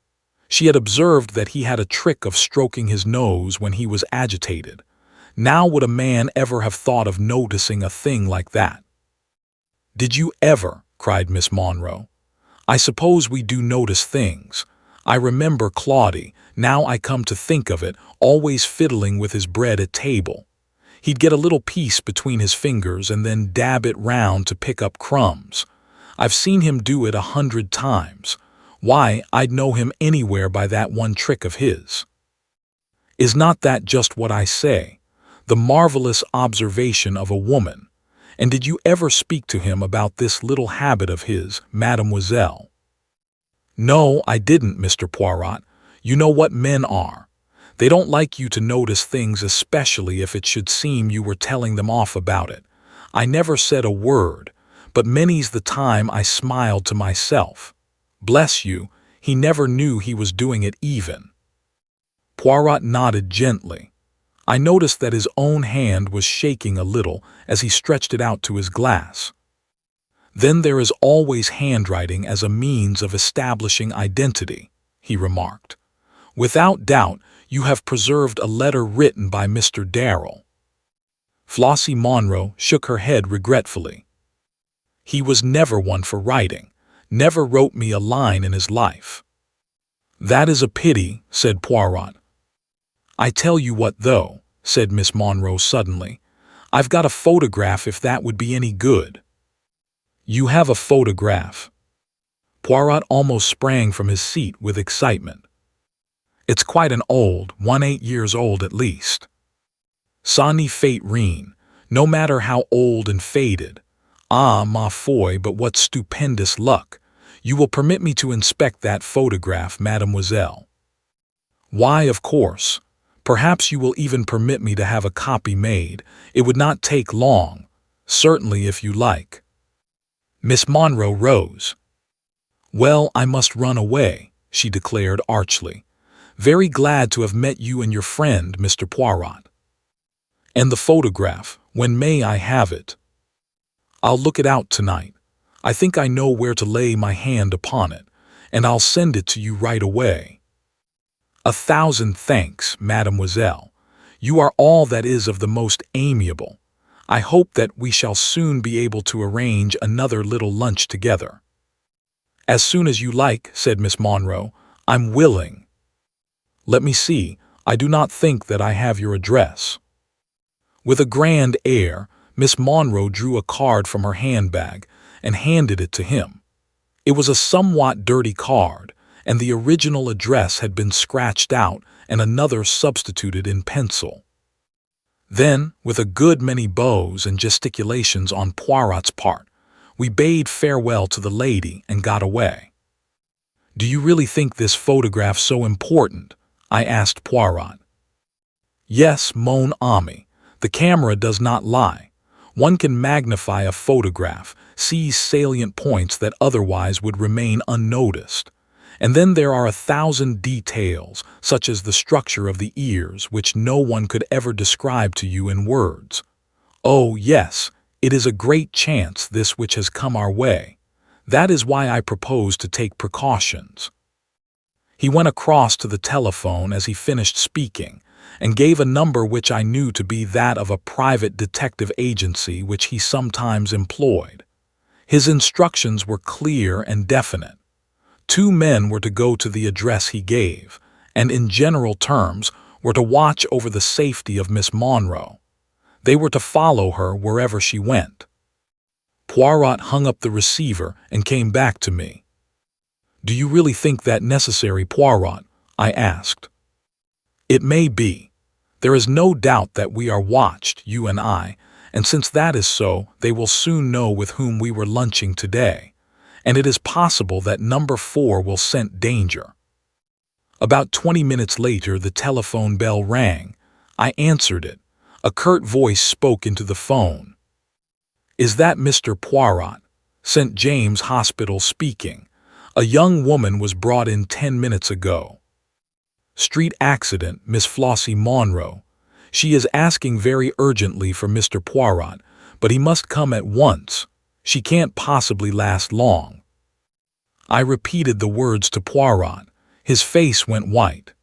She had observed that he had a trick of stroking his nose when he was agitated. Now would a man ever have thought of noticing a thing like that?" "Did you ever?" cried Miss Monroe. "I suppose we do notice things. I remember Claudie, now I come to think of it, always fiddling with his bread at table. He'd get a little piece between his fingers and then dab it round to pick up crumbs. I've seen him do it 100 times. Why, I'd know him anywhere by that one trick of his. Is not that just what I say? The marvelous observation of a woman. And did you ever speak to him about this little habit of his, mademoiselle?" "No, I didn't, Mr. Poirot. You know what men are. They don't like you to notice things, especially if it should seem you were telling them off about it. I never said a word, but many's the time I smiled to myself. Bless you, he never knew he was doing it even." Poirot nodded gently. I noticed that his own hand was shaking a little as he stretched it out to his glass. "Then there is always handwriting as a means of establishing identity," he remarked. "Without doubt, you have preserved a letter written by Mr. Darrell." Flossie Monroe shook her head regretfully. "He was never one for writing, never wrote me a line in his life." "That is a pity," said Poirot. "I tell you what, though," said Miss Monroe suddenly, "I've got a photograph if that would be any good." "You have a photograph?" Poirot almost sprang from his seat with excitement. It's quite an old, 8 years old at least. Ça n'y fait rien, no matter how old and faded. Ah, ma foi, but what stupendous luck! You will permit me to inspect that photograph, mademoiselle. Why, of course. Perhaps you will even permit me to have a copy made. It would not take long. Certainly, if you like. Miss Monroe rose. Well, I must run away, she declared archly. Very glad to have met you and your friend, Mr. Poirot. And the photograph, when may I have it? I'll look it out tonight. I think I know where to lay my hand upon it, and I'll send it to you right away. 1,000 thanks, mademoiselle. You are all that is of the most amiable. I hope that we shall soon be able to arrange another little lunch together. As soon as you like, said Miss Monroe. I'm willing. Let me see, I do not think that I have your address. With a grand air, Miss Monroe drew a card from her handbag and handed it to him. It was a somewhat dirty card, and the original address had been scratched out and another substituted in pencil. Then, with a good many bows and gesticulations on Poirot's part, we bade farewell to the lady and got away. Do you really think this photograph so important? I asked Poirot. Yes, mon ami, the camera does not lie. One can magnify a photograph, seize salient points that otherwise would remain unnoticed. And then there are 1,000 details, such as the structure of the ears, which no one could ever describe to you in words. Oh, yes, it is a great chance, this which has come our way. That is why I propose to take precautions. He went across to the telephone as he finished speaking, and gave a number which I knew to be that of a private detective agency which he sometimes employed. His instructions were clear and definite. 2 men were to go to the address he gave, and in general terms were to watch over the safety of Miss Monroe. They were to follow her wherever she went. Poirot hung up the receiver and came back to me. Do you really think that necessary, Poirot? I asked. It may be. There is no doubt that we are watched, you and I, and since that is so, they will soon know with whom we were lunching today. And it is possible that number 4 will scent danger. About 20 minutes later, the telephone bell rang. I answered it. A curt voice spoke into the phone. Is that Mr. Poirot? St. James Hospital speaking. A young woman was brought in 10 minutes ago. Street accident, Miss Flossie Monroe. She is asking very urgently for Mr. Poirot, but he must come at once. She can't possibly last long. I repeated the words to Poirot. His face went white.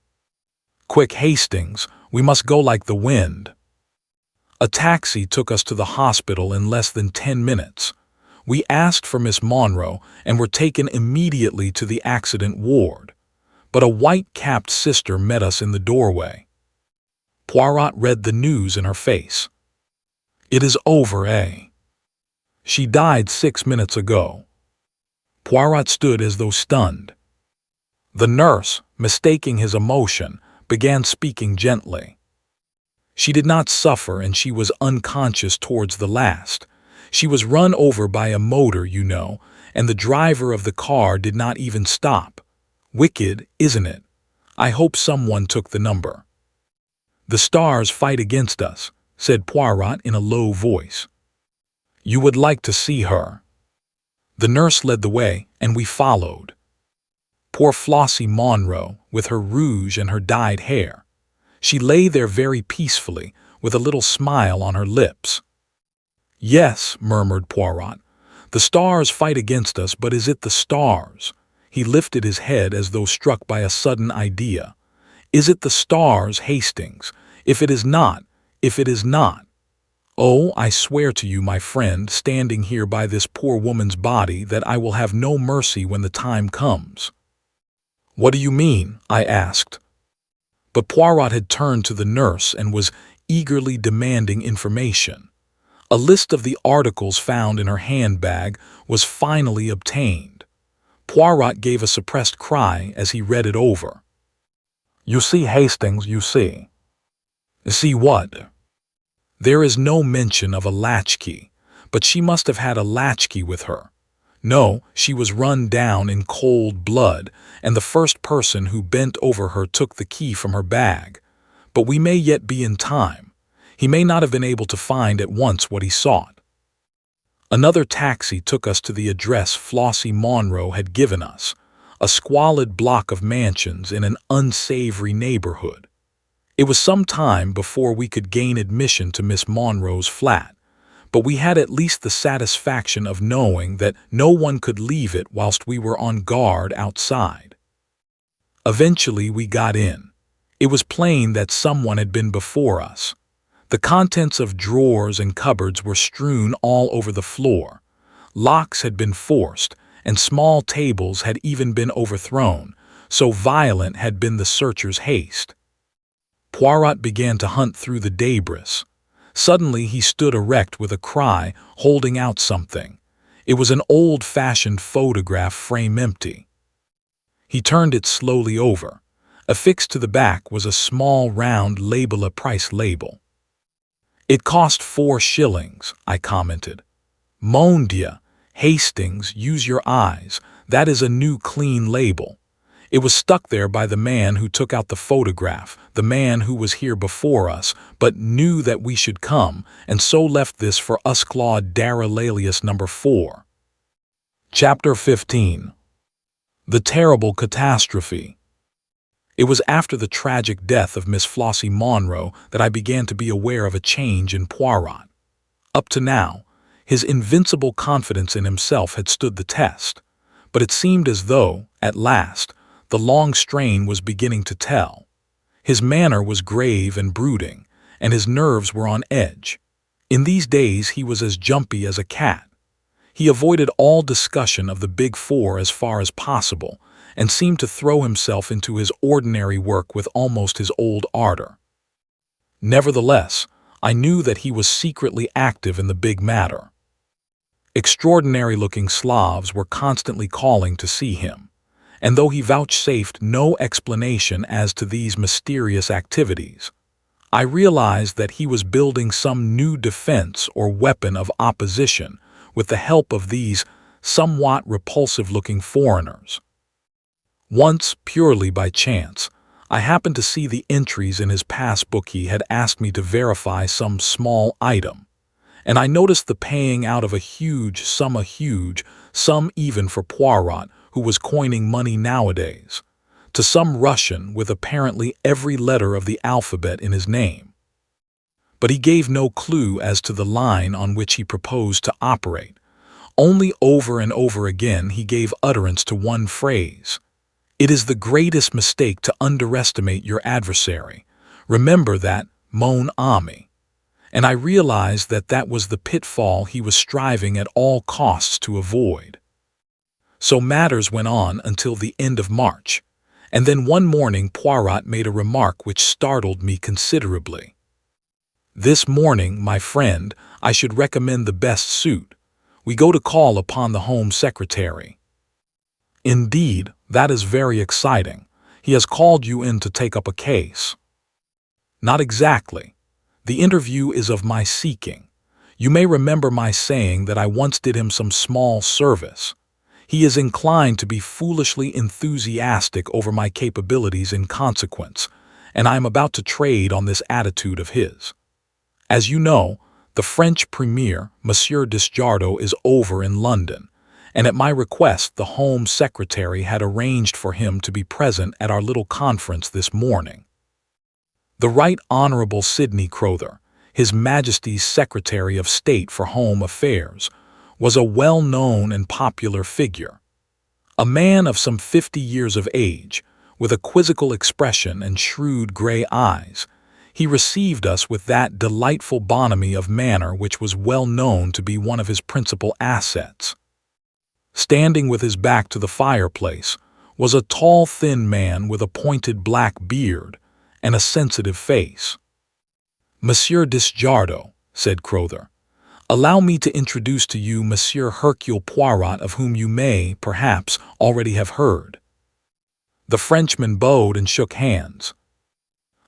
Quick, Hastings, we must go like the wind. A taxi took us to the hospital in less than 10 minutes. We asked for Miss Monroe and were taken immediately to the accident ward. But a white-capped sister met us in the doorway. Poirot read the news in her face. It is over, eh? She died 6 minutes ago. Poirot stood as though stunned. The nurse, mistaking his emotion, began speaking gently. She did not suffer and she was unconscious towards the last. She was run over by a motor, you know, and the driver of the car did not even stop. Wicked, isn't it? I hope someone took the number. The stars fight against us, said Poirot in a low voice. You would like to see her. The nurse led the way, and we followed. Poor Flossie Monroe, with her rouge and her dyed hair. She lay there very peacefully, with a little smile on her lips. Yes, murmured Poirot, the stars fight against us, but is it the stars? He lifted his head as though struck by a sudden idea. Is it the stars, Hastings? If it is not, oh, I swear to you, my friend, standing here by this poor woman's body, that I will have no mercy when the time comes. What do you mean? I asked. But Poirot had turned to the nurse and was eagerly demanding information. A list of the articles found in her handbag was finally obtained. Poirot gave a suppressed cry as he read it over. "You see, Hastings, you see." "See what?" "There is no mention of a latchkey, but she must have had a latchkey with her. No, she was run down in cold blood, and the first person who bent over her took the key from her bag. But we may yet be in time. He may not have been able to find at once what he sought." Another taxi took us to the address Flossie Monroe had given us, a squalid block of mansions in an unsavory neighborhood. It was some time before we could gain admission to Miss Monroe's flat, but we had at least the satisfaction of knowing that no one could leave it whilst we were on guard outside. Eventually we got in. It was plain that someone had been before us. The contents of drawers and cupboards were strewn all over the floor. Locks had been forced, and small tables had even been overthrown, so violent had been the searchers' haste. Poirot began to hunt through the debris. Suddenly he stood erect with a cry, holding out something. It was an old-fashioned photograph frame empty. He turned it slowly over. Affixed to the back was a small round label, a price label. "It cost 4 shillings, I commented. "Mon Dieu, Hastings, use your eyes. That is a new clean label. It was stuck there by the man who took out the photograph, the man who was here before us, but knew that we should come, and so left this for us. Claude Daralalius No. 4. Chapter 15. The Terrible Catastrophe. It was after the tragic death of Miss Flossie Monroe that I began to be aware of a change in Poirot. Up to now, his invincible confidence in himself had stood the test, but it seemed as though, at last, the long strain was beginning to tell. His manner was grave and brooding, and his nerves were on edge. In these days he was as jumpy as a cat. He avoided all discussion of the Big Four as far as possible, and seemed to throw himself into his ordinary work with almost his old ardor. Nevertheless, I knew that he was secretly active in the big matter. Extraordinary-looking Slavs were constantly calling to see him, and though he vouchsafed no explanation as to these mysterious activities, I realized that he was building some new defense or weapon of opposition with the help of these somewhat repulsive-looking foreigners. Once, purely by chance, I happened to see the entries in his passbook. He had asked me to verify some small item, and I noticed the paying out of a huge sum even for Poirot, who was coining money nowadays, to some Russian with apparently every letter of the alphabet in his name. But he gave no clue as to the line on which he proposed to operate. Only over and over again he gave utterance to one phrase: "It is the greatest mistake to underestimate your adversary. Remember that, mon ami." And I realized that that was the pitfall he was striving at all costs to avoid. So matters went on until the end of March, and then one morning Poirot made a remark which startled me considerably. "This morning, my friend, I should recommend the best suit. We go to call upon the Home Secretary." "Indeed, that is very exciting. He has called you in to take up a case." "Not exactly. The interview is of my seeking. You may remember my saying that I once did him some small service. He is inclined to be foolishly enthusiastic over my capabilities in consequence, and I am about to trade on this attitude of his. As you know, the French Premier, Monsieur Desjardins, is over in London, and at my request the Home Secretary had arranged for him to be present at our little conference this morning. The Right Honourable Sidney Crowther, His Majesty's Secretary of State for Home Affairs, was a well-known and popular figure. A man of some 50 years of age, with a quizzical expression and shrewd grey eyes, he received us with that delightful bonhomie of manner which was well known to be one of his principal assets. Standing with his back to the fireplace was a tall, thin man with a pointed black beard and a sensitive face. "Monsieur Desjardins," said Crowther, Allow me to introduce to you Monsieur Hercule Poirot, of whom you may, perhaps, already have heard." The Frenchman bowed and shook hands.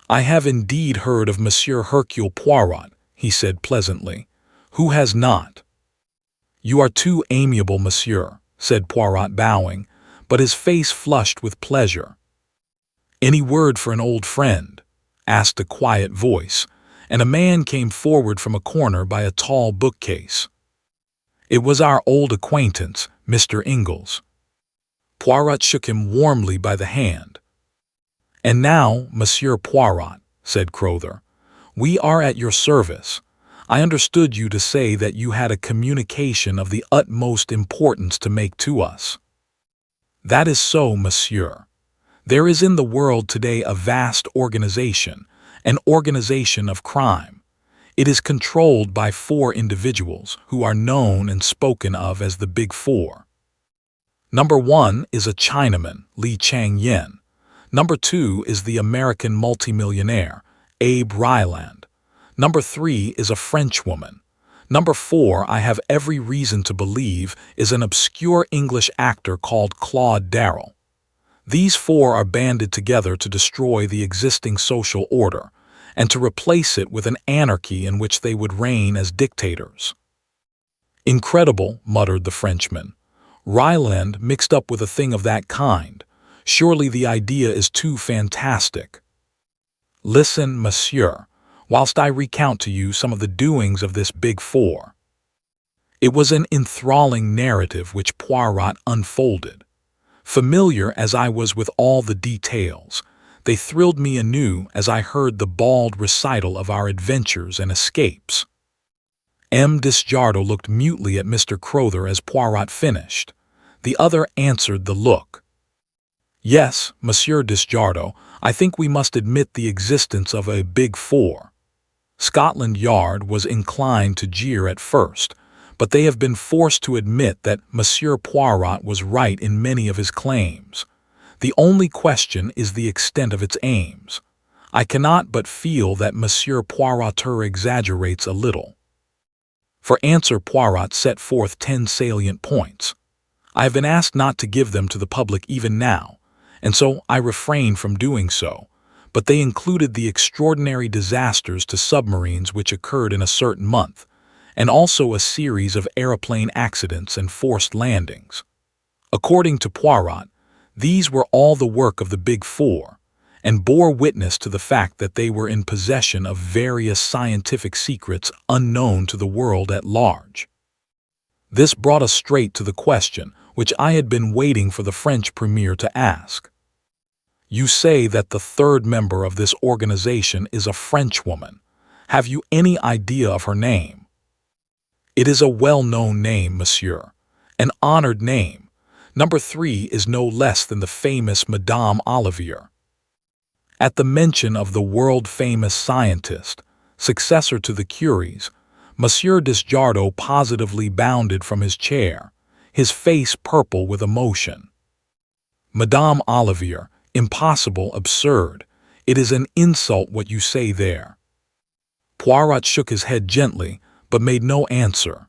"I have indeed heard of Monsieur Hercule Poirot," he said pleasantly. "Who has not?" "You are too amiable, monsieur," said Poirot, bowing, but his face flushed with pleasure. "Any word for an old friend?" asked a quiet voice, and a man came forward from a corner by a tall bookcase. It was our old acquaintance, Mr. Ingalls. Poirot shook him warmly by the hand. "And now, Monsieur Poirot," said Crowther, "we are at your service. I understood you to say that you had a communication of the utmost importance to make to us." "That is so, monsieur. There is in the world today a vast organization, an organization of crime. It is controlled by 4 individuals who are known and spoken of as the Big Four. Number 1 is a Chinaman, Li Chang-yen. Number 2 is the American multimillionaire, Abe Ryland. Number 3 is a Frenchwoman. Number 4, I have every reason to believe, is an obscure English actor called Claude Darrell. These 4 are banded together to destroy the existing social order, and to replace it with an anarchy in which they would reign as dictators." "Incredible," muttered the Frenchman. "Ryland mixed up with a thing of that kind. Surely the idea is too fantastic." "Listen, monsieur, whilst I recount to you some of the doings of this Big Four." It was an enthralling narrative which Poirot unfolded. Familiar as I was with all the details, they thrilled me anew as I heard the bald recital of our adventures and escapes. M. Disjardo looked mutely at Mr. Crowther as Poirot finished. The other answered the look. "Yes, Monsieur Disjardo, I think we must admit the existence of a Big Four." Scotland Yard was inclined to jeer at first, but they have been forced to admit that Monsieur Poirot was right in many of his claims. The only question is the extent of its aims. I cannot but feel that Monsieur Poiroteur exaggerates a little. For answer, Poirot set forth 10 salient points. I have been asked not to give them to the public even now, and so I refrain from doing so, but they included the extraordinary disasters to submarines which occurred in a certain month, and also a series of aeroplane accidents and forced landings. According to Poirot, these were all the work of the Big Four, and bore witness to the fact that they were in possession of various scientific secrets unknown to the world at large. This brought us straight to the question which I had been waiting for the French premier to ask. You say that the 3rd member of this organization is a Frenchwoman. Have you any idea of her name? It is a well-known name, monsieur, an honored name. Number 3 is no less than the famous Madame Olivier. At the mention of the world-famous scientist, successor to the Curies, Monsieur Disjardo positively bounded from his chair, his face purple with emotion. "Madame Olivier, impossible, absurd. It is an insult what you say there." Poirot shook his head gently, but made no answer.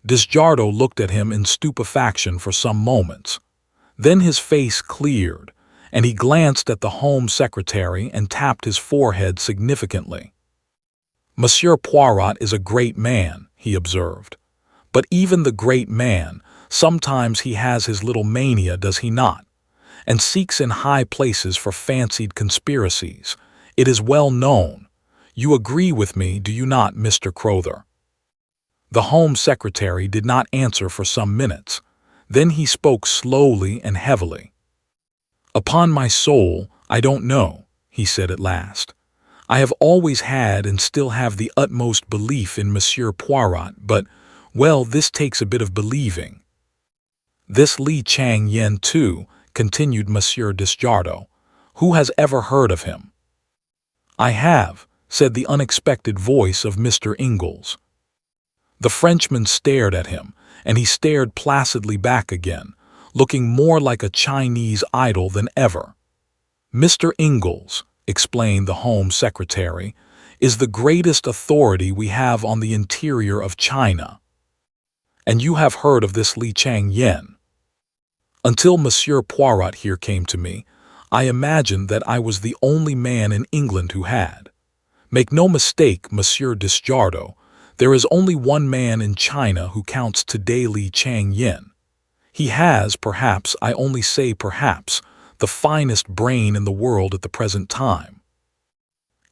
Disjardo looked at him in stupefaction for some moments. Then his face cleared, and he glanced at the Home Secretary and tapped his forehead significantly. "Monsieur Poirot is a great man," he observed. "But even the great man, sometimes he has his little mania, does he not? And seeks in high places for fancied conspiracies. It is well known. You agree with me, do you not, Mr. Crowther?" The Home Secretary did not answer for some minutes. Then he spoke slowly and heavily. "Upon my soul, I don't know," he said at last. "I have always had and still have the utmost belief in Monsieur Poirot, but, well, this takes a bit of believing." "This Li Chang-yen too," continued Monsieur Disjardo. "Who has ever heard of him?" "I have," said the unexpected voice of Mr. Ingalls. The Frenchman stared at him, and he stared placidly back again, looking more like a Chinese idol than ever. "Mr. Ingalls," explained the Home Secretary, is the greatest authority we have on the interior of China. And you have heard of this Li Chang Yen. Until Monsieur Poirot here came to me, I imagined that I was the only man in England who had. Make no mistake, Monsieur Desjardins, there is only one man in China who counts today Li Chang Yen. He has, perhaps, I only say perhaps, the finest brain in the world at the present time.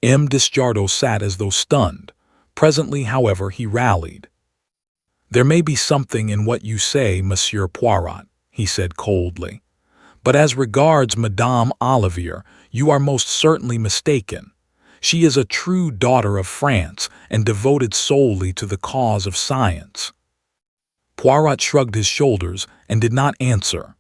M. Desjardins sat as though stunned. Presently, however, he rallied. "There may be something in what you say, Monsieur Poirot," he said coldly. "But as regards Madame Olivier, you are most certainly mistaken. She is a true daughter of France and devoted solely to the cause of science." Poirot shrugged his shoulders and did not answer.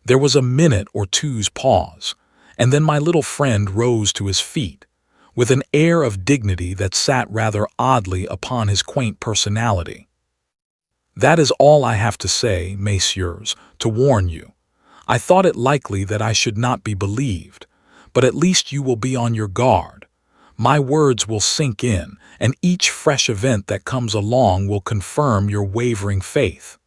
There was a minute or two's pause, and then my little friend rose to his feet, with an air of dignity that sat rather oddly upon his quaint personality. "That is all I have to say, messieurs, to warn you. I thought it likely that I should not be believed, but at least you will be on your guard. My words will sink in, and each fresh event that comes along will confirm your wavering faith.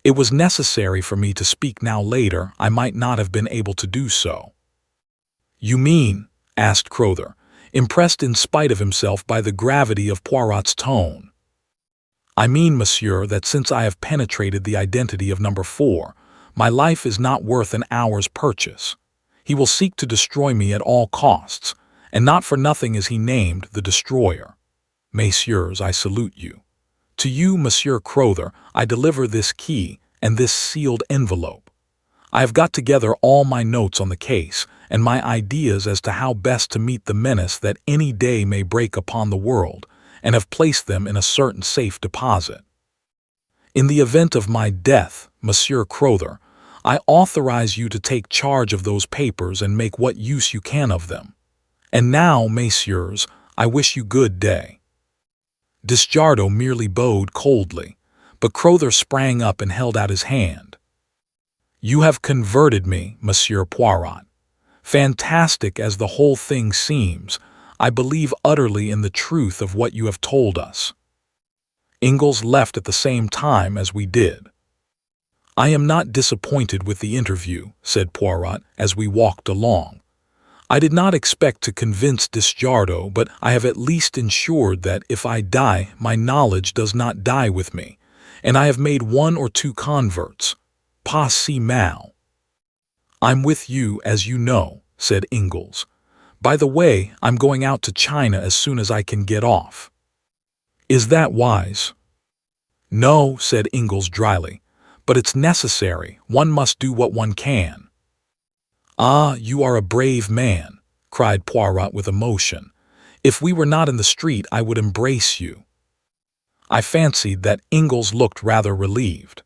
It was necessary for me to speak now. Later I might not have been able to do so." "You mean?" asked Crowther, impressed in spite of himself by the gravity of Poirot's tone. "I mean, monsieur, that since I have penetrated the identity of number 4, my life is not worth an hour's purchase. He will seek to destroy me at all costs, and not for nothing is he named the Destroyer. Messieurs, I salute you. To you, Monsieur Crowther, I deliver this key and this sealed envelope. I have got together all my notes on the case and my ideas as to how best to meet the menace that any day may break upon the world, and have placed them in a certain safe deposit. In the event of my death, Monsieur Crowther, I authorize you to take charge of those papers and make what use you can of them. And now, messieurs, I wish you good day." Desjardins merely bowed coldly, but Crowther sprang up and held out his hand. "You have converted me, Monsieur Poirot. Fantastic as the whole thing seems, I believe utterly in the truth of what you have told us." Ingalls left at the same time as we did. "I am not disappointed with the interview," said Poirot as we walked along. "I did not expect to convince Desjardins, but I have at least ensured that if I die, my knowledge does not die with me, and I have made 1 or 2 converts. Pas si mal." "I'm with you, as you know," said Ingalls. "By the way, I'm going out to China as soon as I can get off." "Is that wise?" "No," said Ingalls dryly, "but it's necessary. One must do what one can." "Ah, you are a brave man," cried Poirot with emotion. "If we were not in the street I would embrace you." I fancied that Ingalls looked rather relieved.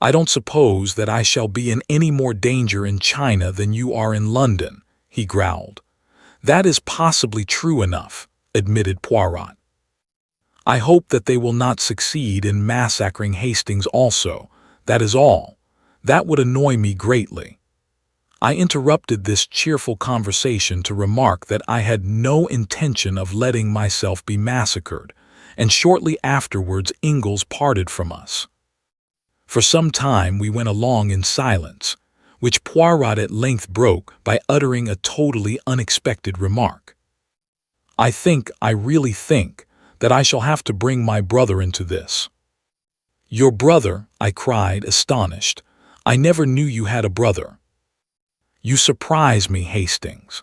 "I don't suppose that I shall be in any more danger in China than you are in London," he growled. "That is possibly true enough," admitted Poirot. "I hope that they will not succeed in massacring Hastings also, that is all. That would annoy me greatly." I interrupted this cheerful conversation to remark that I had no intention of letting myself be massacred, and shortly afterwards Ingalls parted from us. For some time we went along in silence, which Poirot at length broke by uttering a totally unexpected remark. I really think, that I shall have to bring my brother into this." "Your brother?" I cried, astonished. "I never knew you had a brother." "You surprise me, Hastings.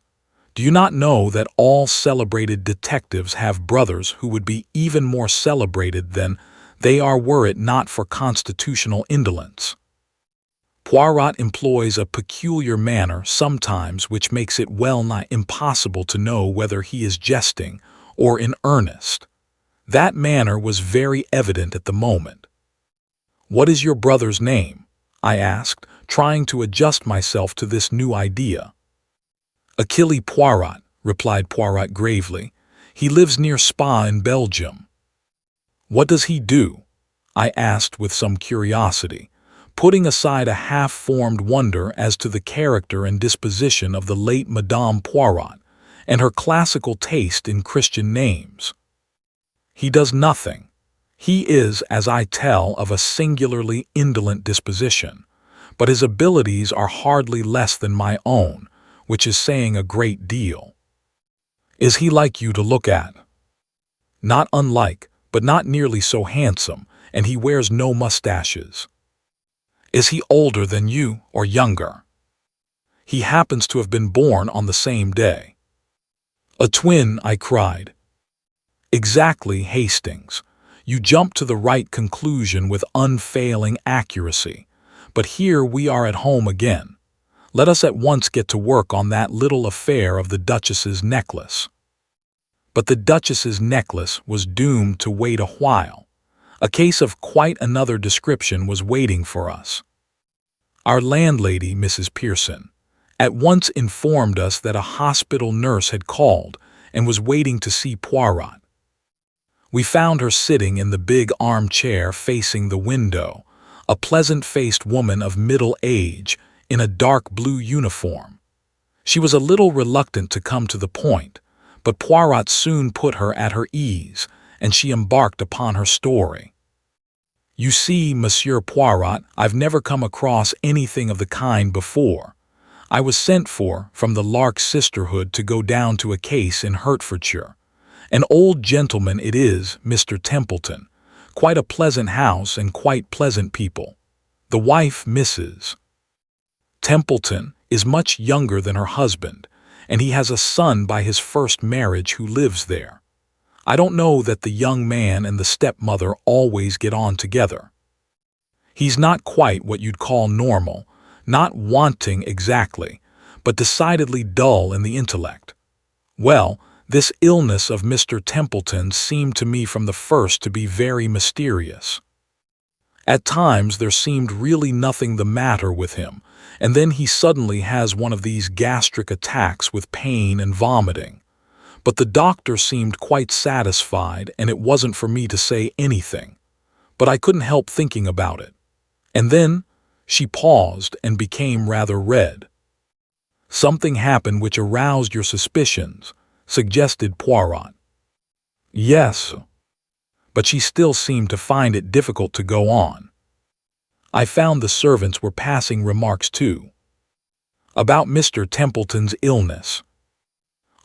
Do you not know that all celebrated detectives have brothers who would be even more celebrated than they are were it not for constitutional indolence?" Poirot employs a peculiar manner sometimes which makes it well nigh impossible to know whether he is jesting or in earnest. That manner was very evident at the moment. "What is your brother's name?" I asked, trying to adjust myself to this new idea. "Hercule Poirot," replied Poirot gravely. "He lives near Spa in Belgium." "What does he do?" I asked with some curiosity, putting aside a half-formed wonder as to the character and disposition of the late Madame Poirot, and her classical taste in Christian names. He does nothing. He is, as I tell, of a singularly indolent disposition, but his abilities are hardly less than my own, which is saying a great deal. Is he like you to look at? Not unlike, but not nearly so handsome, and he wears no mustaches. Is he older than you, or younger? He happens to have been born on the same day. A twin, I cried. Exactly, Hastings. You jump to the right conclusion with unfailing accuracy. But here we are at home again. Let us at once get to work on that little affair of the Duchess's necklace. But the Duchess's necklace was doomed to wait a while. A case of quite another description was waiting for us. Our landlady, Mrs. Pearson, at once informed us that a hospital nurse had called and was waiting to see Poirot. We found her sitting in the big armchair facing the window, a pleasant-faced woman of middle age in a dark blue uniform. She was a little reluctant to come to the point, but Poirot soon put her at her ease, and she embarked upon her story. You see, Monsieur Poirot, I've never come across anything of the kind before. I was sent for from the Lark Sisterhood to go down to a case in Hertfordshire. An old gentleman it is, Mr. Templeton. Quite a pleasant house and quite pleasant people. The wife, Mrs. Templeton, is much younger than her husband, and he has a son by his first marriage who lives there. I don't know that the young man and the stepmother always get on together. He's not quite what you'd call normal, not wanting exactly, but decidedly dull in the intellect. Well, this illness of Mr. Templeton's seemed to me from the first to be very mysterious. At times there seemed really nothing the matter with him, and then he suddenly has one of these gastric attacks with pain and vomiting. But the doctor seemed quite satisfied, and it wasn't for me to say anything. But I couldn't help thinking about it. And then she paused and became rather red. Something happened which aroused your suspicions, suggested Poirot. Yes, but she still seemed to find it difficult to go on. I found the servants were passing remarks too. About Mr. Templeton's illness.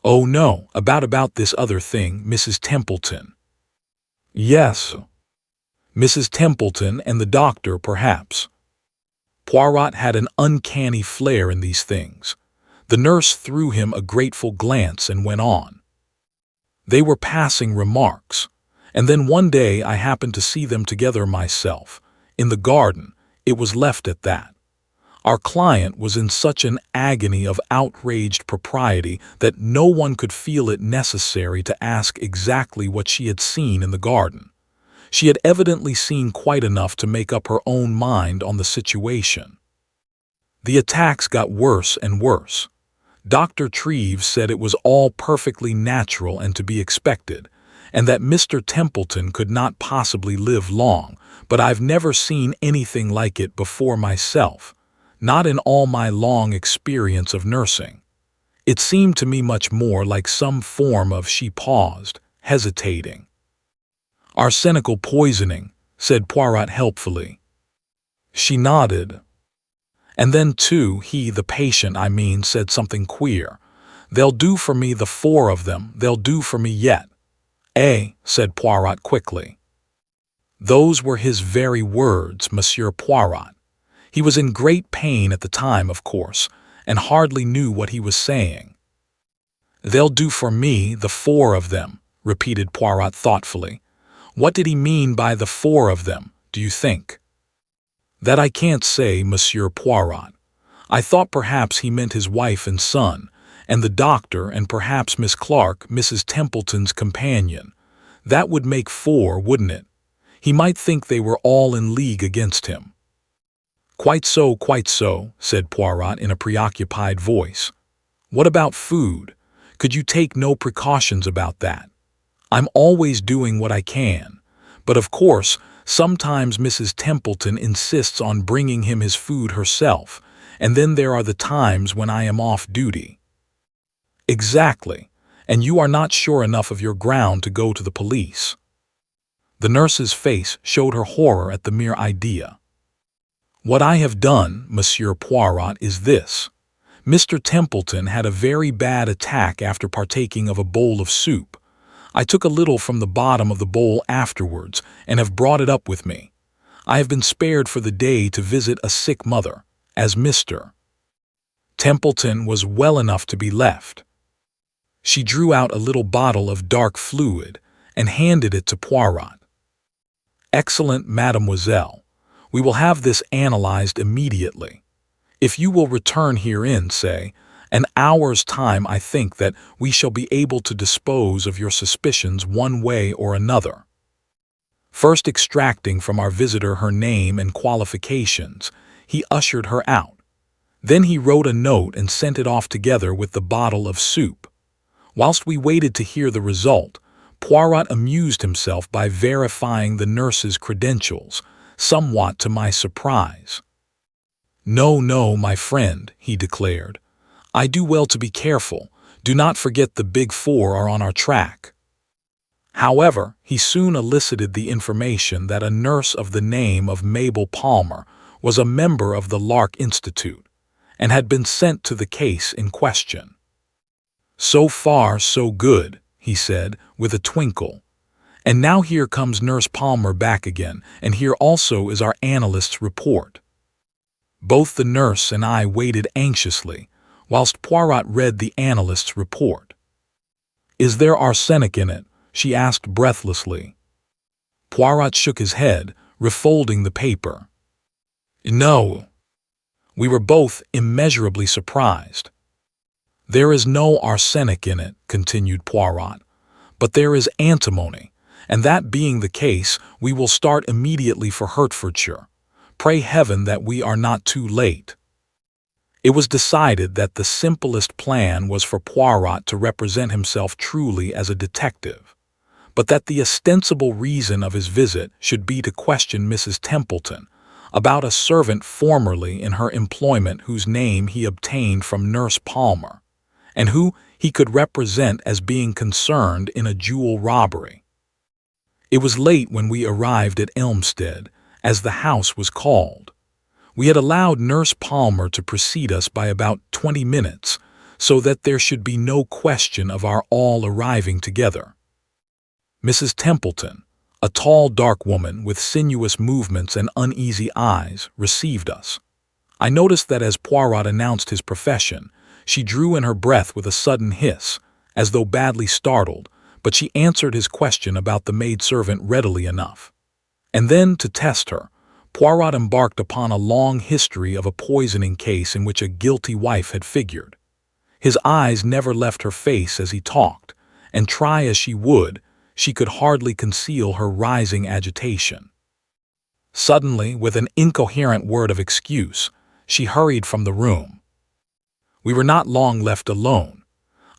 Oh no, about this other thing, Mrs. Templeton. Yes. Mrs. Templeton and the doctor, perhaps. Poirot had an uncanny flair in these things. The nurse threw him a grateful glance and went on. They were passing remarks, and then one day I happened to see them together myself. In the garden, it was left at that. Our client was in such an agony of outraged propriety that no one could feel it necessary to ask exactly what she had seen in the garden. She had evidently seen quite enough to make up her own mind on the situation. The attacks got worse and worse. Dr. Treves said it was all perfectly natural and to be expected, and that Mr. Templeton could not possibly live long, but I've never seen anything like it before myself, not in all my long experience of nursing. It seemed to me much more like some form of— She paused, hesitating. Arsenical poisoning, said Poirot helpfully. She nodded. And then, too, the patient, said something queer. They'll do for me, the four of them, they'll do for me yet. Said Poirot quickly. Those were his very words, Monsieur Poirot. He was in great pain at the time, of course, and hardly knew what he was saying. They'll do for me, the four of them, repeated Poirot thoughtfully. What did he mean by the four of them, do you think? That I can't say, Monsieur Poirot. I thought perhaps he meant his wife and son, and the doctor, and perhaps Miss Clark, Mrs. Templeton's companion. That would make four, wouldn't it? He might think they were all in league against him. Quite so, said Poirot in a preoccupied voice. What about food? Could you take no precautions about that? I'm always doing what I can, but of course, sometimes Mrs. Templeton insists on bringing him his food herself, and then there are the times when I am off duty. Exactly. And you are not sure enough of your ground to go to the police. The nurse's face showed her horror at the mere idea. What I have done, Monsieur Poirot, is this. Mr. Templeton had a very bad attack after partaking of a bowl of soup. I took a little from the bottom of the bowl afterwards and have brought it up with me. I have been spared for the day to visit a sick mother, as Mr. Templeton was well enough to be left. She drew out a little bottle of dark fluid and handed it to Poirot. Excellent, mademoiselle. We will have this analyzed immediately. If you will return here in, say, an hour's time, I think that we shall be able to dispose of your suspicions one way or another. First extracting from our visitor her name and qualifications, he ushered her out. Then he wrote a note and sent it off together with the bottle of soup. Whilst we waited to hear the result, Poirot amused himself by verifying the nurse's credentials, somewhat to my surprise. "No, no, my friend," he declared. "I do well to be careful. Do not forget the Big Four are on our track." However, he soon elicited the information that a nurse of the name of Mabel Palmer was a member of the Lark Institute and had been sent to the case in question. "So far, so good," he said, with a twinkle. "And now here comes Nurse Palmer back again, and here also is our analyst's report." Both the nurse and I waited anxiously, whilst Poirot read the analyst's report. "Is there arsenic in it?" she asked breathlessly. Poirot shook his head, refolding the paper. "No." We were both immeasurably surprised. "There is no arsenic in it," continued Poirot, "but there is antimony, and that being the case, we will start immediately for Hertfordshire. Pray heaven that we are not too late." It was decided that the simplest plan was for Poirot to represent himself truly as a detective, but that the ostensible reason of his visit should be to question Mrs. Templeton about a servant formerly in her employment whose name he obtained from Nurse Palmer, and who he could represent as being concerned in a jewel robbery. It was late when we arrived at Elmstead, as the house was called. We had allowed Nurse Palmer to precede us by about 20 minutes, so that there should be no question of our all arriving together. Mrs. Templeton, a tall, dark woman with sinuous movements and uneasy eyes, received us. I noticed that as Poirot announced his profession, she drew in her breath with a sudden hiss, as though badly startled, but she answered his question about the maidservant readily enough. And then, to test her, Poirot embarked upon a long history of a poisoning case in which a guilty wife had figured. His eyes never left her face as he talked, and try as she would, she could hardly conceal her rising agitation. Suddenly, with an incoherent word of excuse, she hurried from the room. We were not long left alone.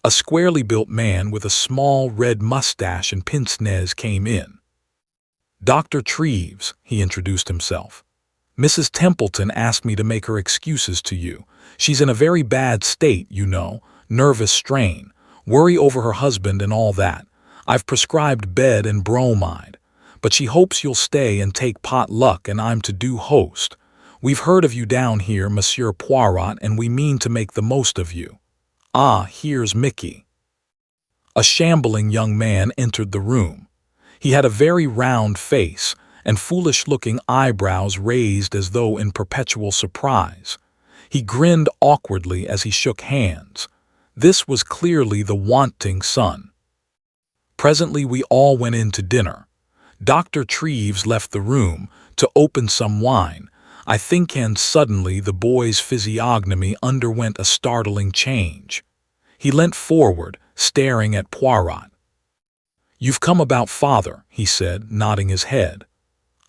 A squarely built man with a small red mustache and pince-nez came in. "Dr. Treves," he introduced himself. "Mrs. Templeton asked me to make her excuses to you. She's in a very bad state, you know, nervous strain, worry over her husband and all that. I've prescribed bed and bromide, but she hopes you'll stay and take pot luck and I'm to do host. We've heard of you down here, Monsieur Poirot, and we mean to make the most of you. Ah, here's Mickey." A shambling young man entered the room. He had a very round face and foolish-looking eyebrows raised as though in perpetual surprise. He grinned awkwardly as he shook hands. This was clearly the wanting son. Presently we all went in to dinner. Dr. Treves left the room to open some wine, I think, and suddenly the boy's physiognomy underwent a startling change. He leant forward, staring at Poirot. "You've come about father," he said, nodding his head.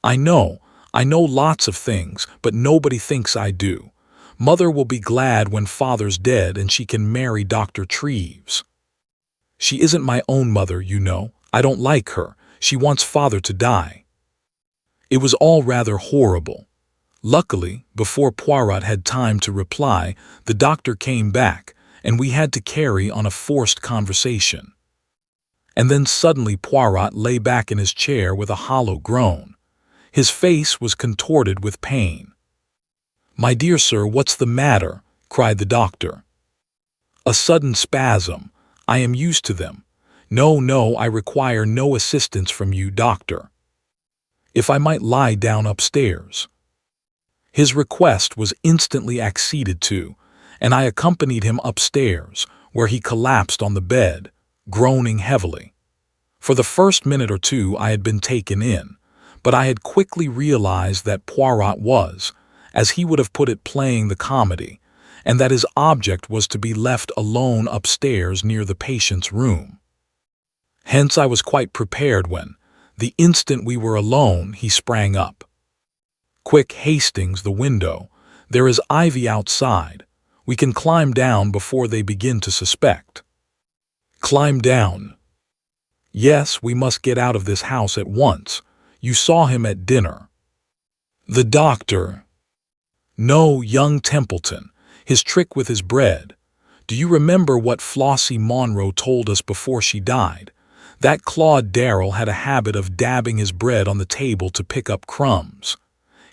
I know lots of things, but nobody thinks I do. Mother will be glad when father's dead and she can marry Dr. Treves. She isn't my own mother, you know. I don't like her. She wants father to die." It was all rather horrible. Luckily, before Poirot had time to reply, the doctor came back, and we had to carry on a forced conversation. And then suddenly Poirot lay back in his chair with a hollow groan. His face was contorted with pain. "My dear sir, what's the matter?" cried the doctor. "A sudden spasm. I am used to them. No, no, I require no assistance from you, doctor. If I might lie down upstairs." His request was instantly acceded to, and I accompanied him upstairs, where he collapsed on the bed, groaning heavily. For the first minute or two I had been taken in, but I had quickly realized that Poirot was, as he would have put it, playing the comedy, and that his object was to be left alone upstairs near the patient's room. Hence I was quite prepared when, the instant we were alone, he sprang up. "Quick, Hastings, the window. There is ivy outside. We can climb down before they begin to suspect." "Climb down?" "Yes, we must get out of this house at once. You saw him at dinner." "The doctor?" "No, young Templeton. His trick with his bread. Do you remember what Flossie Monroe told us before she died? That Claude Darrell had a habit of dabbing his bread on the table to pick up crumbs.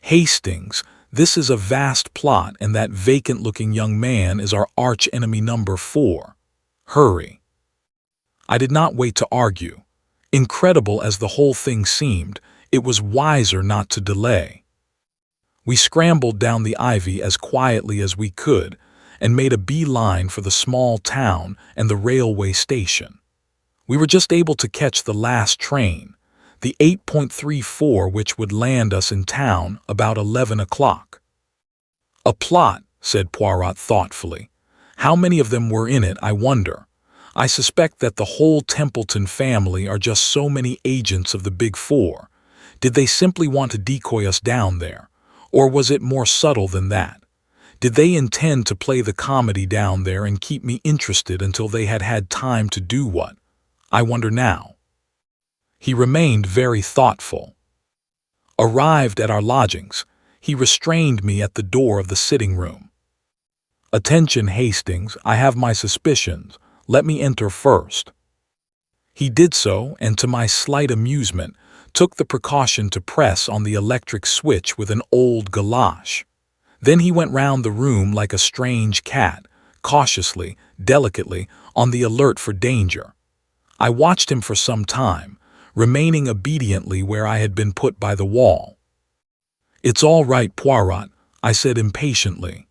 Hastings, this is a vast plot, and that vacant-looking young man is our arch-enemy number 4. Hurry." I did not wait to argue. Incredible as the whole thing seemed, it was wiser not to delay. We scrambled down the ivy as quietly as we could and made a bee-line for the small town and the railway station. We were just able to catch the last train, the 8.34, which would land us in town about 11 o'clock. "A plot," said Poirot thoughtfully. "How many of them were in it, I wonder? I suspect that the whole Templeton family are just so many agents of the Big Four. Did they simply want to decoy us down there? Or was it more subtle than that? Did they intend to play the comedy down there and keep me interested until they had had time to do what? I wonder now." He remained very thoughtful. Arrived at our lodgings, he restrained me at the door of the sitting room. "Attention, Hastings, I have my suspicions. Let me enter first." He did so, and to my slight amusement, took the precaution to press on the electric switch with an old galoche. Then he went round the room like a strange cat, cautiously, delicately, on the alert for danger. I watched him for some time, remaining obediently where I had been put by the wall. "It's all right, Poirot," I said impatiently.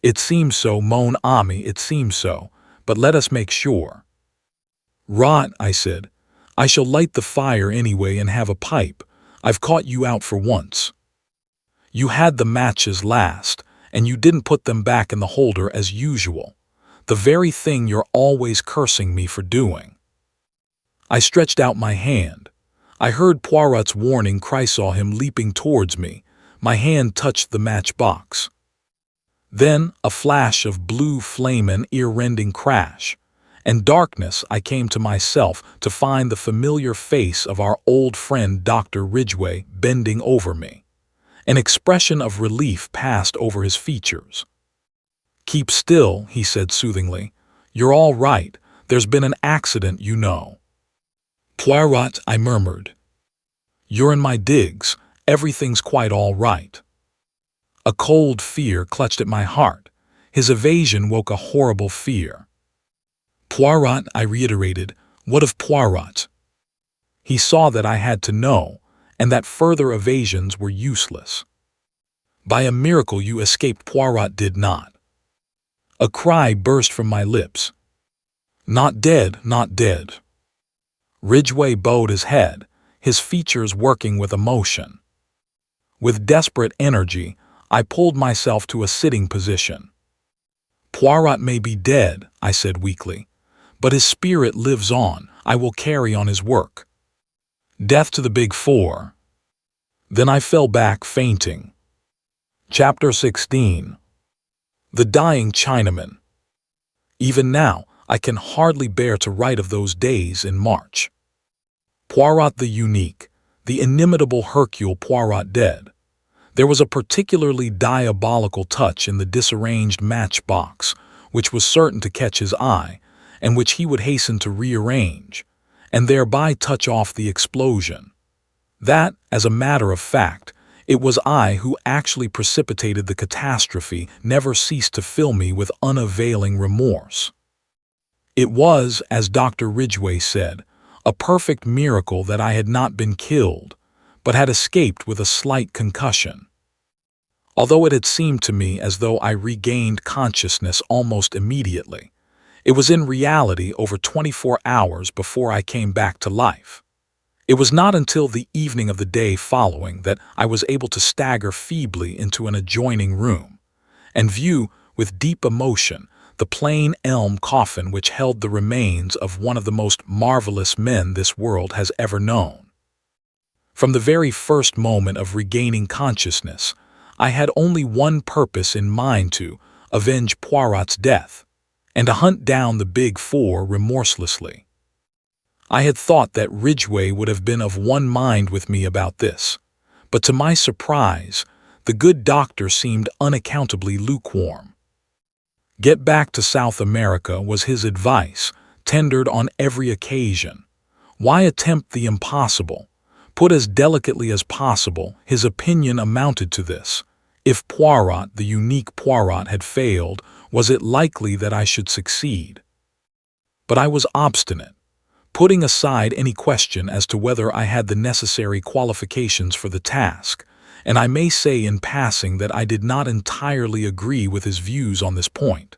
"It seems so, mon ami, it seems so, but let us make sure." "Rot," I said. "I shall light the fire anyway and have a pipe. I've caught you out for once. You had the matches last, and you didn't put them back in the holder as usual. The very thing you're always cursing me for doing." I stretched out my hand. I heard Poirot's warning cry, saw him leaping towards me. My hand touched the matchbox. Then a flash of blue flame, an ear-rending crash, and darkness. I came to myself to find the familiar face of our old friend Dr. Ridgway bending over me. An expression of relief passed over his features. "Keep still," he said soothingly. "You're all right. There's been an accident, you know." "Poirot," I murmured. "You're in my digs. Everything's quite all right." A cold fear clutched at my heart. His evasion woke a horrible fear. "Poirot," I reiterated. "What of Poirot?" He saw that I had to know, and that further evasions were useless. "By a miracle you escaped." Poirot did not. A cry burst from my lips. "Not dead, not dead." Ridgway bowed his head, his features working with emotion. With desperate energy, I pulled myself to a sitting position. "Poirot may be dead," I said weakly, "but his spirit lives on. I will carry on his work. Death to the Big Four." Then I fell back fainting. Chapter 16. The Dying Chinaman. Even now, I can hardly bear to write of those days in March. Poirot the unique, the inimitable Hercule Poirot dead. There was a particularly diabolical touch in the disarranged matchbox, which was certain to catch his eye, and which he would hasten to rearrange, and thereby touch off the explosion. That, as a matter of fact, it was I who actually precipitated the catastrophe never ceased to fill me with unavailing remorse. It was, as Dr. Ridgway said, a perfect miracle that I had not been killed, but had escaped with a slight concussion. Although it had seemed to me as though I regained consciousness almost immediately, it was in reality over 24 hours before I came back to life. It was not until the evening of the day following that I was able to stagger feebly into an adjoining room, and view, with deep emotion, the plain elm coffin which held the remains of one of the most marvelous men this world has ever known. From the very first moment of regaining consciousness, I had only one purpose in mind: to avenge Poirot's death, and to hunt down the Big Four remorselessly. I had thought that Ridgway would have been of one mind with me about this, but to my surprise, the good doctor seemed unaccountably lukewarm. Get back to South America was his advice, tendered on every occasion. Why attempt the impossible? Put as delicately as possible, his opinion amounted to this: if Poirot, the unique Poirot, had failed, was it likely that I should succeed? But I was obstinate, putting aside any question as to whether I had the necessary qualifications for the task, and I may say in passing that I did not entirely agree with his views on this point.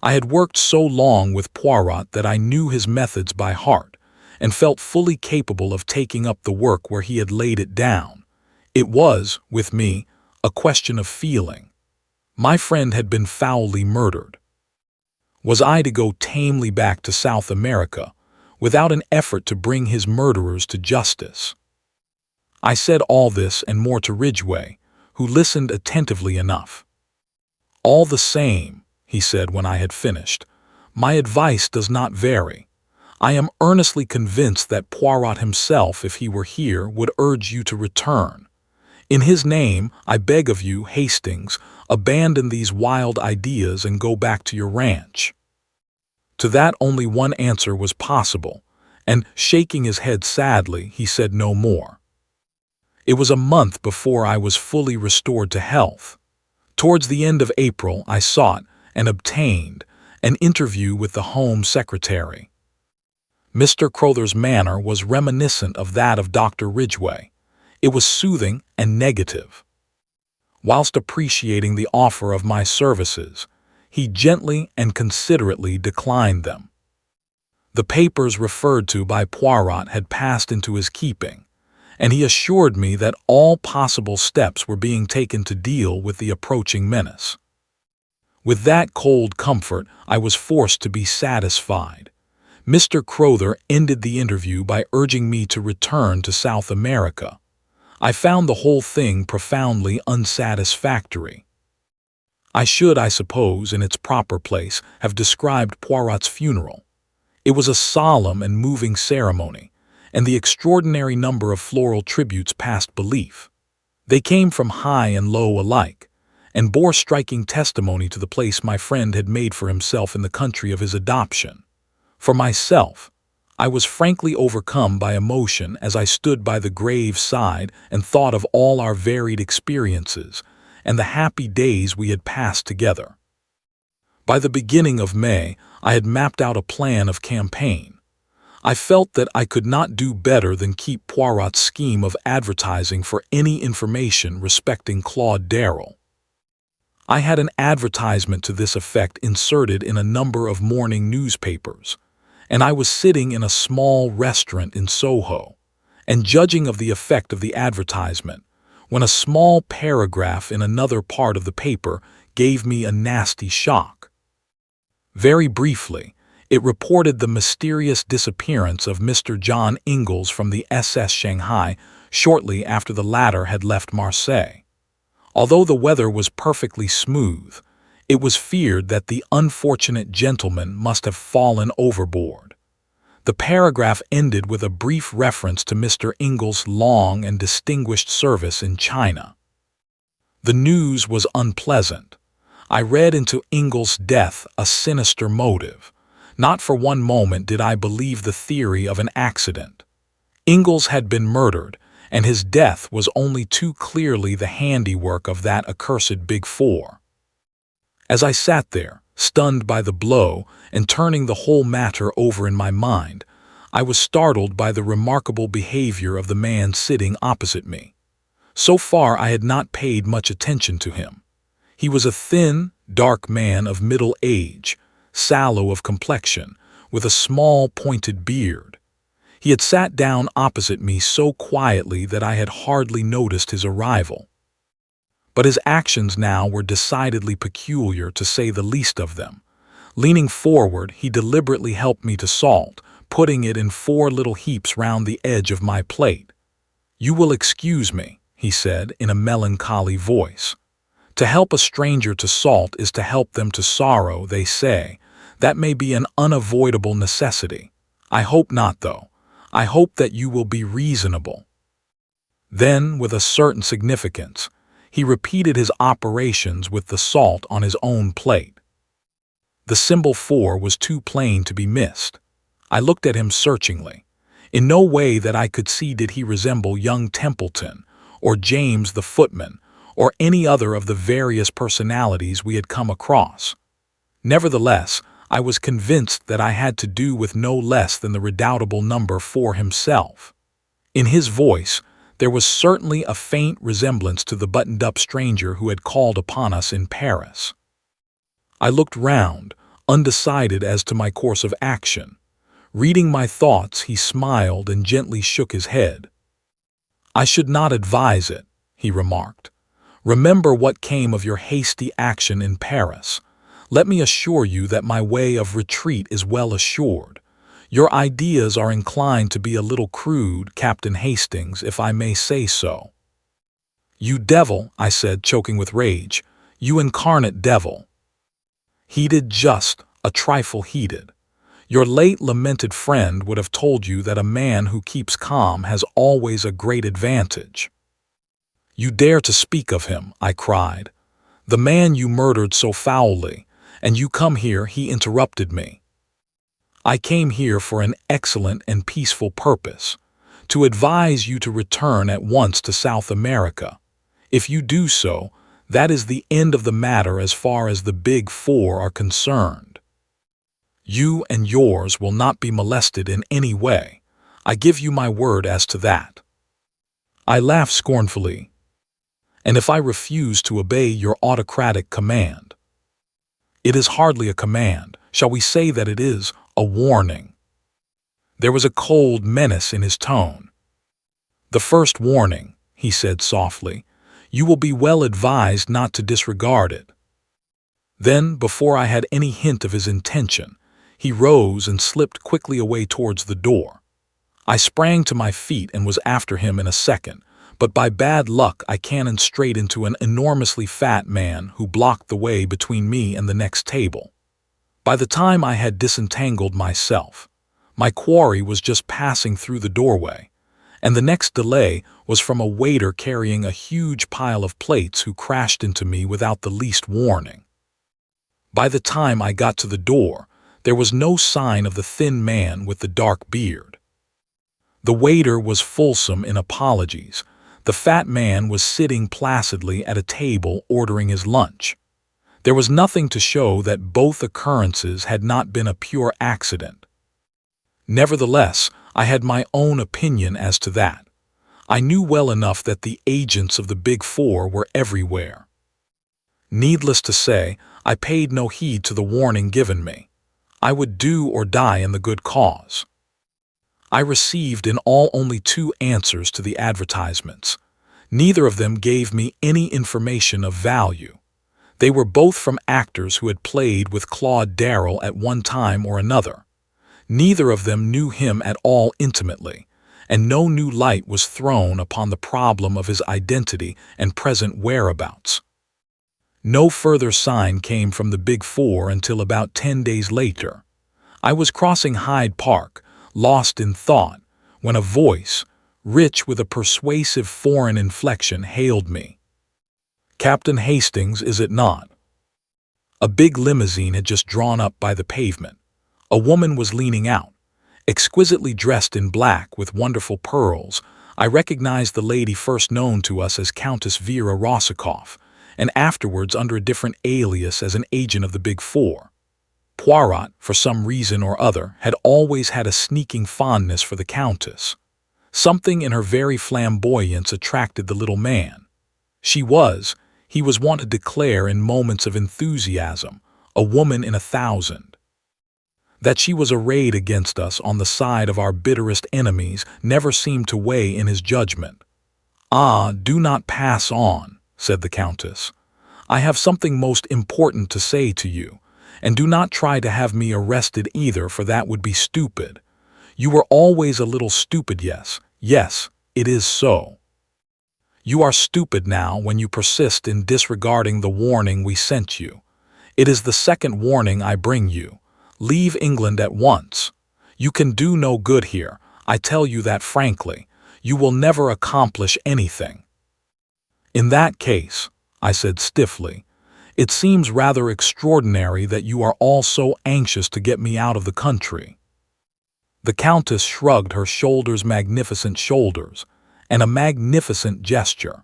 I had worked so long with Poirot that I knew his methods by heart, and felt fully capable of taking up the work where he had laid it down. It was, with me, a question of feeling. My friend had been foully murdered. Was I to go tamely back to South America, without an effort to bring his murderers to justice? I said all this and more to Ridgway, who listened attentively enough. "All the same," he said when I had finished, "my advice does not vary. I am earnestly convinced that Poirot himself, if he were here, would urge you to return. In his name, I beg of you, Hastings, abandon these wild ideas and go back to your ranch." To that only one answer was possible, and, shaking his head sadly, he said no more. It was a month before I was fully restored to health. Towards the end of April, I sought, and obtained, an interview with the Home Secretary. Mr. Crowther's manner was reminiscent of that of Dr. Ridgway. It was soothing and negative. Whilst appreciating the offer of my services, he gently and considerately declined them. The papers referred to by Poirot had passed into his keeping, and he assured me that all possible steps were being taken to deal with the approaching menace. With that cold comfort, I was forced to be satisfied. Mr. Crowther ended the interview by urging me to return to South America. I found the whole thing profoundly unsatisfactory. I should, I suppose, in its proper place, have described Poirot's funeral. It was a solemn and moving ceremony, and the extraordinary number of floral tributes past belief. They came from high and low alike, and bore striking testimony to the place my friend had made for himself in the country of his adoption. For myself, I was frankly overcome by emotion as I stood by the grave's side and thought of all our varied experiences and the happy days we had passed together. By the beginning of May, I had mapped out a plan of campaign. I felt that I could not do better than keep Poirot's scheme of advertising for any information respecting Claude Darrell. I had an advertisement to this effect inserted in a number of morning newspapers, and I was sitting in a small restaurant in Soho, and judging of the effect of the advertisement, when a small paragraph in another part of the paper gave me a nasty shock. Very briefly, it reported the mysterious disappearance of Mr. John Ingalls from the SS Shanghai shortly after the latter had left Marseille. Although the weather was perfectly smooth, it was feared that the unfortunate gentleman must have fallen overboard. The paragraph ended with a brief reference to Mr. Ingalls' long and distinguished service in China. The news was unpleasant. I read into Ingles' death a sinister motive. Not for one moment did I believe the theory of an accident. Ingles had been murdered, and his death was only too clearly the handiwork of that accursed Big Four. As I sat there, stunned by the blow and turning the whole matter over in my mind, I was startled by the remarkable behavior of the man sitting opposite me. So far I had not paid much attention to him. He was a thin, dark man of middle age, sallow of complexion, with a small pointed beard. He had sat down opposite me so quietly that I had hardly noticed his arrival. But his actions now were decidedly peculiar, to say the least of them. Leaning forward, he deliberately helped me to salt, putting it in 4 little heaps round the edge of my plate. "You will excuse me," he said in a melancholy voice. "To help a stranger to salt is to help them to sorrow, they say. That may be an unavoidable necessity. I hope not, though. I hope that you will be reasonable." Then, with a certain significance, he repeated his operations with the salt on his own plate. The symbol 4 was too plain to be missed. I looked at him searchingly. In no way that I could see did he resemble young Templeton, or James the footman, or any other of the various personalities we had come across. Nevertheless, I was convinced that I had to do with no less than the redoubtable number 4 himself. In his voice, there was certainly a faint resemblance to the buttoned-up stranger who had called upon us in Paris. I looked round, undecided as to my course of action. Reading my thoughts, he smiled and gently shook his head. "I should not advise it," he remarked. "Remember what came of your hasty action in Paris. Let me assure you that my way of retreat is well assured. Your ideas are inclined to be a little crude, Captain Hastings, if I may say so." "You devil," I said, choking with rage. "You incarnate devil." "Heated just, a trifle heated. Your late lamented friend would have told you that a man who keeps calm has always a great advantage." "You dare to speak of him," I cried. "The man you murdered so foully, and you come here," he interrupted me. "I came here for an excellent and peaceful purpose, to advise you to return at once to South America. If you do so, that is the end of the matter as far as the Big Four are concerned. You and yours will not be molested in any way. I give you my word as to that." I laughed scornfully. "And if I refuse to obey your autocratic command?" "It is hardly a command. Shall we say that it is a warning?" There was a cold menace in his tone. "The first warning," he said softly. "You will be well advised not to disregard it." Then, before I had any hint of his intention, he rose and slipped quickly away towards the door. I sprang to my feet and was after him in a second, but by bad luck I cannoned straight into an enormously fat man who blocked the way between me and the next table. By the time I had disentangled myself, my quarry was just passing through the doorway, and the next delay was from a waiter carrying a huge pile of plates who crashed into me without the least warning. By the time I got to the door, there was no sign of the thin man with the dark beard. The waiter was fulsome in apologies. The fat man was sitting placidly at a table ordering his lunch. There was nothing to show that both occurrences had not been a pure accident. Nevertheless, I had my own opinion as to that. I knew well enough that the agents of the Big Four were everywhere. Needless to say, I paid no heed to the warning given me. I would do or die in the good cause. I received in all only 2 answers to the advertisements. Neither of them gave me any information of value. They were both from actors who had played with Claude Darrell at one time or another. Neither of them knew him at all intimately, and no new light was thrown upon the problem of his identity and present whereabouts. No further sign came from the Big Four until about 10 days later. I was crossing Hyde Park, lost in thought, when a voice, rich with a persuasive foreign inflection, hailed me. "Captain Hastings, is it not?" A big limousine had just drawn up by the pavement. A woman was leaning out, exquisitely dressed in black with wonderful pearls. I recognized the lady first known to us as Countess Vera Rossikoff, and afterwards under a different alias as an agent of the Big Four. Poirot, for some reason or other, had always had a sneaking fondness for the Countess. Something in her very flamboyance attracted the little man. He was wont to declare in moments of enthusiasm, a woman in 1,000. That she was arrayed against us on the side of our bitterest enemies never seemed to weigh in his judgment. "Ah, do not pass on," said the Countess. "I have something most important to say to you, and do not try to have me arrested either, for that would be stupid. You were always a little stupid, yes, it is so. You are stupid now when you persist in disregarding the warning we sent you. It is the second warning I bring you. Leave England at once. You can do no good here, I tell you that frankly. You will never accomplish anything." "In that case," I said stiffly, "it seems rather extraordinary that you are all so anxious to get me out of the country." The Countess shrugged her magnificent shoulders, and a magnificent gesture.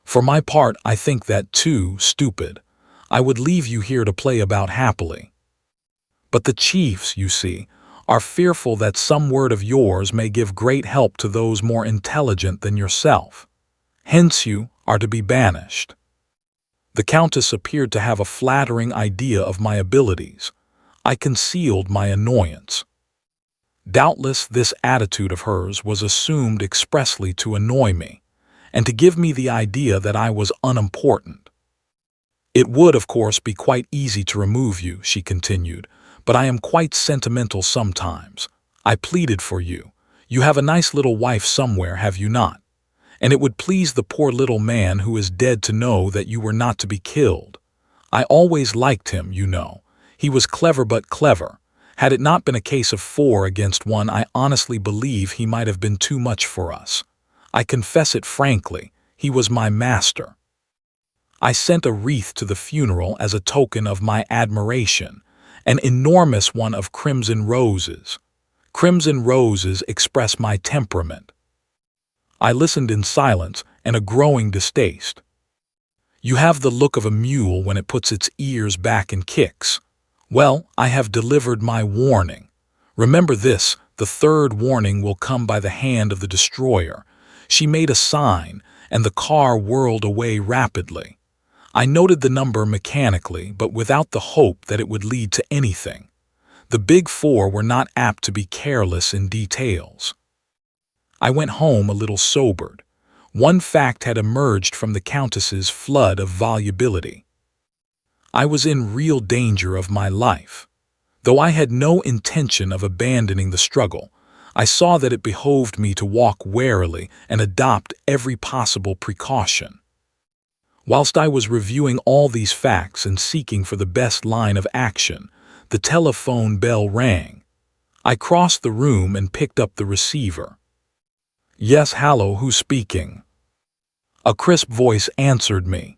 "For my part, I think that too stupid. I would leave you here to play about happily. But the chiefs, you see, are fearful that some word of yours may give great help to those more intelligent than yourself. Hence you are to be banished." The Countess appeared to have a flattering idea of my abilities. I concealed my annoyance. Doubtless this attitude of hers was assumed expressly to annoy me, and to give me the idea that I was unimportant. "It would, of course, be quite easy to remove you," she continued, "but I am quite sentimental sometimes. I pleaded for you. You have a nice little wife somewhere, have you not? And it would please the poor little man who is dead to know that you were not to be killed. I always liked him, you know. He was clever but clever. Had it not been a case of 4 against 1, I honestly believe he might have been too much for us. I confess it frankly, he was my master. I sent a wreath to the funeral as a token of my admiration, an enormous one of crimson roses. Crimson roses express my temperament." I listened in silence and a growing distaste. "You have the look of a mule when it puts its ears back and kicks. Well, I have delivered my warning. Remember this, the third warning will come by the hand of the destroyer." She made a sign, and the car whirled away rapidly. I noted the number mechanically, but without the hope that it would lead to anything. The Big Four were not apt to be careless in details. I went home a little sobered. One fact had emerged from the Countess's flood of volubility. I was in real danger of my life. Though I had no intention of abandoning the struggle, I saw that it behoved me to walk warily and adopt every possible precaution. Whilst I was reviewing all these facts and seeking for the best line of action, the telephone bell rang. I crossed the room and picked up the receiver. "Yes, hallo, who's speaking?" A crisp voice answered me.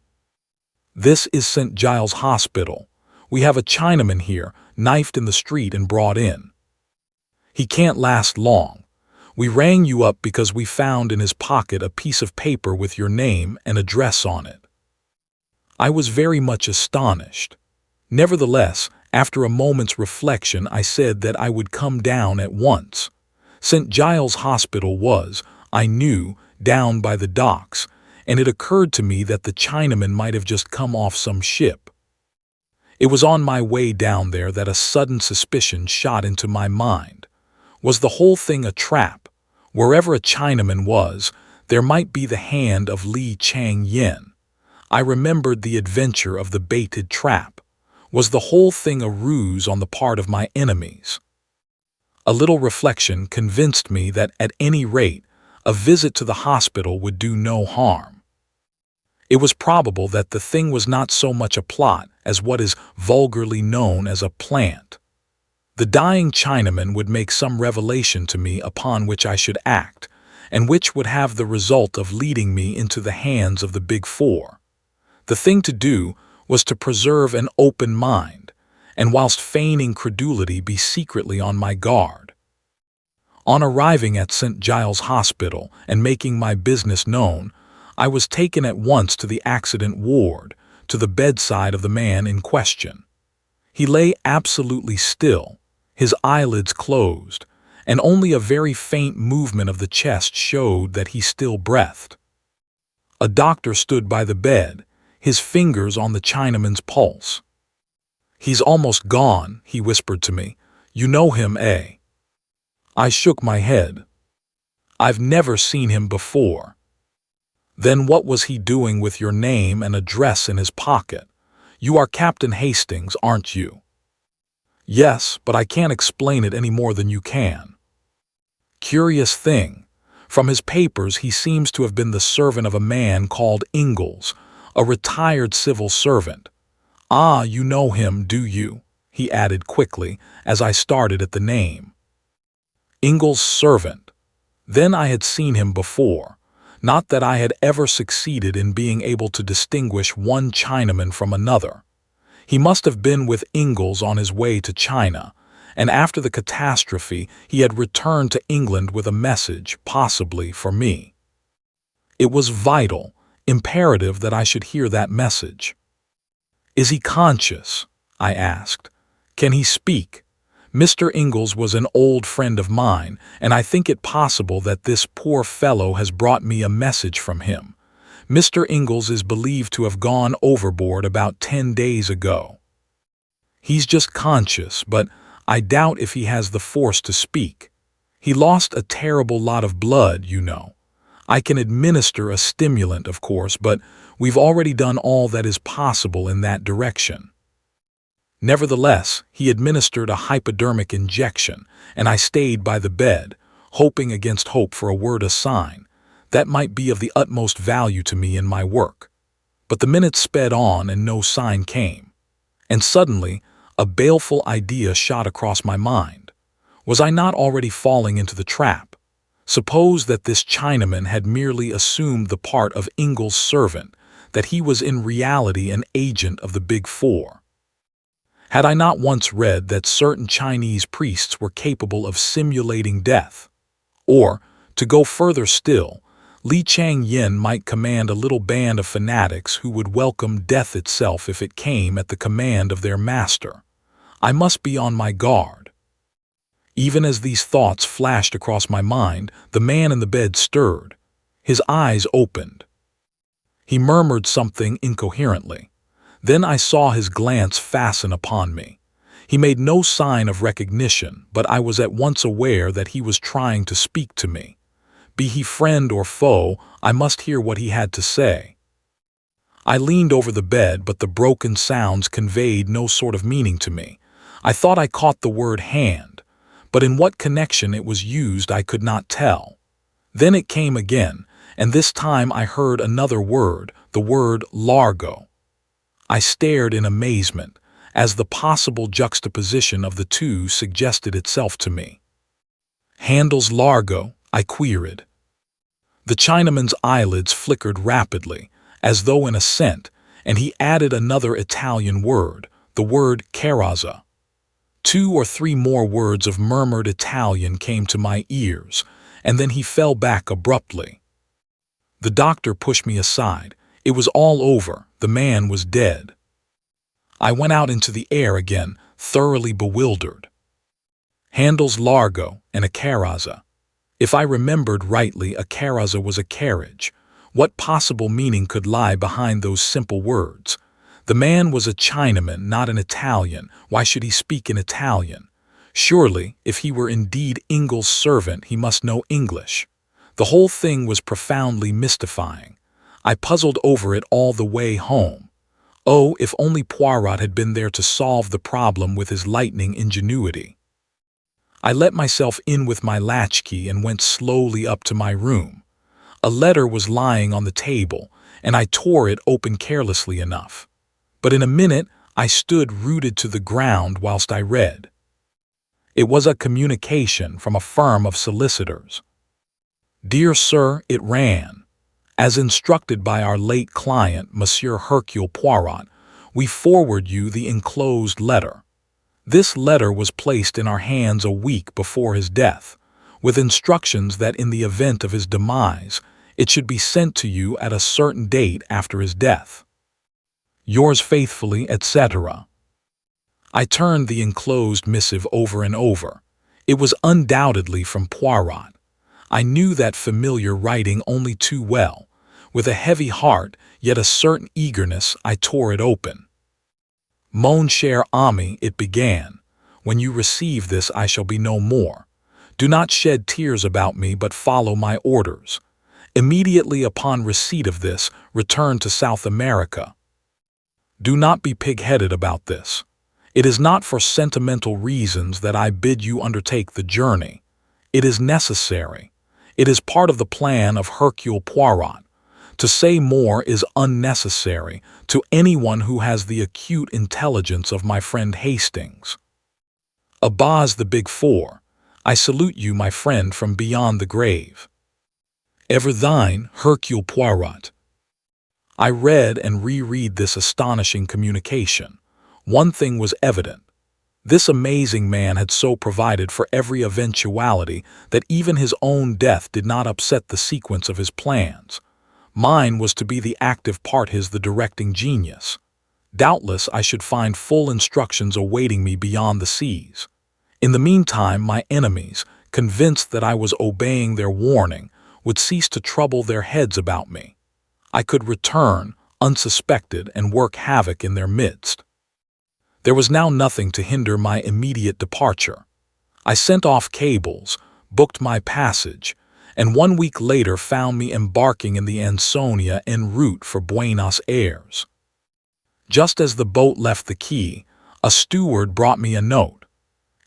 "This is St. Giles Hospital. We have a Chinaman here, knifed in the street and brought in. He can't last long. We rang you up because we found in his pocket a piece of paper with your name and address on it." I was very much astonished. Nevertheless, after a moment's reflection, I said that I would come down at once. St. Giles Hospital was, I knew, down by the docks, and it occurred to me that the Chinaman might have just come off some ship. It was on my way down there that a sudden suspicion shot into my mind. Was the whole thing a trap? Wherever a Chinaman was, there might be the hand of Li Chang-yen. I remembered the adventure of the baited trap. Was the whole thing a ruse on the part of my enemies? A little reflection convinced me that at any rate, a visit to the hospital would do no harm. It was probable that the thing was not so much a plot as what is vulgarly known as a plant. The dying Chinaman would make some revelation to me upon which I should act, and which would have the result of leading me into the hands of the Big Four. The thing to do was to preserve an open mind, and whilst feigning credulity be secretly on my guard. On arriving at St. Giles Hospital and making my business known, I was taken at once to the accident ward, to the bedside of the man in question. He lay absolutely still, his eyelids closed, and only a very faint movement of the chest showed that he still breathed. A doctor stood by the bed, his fingers on the Chinaman's pulse. "He's almost gone," he whispered to me. "You know him, eh?" I shook my head. "I've never seen him before." "Then what was he doing with your name and address in his pocket? You are Captain Hastings, aren't you?" "Yes, but I can't explain it any more than you can." "Curious thing. From his papers he seems to have been the servant of a man called Ingalls, a retired civil servant. Ah, you know him, do you?" he added quickly as I started at the name. Ingalls' servant. Then I had seen him before. Not that I had ever succeeded in being able to distinguish one Chinaman from another. He must have been with Ingalls on his way to China, and after the catastrophe he had returned to England with a message, possibly for me. It was vital, imperative that I should hear that message. "Is he conscious?" I asked. "Can he speak?" Mr. Ingalls was an old friend of mine, and I think it possible that this poor fellow has brought me a message from him. Mr. Ingalls is believed to have gone overboard about 10 days ago. He's just conscious, but I doubt if he has the force to speak. He lost a terrible lot of blood, you know. I can administer a stimulant, of course, but we've already done all that is possible in that direction. Nevertheless, he administered a hypodermic injection, and I stayed by the bed, hoping against hope for a word, a sign. That might be of the utmost value to me in my work. But the minutes sped on and no sign came. And suddenly, a baleful idea shot across my mind. Was I not already falling into the trap? Suppose that this Chinaman had merely assumed the part of Ingalls' servant, that he was in reality an agent of the Big Four. Had I not once read that certain Chinese priests were capable of simulating death? Or, to go further still, Li Chang Yin might command a little band of fanatics who would welcome death itself if it came at the command of their master. I must be on my guard. Even as these thoughts flashed across my mind, the man in the bed stirred. His eyes opened. He murmured something incoherently. Then I saw his glance fasten upon me. He made no sign of recognition, but I was at once aware that he was trying to speak to me. Be he friend or foe, I must hear what he had to say. I leaned over the bed, but the broken sounds conveyed no sort of meaning to me. I thought I caught the word hand, but in what connection it was used I could not tell. Then it came again, and this time I heard another word, the word largo. I stared in amazement, as the possible juxtaposition of the two suggested itself to me. "Handles largo?" I queried. The Chinaman's eyelids flickered rapidly, as though in assent, and he added another Italian word, the word carazza. 2 or 3 more words of murmured Italian came to my ears, and then he fell back abruptly. The doctor pushed me aside. It was all over. The man was dead. I went out into the air again, thoroughly bewildered. Handles largo and a carazza. If I remembered rightly, a carazza was a carriage. What possible meaning could lie behind those simple words? The man was a Chinaman, not an Italian. Why should he speak in Italian? Surely, if he were indeed Ingalls' servant, he must know English. The whole thing was profoundly mystifying. I puzzled over it all the way home. Oh, if only Poirot had been there to solve the problem with his lightning ingenuity. I let myself in with my latchkey and went slowly up to my room. A letter was lying on the table, and I tore it open carelessly enough. But in a minute I stood rooted to the ground whilst I read. It was a communication from a firm of solicitors. "Dear Sir," it ran. "As instructed by our late client, Monsieur Hercule Poirot, We forward you the enclosed letter. This letter was placed in our hands a week before his death, with instructions that in the event of his demise, it should be sent to you at a certain date after his death. Yours faithfully, etc. I turned the enclosed missive over and over. It was undoubtedly from Poirot. I knew that familiar writing only too well. With a heavy heart, yet a certain eagerness, I tore it open. Mon cher ami, it began, when you receive this I shall be no more. Do not shed tears about me, but follow my orders. Immediately upon receipt of this, return to South America. Do not be pig-headed about this. It is not for sentimental reasons that I bid you undertake the journey. It is necessary. It is part of the plan of Hercule Poirot. To say more is unnecessary to anyone who has the acute intelligence of my friend Hastings. Abaz the Big Four, I salute you, my friend, from beyond the grave. Ever thine, Hercule Poirot. I read and reread this astonishing communication. One thing was evident. This amazing man had so provided for every eventuality that even his own death did not upset the sequence of his plans. Mine was to be the active part, his the directing genius. Doubtless I should find full instructions awaiting me beyond the seas. In the meantime, my enemies, convinced that I was obeying their warning, would cease to trouble their heads about me. I could return, unsuspected, and work havoc in their midst. There was now nothing to hinder my immediate departure. I sent off cables, booked my passage, and 1 week later found me embarking in the Ansonia en route for Buenos Aires. Just as the boat left the quay, a steward brought me a note.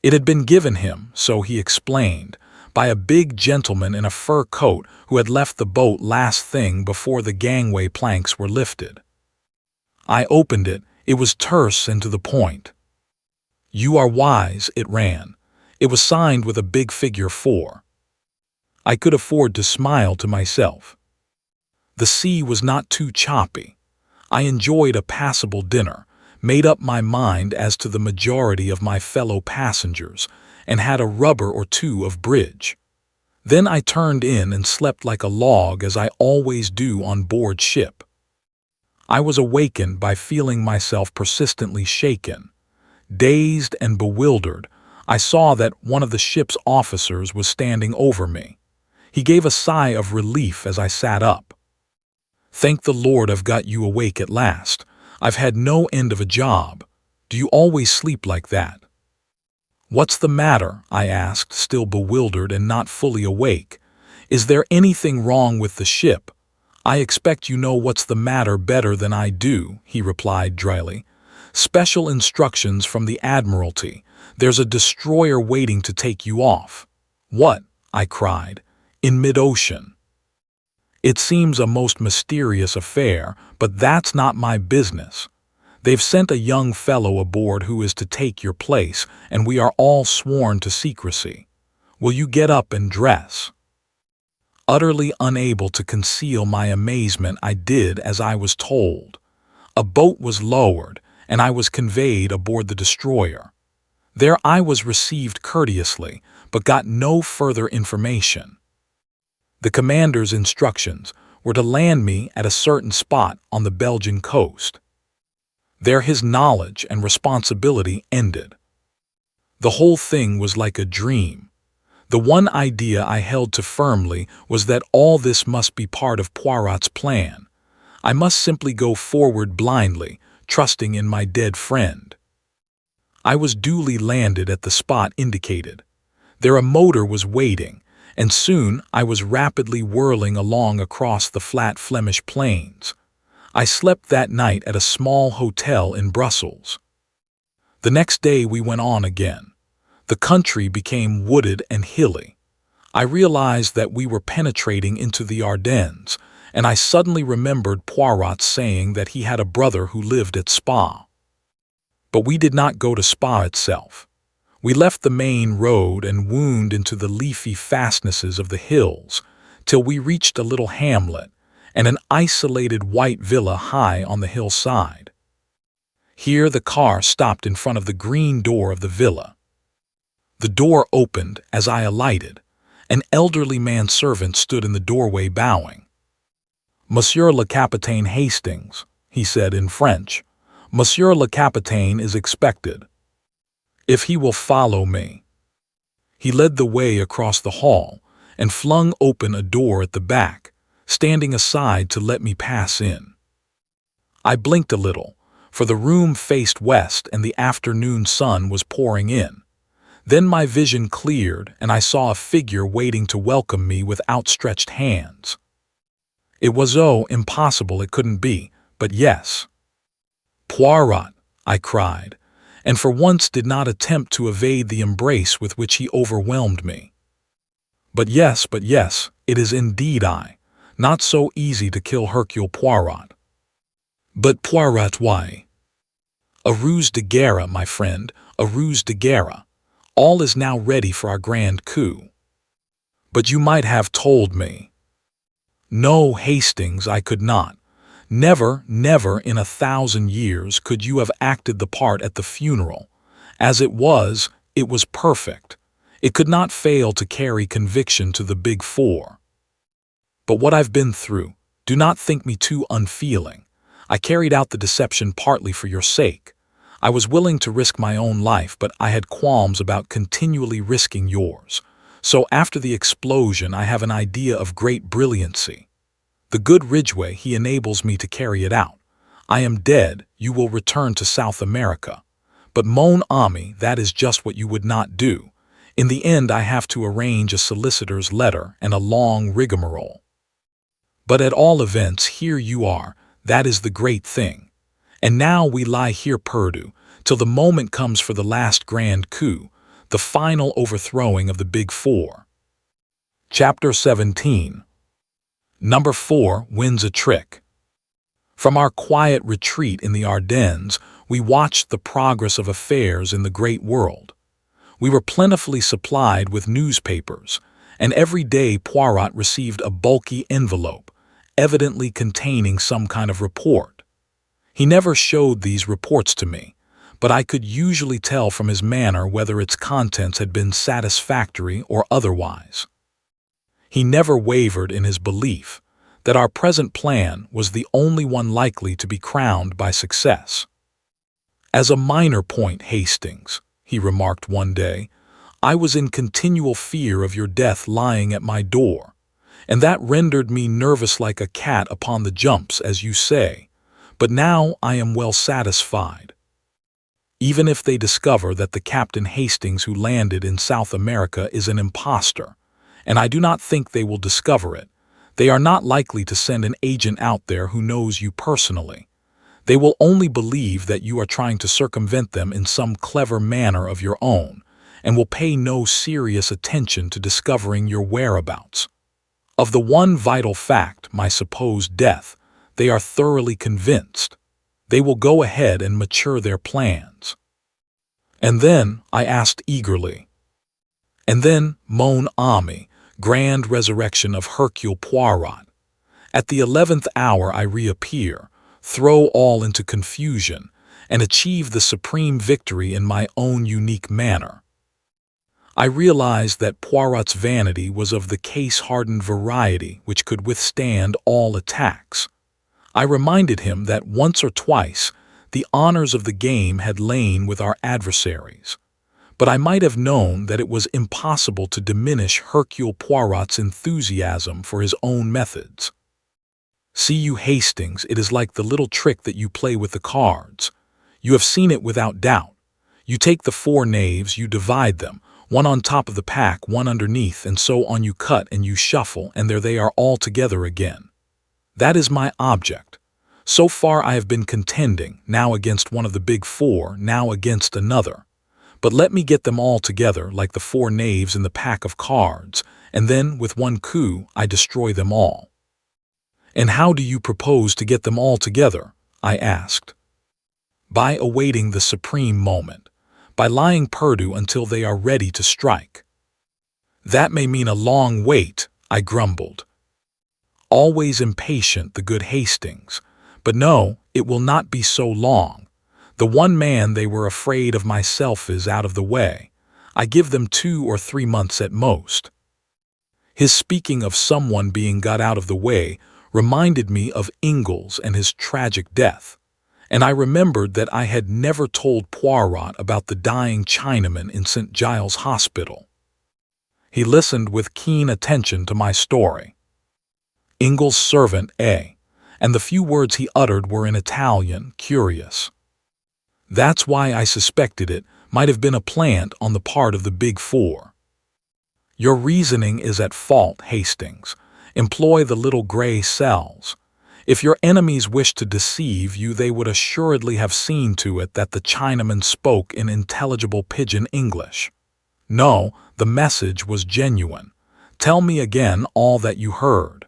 It had been given him, so he explained, by a big gentleman in a fur coat who had left the boat last thing before the gangway planks were lifted. I opened it. It was terse and to the point. You are wise, it ran. It was signed with a big figure 4. I could afford to smile to myself. The sea was not too choppy. I enjoyed a passable dinner, made up my mind as to the majority of my fellow passengers, and had a rubber or two of bridge. Then I turned in and slept like a log, as I always do on board ship. I was awakened by feeling myself persistently shaken. Dazed and bewildered, I saw that one of the ship's officers was standing over me. He gave a sigh of relief as I sat up. Thank the Lord I've got you awake at last. I've had no end of a job. Do you always sleep like that? What's the matter? I asked, still bewildered and not fully awake. Is there anything wrong with the ship? I expect you know what's the matter better than I do, he replied dryly. Special instructions from the Admiralty. There's a destroyer waiting to take you off. What? I cried. In mid-ocean. It seems a most mysterious affair, but that's not my business. They've sent a young fellow aboard who is to take your place, and we are all sworn to secrecy. Will you get up and dress? Utterly unable to conceal my amazement, I did as I was told. A boat was lowered, and I was conveyed aboard the destroyer. There I was received courteously, but got no further information. The commander's instructions were to land me at a certain spot on the Belgian coast. There his knowledge and responsibility ended. The whole thing was like a dream. The one idea I held to firmly was that all this must be part of Poirot's plan. I must simply go forward blindly, trusting in my dead friend. I was duly landed at the spot indicated. There a motor was waiting, and soon I was rapidly whirling along across the flat Flemish plains. I slept that night at a small hotel in Brussels. The next day we went on again. The country became wooded and hilly. I realized that we were penetrating into the Ardennes, and I suddenly remembered Poirot saying that he had a brother who lived at Spa. But we did not go to Spa itself. We left the main road and wound into the leafy fastnesses of the hills, till we reached a little hamlet and an isolated white villa high on the hillside. Here the car stopped in front of the green door of the villa. The door opened as I alighted. An elderly manservant stood in the doorway bowing. "Monsieur le Capitaine Hastings," he said in French. "Monsieur le Capitaine is expected. If he will follow me." He led the way across the hall and flung open a door at the back, standing aside to let me pass in. I blinked a little, for the room faced west and the afternoon sun was pouring in. Then my vision cleared and I saw a figure waiting to welcome me with outstretched hands. It was impossible it couldn't be, but yes. "Poirot," I cried, and for once did not attempt to evade the embrace with which he overwhelmed me. But yes, it is indeed I. Not so easy to kill Hercule Poirot. But Poirot, why? A ruse de guerre, my friend, a ruse de guerre. All is now ready for our grand coup. But you might have told me. No, Hastings, I could not. Never, never in 1,000 years could you have acted the part at the funeral. As it was perfect. It could not fail to carry conviction to the Big Four. But what I've been through, do not think me too unfeeling. I carried out the deception partly for your sake. I was willing to risk my own life, but I had qualms about continually risking yours. So after the explosion, I have an idea of great brilliancy. The good Ridgway, he enables me to carry it out. I am dead, you will return to South America. But mon ami, that is just what you would not do. In the end, I have to arrange a solicitor's letter and a long rigmarole. But at all events, here you are, that is the great thing. And now we lie here perdu, till the moment comes for the last grand coup, the final overthrowing of the Big Four. Chapter 17. Number 4 wins a trick. From our quiet retreat in the Ardennes, we watched the progress of affairs in the great world. We were plentifully supplied with newspapers, and every day Poirot received a bulky envelope, evidently containing some kind of report. He never showed these reports to me, but I could usually tell from his manner whether its contents had been satisfactory or otherwise. He never wavered in his belief that our present plan was the only one likely to be crowned by success. "As a minor point, Hastings," he remarked one day, "I was in continual fear of your death lying at my door, and that rendered me nervous like a cat upon the jumps, as you say, but now I am well satisfied. Even if they discover that the Captain Hastings who landed in South America is an impostor, and I do not think they will discover it, they are not likely to send an agent out there who knows you personally. They will only believe that you are trying to circumvent them in some clever manner of your own, and will pay no serious attention to discovering your whereabouts. Of the one vital fact, my supposed death, they are thoroughly convinced. They will go ahead and mature their plans." "And then," I asked eagerly. "And then, mon ami, grand resurrection of Hercule Poirot. At the 11th hour I reappear, throw all into confusion, and achieve the supreme victory in my own unique manner." I realized that Poirot's vanity was of the case-hardened variety which could withstand all attacks. I reminded him that once or twice the honors of the game had lain with our adversaries, but I might have known that it was impossible to diminish Hercule Poirot's enthusiasm for his own methods. "See you, Hastings, it is like the little trick that you play with the cards. You have seen it without doubt. You take the 4 knaves, you divide them, one on top of the pack, one underneath, and so on you cut and you shuffle, and there they are all together again. That is my object. So far I have been contending, now against one of the Big Four, now against another. But let me get them all together like the 4 knaves in the pack of cards, and then with one coup I destroy them all." "And how do you propose to get them all together?" I asked. "By awaiting the supreme moment, by lying perdu until they are ready to strike." "That may mean a long wait," I grumbled. "Always impatient, the good Hastings. But no, it will not be so long. The one man they were afraid of myself is out of the way. I give them 2 or 3 months at most." His speaking of someone being got out of the way reminded me of Ingalls and his tragic death, and I remembered that I had never told Poirot about the dying Chinaman in St. Giles Hospital. He listened with keen attention to my story. "Ingalls' servant, eh?" And the few words he uttered were in Italian, curious. "That's why I suspected it might have been a plant on the part of the Big Four." "Your reasoning is at fault, Hastings. Employ the little gray cells. If your enemies wished to deceive you, they would assuredly have seen to it that the Chinaman spoke in intelligible pidgin English. No, the message was genuine. Tell me again all that you heard."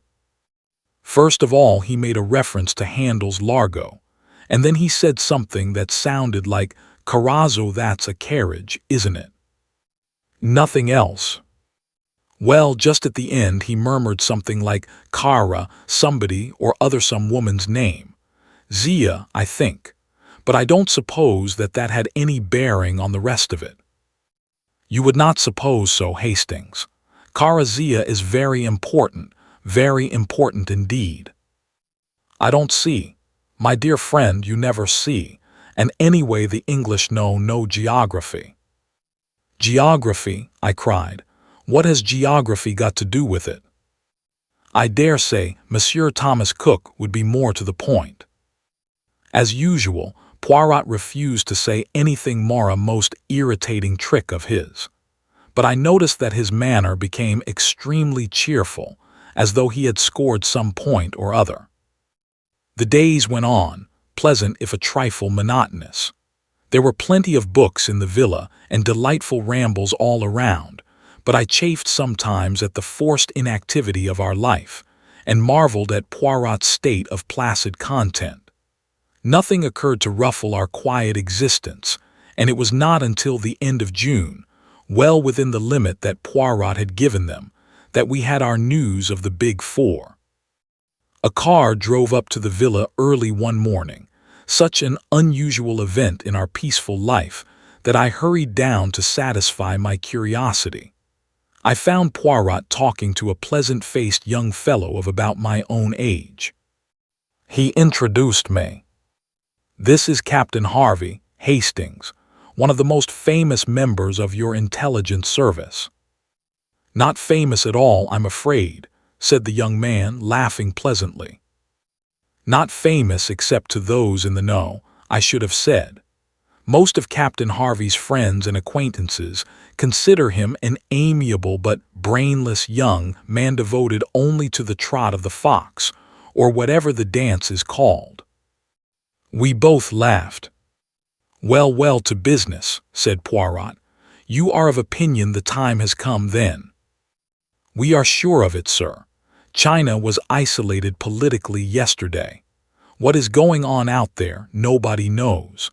First of all, he made a reference to Handel's Largo, and then he said something that sounded like, "Carrazzo, that's a carriage, isn't it?" "Nothing else." "Well, just at the end he murmured something like Cara, somebody or other some woman's name. Zia, I think. But I don't suppose that had any bearing on the rest of it." "You would not suppose so, Hastings. Cara Zia is very important indeed." "I don't see. My dear friend, you never see, and anyway the English know no geography." "Geography?" I cried. "What has geography got to do with it?" "I dare say Monsieur Thomas Cook would be more to the point." As usual, Poirot refused to say anything more, a most irritating trick of his. But I noticed that his manner became extremely cheerful, as though he had scored some point or other. The days went on, pleasant if a trifle monotonous. There were plenty of books in the villa and delightful rambles all around, but I chafed sometimes at the forced inactivity of our life, and marveled at Poirot's state of placid content. Nothing occurred to ruffle our quiet existence, and it was not until the end of June, well within the limit that Poirot had given them, that we had our news of the Big Four. A car drove up to the villa early one morning, such an unusual event in our peaceful life that I hurried down to satisfy my curiosity. I found Poirot talking to a pleasant-faced young fellow of about my own age. He introduced me. "This is Captain Harvey, Hastings, one of the most famous members of your intelligence service." "Not famous at all, I'm afraid," said the young man, laughing pleasantly. "Not famous except to those in the know, I should have said. Most of Captain Harvey's friends and acquaintances consider him an amiable but brainless young man devoted only to the trot of the fox, or whatever the dance is called." We both laughed. "Well, well, to business," said Poirot. "You are of opinion the time has come, then?" "We are sure of it, sir. China was isolated politically yesterday. What is going on out there, nobody knows.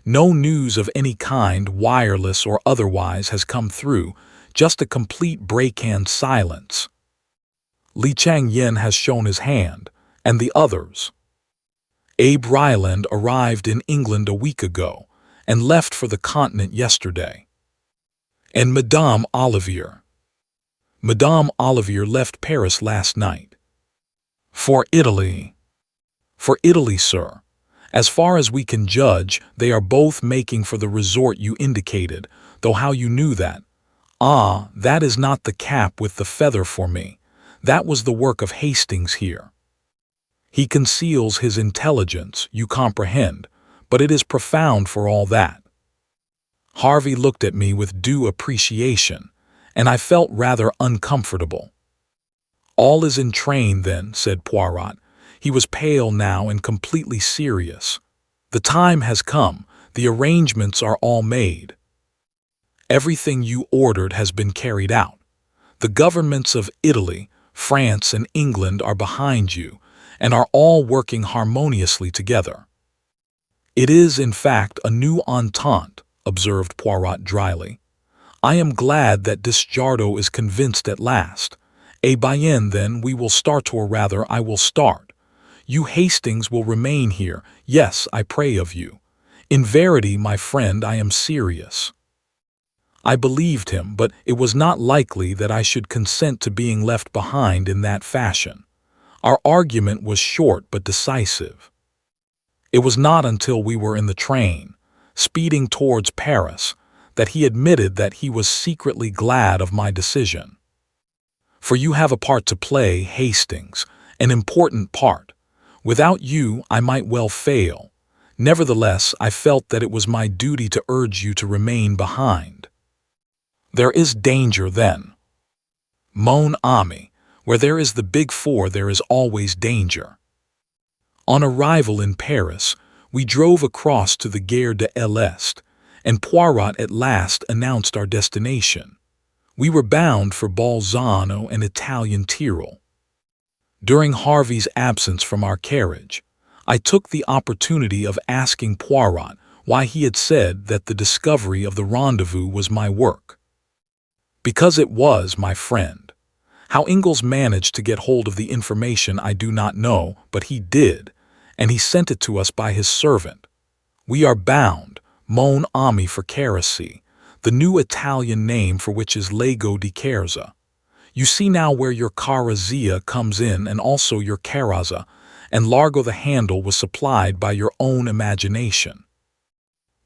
No news of any kind, wireless or otherwise, has come through, just a complete break-and silence. Li Chang-yen has shown his hand, and the others. Abe Ryland arrived in England a week ago, and left for the continent yesterday. And Madame Olivier. Madame Olivier left Paris last night. For Italy. For Italy, sir. As far as we can judge, they are both making for the resort you indicated, though how you knew that? Ah, that is not the cap with the feather for me. That was the work of Hastings here. He conceals his intelligence, you comprehend, but it is profound for all that." Harvey looked at me with due appreciation, and I felt rather uncomfortable. "All is in train, then," said Poirot. He was pale now and completely serious. "The time has come, the arrangements are all made. Everything you ordered has been carried out. The governments of Italy, France, and England are behind you, and are all working harmoniously together." "It is, in fact, a new entente," observed Poirot dryly. "I am glad that Disjardo is convinced at last. Eh bien, then, we will start, or rather, I will start. You Hastings will remain here, yes, I pray of you. In verity, my friend, I am serious. I believed him, but it was not likely that I should consent to being left behind in that fashion. Our argument was short but decisive. It was not until we were in the train, speeding towards Paris, that he admitted that he was secretly glad of my decision. For you have a part to play, Hastings, an important part. Without you, I might well fail. Nevertheless, I felt that it was my duty to urge you to remain behind. There is danger then. Mon ami, where there is the Big Four, there is always danger. On arrival in Paris, we drove across to the Gare de l'Est, and Poirot at last announced our destination. We were bound for Bolzano and Italian Tyrol. During Harvey's absence from our carriage, I took the opportunity of asking Poirot why he had said that the discovery of the rendezvous was my work. Because it was, my friend. How Ingalls managed to get hold of the information I do not know, but he did, and he sent it to us by his servant. We are bound, mon ami, for Carissy, the new Italian name for which is Lago di Carezza. You see now where your Carazia comes in, and also your Carazza, and Largo the handle was supplied by your own imagination.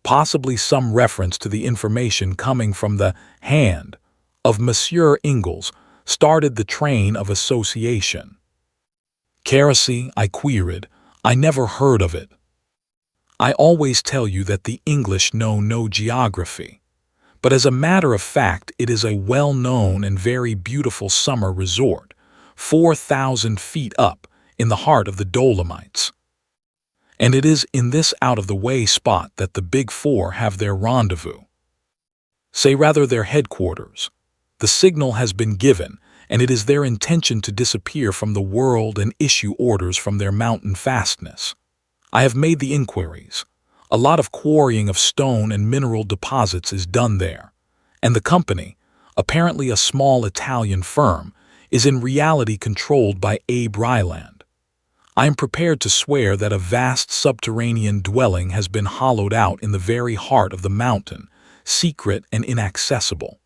Possibly some reference to the information coming from the hand of Monsieur Ingalls started the train of association. Carissy, I queried. I never heard of it. I always tell you that the English know no geography, but as a matter of fact it is a well-known and very beautiful summer resort, 4,000 feet up in the heart of the Dolomites. And it is in this out-of-the-way spot that the Big Four have their rendezvous. Say rather their headquarters. The signal has been given, and it is their intention to disappear from the world and issue orders from their mountain fastness. I have made the inquiries. A lot of quarrying of stone and mineral deposits is done there, and the company, apparently a small Italian firm, is in reality controlled by Abe Ryland. I am prepared to swear that a vast subterranean dwelling has been hollowed out in the very heart of the mountain, secret and inaccessible.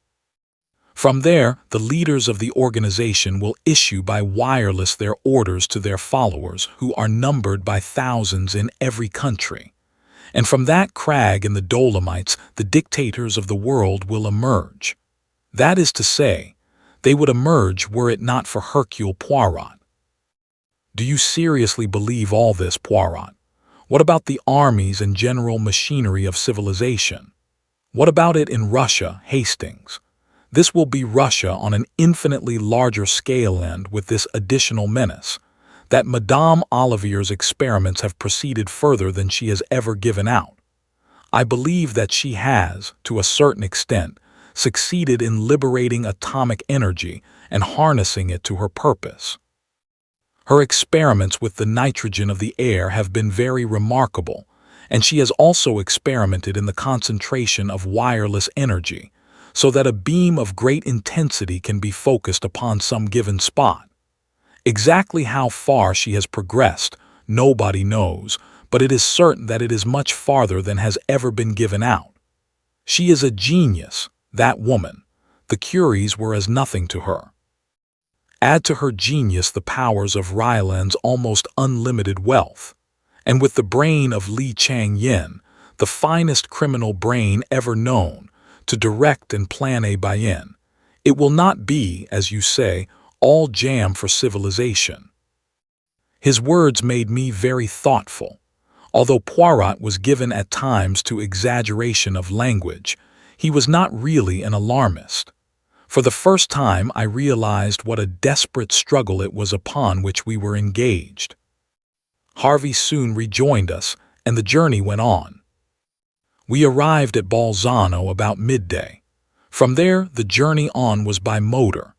From there, the leaders of the organization will issue by wireless their orders to their followers, who are numbered by thousands in every country. And from that crag in the Dolomites, the dictators of the world will emerge. That is to say, they would emerge were it not for Hercule Poirot. Do you seriously believe all this, Poirot? What about the armies and general machinery of civilization? What about it in Russia, Hastings? This will be Russia on an infinitely larger scale, and with this additional menace, that Madame Olivier's experiments have proceeded further than she has ever given out. I believe that she has, to a certain extent, succeeded in liberating atomic energy and harnessing it to her purpose. Her experiments with the nitrogen of the air have been very remarkable, and she has also experimented in the concentration of wireless energy, so that a beam of great intensity can be focused upon some given spot. Exactly how far she has progressed, nobody knows, but it is certain that it is much farther than has ever been given out. She is a genius, that woman. The Curies were as nothing to her. Add to her genius the powers of Ryland's almost unlimited wealth, and with the brain of Li Chang-yen, the finest criminal brain ever known, to direct and plan a bien, it will not be, as you say, all jam for civilization. His words made me very thoughtful. Although Poirot was given at times to exaggeration of language, he was not really an alarmist. For the first time I realized what a desperate struggle it was upon which we were engaged. Harvey soon rejoined us, and the journey went on. We arrived at Bolzano about midday. From there, the journey on was by motor.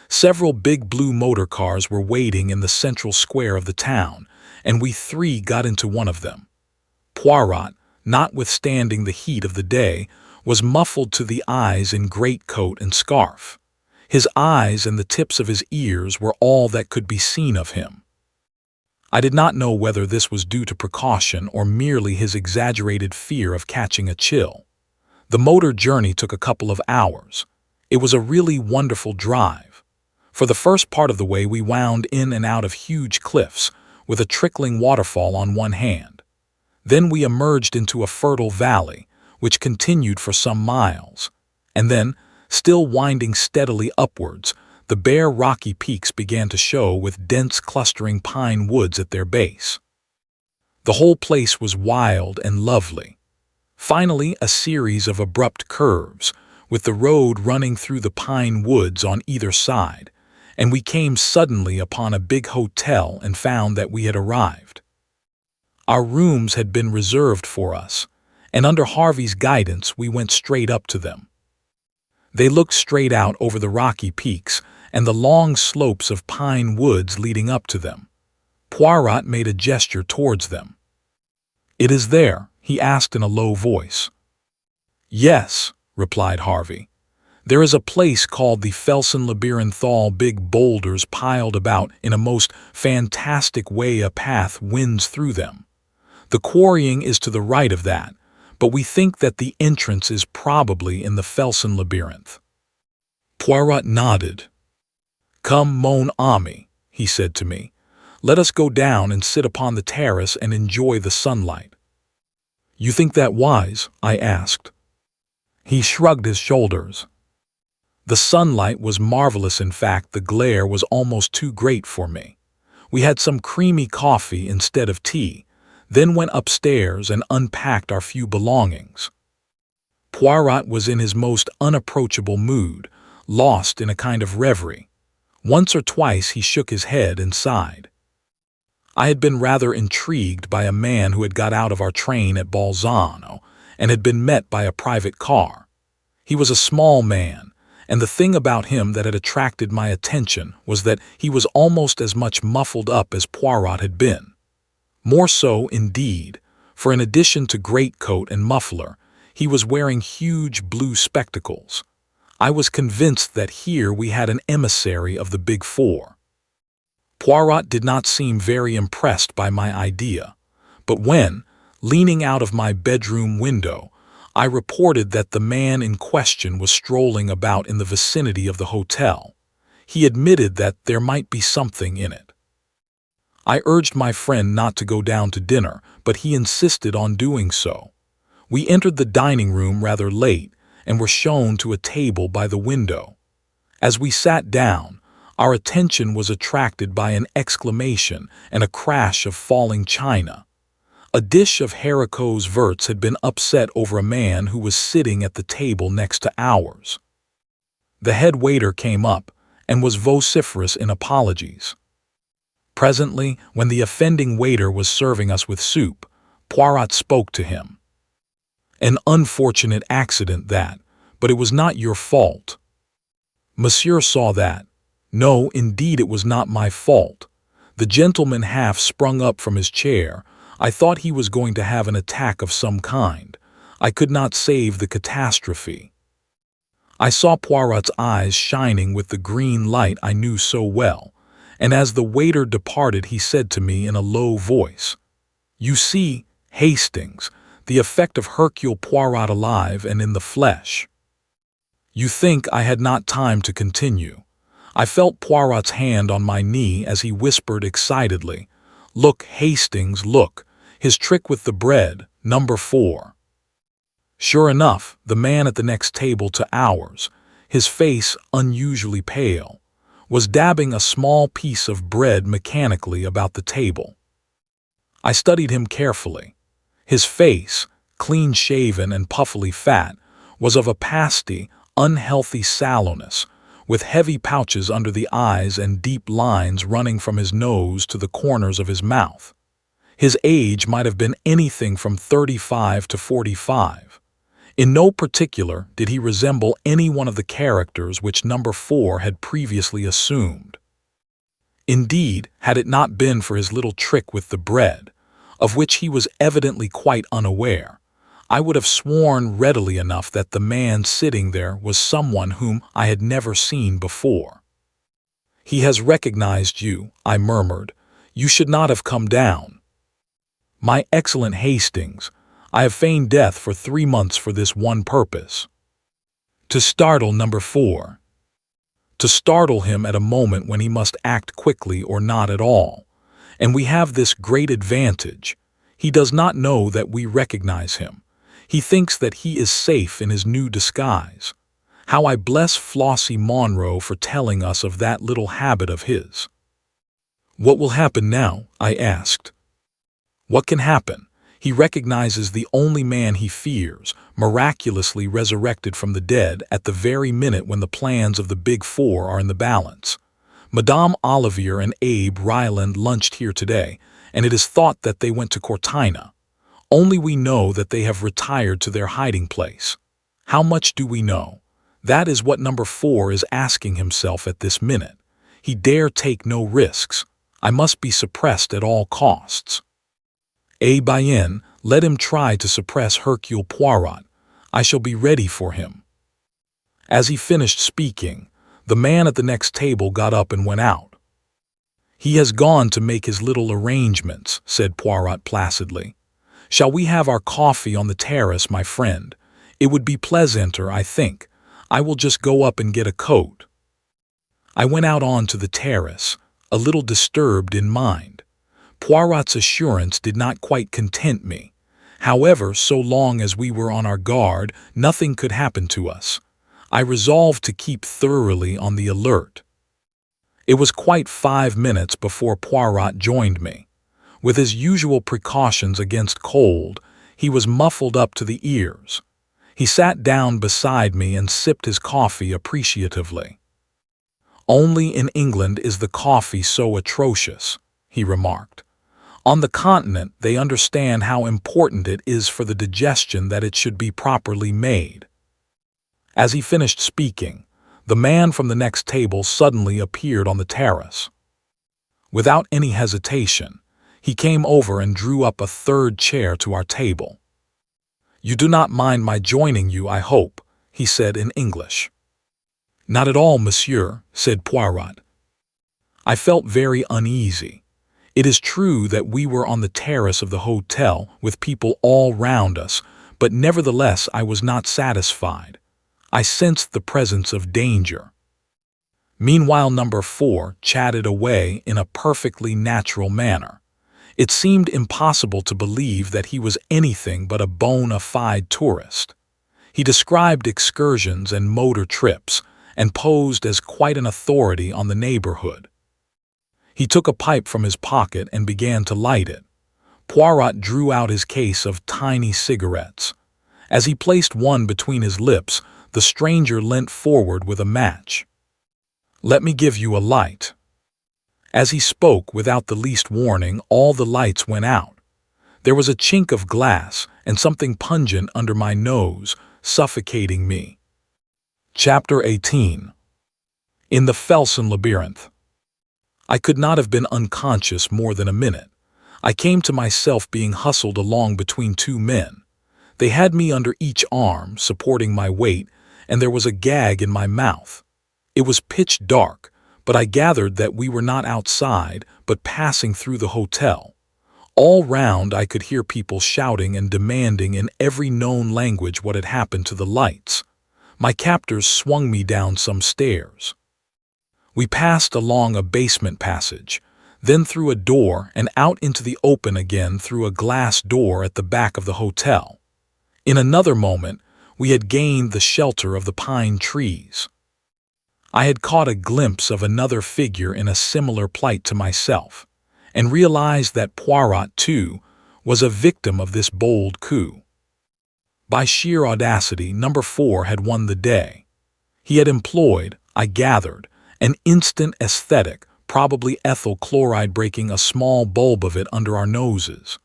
Several big blue motor cars were waiting in the central square of the town, and we three got into one of them. Poirot, notwithstanding the heat of the day, was muffled to the eyes in greatcoat and scarf. His eyes and the tips of his ears were all that could be seen of him. I did not know whether this was due to precaution or merely his exaggerated fear of catching a chill. The motor journey took a couple of hours. It was a really wonderful drive. For the first part of the way, we wound in and out of huge cliffs, with a trickling waterfall on one hand. Then we emerged into a fertile valley, which continued for some miles. And then, still winding steadily upwards, the bare rocky peaks began to show with dense clustering pine woods at their base. The whole place was wild and lovely. Finally, a series of abrupt curves, with the road running through the pine woods on either side, and we came suddenly upon a big hotel and found that we had arrived. Our rooms had been reserved for us, and under Harvey's guidance we went straight up to them. They looked straight out over the rocky peaks and the long slopes of pine woods leading up to them. Poirot made a gesture towards them. "It is there?" he asked in a low voice. "Yes," replied Harvey. "There is a place called the Felsen Labyrinth, all big boulders piled about in a most fantastic way. A path winds through them. The quarrying is to the right of that, but we think that the entrance is probably in the Felsen Labyrinth." Poirot nodded. "Come, mon ami," he said to me. "Let us go down and sit upon the terrace and enjoy the sunlight." "You think that wise?" I asked. He shrugged his shoulders. The sunlight was marvelous. In fact, the glare was almost too great for me. We had some creamy coffee instead of tea, then went upstairs and unpacked our few belongings. Poirot was in his most unapproachable mood, lost in a kind of reverie. Once or twice he shook his head and sighed. I had been rather intrigued by a man who had got out of our train at Bolzano and had been met by a private car. He was a small man, and the thing about him that had attracted my attention was that he was almost as much muffled up as Poirot had been. More so, indeed, for in addition to greatcoat and muffler, he was wearing huge blue spectacles. I was convinced that here we had an emissary of the Big Four. Poirot did not seem very impressed by my idea, but when, leaning out of my bedroom window, I reported that the man in question was strolling about in the vicinity of the hotel, he admitted that there might be something in it. I urged my friend not to go down to dinner, but he insisted on doing so. We entered the dining room rather late and were shown to a table by the window. As we sat down, our attention was attracted by an exclamation and a crash of falling china. A dish of haricots verts had been upset over a man who was sitting at the table next to ours. The head waiter came up and was vociferous in apologies. Presently, when the offending waiter was serving us with soup, Poirot spoke to him. "An unfortunate accident that, but it was not your fault." "Monsieur saw that." "No, indeed it was not my fault." The gentleman half sprung up from his chair. I thought he was going to have an attack of some kind. I could not save the catastrophe. I saw Poirot's eyes shining with the green light I knew so well, and as the waiter departed he said to me in a low voice, "You see, Hastings, the effect of Hercule Poirot alive and in the flesh." You think I had not time to continue. I felt Poirot's hand on my knee as he whispered excitedly, "Look, Hastings, look, his trick with the bread, number 4. Sure enough, the man at the next table to ours, his face unusually pale, was dabbing a small piece of bread mechanically about the table. I studied him carefully. His face, clean-shaven and puffily fat, was of a pasty, unhealthy sallowness, with heavy pouches under the eyes and deep lines running from his nose to the corners of his mouth. His age might have been anything from 35 to 45. In no particular did he resemble any one of the characters which number 4 had previously assumed. Indeed, had it not been for his little trick with the bread, of which he was evidently quite unaware, I would have sworn readily enough that the man sitting there was someone whom I had never seen before. "He has recognized you," I murmured. You should not have come down. My excellent Hastings, I have feigned death for 3 months for this one purpose. To startle number 4. To startle him at a moment when he must act quickly or not at all. And we have this great advantage. He does not know that we recognize him. He thinks that he is safe in his new disguise. How I bless Flossie Monroe for telling us of that little habit of his. What will happen now? I asked. What can happen? He recognizes the only man he fears, miraculously resurrected from the dead at the very minute when the plans of the Big Four are in the balance. Madame Olivier and Abe Ryland lunched here today, and it is thought that they went to Cortina. Only we know that they have retired to their hiding place. How much do we know? That is what number 4 is asking himself at this minute. He dare take no risks. I must be suppressed at all costs. Bien, let him try to suppress Hercule Poirot. I shall be ready for him. As he finished speaking, the man at the next table got up and went out. He has gone to make his little arrangements, said Poirot placidly. Shall we have our coffee on the terrace, my friend? It would be pleasanter, I think. I will just go up and get a coat. I went out on to the terrace, a little disturbed in mind. Poirot's assurance did not quite content me. However, so long as we were on our guard, nothing could happen to us. I resolved to keep thoroughly on the alert. It was quite 5 minutes before Poirot joined me. With his usual precautions against cold, he was muffled up to the ears. He sat down beside me and sipped his coffee appreciatively. Only in England is the coffee so atrocious, he remarked. On the continent, they understand how important it is for the digestion that it should be properly made. As he finished speaking, the man from the next table suddenly appeared on the terrace. Without any hesitation, he came over and drew up a third chair to our table. You do not mind my joining you, I hope, he said in English. Not at all, monsieur, said Poirot. I felt very uneasy. It is true that we were on the terrace of the hotel with people all round us, but nevertheless I was not satisfied. I sensed the presence of danger. Meanwhile, number 4 chatted away in a perfectly natural manner. It seemed impossible to believe that he was anything but a bona fide tourist. He described excursions and motor trips, and posed as quite an authority on the neighborhood. He took a pipe from his pocket and began to light it. Poirot drew out his case of tiny cigarettes. As he placed one between his lips, the stranger leant forward with a match. Let me give you a light. As he spoke, without the least warning, all the lights went out. There was a chink of glass and something pungent under my nose, suffocating me. Chapter 18. In the Felsen Labyrinth. I could not have been unconscious more than a minute. I came to myself being hustled along between 2 men. They had me under each arm, supporting my weight, and there was a gag in my mouth. It was pitch dark, but I gathered that we were not outside, but passing through the hotel. All round I could hear people shouting and demanding in every known language what had happened to the lights. My captors swung me down some stairs. We passed along a basement passage, then through a door and out into the open again through a glass door at the back of the hotel. In another moment, we had gained the shelter of the pine trees. I had caught a glimpse of another figure in a similar plight to myself, and realized that Poirot, too, was a victim of this bold coup. By sheer audacity, number 4 had won the day. He had employed, I gathered, an instant aesthetic, probably ethyl chloride, breaking a small bulb of it under our noses.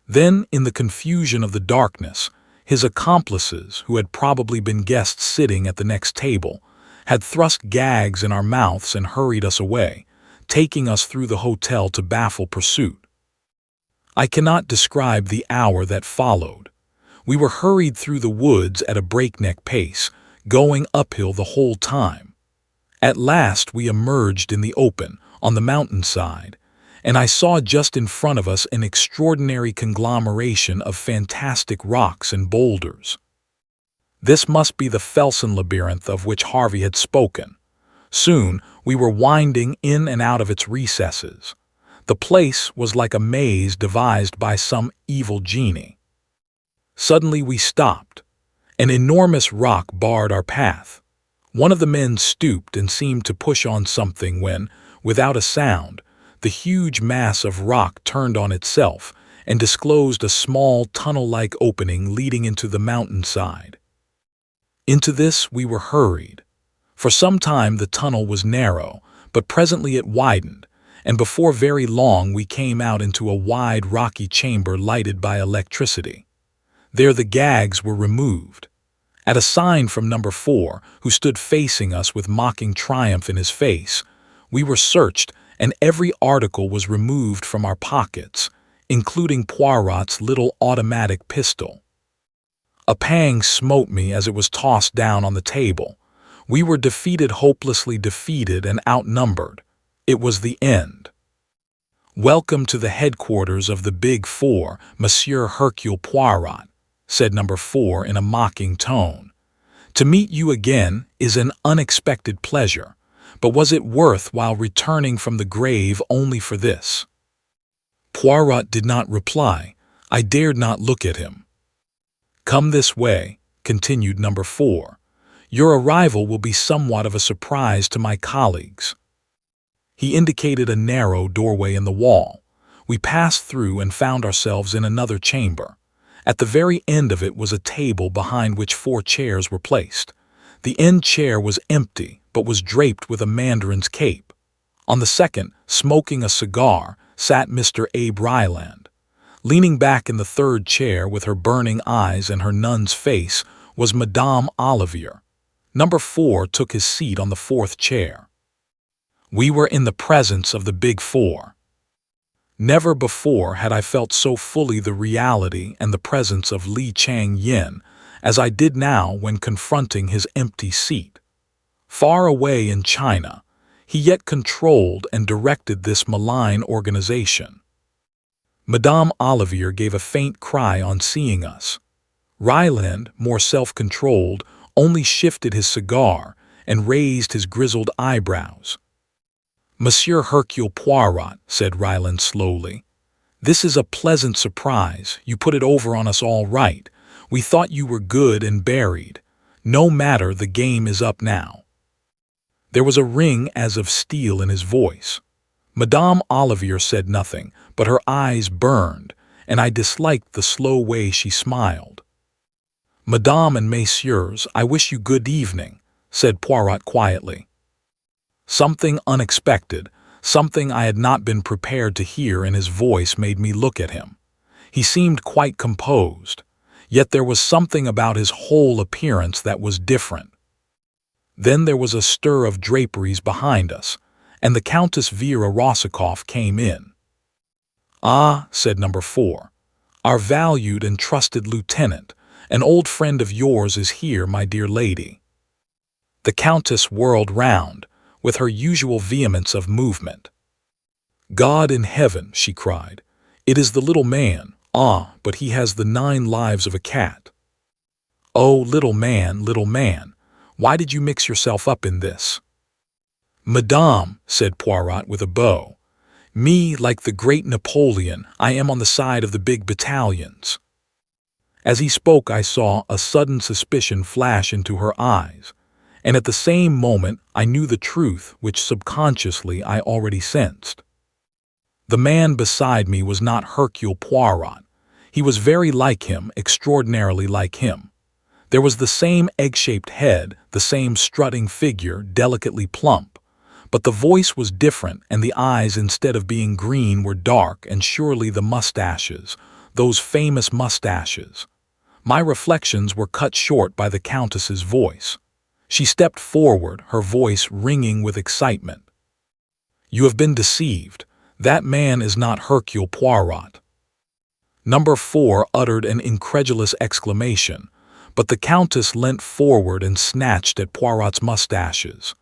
Then, in the confusion of the darkness, his accomplices, who had probably been guests sitting at the next table, had thrust gags in our mouths and hurried us away, taking us through the hotel to baffle pursuit. I cannot describe the hour that followed. We were hurried through the woods at a breakneck pace, going uphill the whole time. At last we emerged in the open, on the mountainside, and I saw just in front of us an extraordinary conglomeration of fantastic rocks and boulders. This must be the Felsen labyrinth of which Harvey had spoken. Soon we were winding in and out of its recesses. The place was like a maze devised by some evil genie. Suddenly we stopped. An enormous rock barred our path. One of the men stooped and seemed to push on something when, without a sound, the huge mass of rock turned on itself and disclosed a small tunnel-like opening leading into the mountainside. Into this we were hurried. For some time the tunnel was narrow, but presently it widened, and before very long we came out into a wide rocky chamber lighted by electricity. There the gags were removed. At a sign from number 4, who stood facing us with mocking triumph in his face, we were searched, and every article was removed from our pockets, including Poirot's little automatic pistol. A pang smote me as it was tossed down on the table. We were defeated, hopelessly defeated and outnumbered. It was the end. "Welcome to the headquarters of the Big Four, Monsieur Hercule Poirot," said number 4 in a mocking tone. "To meet you again is an unexpected pleasure, but was it worth while returning from the grave only for this?" Poirot did not reply. I dared not look at him. "Come this way," continued number 4. "Your arrival will be somewhat of a surprise to my colleagues." He indicated a narrow doorway in the wall. We passed through and found ourselves in another chamber. At the very end of it was a table behind which 4 chairs were placed. The end chair was empty, but was draped with a mandarin's cape. On the second, smoking a cigar, sat Mr. Abe Ryland. Leaning back in the third chair with her burning eyes and her nun's face was Madame Olivier. Number 4 took his seat on the 4th chair. We were in the presence of the Big Four. Never before had I felt so fully the reality and the presence of Li Chang-yen as I did now when confronting his empty seat. Far away in China, he yet controlled and directed this malign organization. Madame Olivier gave a faint cry on seeing us. Ryland, more self-controlled, only shifted his cigar and raised his grizzled eyebrows. "Monsieur Hercule Poirot," said Ryland slowly, "this is a pleasant surprise. You put it over on us all right. We thought you were good and buried. No matter, the game is up now." There was a ring as of steel in his voice. Madame Olivier said nothing, but her eyes burned, and I disliked the slow way she smiled. "Madame and messieurs, I wish you good evening," said Poirot quietly. Something unexpected, something I had not been prepared to hear in his voice made me look at him. He seemed quite composed, yet there was something about his whole appearance that was different. Then there was a stir of draperies behind us, and the Countess Vera Rossikoff came in. "Ah," said number 4, "our valued and trusted lieutenant, an old friend of yours is here, my dear lady." The Countess whirled round, with her usual vehemence of movement. "God in heaven," she cried, "it is the little man. Ah, but he has the 9 lives of a cat." "Oh, little man, why did you mix yourself up in this?" "Madame," said Poirot with a bow, "me, like the great Napoleon, I am on the side of the big battalions." As he spoke I saw a sudden suspicion flash into her eyes, and at the same moment I knew the truth which subconsciously I already sensed. The man beside me was not Hercule Poirot. He was very like him, extraordinarily like him. There was the same egg-shaped head, the same strutting figure, delicately plump. But the voice was different, and the eyes, instead of being green, were dark, and surely the mustaches, those famous mustaches. My reflections were cut short by the Countess's voice. She stepped forward, her voice ringing with excitement. "You have been deceived. That man is not Hercule Poirot." Number 4 uttered an incredulous exclamation, but the Countess leant forward and snatched at Poirot's mustaches.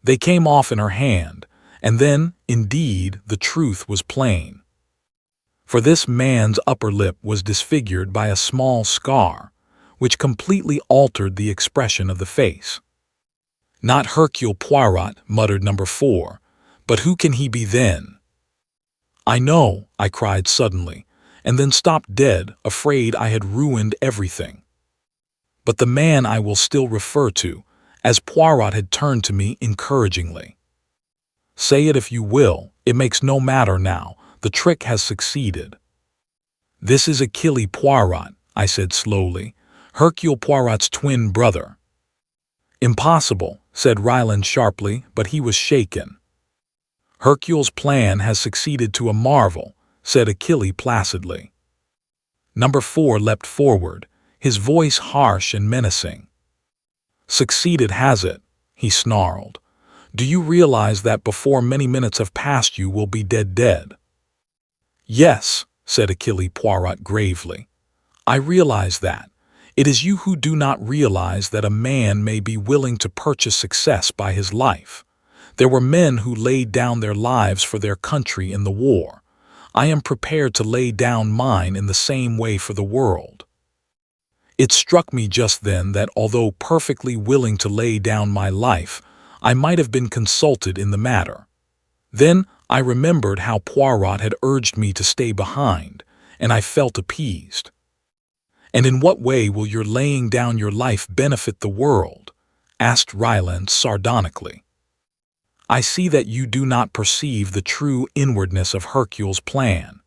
They came off in her hand, And then, indeed, the truth was plain. For this man's upper lip was disfigured by a small scar, which completely altered the expression of the face. "Not Hercule Poirot," muttered number 4, "but who can he be then?" "I know," I cried suddenly, and then stopped dead, afraid I had ruined everything. But the man I will still refer to, as Poirot had turned to me encouragingly. "Say it if you will, it makes no matter now, the trick has succeeded." "This is Hercule Poirot," I said slowly, "Hercule Poirot's twin brother." "Impossible," said Ryland sharply, but he was shaken. "Hercule's plan has succeeded to a marvel," said Achille placidly. Number 4 leapt forward, his voice harsh and menacing. "Succeeded, has it?" he snarled. "Do you realize that before many minutes have passed you will be dead?" "Yes," said Hercule Poirot gravely. "I realize that. It is you who do not realize that a man may be willing to purchase success by his life. There were men who laid down their lives for their country in the war. I am prepared to lay down mine in the same way for the world." It struck me just then that although perfectly willing to lay down my life, I might have been consulted in the matter. Then I remembered how Poirot had urged me to stay behind, and I felt appeased. "And in what way will your laying down your life benefit the world?" asked Ryland sardonically. "I see that you do not perceive the true inwardness of Hercule's plan.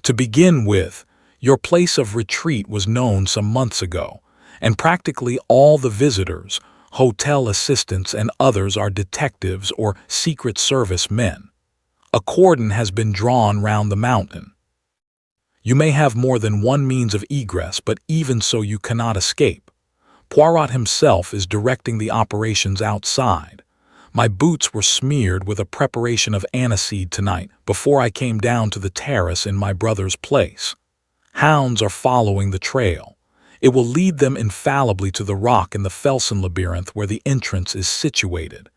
To begin with, your place of retreat was known some months ago, and practically all the visitors, hotel assistants and others are detectives or Secret Service men. A cordon has been drawn round the mountain. You may have more than one means of egress, but even so you cannot escape. Poirot himself is directing the operations outside. My boots were smeared with a preparation of aniseed tonight before I came down to the terrace in my brother's place. Hounds are following the trail. It will lead them infallibly to the rock in the Felsen labyrinth where the entrance is situated.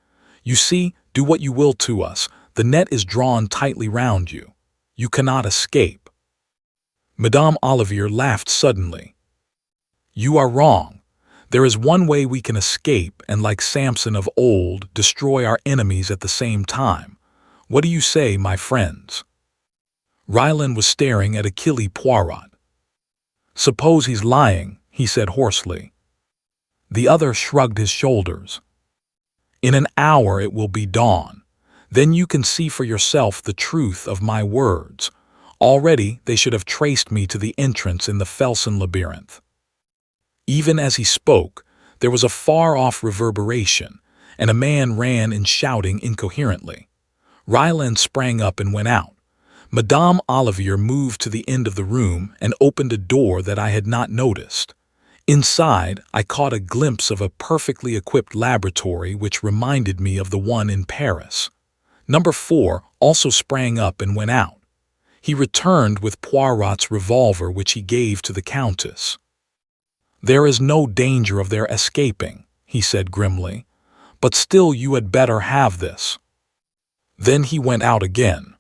You see, do what you will to us, the net is drawn tightly round you. You cannot escape." Madame Olivier laughed suddenly. "You are wrong. There is one way we can escape and, like Samson of old, destroy our enemies at the same time. What do you say, my friends?" Ryland was staring at Hercule Poirot. "Suppose he's lying," he said hoarsely. The other shrugged his shoulders. "In an hour it will be dawn. Then you can see for yourself the truth of my words. Already they should have traced me to the entrance in the Felsen labyrinth." Even as he spoke, there was a far-off reverberation, and a man ran in shouting incoherently. Ryland sprang up and went out. Madame Olivier moved to the end of the room and opened a door that I had not noticed. Inside, I caught a glimpse of a perfectly equipped laboratory which reminded me of the one in Paris. Number 4 also sprang up and went out. He returned with Poirot's revolver, which he gave to the Countess. "There is no danger of their escaping," he said grimly, "but still you had better have this." Then he went out again.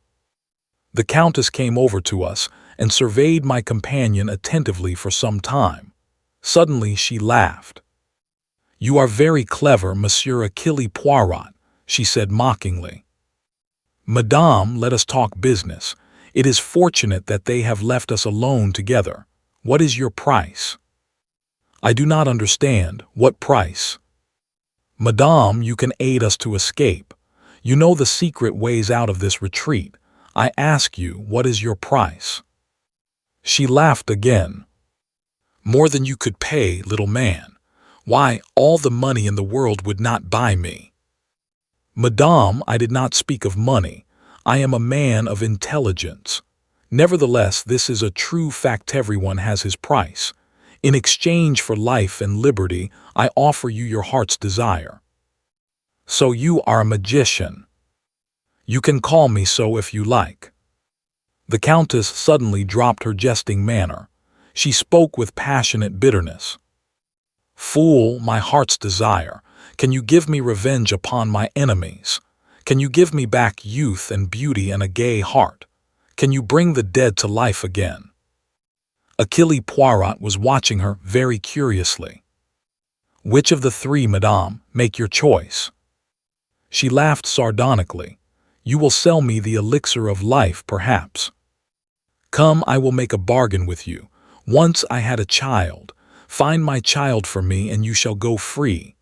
The Countess came over to us and surveyed my companion attentively for some time. Suddenly she laughed. "You are very clever, Monsieur Hercule Poirot," she said mockingly. "Madame, let us talk business. It is fortunate that they have left us alone together. What is your price?" "I do not understand. What price?" "Madame, you can aid us to escape. You know the secret ways out of this retreat. I ask you, what is your price?" She laughed again. "More than you could pay, little man. Why, all the money in the world would not buy me." "Madame, I did not speak of money. I am a man of intelligence. Nevertheless, this is a true fact: everyone has his price. In exchange for life and liberty, I offer you your heart's desire." "So you are a magician." "You can call me so if you like." The Countess suddenly dropped her jesting manner. She spoke with passionate bitterness. "Fool, my heart's desire. Can you give me revenge upon my enemies? Can you give me back youth and beauty and a gay heart? Can you bring the dead to life again?" Hercule Poirot was watching her very curiously. "Which of the three, madame? Make your choice." She laughed sardonically. "You will sell me the elixir of life, perhaps. Come, I will make a bargain with you. Once I had a child. Find my child for me and you shall go free."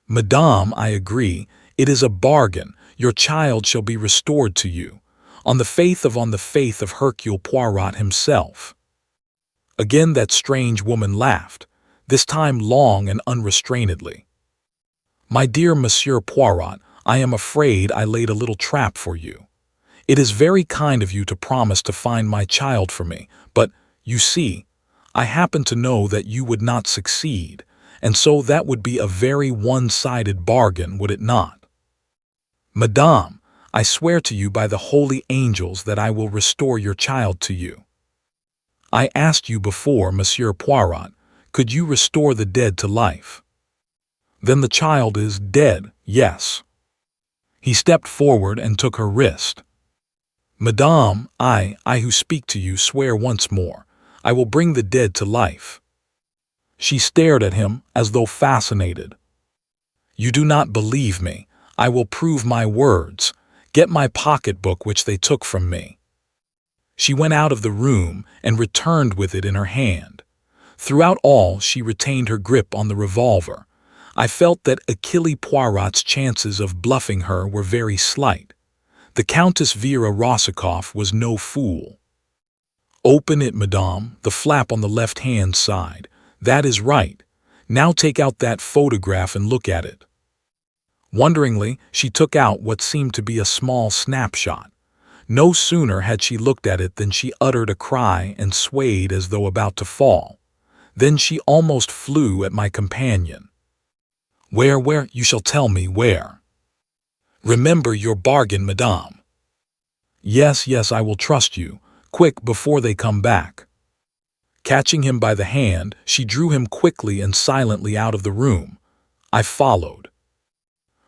"Madame, I agree. It is a bargain. Your child shall be restored to you. On the faith of Hercule Poirot himself." Again that strange woman laughed, this time long and unrestrainedly. "My dear Monsieur Poirot, I am afraid I laid a little trap for you. It is very kind of you to promise to find my child for me, but, you see, I happen to know that you would not succeed, and so that would be a very one-sided bargain, would it not? Madame, I swear to you by the holy angels that I will restore your child to you. I asked you before, Monsieur Poirot, could you restore the dead to life? Then the child is dead, yes." He stepped forward and took her wrist. "Madame, I who speak to you swear once more, I will bring the dead to life." She stared at him as though fascinated. "You do not believe me. I will prove my words. Get my pocketbook which they took from me." She went out of the room and returned with it in her hand. Throughout all she retained her grip on the revolver. I felt that Hercule Poirot's chances of bluffing her were very slight. The Countess Vera Rossikoff was no fool. "Open it, madame, the flap on the left-hand side. That is right. Now take out that photograph and look at it." Wonderingly, she took out what seemed to be a small snapshot. No sooner had she looked at it than she uttered a cry and swayed as though about to fall. Then she almost flew at my companion. Where, you shall tell me where." "Remember your bargain, madame." Yes, I will trust you. Quick, before they come back." Catching him by the hand, she drew him quickly and silently out of the room. I followed.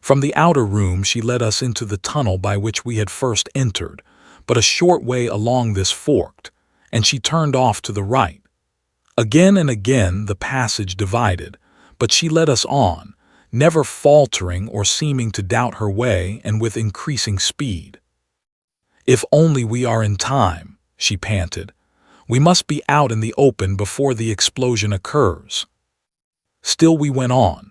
From the outer room she led us into the tunnel by which we had first entered, but a short way along this forked, and she turned off to the right. Again and again the passage divided, but she led us on, never faltering or seeming to doubt her way, and with increasing speed. "If only we are in time," she panted. "We must be out in the open before the explosion occurs." Still we went on.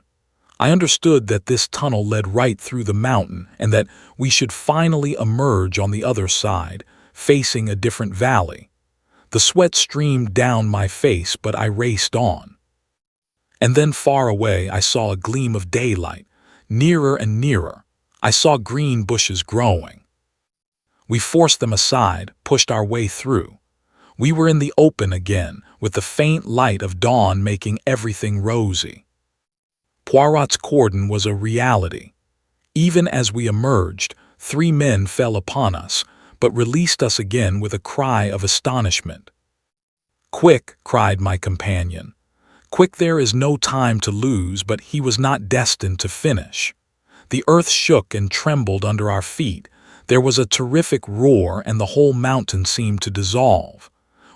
I understood that this tunnel led right through the mountain and that we should finally emerge on the other side, facing a different valley. The sweat streamed down my face, but I raced on. And then far away I saw a gleam of daylight. Nearer and nearer, I saw green bushes growing. We forced them aside, pushed our way through. We were in the open again, with the faint light of dawn making everything rosy. Poirot's cordon was a reality. Even as we emerged, 3 men fell upon us, but released us again with a cry of astonishment. "Quick!" cried my companion. "Quick, there is no time to lose," but he was not destined to finish. The earth shook and trembled under our feet. There was a terrific roar and the whole mountain seemed to dissolve.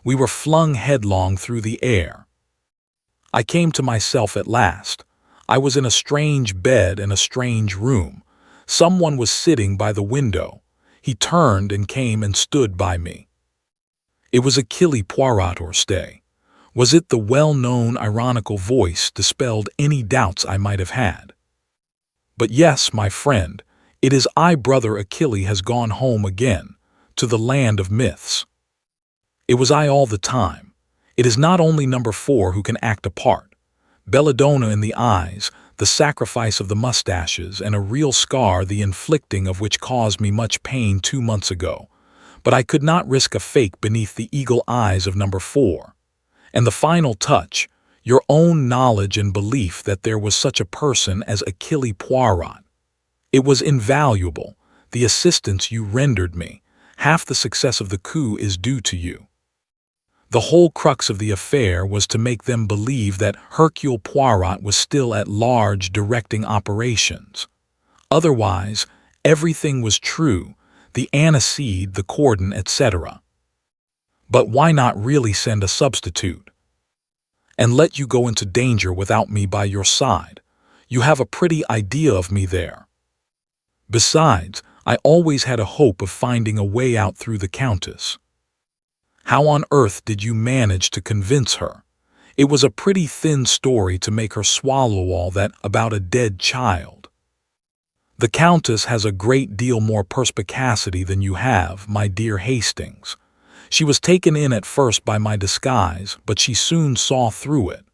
We were flung headlong through the air. I came to myself at last. I was in a strange bed in a strange room. Someone was sitting by the window. He turned and came and stood by me. It was Hercule Poirot, or stay. Was it the well-known ironical voice dispelled any doubts I might have had? But yes, my friend, it is I, brother Hercule has gone home again, to the land of myths. It was I all the time. It is not only number 4 who can act a part. Belladonna in the eyes, the sacrifice of the mustaches, and a real scar the inflicting of which caused me much pain 2 months ago. But I could not risk a fake beneath the eagle eyes of number 4. And the final touch, your own knowledge and belief that there was such a person as Hercule Poirot. It was invaluable, the assistance you rendered me. Half the success of the coup is due to you. The whole crux of the affair was to make them believe that Hercule Poirot was still at large directing operations. Otherwise, Everything was true, the aniseed, the cordon, etc. But why not really send a substitute? And let you go into danger without me by your side. You have a pretty idea of me there. Besides, I always had a hope of finding a way out through the Countess. How on earth did you manage to convince her? It was a pretty thin story to make her swallow all that about a dead child. The Countess has a great deal more perspicacity than you have, my dear Hastings. She was taken in at first by my disguise, but she soon saw through it.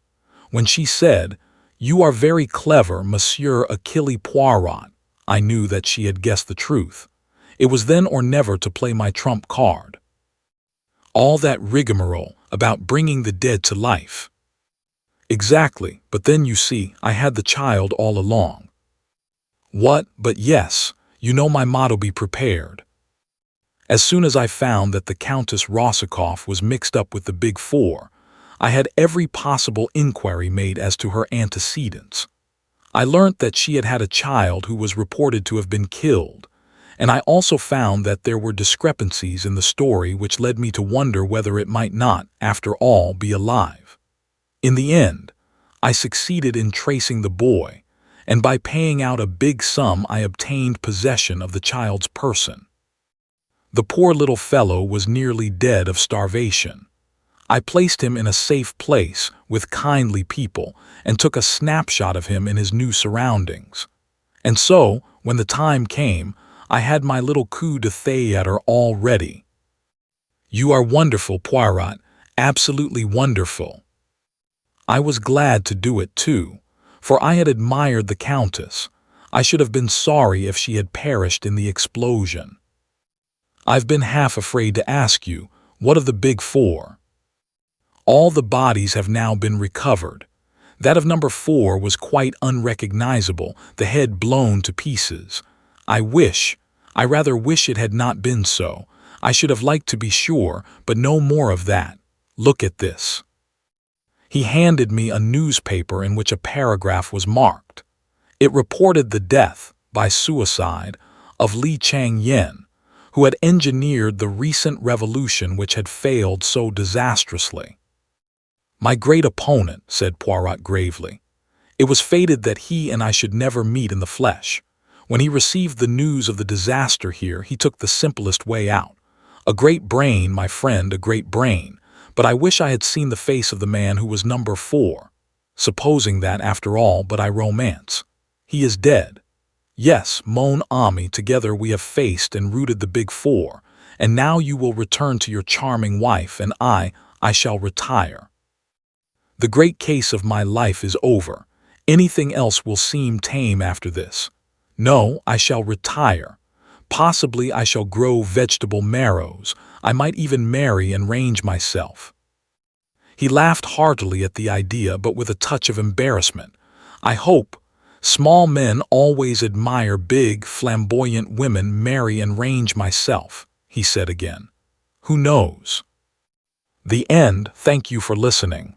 When she said, "You are very clever, Monsieur Hercule Poirot," I knew that she had guessed the truth. It was then or never to play my trump card. All that rigmarole about bringing the dead to life. Exactly, but then you see, I had the child all along. What? But yes, you know my motto, be prepared. As soon as I found that the Countess Rosikoff was mixed up with the Big Four, I had every possible inquiry made as to her antecedents. I learnt that she had had a child who was reported to have been killed, and I also found that there were discrepancies in the story which led me to wonder whether it might not, after all, be alive. In the end, I succeeded in tracing the boy, and by paying out a big sum I obtained possession of the child's person. The poor little fellow was nearly dead of starvation. I placed him in a safe place with kindly people and took a snapshot of him in his new surroundings. And so, when the time came, I had my little coup de theatre all ready. You are wonderful, Poirot, absolutely wonderful. I was glad to do it too, for I had admired the Countess. I should have been sorry if she had perished in the explosion. I've been half afraid to ask you, what of the Big Four? All the bodies have now been recovered. That of number 4 was quite unrecognizable, the head blown to pieces. I rather wish it had not been so. I should have liked to be sure, but no more of that. Look at this. He handed me a newspaper in which a paragraph was marked. It reported the death, by suicide, of Li Chang-yen, who had engineered the recent revolution which had failed so disastrously. My great opponent, said Poirot gravely. It was fated that he and I should never meet in the flesh. When he received the news of the disaster here, he took the simplest way out. A great brain, my friend, a great brain, but I wish I had seen the face of the man who was number 4. Supposing that, after all, but I romance. He is dead. Yes, mon ami, together we have faced and routed the Big Four, and now you will return to your charming wife, and I shall retire. The great case of my life is over. Anything else will seem tame after this. No, I shall retire. Possibly I shall grow vegetable marrows. I might even marry and range myself. He laughed heartily at the idea, but with a touch of embarrassment. I hope. Small men always admire big, flamboyant women. Marry and range myself, he said again. Who knows? The end. Thank you for listening.